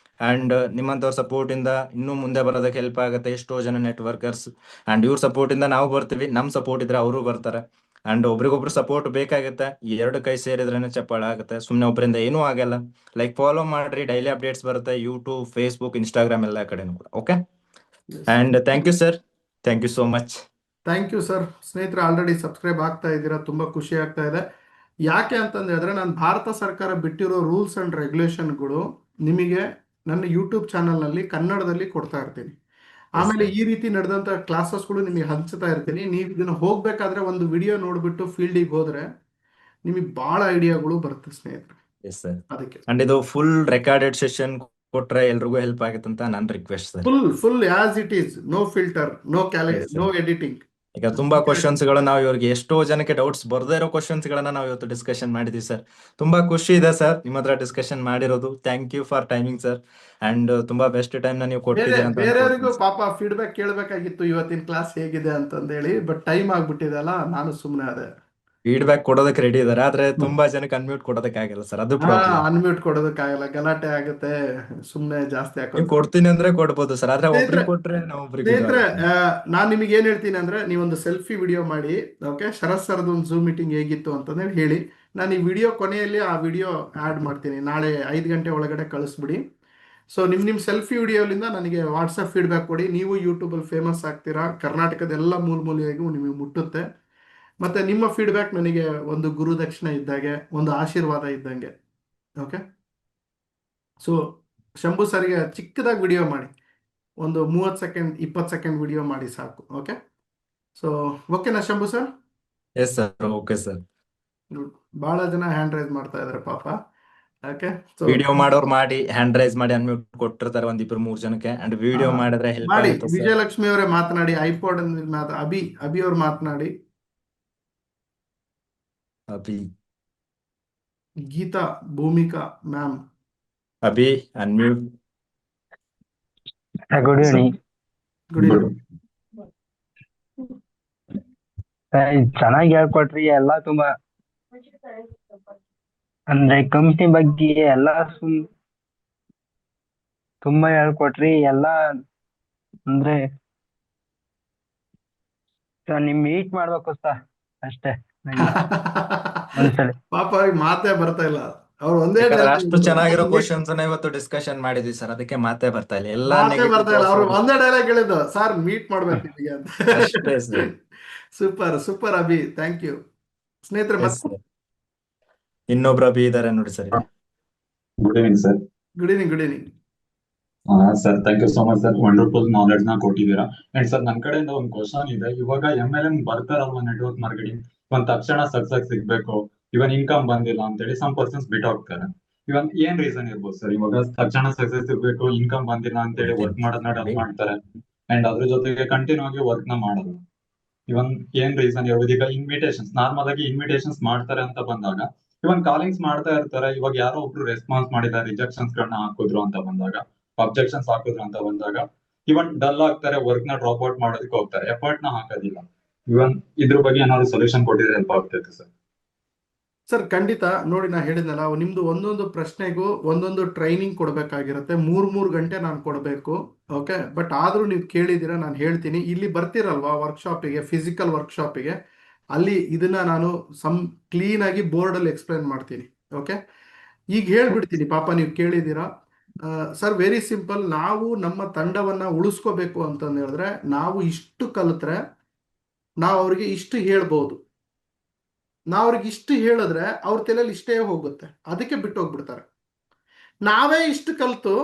ಅಂಡ್ ನಿಮ್ಮಂಥವ್ರ ಸಪೋರ್ಟ್ ಇಂದ ಇನ್ನೂ ಮುಂದೆ ಬರೋದಕ್ಕೆ ಹೆಲ್ಪ್ ಆಗುತ್ತೆ. ಎಷ್ಟೋ ಜನ ನೆಟ್ವರ್ಕರ್ಸ್ ಅಂಡ್ ಇವ್ರ ಸಪೋರ್ಟ್ ಇಂದ ನಾವು ಬರ್ತೀವಿ, ನಮ್ ಸಪೋರ್ಟ್ ಇದ್ರೆ ಅವರು ಬರ್ತಾರೆ. ಅಂಡ್ ಒಬ್ರಿಗೊಬ್ರು ಸಪೋರ್ಟ್ ಬೇಕಾಗುತ್ತೆ. ಈ ಎರಡು ಕೈ ಸೇರಿದ್ರೇನೆ ಚಪ್ಪಾಳ ಆಗುತ್ತೆ, ಸುಮ್ನೆ ಒಬ್ಬರಿಂದ ಏನೂ ಆಗಲ್ಲ. ಲೈಕ್ ಫಾಲೋ ಮಾಡ್ರಿ, ಡೈಲಿ ಅಪ್ಡೇಟ್ಸ್ ಬರುತ್ತೆ ಯೂಟ್ಯೂಬ್, ಫೇಸ್ಬುಕ್, ಇನ್ಸ್ಟಾಗ್ರಾಮ್ ಎಲ್ಲ ಕಡೆನೂ ಕೂಡ. Okay. And thank you sir. Thank you so much. Thank you sir. ಸ್ನೇಹಿತರೆ, ಆಲ್ರೆಡಿ ಸಬ್ಸ್ಕ್ರೈಬ್ ಆಗ್ತಾ ಇದ್ದೀರಾ, ತುಂಬ ಖುಷಿ ಆಗ್ತಾ ಇದೆ. ಯಾಕೆ ಅಂತಂದು ಹೇಳಿದ್ರೆ, ನಾನು ಭಾರತ ಸರ್ಕಾರ ಬಿಟ್ಟಿರೋ ರೂಲ್ಸ್ ಆ್ಯಂಡ್ ರೆಗ್ಯುಲೇಷನ್ಗಳು ನಿಮಗೆ ನನ್ನ ಯೂಟ್ಯೂಬ್ ಚಾನಲ್ನಲ್ಲಿ ಕನ್ನಡದಲ್ಲಿ ಕೊಡ್ತಾ ಇರ್ತೀನಿ. ಎಸ್ ಆಮೇಲೆ ಸರ್. ಈ ರೀತಿ ನಡೆದಂಥ ಕ್ಲಾಸಸ್ಗಳು ನಿಮಗೆ ಹಂಚ್ತಾ ಇರ್ತೀನಿ. ನೀವು ಇದನ್ನು ಹೋಗಬೇಕಾದ್ರೆ ಒಂದು ವಿಡಿಯೋ ನೋಡಿಬಿಟ್ಟು ಫೀಲ್ಡಿಗೆ ಹೋದರೆ ನಿಮಗೆ ಭಾಳ ಐಡಿಯಾಗಳು ಬರುತ್ತೆ ಸ್ನೇಹಿತರೆ. Yes sir. ಅದಕ್ಕೆ ಅಂಡ್ ಇದು ಫುಲ್ ರೆಕಾರ್ಡೆಡ್ ಸೆಷನ್ ಕೊಟ್ರೆ ಎಲ್ರಿಗೂ ಹೆಲ್ಪ್ ಆಗುತ್ತೆ ಅಂತ ನನ್ನ request sir. Full full as it is, no filter, yes no sir. Editing. ಈಗ ತುಂಬಾ ಕ್ವಶನ್ಸ್ ಗಳು ನಾವು ಇವ್ರಿಗೆ ಎಷ್ಟೋ ಜನಕ್ಕೆ ಡೌಟ್ಸ್ ಬರ್ದೇ ಇರೋ ಕ್ವಶನ್ಸ್ ಗಳನ್ನ ನಾವು ಇವತ್ತು ಡಿಸ್ಕಷನ್ ಮಾಡಿದೀವಿ ಸರ್. ತುಂಬಾ ಖುಷಿ ಇದೆ ಸರ್ ನಿಮ್ಮ ಹತ್ರ ಡಿಸ್ಕಷನ್ ಮಾಡಿರೋದು. Thank you for timing sir. And ತುಂಬಾ ಬೆಸ್ಟ್ ಟೈಮ್ ನ ನೀವು ಕೊಟ್ಟಿದ್ದೀರಾ ಅಂತ ಬೇರೆಯವರಿಗೂ ಅನ್ಕೊಳ್ತೀನಿ ಸರ್. ಪಾಪ ಫೀಡ್ಬ್ಯಾಕ್ ಕೇಳಬೇಕಾಗಿತ್ತು ಇವತ್ತಿನ ಕ್ಲಾಸ್ ಹೇಗಿದೆ ಅಂತಂದೇಳಿ, ಬಟ್ ಟೈಮ್ ಆಗ್ಬಿಟ್ಟಿದೆ ಅಲ್ಲ, ನಾನು ಸುಮ್ಮನೆ ಅದೇ. ಫೀಡ್ಬ್ಯಾಕ್ ಕೊಡೋದಕ್ಕೆ ರೆಡಿ ಇದಾರೆ, ಆದ್ರೆ ತುಂಬಾ ಜನಕ್ಕೆ ಅನ್ಮ್ಯೂಟ್ ಕೊಡೋದಕ್ಕೆ ಆಗಿಲ್ಲ ಸರ್, ಅದು ಹಾ, ಪ್ರಾಬ್ಲಮ್. ಅನ್ಮ್ಯೂಟ್ ಕೊಡೋದಕ್ಕಾಗಲ್ಲ, ಗಲಾಟೆ ಆಗುತ್ತೆ, ಸುಮ್ಮನೆ ಜಾಸ್ತಿ ನೀವು ಹಾಕೋದು. ಕೊಡ್ತೀನಿ ಅಂದ್ರೆ ಕೊಡ್ಬೋದು ಸರ್, ಆದ್ರೆ ಸ್ನೇಹಿತರೆ ಒಬ್ರಿಗೆ ಕೊಟ್ರೆ ನಾವು ಒಬ್ರಿಗೆ ಇದು ಸ್ನೇಹಿತರೆ ಆಗುತ್ತೆ. ನಾನು ನಿಮಗೆ ಏನು ಹೇಳ್ತೀನಿ ಅಂದರೆ, ನೀವೊಂದು ಸೆಲ್ಫಿ ವಿಡಿಯೋ ಮಾಡಿ, ಓಕೆ, ಶರತ್ ಸರ್ದು ಒಂದು ಝೂಮ್ ಮೀಟಿಂಗ್ ಹೇಗಿತ್ತು ಅಂತಂದೇಳಿ ಹೇಳಿ. ನಾನು ಈ ವಿಡಿಯೋ ಕೊನೆಯಲ್ಲಿ ಆ ವಿಡಿಯೋ ಆ್ಯಡ್ ಮಾಡ್ತೀನಿ. ನಾಳೆ 5 ಗಂಟೆ ಒಳಗಡೆ ಕಳಿಸ್ಬಿಡಿ. ಸೊ ನಿಮ್ಮ ಸೆಲ್ಫಿ ವಿಡಿಯೋಲಿಂದ ನನಗೆ ವಾಟ್ಸಪ್ ಫೀಡ್ಬ್ಯಾಕ್ ಕೊಡಿ. ನೀವು ಯೂಟ್ಯೂಬಲ್ಲಿ ಫೇಮಸ್ ಆಗ್ತೀರಾ, ಕರ್ನಾಟಕದ ಎಲ್ಲ ಮೂಲ ಮೂಲೆಯಾಗೂ ನಿಮಗೆ ಮುಟ್ಟುತ್ತೆ. ಮತ್ತು ನಿಮ್ಮ ಫೀಡ್ಬ್ಯಾಕ್ ನನಗೆ ಒಂದು ಗುರುದಕ್ಷಿಣೆ ಇದ್ದಾಗೆ, ಒಂದು ಆಶೀರ್ವಾದ ಇದ್ದಂಗೆ. ಓಕೆ. ಸೊ ಶಂಭು ಸರ್ಗೆ ಚಿಕ್ಕದಾಗಿ ವಿಡಿಯೋ ಮಾಡಿ, ಒಂದು 30 ಸೆಕೆಂಡ್ 20 ಸೆಕೆಂಡ್ ವಿಡಿಯೋ ಮಾಡಿ ಸಾಕು. ಓಕೆ. ಸೊ ಓಕೆನಾ Shambhu sir? Yes sir. Okay sir. ಭಾಳ ಜನ ಹ್ಯಾಂಡ್ ರೈಸ್ ಮಾಡ್ತಾ ಇದ್ದಾರೆ ಪಾಪ. ಓಕೆ. ಸೊ ವಿಡಿಯೋ ಮಾಡೋರು ಮಾಡಿ ಹ್ಯಾಂಡ್ ರೈಸ್ ಮಾಡಿ ಅನ್ಮ್ಯೂಟ್ ಕೊಟ್ಟಿರ್ತಾರೆ ಒಂದ್ ಇಬ್ರು 3 ಜನಕ್ಕೆ. ಅಂಡ್ ವಿಡಿಯೋ ಮಾಡಿದ್ರೆ ಹೆಲ್ಪ್ ಮಾಡಿ. ಆಗುತ್ತೆ ಸರ್. ವಿಜಯಲಕ್ಷ್ಮಿ ಅವರೇ ಮಾತನಾಡಿ, ಐಪಾಡ್ ಅಭಿ ಅಭಿ ಅವ್ರು ಮಾತನಾಡಿ, Abhi. Geeta Bhumika ma'am, Abhi unmute. Good evening. Good evening. ಚೆನ್ನಾಗಿ ಹೇಳ್ಕೊಟ್ರಿ ಎಲ್ಲ ತುಂಬಾ, ಅಂದ್ರೆ ಕಂಪ್ನಿ ಬಗ್ಗೆ ಎಲ್ಲ ತುಂಬಾ ಹೇಳ್ಕೊಟ್ರಿ ಎಲ್ಲ. ಅಂದ್ರೆ ನಿಮ್ ಮೀಟ್ ಮಾಡ್ಬೇಕು ಸರ್ ಅಷ್ಟೇ ನಂಗೆ ಒಂದ್ಸಲಿ. ಪಾಪ ಅವ್ರಿಗೆ ಮಾತೇ ಬರ್ತಾ ಇಲ್ಲ. ಅವ್ರು ಒಂದೇ ಯಾಕಂದ್ರೆ ಡೈಲಾಗ್ ಅಷ್ಟು ಚೆನ್ನಾಗಿರೋ ಕ್ವಶನ್ಸ್ ಇವತ್ತು ಡಿಸ್ಕಷನ್ ಮಾಡಿದ್ವಿ ಸರ್, ಅದಕ್ಕೆ ಮಾತೇ ಬರ್ತಾ ಇಲ್ಲ. ಎಲ್ಲಾ ಮಾತೇ ನೆಗೆಟಿವ್ ಬರ್ತಾ ಇಲ್ಲ. ಅವ್ರು ಒಂದೇ ಡೈಲಾಗ್ ಹೇಳಿದ್ದು, ಸರ್ ಮೀಟ್ ಮಾಡ್ಬೇಕು ನಿಮಗೆ ಅಂತ. ಅಷ್ಟೇ sir. Super super Abhi, thank you ಸ್ನೇಹಿತರೆ. ಎಸ್ ಮತ್ತೆ ಸರ್. ಇನ್ನೊಬ್ರು ಅಭಿ ಇದಾರೆ ನೋಡಿ ಸರ್ ಇಲ್ಲಿ. Good evening sir. Good evening. Good evening. Sir thank you so much sir, wonderful knowledge ನ ಕೊಟ್ಟಿದ್ದೀರಾ. ಅಂಡ್ ಸರ್ ನನ್ನ ಕಡೆಯಿಂದ ಒಂದು ಕ್ವಶನ್ ಇದೆ. ಇವಾಗ MLM ಬರ್ತಾರಲ್ವಾ ನೆಟ್ವರ್ಕ್ ಮಾರ್ಕೆಟಿಂಗ್, ಒಂದ್ ತಕ್ಷಣ ಸಕ್ಸಸ್ ಸಿಗ್ಬೇಕು, ಇವನ್ ಇನ್ಕಮ್ ಬಂದಿಲ್ಲ ಅಂತೇಳಿ ಸಮ್ ಪರ್ಸನ್ಸ್ ಬಿಟ್ಟು ಹೋಗ್ತಾರೆ. ಇವನ್ ಏನ್ ರೀಸನ್ ಇರ್ಬೋದು ಸರ್? ಇವಾಗ ತಕ್ಷಣ ಸಕ್ಸಸ್ ಸಿಗ್ಬೇಕು, ಇನ್ಕಮ್ ಬಂದಿಲ್ಲ ಅಂತೇಳಿ ವರ್ಕ್ ಮಾಡೋದನ್ನ ಡಲ್ ಮಾಡ್ತಾರೆ, ಅಂಡ್ ಅದ್ರ ಜೊತೆಗೆ ಕಂಟಿನ್ಯೂ ಆಗಿ ವರ್ಕ್ ನ ಮಾಡಲ್ಲ. ಇವನ್ ಏನ್ ರೀಸನ್ ಇರ್ಬೋದು? ಈಗ ಇನ್ವಿಟೇಷನ್ಸ್ ನಾರ್ಮಲ್ ಆಗಿ ಇನ್ವಿಟೇಷನ್ಸ್ ಮಾಡ್ತಾರೆ ಅಂತ ಬಂದಾಗ, ಇವನ್ ಕಾಲಿಂಗ್ಸ್ ಮಾಡ್ತಾ ಇರ್ತಾರೆ. ಇವಾಗ ಯಾರೋ ಒಬ್ರು ರೆಸ್ಪಾನ್ಸ್ ಮಾಡಿದ್ದಾರೆ, ರಿಜೆಕ್ಷನ್ಸ್ ಗಳನ್ನ ಹಾಕಿದ್ರು ಅಂತ ಬಂದಾಗ, ಅಬ್ಜೆಕ್ಷನ್ಸ್ ಹಾಕಿದ್ರು ಅಂತ ಬಂದಾಗ, ಇವನ್ ಡಲ್ ಆಗ್ತಾರೆ, ವರ್ಕ್ ನ ಡ್ರಾಪ್ ಔಟ್ ಮಾಡೋದಕ್ಕೆ ಹೋಗ್ತಾರೆ, ಎಫರ್ಟ್ ನ ಹಾಕೋದಿಲ್ಲ. ಇವನ್ ಇದ್ರ ಬಗ್ಗೆ ಏನಾದ್ರು ಸೊಲ್ಯೂಷನ್ ಕೊಟ್ಟಿದ್ರೆ ಹೆಲ್ಪ್ ಆಗ್ತೈತೆ ಸರ್. ಸರ್ ಖಂಡಿತ. ನೋಡಿ, ನಾ ಹೇಳಿದ್ನಲ್ಲ, ನಿಮ್ದು ಒಂದೊಂದು ಪ್ರಶ್ನೆಗೂ ಒಂದೊಂದು ಟ್ರೈನಿಂಗ್ ಕೊಡಬೇಕಾಗಿರುತ್ತೆ. 3 ಗಂಟೆ ನಾನು ಕೊಡಬೇಕು. ಓಕೆ, ಬಟ್ ಆದರೂ ನೀವು ಕೇಳಿದ್ದೀರಾ, ನಾನು ಹೇಳ್ತೀನಿ. ಇಲ್ಲಿ ಬರ್ತೀರಲ್ವಾ ವರ್ಕ್ಶಾಪಿಗೆ, ಫಿಸಿಕಲ್ ವರ್ಕ್ಶಾಪಿಗೆ, ಅಲ್ಲಿ ಇದನ್ನ ನಾನು ಕ್ಲೀನಾಗಿ ಬೋರ್ಡಲ್ಲಿ ಎಕ್ಸ್ಪ್ಲೈನ್ ಮಾಡ್ತೀನಿ. ಓಕೆ, ಈಗ ಹೇಳ್ಬಿಡ್ತೀನಿ. ಪಾಪ ನೀವು ಕೇಳಿದ್ದೀರಾ ಸರ್. Very simple. ನಾವು ನಮ್ಮ ತಂಡವನ್ನು ಉಳಿಸ್ಕೋಬೇಕು ಅಂತಂದು ಹೇಳಿದ್ರೆ, ನಾವು ಇಷ್ಟು ಕಲಿತ್ರೆ ನಾವು ಅವ್ರಿಗೆ ಇಷ್ಟು ಹೇಳ್ಬೋದು. ನಾವು ಅವ್ರಿಗೆ ಇಷ್ಟು ಹೇಳಿದ್ರೆ ಅವ್ರ ತಲೆಯಲ್ಲಿ ಇಷ್ಟೇ ಹೋಗುತ್ತೆ, ಅದಕ್ಕೆ ಬಿಟ್ಟು ಹೋಗ್ಬಿಡ್ತಾರೆ. ನಾವೇ ಇಷ್ಟು ಕಲಿತು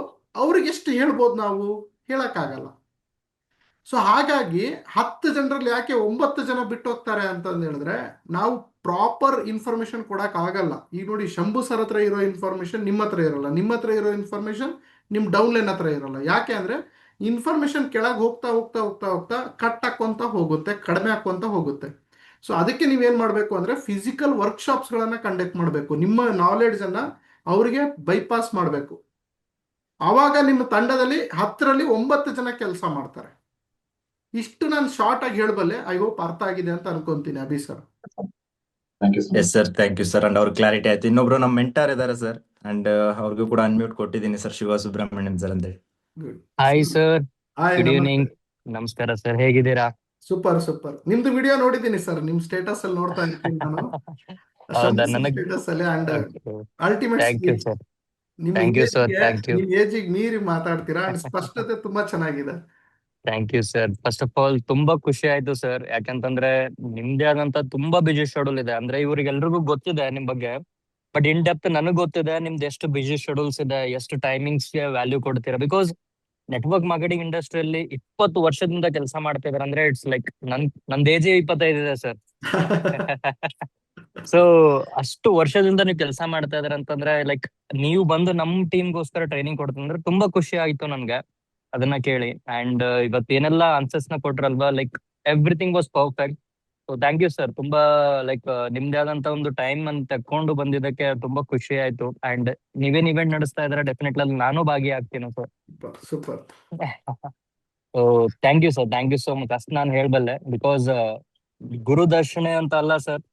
ಅವ್ರಿಗೆ ಎಷ್ಟು ಹೇಳ್ಬೋದು? ನಾವು ಹೇಳಕ್ಕಾಗಲ್ಲ. ಸೊ ಹಾಗಾಗಿ 10 ಜನರಲ್ಲಿ ಯಾಕೆ 9 ಜನ ಬಿಟ್ಟು ಹೋಗ್ತಾರೆ ಅಂತಂದು ಹೇಳಿದ್ರೆ, ನಾವು ಪ್ರಾಪರ್ ಇನ್ಫಾರ್ಮೇಶನ್ ಕೊಡಕ್ ಆಗಲ್ಲ. ಈಗ ನೋಡಿ, ಶಂಭು ಸರ್ ಹತ್ರ ಇರೋ ಇನ್ಫಾರ್ಮೇಶನ್ ನಿಮ್ಮ ಹತ್ರ ಇರಲ್ಲ, ನಿಮ್ಮ ಹತ್ರ ಇರೋ ಇನ್ಫಾರ್ಮೇಶನ್ ನಿಮ್ಮ ಡೌನ್ಲೈನ್ ಹತ್ರ ಇರಲ್ಲ. ಯಾಕೆ ಅಂದ್ರೆ ಇನ್ಫಾರ್ಮೇಶನ್ ಕೆಳಗೆ ಹೋಗ್ತಾ ಹೋಗ್ತಾ ಹೋಗ್ತಾ ಹೋಗ್ತಾ ಕಟ್ ಹಾಕೊಂತ ಹೋಗುತ್ತೆ, ಕಡಿಮೆ ಹಾಕೊಂತ ಹೋಗುತ್ತೆ. ಸೊ ಅದಕ್ಕೆ ನೀವೇನ್ ಮಾಡಬೇಕು ಅಂದ್ರೆ ಫಿಸಿಕಲ್ ವರ್ಕ್ಶಾಪ್ಸ್ಗಳನ್ನ ಕಂಡಕ್ಟ್ ಮಾಡಬೇಕು. ನಿಮ್ಮ ನಾಲೆಡ್ಜ್ ಅನ್ನ ಅವರಿಗೆ ಬೈಪಾಸ್ ಮಾಡಬೇಕು. ಆವಾಗ ನಿಮ್ಮ ತಂಡದಲ್ಲಿ 10ರಲ್ಲಿ 9 ಜನ ಕೆಲಸ ಮಾಡ್ತಾರೆ. ಇಷ್ಟು ನಾನು ಶಾರ್ಟ್ ಆಗಿ ಹೇಳಬಲ್ಲೆ. ಐ ಹೋಪ್ ಅರ್ಥ ಆಗಿದೆ ಅಂತ ಅನ್ಕೊಂತೀನಿ Abhi sir. Thank you so yes sir, thank you sir. And ಅವ್ರ ಕ್ಲಾರಿಟಿ ಆಯ್ತು. ಇನ್ನೊಬ್ರು ನಮ್ಮ ಮೆಂಟಾರ್ ಇದಾರೆ ಸರ್, ಅಂಡ್ ಅವ್ರಿಗೂ ಕೂಡ ಅನ್ಮ್ಯೂಟ್ ಕೊಟ್ಟಿದ್ದೀನಿ ಸರ್, ಶಿವ ಸುಬ್ರಹ್ಮಣ್ಯಂ ಸರ್ ಅಂತೇಳಿ. ಹಾಯ್ ಸರ್, ಹಾಯ್, ಗುಡ್ ನಮಸ್ತೆ. ಈವ್ನಿಂಗ್. ನಮಸ್ಕಾರ ಸರ್, ಹೇಗಿದ್ದೀರಾ? Super super. ನಿಮ್ದು ವಿಡಿಯೋ ನೋಡಿದ್ದೀನಿ ಸರ್, ನಿಮ್ ಸ್ಟೇಟಸ್ ಅಲ್ಲಿ ನೋಡ್ತಾ ಇರ್ತೀನಿ ನಾನು. ಹೌದಾ? ನನಗ್ ಸ್ಟೇಟಸ್ ಅಲ್ಲಿ and ultimate thank you sir. ನಿಮ್ಮ thank you sir, thank you. ನಿಮ್ ಏಜಿಗೆ ಮೀರಿ ಮಾತಾಡ್ತೀರಾ ಅಂಡ್ ಸ್ಪಷ್ಟತೆ ತುಂಬಾ ಚೆನ್ನಾಗಿದೆ. Thank you sir. First of all ತುಂಬಾ ಖುಷಿ ಆಯ್ತು ಸರ್, ಯಾಕಂತಂದ್ರೆ ನಿಮ್ದೇ ಆದಂತ ತುಂಬಾ ಬಿಜಿ ಶೆಡ್ಯೂಲ್ ಇದೆ. ಅಂದ್ರೆ ಇವ್ರಿಗೆಲ್ರಿಗೂ ಗೊತ್ತಿದೆ ನಿಮ್ ಬಗ್ಗೆ, ಬಟ್ ಇನ್ ಡೆಪ್ತ್ ನನಗ್ ಗೊತ್ತಿದೆ ನಿಮ್ದು ಎಷ್ಟು ಬಿಜಿ ಶೆಡ್ಯೂಲ್ಸ್ ಇದೆ, ಎಷ್ಟು ಟೈಮಿಂಗ್ಸ್ ಗೆ ವ್ಯಾಲ್ಯೂ ಕೊಡ್ತೀರಾ. ಬಿಕಾಸ್ ನೆಟ್ವರ್ಕ್ ಮಾರ್ಕೆಟಿಂಗ್ ಇಂಡಸ್ಟ್ರಿಯಲ್ಲಿ 20 ವರ್ಷದಿಂದ ಕೆಲಸ ಮಾಡ್ತಿದಾರೆ ಅಂದ್ರೆ ಇಟ್ಸ್ ಲೈಕ್ ನಂದ್ ಏಜ್ 25 ಇದೆ ಸರ್. ಸೊ ಅಷ್ಟು ವರ್ಷದಿಂದ ನೀವು ಕೆಲಸ ಮಾಡ್ತಾ ಇದಾರೆ ಅಂತಂದ್ರೆ, ಲೈಕ್ ನೀವು ಬಂದು ನಮ್ ಟೀಮ್ಗೋಸ್ಕರ ಟ್ರೈನಿಂಗ್ ಕೊಡ್ತಂದ್ರೆ ತುಂಬಾ ಖುಷಿ ಆಯ್ತು ನನ್ಗೆ ಅದನ್ನ ಕೇಳಿ. ಅಂಡ್ ಇವತ್ತೇನೆಲ್ಲ ಆನ್ಸರ್ಸ್ ನ ಕೊಟ್ರಲ್ವಾ, like everything was perfect. So thank you sir. ತುಂಬಾ ಲೈಕ್ ನಿಮ್ದೇ ಆದಂತ ಒಂದು ಟೈಮ್ ಅನ್ನು ತಕೊಂಡು ಬಂದಿದ್ದಕ್ಕೆ ತುಂಬಾ ಖುಷಿ ಆಯ್ತು. ಅಂಡ್ ನೀವೇನ್ ಇವೆಂಟ್ ನಡೆಸ್ತಾ ಇದಾರೆ, ಡೆಫಿನೆಟ್ಲಿ ಅಲ್ಲಿ ನಾನು ಭಾಗಿಯಾಗ್ತೀನಿ sir. Super. So thank you sir, thank you so much. ಅಷ್ಟು ನಾನು ಹೇಳ್ಬಲ್ಲೆ. ಬಿಕಾಸ್ ಗುರು ದರ್ಶನೆ ಅಂತ ಅಲ್ಲ ಸರ್,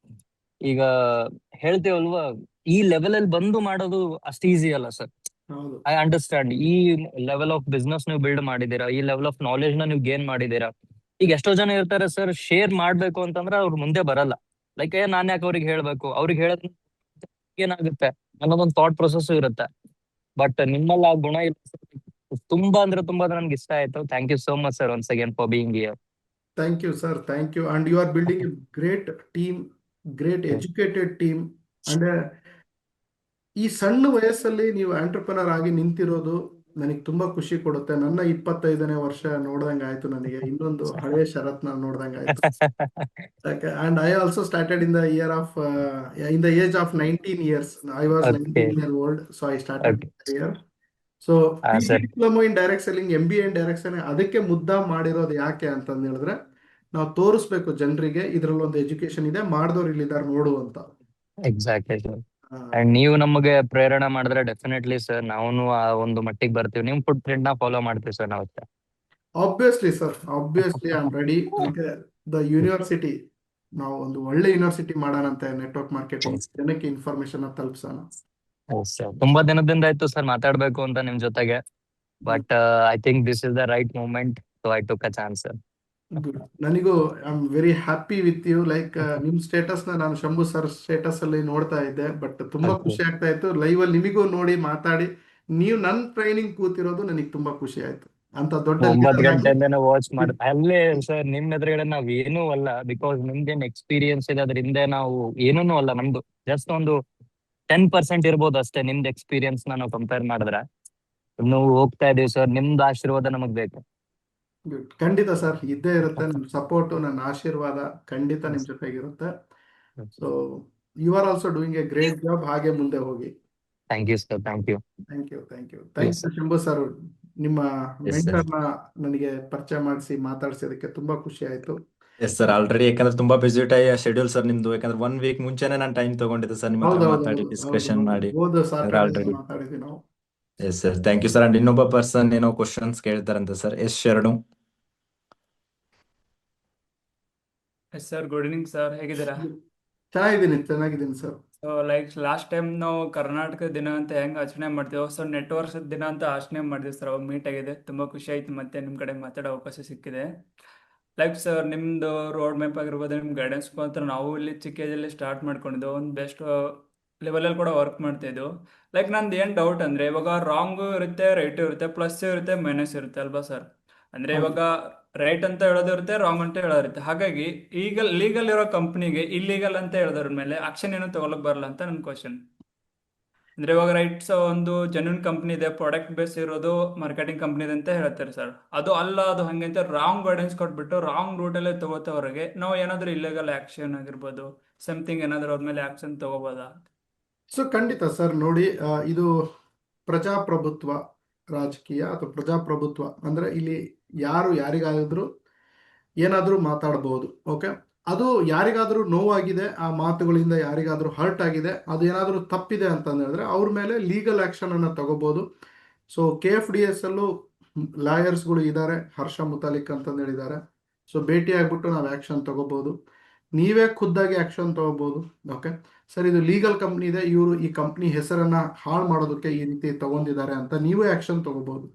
ಈಗ ಹೇಳ್ತೇವಲ್ವಾ, ಈ ಲೆವೆಲ್ ಅಲ್ಲಿ ಬಂದು ಮಾಡೋದು ಅಷ್ಟು ಈಸಿ ಅಲ್ಲ ಸರ್. ಹೌದು. I understand. ಈ ಲೆವೆಲ್ ಆಫ್ ಬಿಸ್ನೆಸ್ ನೀವು ಬಿಲ್ಡ್ ಮಾಡಿದೀರಾ, ಈ ಲೆವೆಲ್ ಆಫ್ ನಾಲೆಜ್ ನ ನೀವು ಗೇನ್ ಮಾಡಿದೀರಾ. ಈಗ ಎಷ್ಟೋ ಜನ ಇರ್ತಾರೆ ಸರ್, ಶೇರ್ ಮಾಡ್ಬೇಕು ಅಂತಂದ್ರೆ ಅವ್ರು ಮುಂದೆ ಬರಲ್ಲ. ಲೈಕ್ ನಾನ್ ಯಾಕೆ ಅವ್ರಿಗೆ ಹೇಳ್ಬೇಕು, ಅವ್ರಿಗೆ ಹೇಳೋದ್ ಏನಾಗುತ್ತೆ ಅನ್ನೋದೊಂದು ಥಾಟ್ ಪ್ರೊಸೆಸ್ ಇರುತ್ತೆ. ಬಟ್ ನಿಮ್ಮಲ್ಲಿ ಆ ಗುಣ ಇಲ್ಲ sir. ತುಂಬಾ ಅಂದ್ರೆ ತುಂಬಾ ನನ್ಗೆ ಇಷ್ಟ ಆಯ್ತು. Thank you so much sir, once again for being here. Thank you sir, thank you. And you are building a great team, great educated team. And ಈ ಸಣ್ಣ ವಯಸ್ಸಲ್ಲಿ ನೀವು ಆಂಟರ್ಪ್ರನರ್ ಆಗಿ ನಿಂತಿರೋದು ನನಗೆ ತುಂಬಾ ಖುಷಿ ಕೊಡುತ್ತೆ. ನನ್ನ 25ನೇ ವರ್ಷ ನೋಡ್ದಂಗೆ ಆಯ್ತು ನನಗೆ. ಇನ್ನೊಂದು ಹಳೆ ಶರತ್ನ ನೋಡ್ದಂಗೆ ಆಯ್ತು. And I also started in the year of in the age of 19 years. I was Okay. 19 year old, so I started Okay. that year. So sir. Diploma in direct selling, MBA in direct selling ಅದಕ್ಕೆ ಮುದ್ದ ಮಾಡಿರೋದು ಯಾಕೆ ಅಂತಂದು ಹೇಳಿದ್ರೆ, ನಾವು ತೋರಿಸ್ಬೇಕು ಜನರಿಗೆ ಇದ್ರಲ್ಲಿ ಒಂದು ಎಜುಕೇಶನ್ ಇದೆ, ಮಾಡಿದವ್ರು ಇಲ್ಲಿದ್ದಾರೆ ನೋಡು ಅಂತ. Exactly sir. ಅಂಡ್ ನೀವು ನಮಗೆ ಪ್ರೇರಣೆ ಮಾಡಿದ್ರೆ ಡೆಫಿನೆಟ್ಲಿ ಸರ್ ನಾವು ಆ ಒಂದು ಮಟ್ಟಿಗೆ ಬರ್ತೀವಿ. ನಿಮ್ ಫುಡ್ ಪ್ರಿಂಟ್ ನ ಫಾಲೋ ಮಾಡ್ತೀವಿ ಸರ್ ನಾವು. Obviously sir, obviously I am ready. ಮತ್ತೆ ದ ಯೂನಿವರ್ಸಿಟಿ, ನಾವು ಒಂದು ಒಳ್ಳೆ ಯೂನಿವರ್ಸಿಟಿ ಮಾಡೋಣಂತೆ, ನೆಟ್ವರ್ಕ್ ಮಾರ್ಕೆಟಿಂಗ್ ಜನಕ್ಕೆ ಇನ್ಫಾರ್ಮೇಶನ್ ತಲುಪಿಸೋಣ. ಸರ್ ತುಂಬಾ ದಿನದಿಂದ ಆಯ್ತು ಸರ್ ಮಾತಾಡ್ಬೇಕು ಅಂತ ನಿಮ್ ಜೊತೆಗೆ. But I think this is the right moment, so I took a chance sir. Good. ನನಗೂ I am very happy with you. Like ನಿಮ್ ಸ್ಟೇಟಸ್ ನ ನಾನು ಶಂಭು ಸರ್ ಸ್ಟೇಟಸ್ ಅಲ್ಲಿ ನೋಡ್ತಾ ಇದ್ದೆ, ಬಟ್ ತುಂಬಾ ಖುಷಿ ಆಗ್ತಾ ಇತ್ತು ಲೈವ್ ಅಲ್ಲಿ ನಿಮಗೂ ನೋಡಿ ಮಾತಾಡಿ. ನೀವು ನನ್ನ ಟ್ರೈನಿಂಗ್ ಕೂತಿರೋದು ನನಗೆ ತುಂಬಾ ಖುಷಿ ಆಯ್ತು. ಅಂತ ದೊಡ್ಡ 9 leader ಆಗಿ ಗಂಟೆಯಿಂದನೇ ವಾಚ್ ಮಾಡ್ ಅಲ್ಲೇ ಸರ್ ನಿಮ್ ಎದುರುಗಡೆ ನಾವ್ ಏನೂ ಅಲ್ಲ. ಬಿಕಾಸ್ ನಿಮ್ದೇನ್ ಎಕ್ಸ್ಪೀರಿಯನ್ಸ್ ಇದೆ ಅದ್ರ ಹಿಂದೆ ನಾವು ಏನೂ ಅಲ್ಲ. ನಮ್ದು ಜಸ್ಟ್ ಒಂದು 10% ಇರ್ಬೋದು ಅಷ್ಟೇ ನಿಮ್ದು ಎಕ್ಸ್ಪೀರಿಯನ್ಸ್ ನಾವು ಕಂಪೇರ್ ಮಾಡಿದ್ರೆ. ನಾವು ಹೋಗ್ತಾ ಇದೀವಿ ಸರ್, ನಿಮ್ದು ಆಶೀರ್ವಾದ ನಮಗ್ ಬೇಕು. Good. ಖಂಡಿತ ಸರ್ ಇದ್ದೇ ಇರುತ್ತೆ. ನಿಮ್ಮ ಸಪೋರ್ಟು, ನನ್ನ ಆಶೀರ್ವಾದ ಖಂಡಿತ ನಿಮ್ ಜೊತೆಗಿರುತ್ತೆ. So you are also doing a great job. ಹಾಗೆ ಮುಂದೆ ಹೋಗಿ. Thank you sir, thank you. Thank you, thank you, Yes, thank you sir. Shambhu sir. ನಿಮ್ಮ ಎಸ್ ಸರ್. ಮೆಂಟರ್ನ ನನಗೆ ಪರಿಚಯ ಮಾಡಿಸಿ ಮಾತಾಡ್ಸಿದಕ್ಕೆ ತುಂಬಾ ಖುಷಿ ಆಯ್ತು. ಎಸ್ ಸರ್, ಆಲ್ರೆಡಿ ಯಾಕಂದ್ರೆ ತುಂಬಾ ಬಿಸಿ ಶೆಡ್ಯೂಲ್ ಸರ್ ನಿಮ್ದು. ಯಾಕಂದ್ರೆ 1 ವೀಕ್ ಮುಂಚೆನೆ ನಾನು ಟೈಮ್ ತಗೊಂಡಿದ್ದೆ ಸರ್ ನಿಮ್ಮ ಹತ್ರ ಹೌದೌದು, ಮಾತಾಡಿ ಹೌದು, ಡಿಸ್ಕಷನ್ ಮಾಡಿ. ಹೋದ ಅಂದ್ರೆ ಸಾಟರ್ಡೆ ಆಲ್ರೆಡಿ ಮಾತಾಡಿದ್ವಿ ನಾವು. Yes sir, thank you sir. And ಇನ್ನೊಬ್ಬ ಪರ್ಸನ್ ಏನೋ ಕ್ವಶನ್ಸ್ ಕೇಳ್ತಾರಂತೆ ಸರ್, ಎಸ್ ಶರಣು. Yes sir, good evening sir, ಹೇಗಿದ್ದೀರಾ? ಚೆನ್ನಾಗಿದ್ದೀನಿ sir. So like last time ನಾವು ಕರ್ನಾಟಕ ದಿನ ಅಂತ ಹೆಂಗೆ ಆಚರಣೆ ಮಾಡ್ತೀವೋ, ಸೊ ನೆಟ್ವರ್ಕ್ಸ್ ದಿನ ಅಂತ ಆಚರಣೆ ಮಾಡಿದ್ವಿ ಸರ್. ಅವಾಗ ಮೀಟ್ ಆಗಿದೆ, ತುಂಬ ಖುಷಿ ಆಯ್ತು. ಮತ್ತೆ ನಿಮ್ಮ ಕಡೆ ಮಾತಾಡೋ ಅವಕಾಶ ಸಿಕ್ಕಿದೆ. ಲೈಕ್ ಸರ್, ನಿಮ್ಮದು ರೋಡ್ ಮ್ಯಾಪ್ ಆಗಿರ್ಬೋದು, ನಿಮ್ಮ ಗೈಡೆನ್ಸ್ ಮುಖಾಂತರ ನಾವು ಇಲ್ಲಿ ಚಿಕ್ಕ ಏಜಲ್ಲಿ ಸ್ಟಾರ್ಟ್ ಮಾಡ್ಕೊಂಡಿದ್ದು ಒಂದು ಬೆಸ್ಟ್ ಲೆವೆಲಲ್ಲಿ ಕೂಡ ವರ್ಕ್ ಮಾಡ್ತಾಯಿದ್ದು. ಲೈಕ್ ನಂದು ಏನು ಡೌಟ್ ಅಂದರೆ, ಇವಾಗ ರಾಂಗು ಇರುತ್ತೆ, ರೈಟು ಇರುತ್ತೆ, ಪ್ಲಸ್ ಇರುತ್ತೆ, ಮೈನಸ್ ಇರುತ್ತೆ ಅಲ್ವಾ ಸರ್? ಅಂದರೆ ಹೌದು. ಇವಾಗ ರೈಟ್ ಅಂತ ಹೇಳೋದು ಇರುತ್ತೆ, ರಾಂಗ್ ಅಂತ ಹೇಳೋದು ಇರುತ್ತೆ. ಹಾಗಾಗಿ ಈಗ ಲೀಗಲ್ ಇರೋ ಕಂಪ್ನಿಗೆ ಇಲ್ಲೀಗಲ್ ಅಂತ ಹೇಳೋದ್ರ ಮೇಲೆ ಆಕ್ಷನ್ ಏನು ತಗೊಳಕ್ ಬರಲ್ಲ ಅಂತ ನನ್ನ ಕ್ವಶನ್. ಅಂದ್ರೆ ಇವಾಗ ರೈಟ್ಸ್ ಒಂದು ಜೆನ್ಯೂನ್ ಕಂಪ್ನಿ ಇದೆ, ಪ್ರಾಡಕ್ಟ್ ಬೇಸ್ ಇರೋದು ಮಾರ್ಕೆಟಿಂಗ್ ಕಂಪ್ನಿ ಇದೆ ಅಂತ ಹೇಳ್ತಾರೆ ಸರ್. ಅದು ಅಲ್ಲ, ಅದು ಹಂಗೆ ಅಂತ ರಾಂಗ್ ಗೈಡೆನ್ಸ್ ಕೊಟ್ಬಿಟ್ಟು ರಾಂಗ್ ರೂಟಲ್ಲೇ ತಗೋತವ್ರಿಗೆ ನಾವು ಏನಾದರೂ ಇಲ್ಲಿಗಲ್ ಆಕ್ಷನ್ ಆಗಿರ್ಬೋದು, ಸಮಥಿಂಗ್ ಏನಾದರೂ ಅವ್ರ ಮೇಲೆ ಆಕ್ಷನ್ ತಗೋಬೋದಾ? ಸೊ ಖಂಡಿತ ಸರ್, ನೋಡಿ ಇದು ಪ್ರಜಾಪ್ರಭುತ್ವ ರಾಜಕೀಯ ಅಥವಾ ಪ್ರಜಾಪ್ರಭುತ್ವ ಅಂದ್ರೆ ಇಲ್ಲಿ ಯಾರು ಯಾರಿಗಾದ್ರೂ ಏನಾದರೂ ಮಾತಾಡಬಹುದು. ಓಕೆ, ಅದು ಯಾರಿಗಾದ್ರೂ ನೋವಾಗಿದೆ, ಆ ಮಾತುಗಳಿಂದ ಯಾರಿಗಾದ್ರೂ ಹರ್ಟ್ ಆಗಿದೆ, ಅದು ಏನಾದರೂ ತಪ್ಪಿದೆ ಅಂತ ಹೇಳಿದ್ರೆ ಅವ್ರ ಮೇಲೆ ಲೀಗಲ್ ಆಕ್ಷನ್ ಅನ್ನ ತಗೋಬಹುದು. ಸೊ KFDS ಅಲ್ಲೂ ಲಾಯರ್ಸ್ಗಳು ಇದ್ದಾರೆ, ಹರ್ಷ ಮುತಾಲಿಕ್ ಅಂತಂದು ಹೇಳಿದ್ದಾರೆ. ಸೊ ಭೇಟಿ ಆಗ್ಬಿಟ್ಟು ನಾವು ಆಕ್ಷನ್ ತಗೋಬಹುದು, ನೀವೇ ಖುದ್ದಾಗಿ ಆಕ್ಷನ್ ತಗೋಬಹುದು. ಓಕೆ ಸರ್, ಇದು ಲೀಗಲ್ ಕಂಪ್ನಿ ಇದೆ, ಇವರು ಈ ಕಂಪ್ನಿ ಹೆಸರನ್ನ ಹಾಳು ಮಾಡೋದಕ್ಕೆ ಈ ರೀತಿ ತಗೊಂಡಿದ್ದಾರೆ ಅಂತ ನೀವೇ ಆಕ್ಷನ್ ತಗೋಬಹುದು.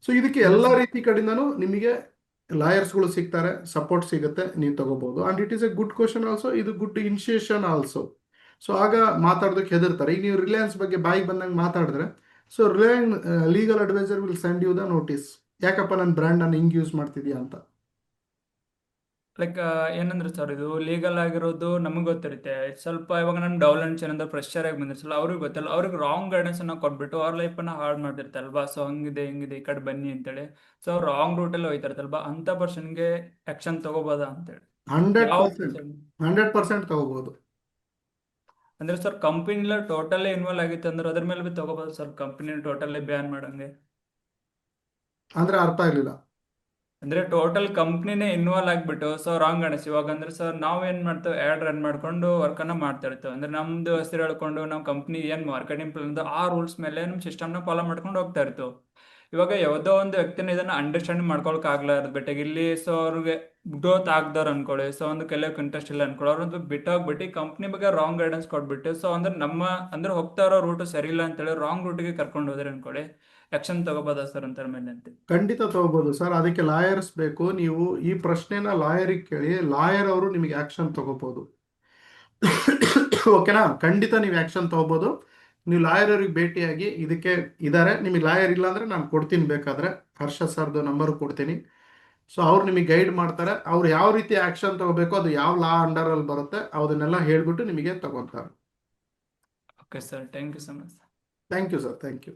ಸೊ ಇದಕ್ಕೆ ಎಲ್ಲ ರೀತಿ ಕಡೆಯಿಂದನೂ ನಿಮಗೆ ಲಾಯರ್ಸ್ಗಳು ಸಿಗ್ತಾರೆ, ಸಪೋರ್ಟ್ ಸಿಗುತ್ತೆ, ನೀವು ತಗೋಬಹುದು. And it is A good question also, ಇದು ಗುಡ್ ಇನಿಷಿಯೇಷನ್ ಆಲ್ಸೋ. ಸೊ ಆಗ ಮಾತಾಡೋದಕ್ಕೆ ಹೆದರ್ತಾರೆ. ಈಗ ನೀವು ರಿಲಯನ್ಸ್ ಬಗ್ಗೆ ಬಾಯಿಗೆ ಬಂದಂಗೆ ಮಾತಾಡಿದ್ರೆ, so Reliance legal adviser will send you the notice, ಯಾಕಪ್ಪ ನನ್ನ ಬ್ರ್ಯಾಂಡ್ ನಾನು ಹಿಂಗೆ ಯೂಸ್ ಮಾಡ್ತಿದ್ಯಾ ಅಂತ. ಲೈಕ್ ಏನಂದ್ರೆ ಸರ್, ಇದು ಲೀಗಲ್ ಆಗಿರೋದು ನಮಗೆ ಗೊತ್ತಿರುತ್ತೆ. ಸ್ವಲ್ಪ ಇವಾಗ ನಮ್ಮ ಡೆವಲಪ್ಮೆಂಟ್ ಏನಂದ್ರೆ ಫ್ರೆಶರ್ ಆಗಿ ಬಂದಿರ್ಸಲ್ಲ, ಅವ್ರಿಗೆ ಗೊತ್ತಿಲ್ಲ, ಅವ್ರಿಗೆ ರಾಂಗ್ ಗೈಡೆನ್ಸ್ ಅನ್ನ ಕೊಟ್ಬಿಟ್ಟು ಅವ್ರ ಲೈಫನ್ನ ಹಾಳು ಮಾಡ್ತಿರ್ತಾರಲ್ವಾ. ಸೊ ಹಂಗಿದೆ ಹಿಂಗಿದೆ, ಈ ಕಡೆ ಬನ್ನಿ ಅಂತೇಳಿ, ಸೊ ರಾಂಗ್ ರೂಟಲ್ಲಿ ಹೋಯ್ತಿರ್ತಲ್ವಾ, ಅಂತ ಪರ್ಸನ್ಗೆ ಆಕ್ಷನ್ ತಗೋಬೋದಾ ಅಂತೇಳಿ. 100% ತಗೋಬಹುದು. ಅಂದ್ರೆ ಸರ್, ಕಂಪನಿ ಟೋಟಲಿ ಇನ್ವಾಲ್ವ್ ಆಗಿತ್ತು ಅಂದ್ರೆ ಅದ್ರ ಮೇಲೆ ಬಿ ತಗೋಬೋದು ಸರ್, ಕಂಪನಿ ಟೋಟಲಿ ಬ್ಯಾನ್ ಮಾಡಂಗೆ. ಅಂದ್ರೆ ಅರ್ಥ ಆಗಲಿಲ್ಲ. ಅಂದ್ರೆ ಟೋಟಲ್ ಕಂಪ್ನಿನೇ ಇನ್ವಾಲ್ವ್ ಆಗ್ಬಿಟ್ಟು ಸೊ ರಾಂಗ್ ಅನಿಸ್. ಇವಾಗ ಅಂದ್ರೆ ಸರ್, ನಾವ್ ಏನ್ ಮಾಡ್ತೇವೆ, ಆಡ್ ರನ್ ಮಾಡ್ಕೊಂಡು ವರ್ಕ್ ಅನ್ನ ಮಾಡ್ತಾ ಇರ್ತೇವೆ. ಅಂದ್ರೆ ನಮ್ದು ಹೆಸರು ಹೇಳ್ಕೊಂಡು ನಮ್ಮ ಕಂಪ್ನಿ ಏನ್ ಮಾರ್ಕೆಟಿಂಗ್ ಪ್ಲಾನ್ ಆ ರೂಲ್ಸ್ ಮೇಲೆ ನಮ್ಮ ಸಿಸ್ಟಮ್ನ ಫಾಲೋ ಮಾಡ್ಕೊಂಡು ಹೋಗ್ತಾ ಇರ್ತೇವೆ. ಇವಾಗ ಯಾವುದೋ ಒಂದು ವ್ಯಕ್ತಿನ ಇದನ್ನ ಅಂಡರ್ಸ್ಟ್ಯಾಂಡ್ ಮಾಡ್ಕೊಳಕ್ ಆಗ್ಲಾರ್ದು ಬೆಟ್ಟಾಗ ಇಲ್ಲಿ, ಸೊ ಅವ್ರಿಗೆ ಗ್ರೋತ್ ಆಗ್ದಾರ ಅನ್ಕೊಳ್ಳಿ, ಸೊ ಒಂದು ಕೆಲವು ಇಂಟ್ರೆಸ್ಟ್ ಇಲ್ಲ ಅನ್ಕೊಳ್ಳಿ, ಅವ್ರದ್ದು ಬಿಟ್ಟೋಗ್ಬಿಟ್ಟು ಕಂಪ್ನಿ ಬಗ್ಗೆ ರಾಂಗ್ ಗೈಡೆನ್ಸ್ ಕೊಟ್ಬಿಟ್ಟು, ಸೊ ಅಂದ್ರೆ ನಮ್ಮ ಅಂದ್ರೆ ಹೋಗ್ತಾ ಇರೋ ರೂಟ್ ಸರಿ ಇಲ್ಲ ಅಂತೇಳಿ ರಾಂಗ್ ರೂಟ್ಗೆ ಕರ್ಕೊಂಡು ಹೋದ್ರೆ ಅನ್ಕೊಳ್ಳಿ, ಆಕ್ಷನ್ ತಗೋಬೋದಾ ಸರ್ ಅಂತರ ಮೇಲೆ ಅಂತ? ಖಂಡಿತ ತಗೋಬಹುದು ಸರ್, ಅದಕ್ಕೆ ಲಾಯರ್ಸ್ ಬೇಕು. ನೀವು ಈ ಪ್ರಶ್ನೆನ ಲಾಯರಿಗೆ ಕೇಳಿ, ಲಾಯರ್ ಅವರು ನಿಮಗೆ ಆಕ್ಷನ್ ತಗೋಬಹುದು. ಓಕೆನಾ? ಖಂಡಿತ ನೀವು ಆಕ್ಷನ್ ತಗೋಬಹುದು. ನೀವು ಲಾಯರ್ ಅವ್ರಿಗೆ ಭೇಟಿಯಾಗಿ ಇದಕ್ಕೆ ಇದ್ದಾರೆ, ನಿಮಗೆ ಲಾಯರ್ ಇಲ್ಲ ಅಂದ್ರೆ ನಾನು ಕೊಡ್ತೀನಿ, ಬೇಕಾದ್ರೆ ಹರ್ಷ ಸರ್ದು ನಂಬರ್ ಕೊಡ್ತೀನಿ. ಸೊ ಅವ್ರು ನಿಮಗೆ ಗೈಡ್ ಮಾಡ್ತಾರೆ, ಅವ್ರು ಯಾವ ರೀತಿ ಆಕ್ಷನ್ ತಗೋಬೇಕು, ಅದು ಯಾವ ಲಾ ಅಂಡರ್ ಅಲ್ಲಿ ಬರುತ್ತೆ ಅದನ್ನೆಲ್ಲ ಹೇಳ್ಬಿಟ್ಟು ನಿಮಗೆ ತಗೋತಾರೆ. Okay sir, thank you so much. Thank you sir, thank you.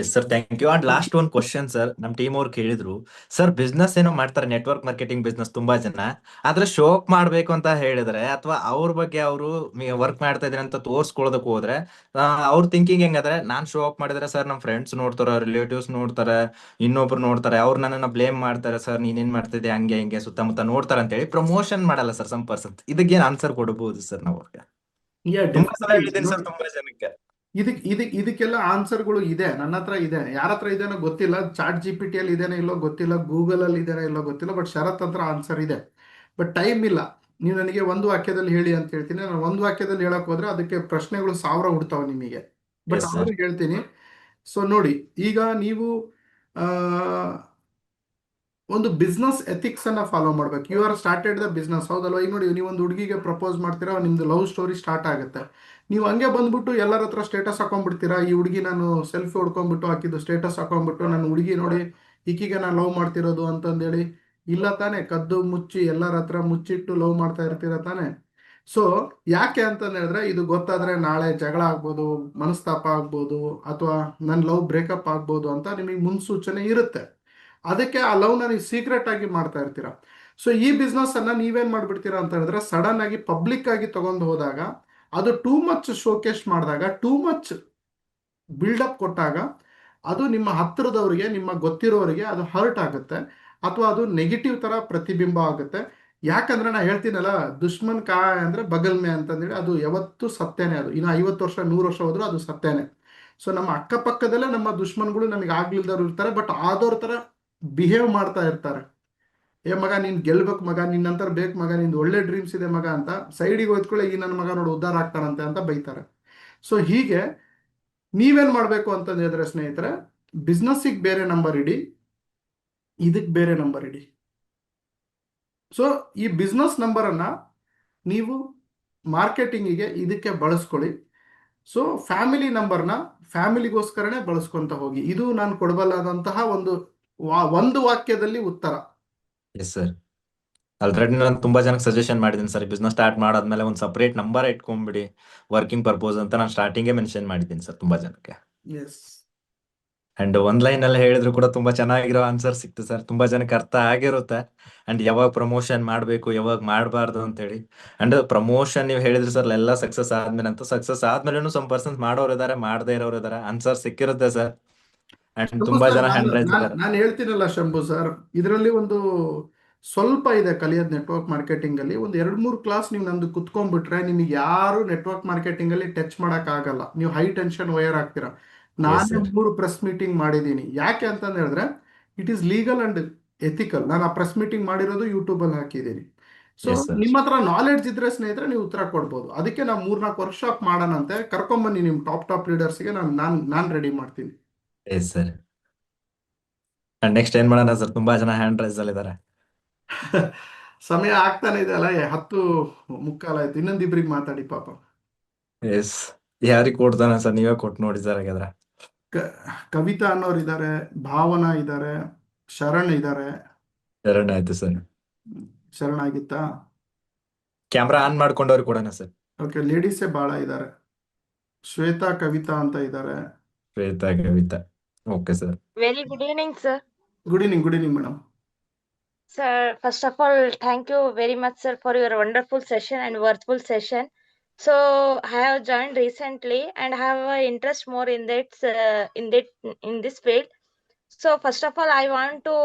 Yes sir, thank you. And last ಒಂದು ಕ್ವಶನ್ ಸರ್, ನಮ್ಮ ಟೀಮ್ ಅವ್ರು ಕೇಳಿದ್ರು ಸರ್, ಬಿಸ್ನೆಸ್ ಏನೋ ಮಾಡ್ತಾರೆ, ನೆಟ್ವರ್ಕ್ ಮಾರ್ಕೆಟಿಂಗ್ ಬಿಸ್ನೆಸ್ ತುಂಬಾ ಜನ, ಆದ್ರೆ ಶೋ ಅಪ್ ಮಾಡ್ಬೇಕು ಅಂತ ಹೇಳಿದ್ರೆ ಅಥವಾ ಅವ್ರ ಬಗ್ಗೆ ಅವರು ವರ್ಕ್ ಮಾಡ್ತಾ ಇದ್ರೆ ಅಂತ ತೋರ್ಸ್ಕೊಳೋದಕ್ ಹೋದ್ರೆ ಅವ್ರ ಥಿಂಕಿಂಗ್ ಹೆಂಗಂದ್ರೆ, ನಾನ್ ಶೋ ಅಪ್ ಮಾಡಿದ್ರೆ ಸರ್ ನಮ್ಮ ಫ್ರೆಂಡ್ಸ್ ನೋಡ್ತಾರ, ರಿಲೇಟಿವ್ಸ್ ನೋಡ್ತಾರೆ, ಇನ್ನೊಬ್ರು ನೋಡ್ತಾರೆ, ಅವ್ರು ನನ್ನನ್ನ ಬ್ಲೇಮ್ ಮಾಡ್ತಾರೆ, ಸರ್ ನೀನೇನ್ ಮಾಡ್ತಿದ್ದೆ ಹಂಗೆ ಹಿಂಗೆ ಸುತ್ತಮುತ್ತ ನೋಡ್ತಾರೆ ಅಂತ ಹೇಳಿ ಪ್ರಮೋಷನ್ ಮಾಡಲ್ಲ ಸರ್ ಸಮ್ ಪರ್ಸನ್. ಇದಕ್ಕೇನ್ ಆನ್ಸರ್ ಕೊಡಬಹುದು ಸರ್ ನಾವು ಅವ್ರಿಗೆ? ಯಾ ತುಂಬಾ ಸಲ ಡೆಫಿನೆಟ್ಲಿ ಹೇಳಿದ್ದೀನಿ ಸರ್ ನೋಡಿ, ತುಂಬಾ ಜನಕ್ಕೆ. ಇದಕ್ಕೆಲ್ಲ ಆನ್ಸರ್ಗಳು ಇದೆ, ನನ್ನ ಹತ್ರ ಇದೆ. ಯಾರ ಹತ್ರ ಇದೇನೋ ಗೊತ್ತಿಲ್ಲ, ಚಾಟ್ ಜಿ ಪಿ ಟಿಯಲ್ಲಿ ಇದೇನೋ ಇಲ್ಲೋ ಗೊತ್ತಿಲ್ಲ, ಗೂಗಲಲ್ಲಿ ಇದೇನೋ ಇಲ್ಲೋ ಗೊತ್ತಿಲ್ಲ, ಬಟ್ ಶರತ್ ಹತ್ರ ಆನ್ಸರ್ ಇದೆ. ಬಟ್ ಟೈಮ್ ಇಲ್ಲ. ನೀವು ನನಗೆ ಒಂದು ವಾಕ್ಯದಲ್ಲಿ ಹೇಳಿ ಅಂತ ಹೇಳ್ತೀನಿ, ನಾನು ಒಂದು ವಾಕ್ಯದಲ್ಲಿ ಹೇಳಕ್ ಹೋದ್ರೆ ಅದಕ್ಕೆ ಪ್ರಶ್ನೆಗಳು 1000 ಹುಡ್ತಾವೆ ನಿಮಗೆ. But yes sir. ಅವ್ರಿಗೆ ಹೇಳ್ತೀನಿ. ಸೊ ನೋಡಿ, ಈಗ ನೀವು ಆ, ಒಂದು ಬಿಸ್ನೆಸ್ ಎಥಿಕ್ಸ್ ಅನ್ನ ಫಾಲೋ ಮಾಡ್ಬೇಕು. You are started the business, ಹೌದಲ್ವಾ? ಈಗ ನೋಡಿ, ನೀವು ಒಂದು ಹುಡುಗಿಗೆ ಪ್ರಪೋಸ್ ಮಾಡ್ತೀರಾ, ನಿಮ್ದು ಲವ್ ಸ್ಟೋರಿ ಸ್ಟಾರ್ಟ್ ಆಗುತ್ತೆ. ನೀವು ಹಂಗೆ ಬಂದ್ಬಿಟ್ಟು ಎಲ್ಲರ ಹತ್ರ ಸ್ಟೇಟಸ್ ಹಾಕೊಂಡ್ಬಿಡ್ತೀರಾ. ಈ ಹುಡುಗಿ ನಾನು ಸೆಲ್ಫಿ ಹೊಡ್ಕೊಂಡ್ಬಿಟ್ಟು ಹಾಕಿದ್ದು ಸ್ಟೇಟಸ್ ಹಾಕೊಂಡ್ಬಿಟ್ಟು, ನನ್ನ ಹುಡುಗಿ ನೋಡಿ ಈಕಿಗೆ ನಾನು ಲವ್ ಮಾಡ್ತಿರೋದು ಅಂತಂದೇಳಿ. ಇಲ್ಲ ತಾನೇ? ಕದ್ದು ಮುಚ್ಚಿ ಎಲ್ಲರ ಹತ್ರ ಮುಚ್ಚಿಟ್ಟು ಲವ್ ಮಾಡ್ತಾ ಇರ್ತೀರ ತಾನೇ? ಸೊ ಯಾಕೆ ಅಂತಂದು ಹೇಳಿದ್ರೆ, ಇದು ಗೊತ್ತಾದ್ರೆ ನಾಳೆ ಜಗಳ ಆಗ್ಬೋದು, ಮನಸ್ತಾಪ ಆಗ್ಬೋದು, ಅಥವಾ ನನ್ನ ಲವ್ ಬ್ರೇಕಪ್ ಆಗ್ಬೋದು ಅಂತ ನಿಮಗೆ ಮುನ್ಸೂಚನೆ ಇರುತ್ತೆ. ಅದಕ್ಕೆ ಆ ಲವ್ನ ನೀವು ಸೀಕ್ರೆಟ್ ಆಗಿ ಮಾಡ್ತಾ ಇರ್ತೀರಾ. ಸೊ ಈ ಬಿಸ್ನೆಸ್ ಅನ್ನ ನೀವೇನ್ ಮಾಡ್ಬಿಡ್ತೀರಾ ಅಂತ ಹೇಳಿದ್ರೆ, ಸಡನ್ ಆಗಿ ಪಬ್ಲಿಕ್ ಆಗಿ ತಗೊಂಡು ಹೋದಾಗ, ಅದು ಟೂ ಮಚ್ ಶೋಕೇಸ್ ಮಾಡಿದಾಗ, ಟೂ ಮಚ್ ಬಿಲ್ಡಪ್ ಕೊಟ್ಟಾಗ, ಅದು ನಿಮ್ಮ ಹತ್ತಿರದವರಿಗೆ, ನಿಮ್ಮ ಗೊತ್ತಿರೋರಿಗೆ ಅದು ಹರ್ಟ್ ಆಗುತ್ತೆ, ಅಥವಾ ಅದು ನೆಗೆಟಿವ್ ತರ ಪ್ರತಿಬಿಂಬ ಆಗುತ್ತೆ. ಯಾಕಂದ್ರೆ ನಾ ಹೇಳ್ತೀನಲ್ಲ, ದುಶ್ಮನ್ ಕಾ ಅಂದ್ರೆ ಬಗಲ್ ಮೇ ಅಂತಂದೇಳಿ, ಅದು ಯಾವತ್ತೂ ಸತ್ಯನೇ. ಅದು ಇನ್ನು 50 ವರ್ಷ 100 ವರ್ಷ ಹೋದ್ರೂ ಅದು ಸತ್ಯನೇ. ಸೊ ನಮ್ಮ ಅಕ್ಕಪಕ್ಕದಲ್ಲೇ ನಮ್ಮ ದುಶ್ಮನ್ಗಳು ನಮಗೆ ಆಗ್ಲಿಲ್ದವ್ರು ಇರ್ತಾರೆ, ಬಟ್ ಆದವ್ರ ತರ ಬಿಹೇವ್ ಮಾಡ್ತಾ ಇರ್ತಾರೆ. ಏ ಮಗ, ನೀನ್ ಗೆಲ್ಬೇಕು ಮಗ, ನಿನ್ ನಂತರ ಬೇಕು ಮಗ, ನಿಂದು ಒಳ್ಳೆ ಡ್ರೀಮ್ಸ್ ಇದೆ ಮಗ ಅಂತ ಸೈಡಿಗೆ ಹೋಯ್ತ್ಕೊಳ್ಳಿ, ಈ ನನ್ನ ಮಗ ನೋಡು ಉದ್ಧಾರ ಆಗ್ತಾನಂತೆ ಅಂತ ಬೈತಾರೆ. ಸೊ ಹೀಗೆ ನೀವೇನ್ ಮಾಡ್ಬೇಕು ಅಂತಂದ್ರೆ ಹೇಳಿದ್ರೆ ಸ್ನೇಹಿತರೆ, ಬಿಸ್ನೆಸ್ಸಿಗೆ ಬೇರೆ ನಂಬರ್ ಇಡಿ, ಇದಕ್ಕೆ ಬೇರೆ ನಂಬರ್ ಇಡಿ. ಸೊ ಈ ಬಿಸ್ನೆಸ್ ನಂಬರನ್ನ ನೀವು ಮಾರ್ಕೆಟಿಂಗಿಗೆ ಇದಕ್ಕೆ ಬಳಸ್ಕೊಳ್ಳಿ. ಸೊ ಫ್ಯಾಮಿಲಿ ನಂಬರ್ನ ಫ್ಯಾಮಿಲಿಗೋಸ್ಕರನೇ ಬಳಸ್ಕೊಂತ ಹೋಗಿ. ಇದು ನಾನು ಕೊಡಬಲ್ಲದಂತಹ ಒಂದು ವಾಕ್ಯದಲ್ಲಿ ಉತ್ತರ. Yes sir. ಆಲ್ರೆಡಿ ನಾನು ತುಂಬಾ ಜನಕ್ಕೆ ಸಜೆಷನ್ ಮಾಡಿದ್ದೀನಿ ಸರ್, ಬಿಸ್ನೆಸ್ ಸ್ಟಾರ್ಟ್ ಮಾಡಾದ್ಮೇಲೆ ಒಂದು ಸಪರೇಟ್ ನಂಬರ್ ಇಟ್ಕೊಂಡ್ಬಿಡಿ, ವರ್ಕಿಂಗ್ ಪರ್ಪೋಸ್ ಅಂತ ನಾನು ಸ್ಟಾರ್ಟಿಂಗೇ ಮೆನ್ಷನ್ ಮಾಡಿದ್ದೀನಿ ಸರ್ ತುಂಬಾ ಜನಕ್ಕೆ. ಎಸ್. ಅಂಡ್ ಒಂದ್ ಲೈನ್ ಅಲ್ಲಿ ಹೇಳಿದ್ರು ಕೂಡ ತುಂಬಾ ಚೆನ್ನಾಗಿರೋ ಆನ್ಸರ್ ಸಿಕ್ತು ಸರ್. ತುಂಬಾ ಜನಕ್ಕೆ ಅರ್ಥ ಆಗಿರುತ್ತೆ. ಅಂಡ್ ಯಾವಾಗ ಪ್ರಮೋಷನ್ ಮಾಡ್ಬೇಕು, ಯಾವಾಗ ಮಾಡಬಾರ್ದು ಅಂತ ಹೇಳಿ. ಅಂಡ್ ಪ್ರಮೋಷನ್ ನೀವು ಹೇಳಿದ್ರಿ ಸರ್, ಎಲ್ಲ ಸಕ್ಸಸ್ ಆದ್ಮೇಲೆ ಅಂತ. ಸಕ್ಸಸ್ ಆದ್ಮೇಲೆ ಸಮ್ ಪರ್ಸನ್ಸ್ ಮಾಡೋರು ಇದಾರೆ, ಮಾಡದೇ ಇರೋರು ಇದಾರೆ. ಆನ್ಸರ್ ಸಿಕ್ಕಿರುತ್ತೆ ಸರ್. ಅಂಡ್ ಶಂಭು ತುಂಬಾ ಸರ್, ಜನ ನಾನು ಹ್ಯಾಂಡ್ ರೈಸ್ ನಾನು ಇದಾರೆ. ನಾನು ಹೇಳ್ತೀನಲ್ಲ ಶಂಭು ಸರ್, ಇದರಲ್ಲಿ ಒಂದು ಸ್ವಲ್ಪ ಇದೆ ಕಲಿಯೋದು. ನೆಟ್ವರ್ಕ್ ಮಾರ್ಕೆಟಿಂಗ್ ಅಲ್ಲಿ ಒಂದು 2-3 ಕ್ಲಾಸ್ ನೀವು ನಂದು ಕುತ್ಕೊಂಡ್ಬಿಟ್ರೆ, ನಿಮಗೆ ಯಾರು ನೆಟ್ವರ್ಕ್ ಮಾರ್ಕೆಟಿಂಗ್ ಅಲ್ಲಿ ಟಚ್ ಮಾಡಕ್ ಆಗಲ್ಲ. ನೀವು ಹೈ ಟೆನ್ಷನ್ ವೈರ್ ಆಗ್ತೀರಾ. ಎಸ್ ನಾನೇ ಸರ್. 3 ಪ್ರೆಸ್ ಮೀಟಿಂಗ್ ಮಾಡಿದ್ದೀನಿ. ಯಾಕೆ ಅಂತಂದು ಹೇಳಿದ್ರೆ, it is legal and ethical. ನಾನು ಆ ಪ್ರೆಸ್ ಮೀಟಿಂಗ್ ಮಾಡಿರೋದು ಯೂಟ್ಯೂಬ್ ಅಲ್ಲಿ ಹಾಕಿದ್ದೀನಿ. So yes sir. ನಿಮ್ಮ ಹತ್ರ ನಾಲೆಡ್ಜ್ ಇದ್ರೆ ಸ್ನೇಹಿತರೆ, ನೀವು ಉತ್ತರ ಕೊಡ್ಬೋದು. ಅದಕ್ಕೆ ನಾವು 3-4 ವರ್ಕ್ಶಾಪ್ ಮಾಡೋಣಂತೆ, ಕರ್ಕೊಂಬನ್ನಿ ನಿಮ್ಮ ಟಾಪ್ ಲೀಡರ್ಸ್ಗೆ. ನಾನು ರೆಡಿ ಮಾಡ್ತೀನಿ. S sir. ಅಂಡ್ ನೆಕ್ಸ್ಟ್ ಏನ್ ಮಾಡೋಣ ಸರ್? ತುಂಬಾ ಜನ ಹ್ಯಾಂಡ್ ರೈಸ್ ಅಲ್ಲಿ ಇದಾರೆ. ಸಮಯ ಆಗ್ತಾನೆ ಇದೆ ಅಲ್ಲ, 10:45 ಆಯ್ತು. ಇನ್ನೊಂದಿಬ್ರಿಗೆ ಮಾತಾಡಿ ಪಾಪ. ಎಸ್. ಯಾರಿಗೆ ಕೊಡ್ತಾನೆ ಸರ್? ನೀವೇ ಕೊಟ್ಟು ನೋಡಿ ಸರ್ ಹಾಗಾದ್ರೆ. ಕ- ಕವಿತಾ ಅನ್ನೋರು ಇದ್ದಾರೆ, ಭಾವನಾ ಇದ್ದಾರೆ, ಶರಣ್ ಇದ್ದಾರೆ. ಎರಡನೇ ಆಯ್ತು ಸರ್. ಶರಣ್ ಆಗಿತ್ತಾ? ಕ್ಯಾಮ್ರಾ ಆನ್ ಮಾಡ್ಕೊಂಡವ್ರು ಕೊಡೋಣ ಸರ್. ಓಕೆ, ಲೇಡೀಸೇ ಭಾಳ ಇದ್ದಾರೆ. ಶ್ವೇತಾ ಕವಿತಾ ಅಂತ ಇದ್ದಾರೆ. Shweta Kavita. Okay sir. Very good evening, sir. Good evening madam. Sir, first of all, thank you very much, sir, for your wonderful session and worthful session. So, I have joined recently and have a interest more in in this field. So, first of all, I want to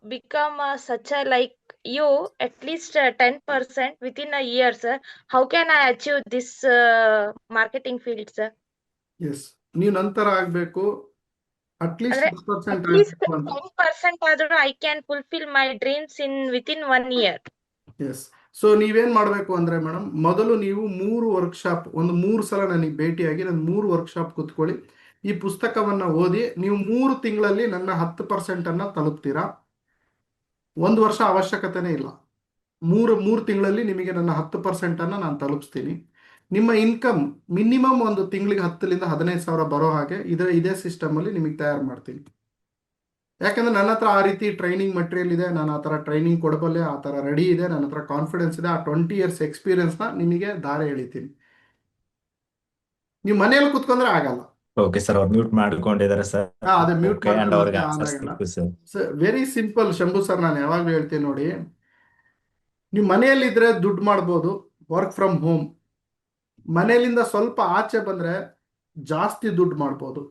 become such a like you, at least 10% within a year, sir. How can I achieve this marketing field, sir? Yes, ನೀವು ನಂತರ ಆಗಬೇಕು. ಅಟ್ಲೀಸ್ಟ್ At 10% least ಆಗಬೇಕು ಅಂತ. 10% ಆದ್ರೂ I can fulfill my dreams within 1 year. Yes. So ನೀವೇನ್ ಮಾಡಬೇಕು ಅಂದ್ರೆ ಮೇಡಮ್, ಮೊದಲು ನೀವು 3 ವರ್ಕ್ಶಾಪ್, ಒಂದು 3 ಸಲ ನನಗೆ ಭೇಟಿಯಾಗಿ ನನ್ನ 3 ವರ್ಕ್ಶಾಪ್ ಕುತ್ಕೊಳ್ಳಿ. ಈ ಪುಸ್ತಕವನ್ನ ಓದಿ ನೀವು 3 ತಿಂಗಳಲ್ಲಿ ನನ್ನ 10% ಅನ್ನ ತಲುಪ್ತೀರಾ. 1 ವರ್ಷ ಅವಶ್ಯಕತೆನೇ ಇಲ್ಲ. 3 ತಿಂಗಳಲ್ಲಿ ನಿಮಗೆ ನನ್ನ 10% ಅನ್ನ ನಾನು ತಲುಪಿಸ್ತೀನಿ. ನಿಮ್ಮ ಇನ್ಕಮ್ ಮಿನಿಮಮ್ ಒಂದು ತಿಂಗಳಿಗೆ 10,000 ರಿಂದ 15,000 ಬರೋ ಹಾಗೆ ಇದೇ ಸಿಸ್ಟಮ್ ಅಲ್ಲಿ ನಿಮಗೆ ತಯಾರು ಮಾಡ್ತೀನಿ. ಯಾಕಂದ್ರೆ ನನ್ನ ಹತ್ರ ಆ ರೀತಿ ಟ್ರೈನಿಂಗ್ ಮಟೀರಿಯಲ್ ಇದೆ, ನಾನು ಆ ಥರ ಟ್ರೈನಿಂಗ್ ಕೊಡಬಲ್ಲೆ, ಆ ಥರ ರೆಡಿ ಇದೆ, ನನ್ನ ಹತ್ರ ಕಾನ್ಫಿಡೆನ್ಸ್ ಇದೆ. ಆ 20 years ಎಕ್ಸ್ಪೀರಿಯನ್ಸ್ನ ನಿಮಗೆ ದಾರಿ ಎಳಿತೀನಿ. ನೀವು ಮನೆಯಲ್ಲಿ ಕುತ್ಕೊಂಡ್ರೆ ಆಗಲ್ಲ. ಓಕೆ ಸರ್, ಅವ್ರು ಮ್ಯೂಟ್ ಮಾಡ್ಕೊಂಡಿದ್ದಾರೆ ಸರ್. ಅದೇ ಮ್ಯೂಟ್ ಓಕೆ, ಅಂಡ್ ಅವ್ರಿಗೆ ಆನ್ ಆನ್ಸರ್ ಆಗಲ್ಲ. ಸಿಕ್ತು sir. Very simple Shambhu sir, ನಾನು ಯಾವಾಗಲೂ ಹೇಳ್ತೀನಿ ನೋಡಿ, ನೀವು ಮನೆಯಲ್ಲಿದ್ರೆ ದುಡ್ಡು ಮಾಡ್ಬೋದು, ವರ್ಕ್ ಫ್ರಮ್ ಹೋಮ್. ಮನೆಯಲ್ಲಿಂದ ಸ್ವಲ್ಪ ಆಚೆ ಬಂದ್ರೆ ಜಾಸ್ತಿ ದುಡ್ಡು ಮಾಡ್ಬೋದು.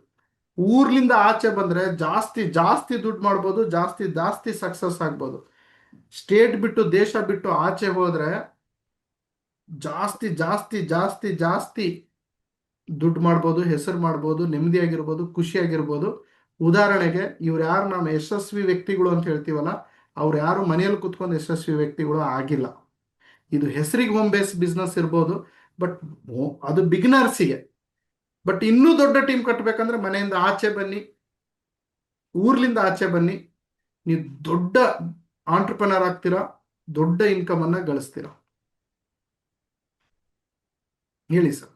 ಊರ್ಲಿಂದ ಆಚೆ ಬಂದ್ರೆ ಜಾಸ್ತಿ ದುಡ್ಡು ಮಾಡ್ಬೋದು, ಜಾಸ್ತಿ ಸಕ್ಸಸ್ ಆಗ್ಬೋದು. ಸ್ಟೇಟ್ ಬಿಟ್ಟು ದೇಶ ಬಿಟ್ಟು ಆಚೆ ಹೋದ್ರೆ ಜಾಸ್ತಿ ಜಾಸ್ತಿ ಜಾಸ್ತಿ ಜಾಸ್ತಿ ದುಡ್ಡು ಮಾಡ್ಬೋದು, ಹೆಸರು ಮಾಡ್ಬೋದು, ನೆಮ್ಮದಿಯಾಗಿರ್ಬೋದು, ಖುಷಿಯಾಗಿರ್ಬೋದು. ಉದಾಹರಣೆಗೆ ಇವ್ರು ಯಾರು ನಾವು ಯಶಸ್ವಿ ವ್ಯಕ್ತಿಗಳು ಅಂತ ಹೇಳ್ತೀವಲ್ಲ, ಅವ್ರು ಯಾರು ಮನೆಯಲ್ಲಿ ಕುತ್ಕೊಂಡು ಯಶಸ್ವಿ ವ್ಯಕ್ತಿಗಳು ಆಗಿಲ್ಲ. ಇದು ಹೆಸರಿಗೆ ಹೋಮ್ ಬೇಸ್ ಬಿಸ್ನೆಸ್ ಇರ್ಬೋದು, ಬಟ್ ಅದು ಬಿಗಿನರ್ಸಿಗೆ. ಬಟ್ ಇನ್ನೂ ದೊಡ್ಡ ಟೀಮ್ ಕಟ್ಟಬೇಕಂದ್ರೆ ಮನೆಯಿಂದ ಆಚೆ ಬನ್ನಿ, ಊರ್ಲಿಂದ ಆಚೆ ಬನ್ನಿ, ನೀವು ದೊಡ್ಡ ಆಂಟ್ರಪ್ರನರ್ ಆಗ್ತೀರಾ, ದೊಡ್ಡ ಇನ್ಕಮ್ ಅನ್ನ ಗಳಿಸ್ತೀರಾ. ಹೇಳಿ sir.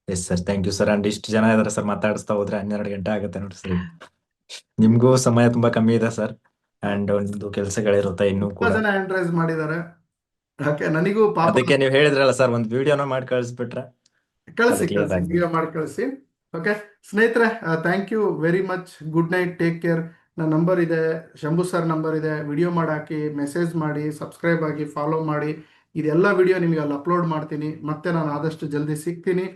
Yes sir, thank you sir. And ಇಷ್ಟು ಜನ ಇದಾರೆ ಸರ್, ಮಾತಾಡಿಸ್ತಾ ಹೋದ್ರೆ 12 ಗಂಟೆ ಆಗುತ್ತೆ ನೋಡಿ ಸರ್. ನಿಮ್ಗೂ ಸಮಯ ತುಂಬಾ ಕಮ್ಮಿ ಇದೆ ಸರ್, ಅಂಡ್ ಒಂದು ಕೆಲಸಗಳಿರುತ್ತೆ ಇನ್ನೂ ತುಂಬಾ ಕೂಡ. ಜನ ಹ್ಯಾಂಡ್ ರೈಸ್ ಮಾಡಿದ್ದಾರೆ. ಓಕೆ, ನನಗೂ ಪಾಪ ಅದಕ್ಕೆ ನೀವು ಹೇಳಿದ್ರಲ್ಲ ಸರ್, ಒಂದು ವಿಡಿಯೋನ ಮಾಡಿ ಕಳಿಸ್ಬಿಟ್ರೆ ಕಳಿಸಿ ಅದು clear ಆಗ್ತದೆ. ವಿಡಿಯೋ ಮಾಡಿ ಕಳಿಸಿ. ಓಕೆ ಸ್ನೇಹಿತರೆ, thank you very much. Good night, take care. ನನ್ನ ನಂಬರ್ ಇದೆ, ಶಂಭು ಸರ್ ನಂಬರ್ ಇದೆ. ವಿಡಿಯೋ ಮಾಡಾಕಿ, ಮೆಸೇಜ್ ಮಾಡಿ, ಸಬ್ಸ್ಕ್ರೈಬ್ ಆಗಿ, ಫಾಲೋ ಮಾಡಿ. ಇದೆಲ್ಲ ವಿಡಿಯೋ ನಿಮಗೆ ಅಲ್ಲಿ ಅಪ್ಲೋಡ್ ಮಾಡ್ತೀನಿ. ಮತ್ತೆ ನಾನು ಆದಷ್ಟು ಜಲ್ದಿ ಸಿಗ್ತೀನಿ.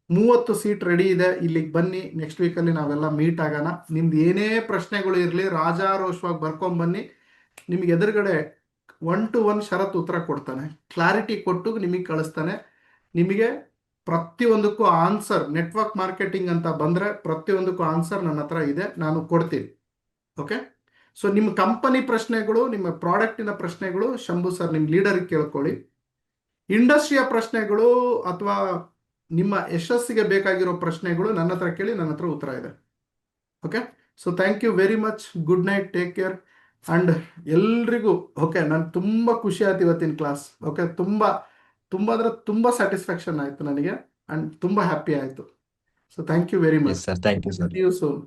30 ಸೀಟ್ ರೆಡಿ ಇದೆ, ಇಲ್ಲಿಗೆ ಬನ್ನಿ. ನೆಕ್ಸ್ಟ್ ವೀಕಲ್ಲಿ ನಾವೆಲ್ಲ ಮೀಟ್ ಆಗೋಣ. ನಿಮ್ದು ಏನೇ ಪ್ರಶ್ನೆಗಳು ಇರಲಿ ರಾಜಾರೋಷವಾಗಿ ಬರ್ಕೊಂಬನ್ನಿ. ನಿಮಗೆ ಎದುರುಗಡೆ 1 to 1 ಷರತ್ತು ಉತ್ತರ ಕೊಡ್ತಾನೆ, ಕ್ಲಾರಿಟಿ ಕೊಟ್ಟು ನಿಮಗೆ ಕಳಿಸ್ತಾನೆ. ನಿಮಗೆ ಪ್ರತಿಯೊಂದಕ್ಕೂ ಆನ್ಸರ್, ನೆಟ್ವರ್ಕ್ ಮಾರ್ಕೆಟಿಂಗ್ ಅಂತ ಬಂದರೆ ಪ್ರತಿಯೊಂದಕ್ಕೂ ಆನ್ಸರ್ ನನ್ನ ಹತ್ರ ಇದೆ, ನಾನು ಕೊಡ್ತೀನಿ. ಓಕೆ, ಸೊ ನಿಮ್ಮ ಕಂಪನಿ ಪ್ರಶ್ನೆಗಳು, ನಿಮ್ಮ ಪ್ರಾಡಕ್ಟಿನ ಪ್ರಶ್ನೆಗಳು ಶಂಭು ಸರ್ ನಿಮ್ಮ ಲೀಡರ್ಗೆ ಕೇಳ್ಕೊಳ್ಳಿ. ಇಂಡಸ್ಟ್ರಿಯ ಪ್ರಶ್ನೆಗಳು ಅಥವಾ ನಿಮ್ಮ ಯಶಸ್ಸಿಗೆ ಬೇಕಾಗಿರೋ ಪ್ರಶ್ನೆಗಳು ನನ್ನ ಹತ್ರ ಕೇಳಿ, ನನ್ನ ಹತ್ರ ಉತ್ತರ ಇದೆ. Okay, so thank you very much. Good night, take care. And ಎಲ್ರಿಗೂ ಓಕೆ, ನಾನು ತುಂಬ ಖುಷಿ ಆಯ್ತು ಇವತ್ತಿನ ಕ್ಲಾಸ್. ಓಕೆ, ತುಂಬ ಅಂದರೆ ತುಂಬ ಸ್ಯಾಟಿಸ್ಫ್ಯಾಕ್ಷನ್ ಆಯಿತು ನನಗೆ, ಅಂಡ್ ತುಂಬ ಹ್ಯಾಪಿ ಆಯಿತು. So thank you very much. Yes sir, thank you sir. See you soon.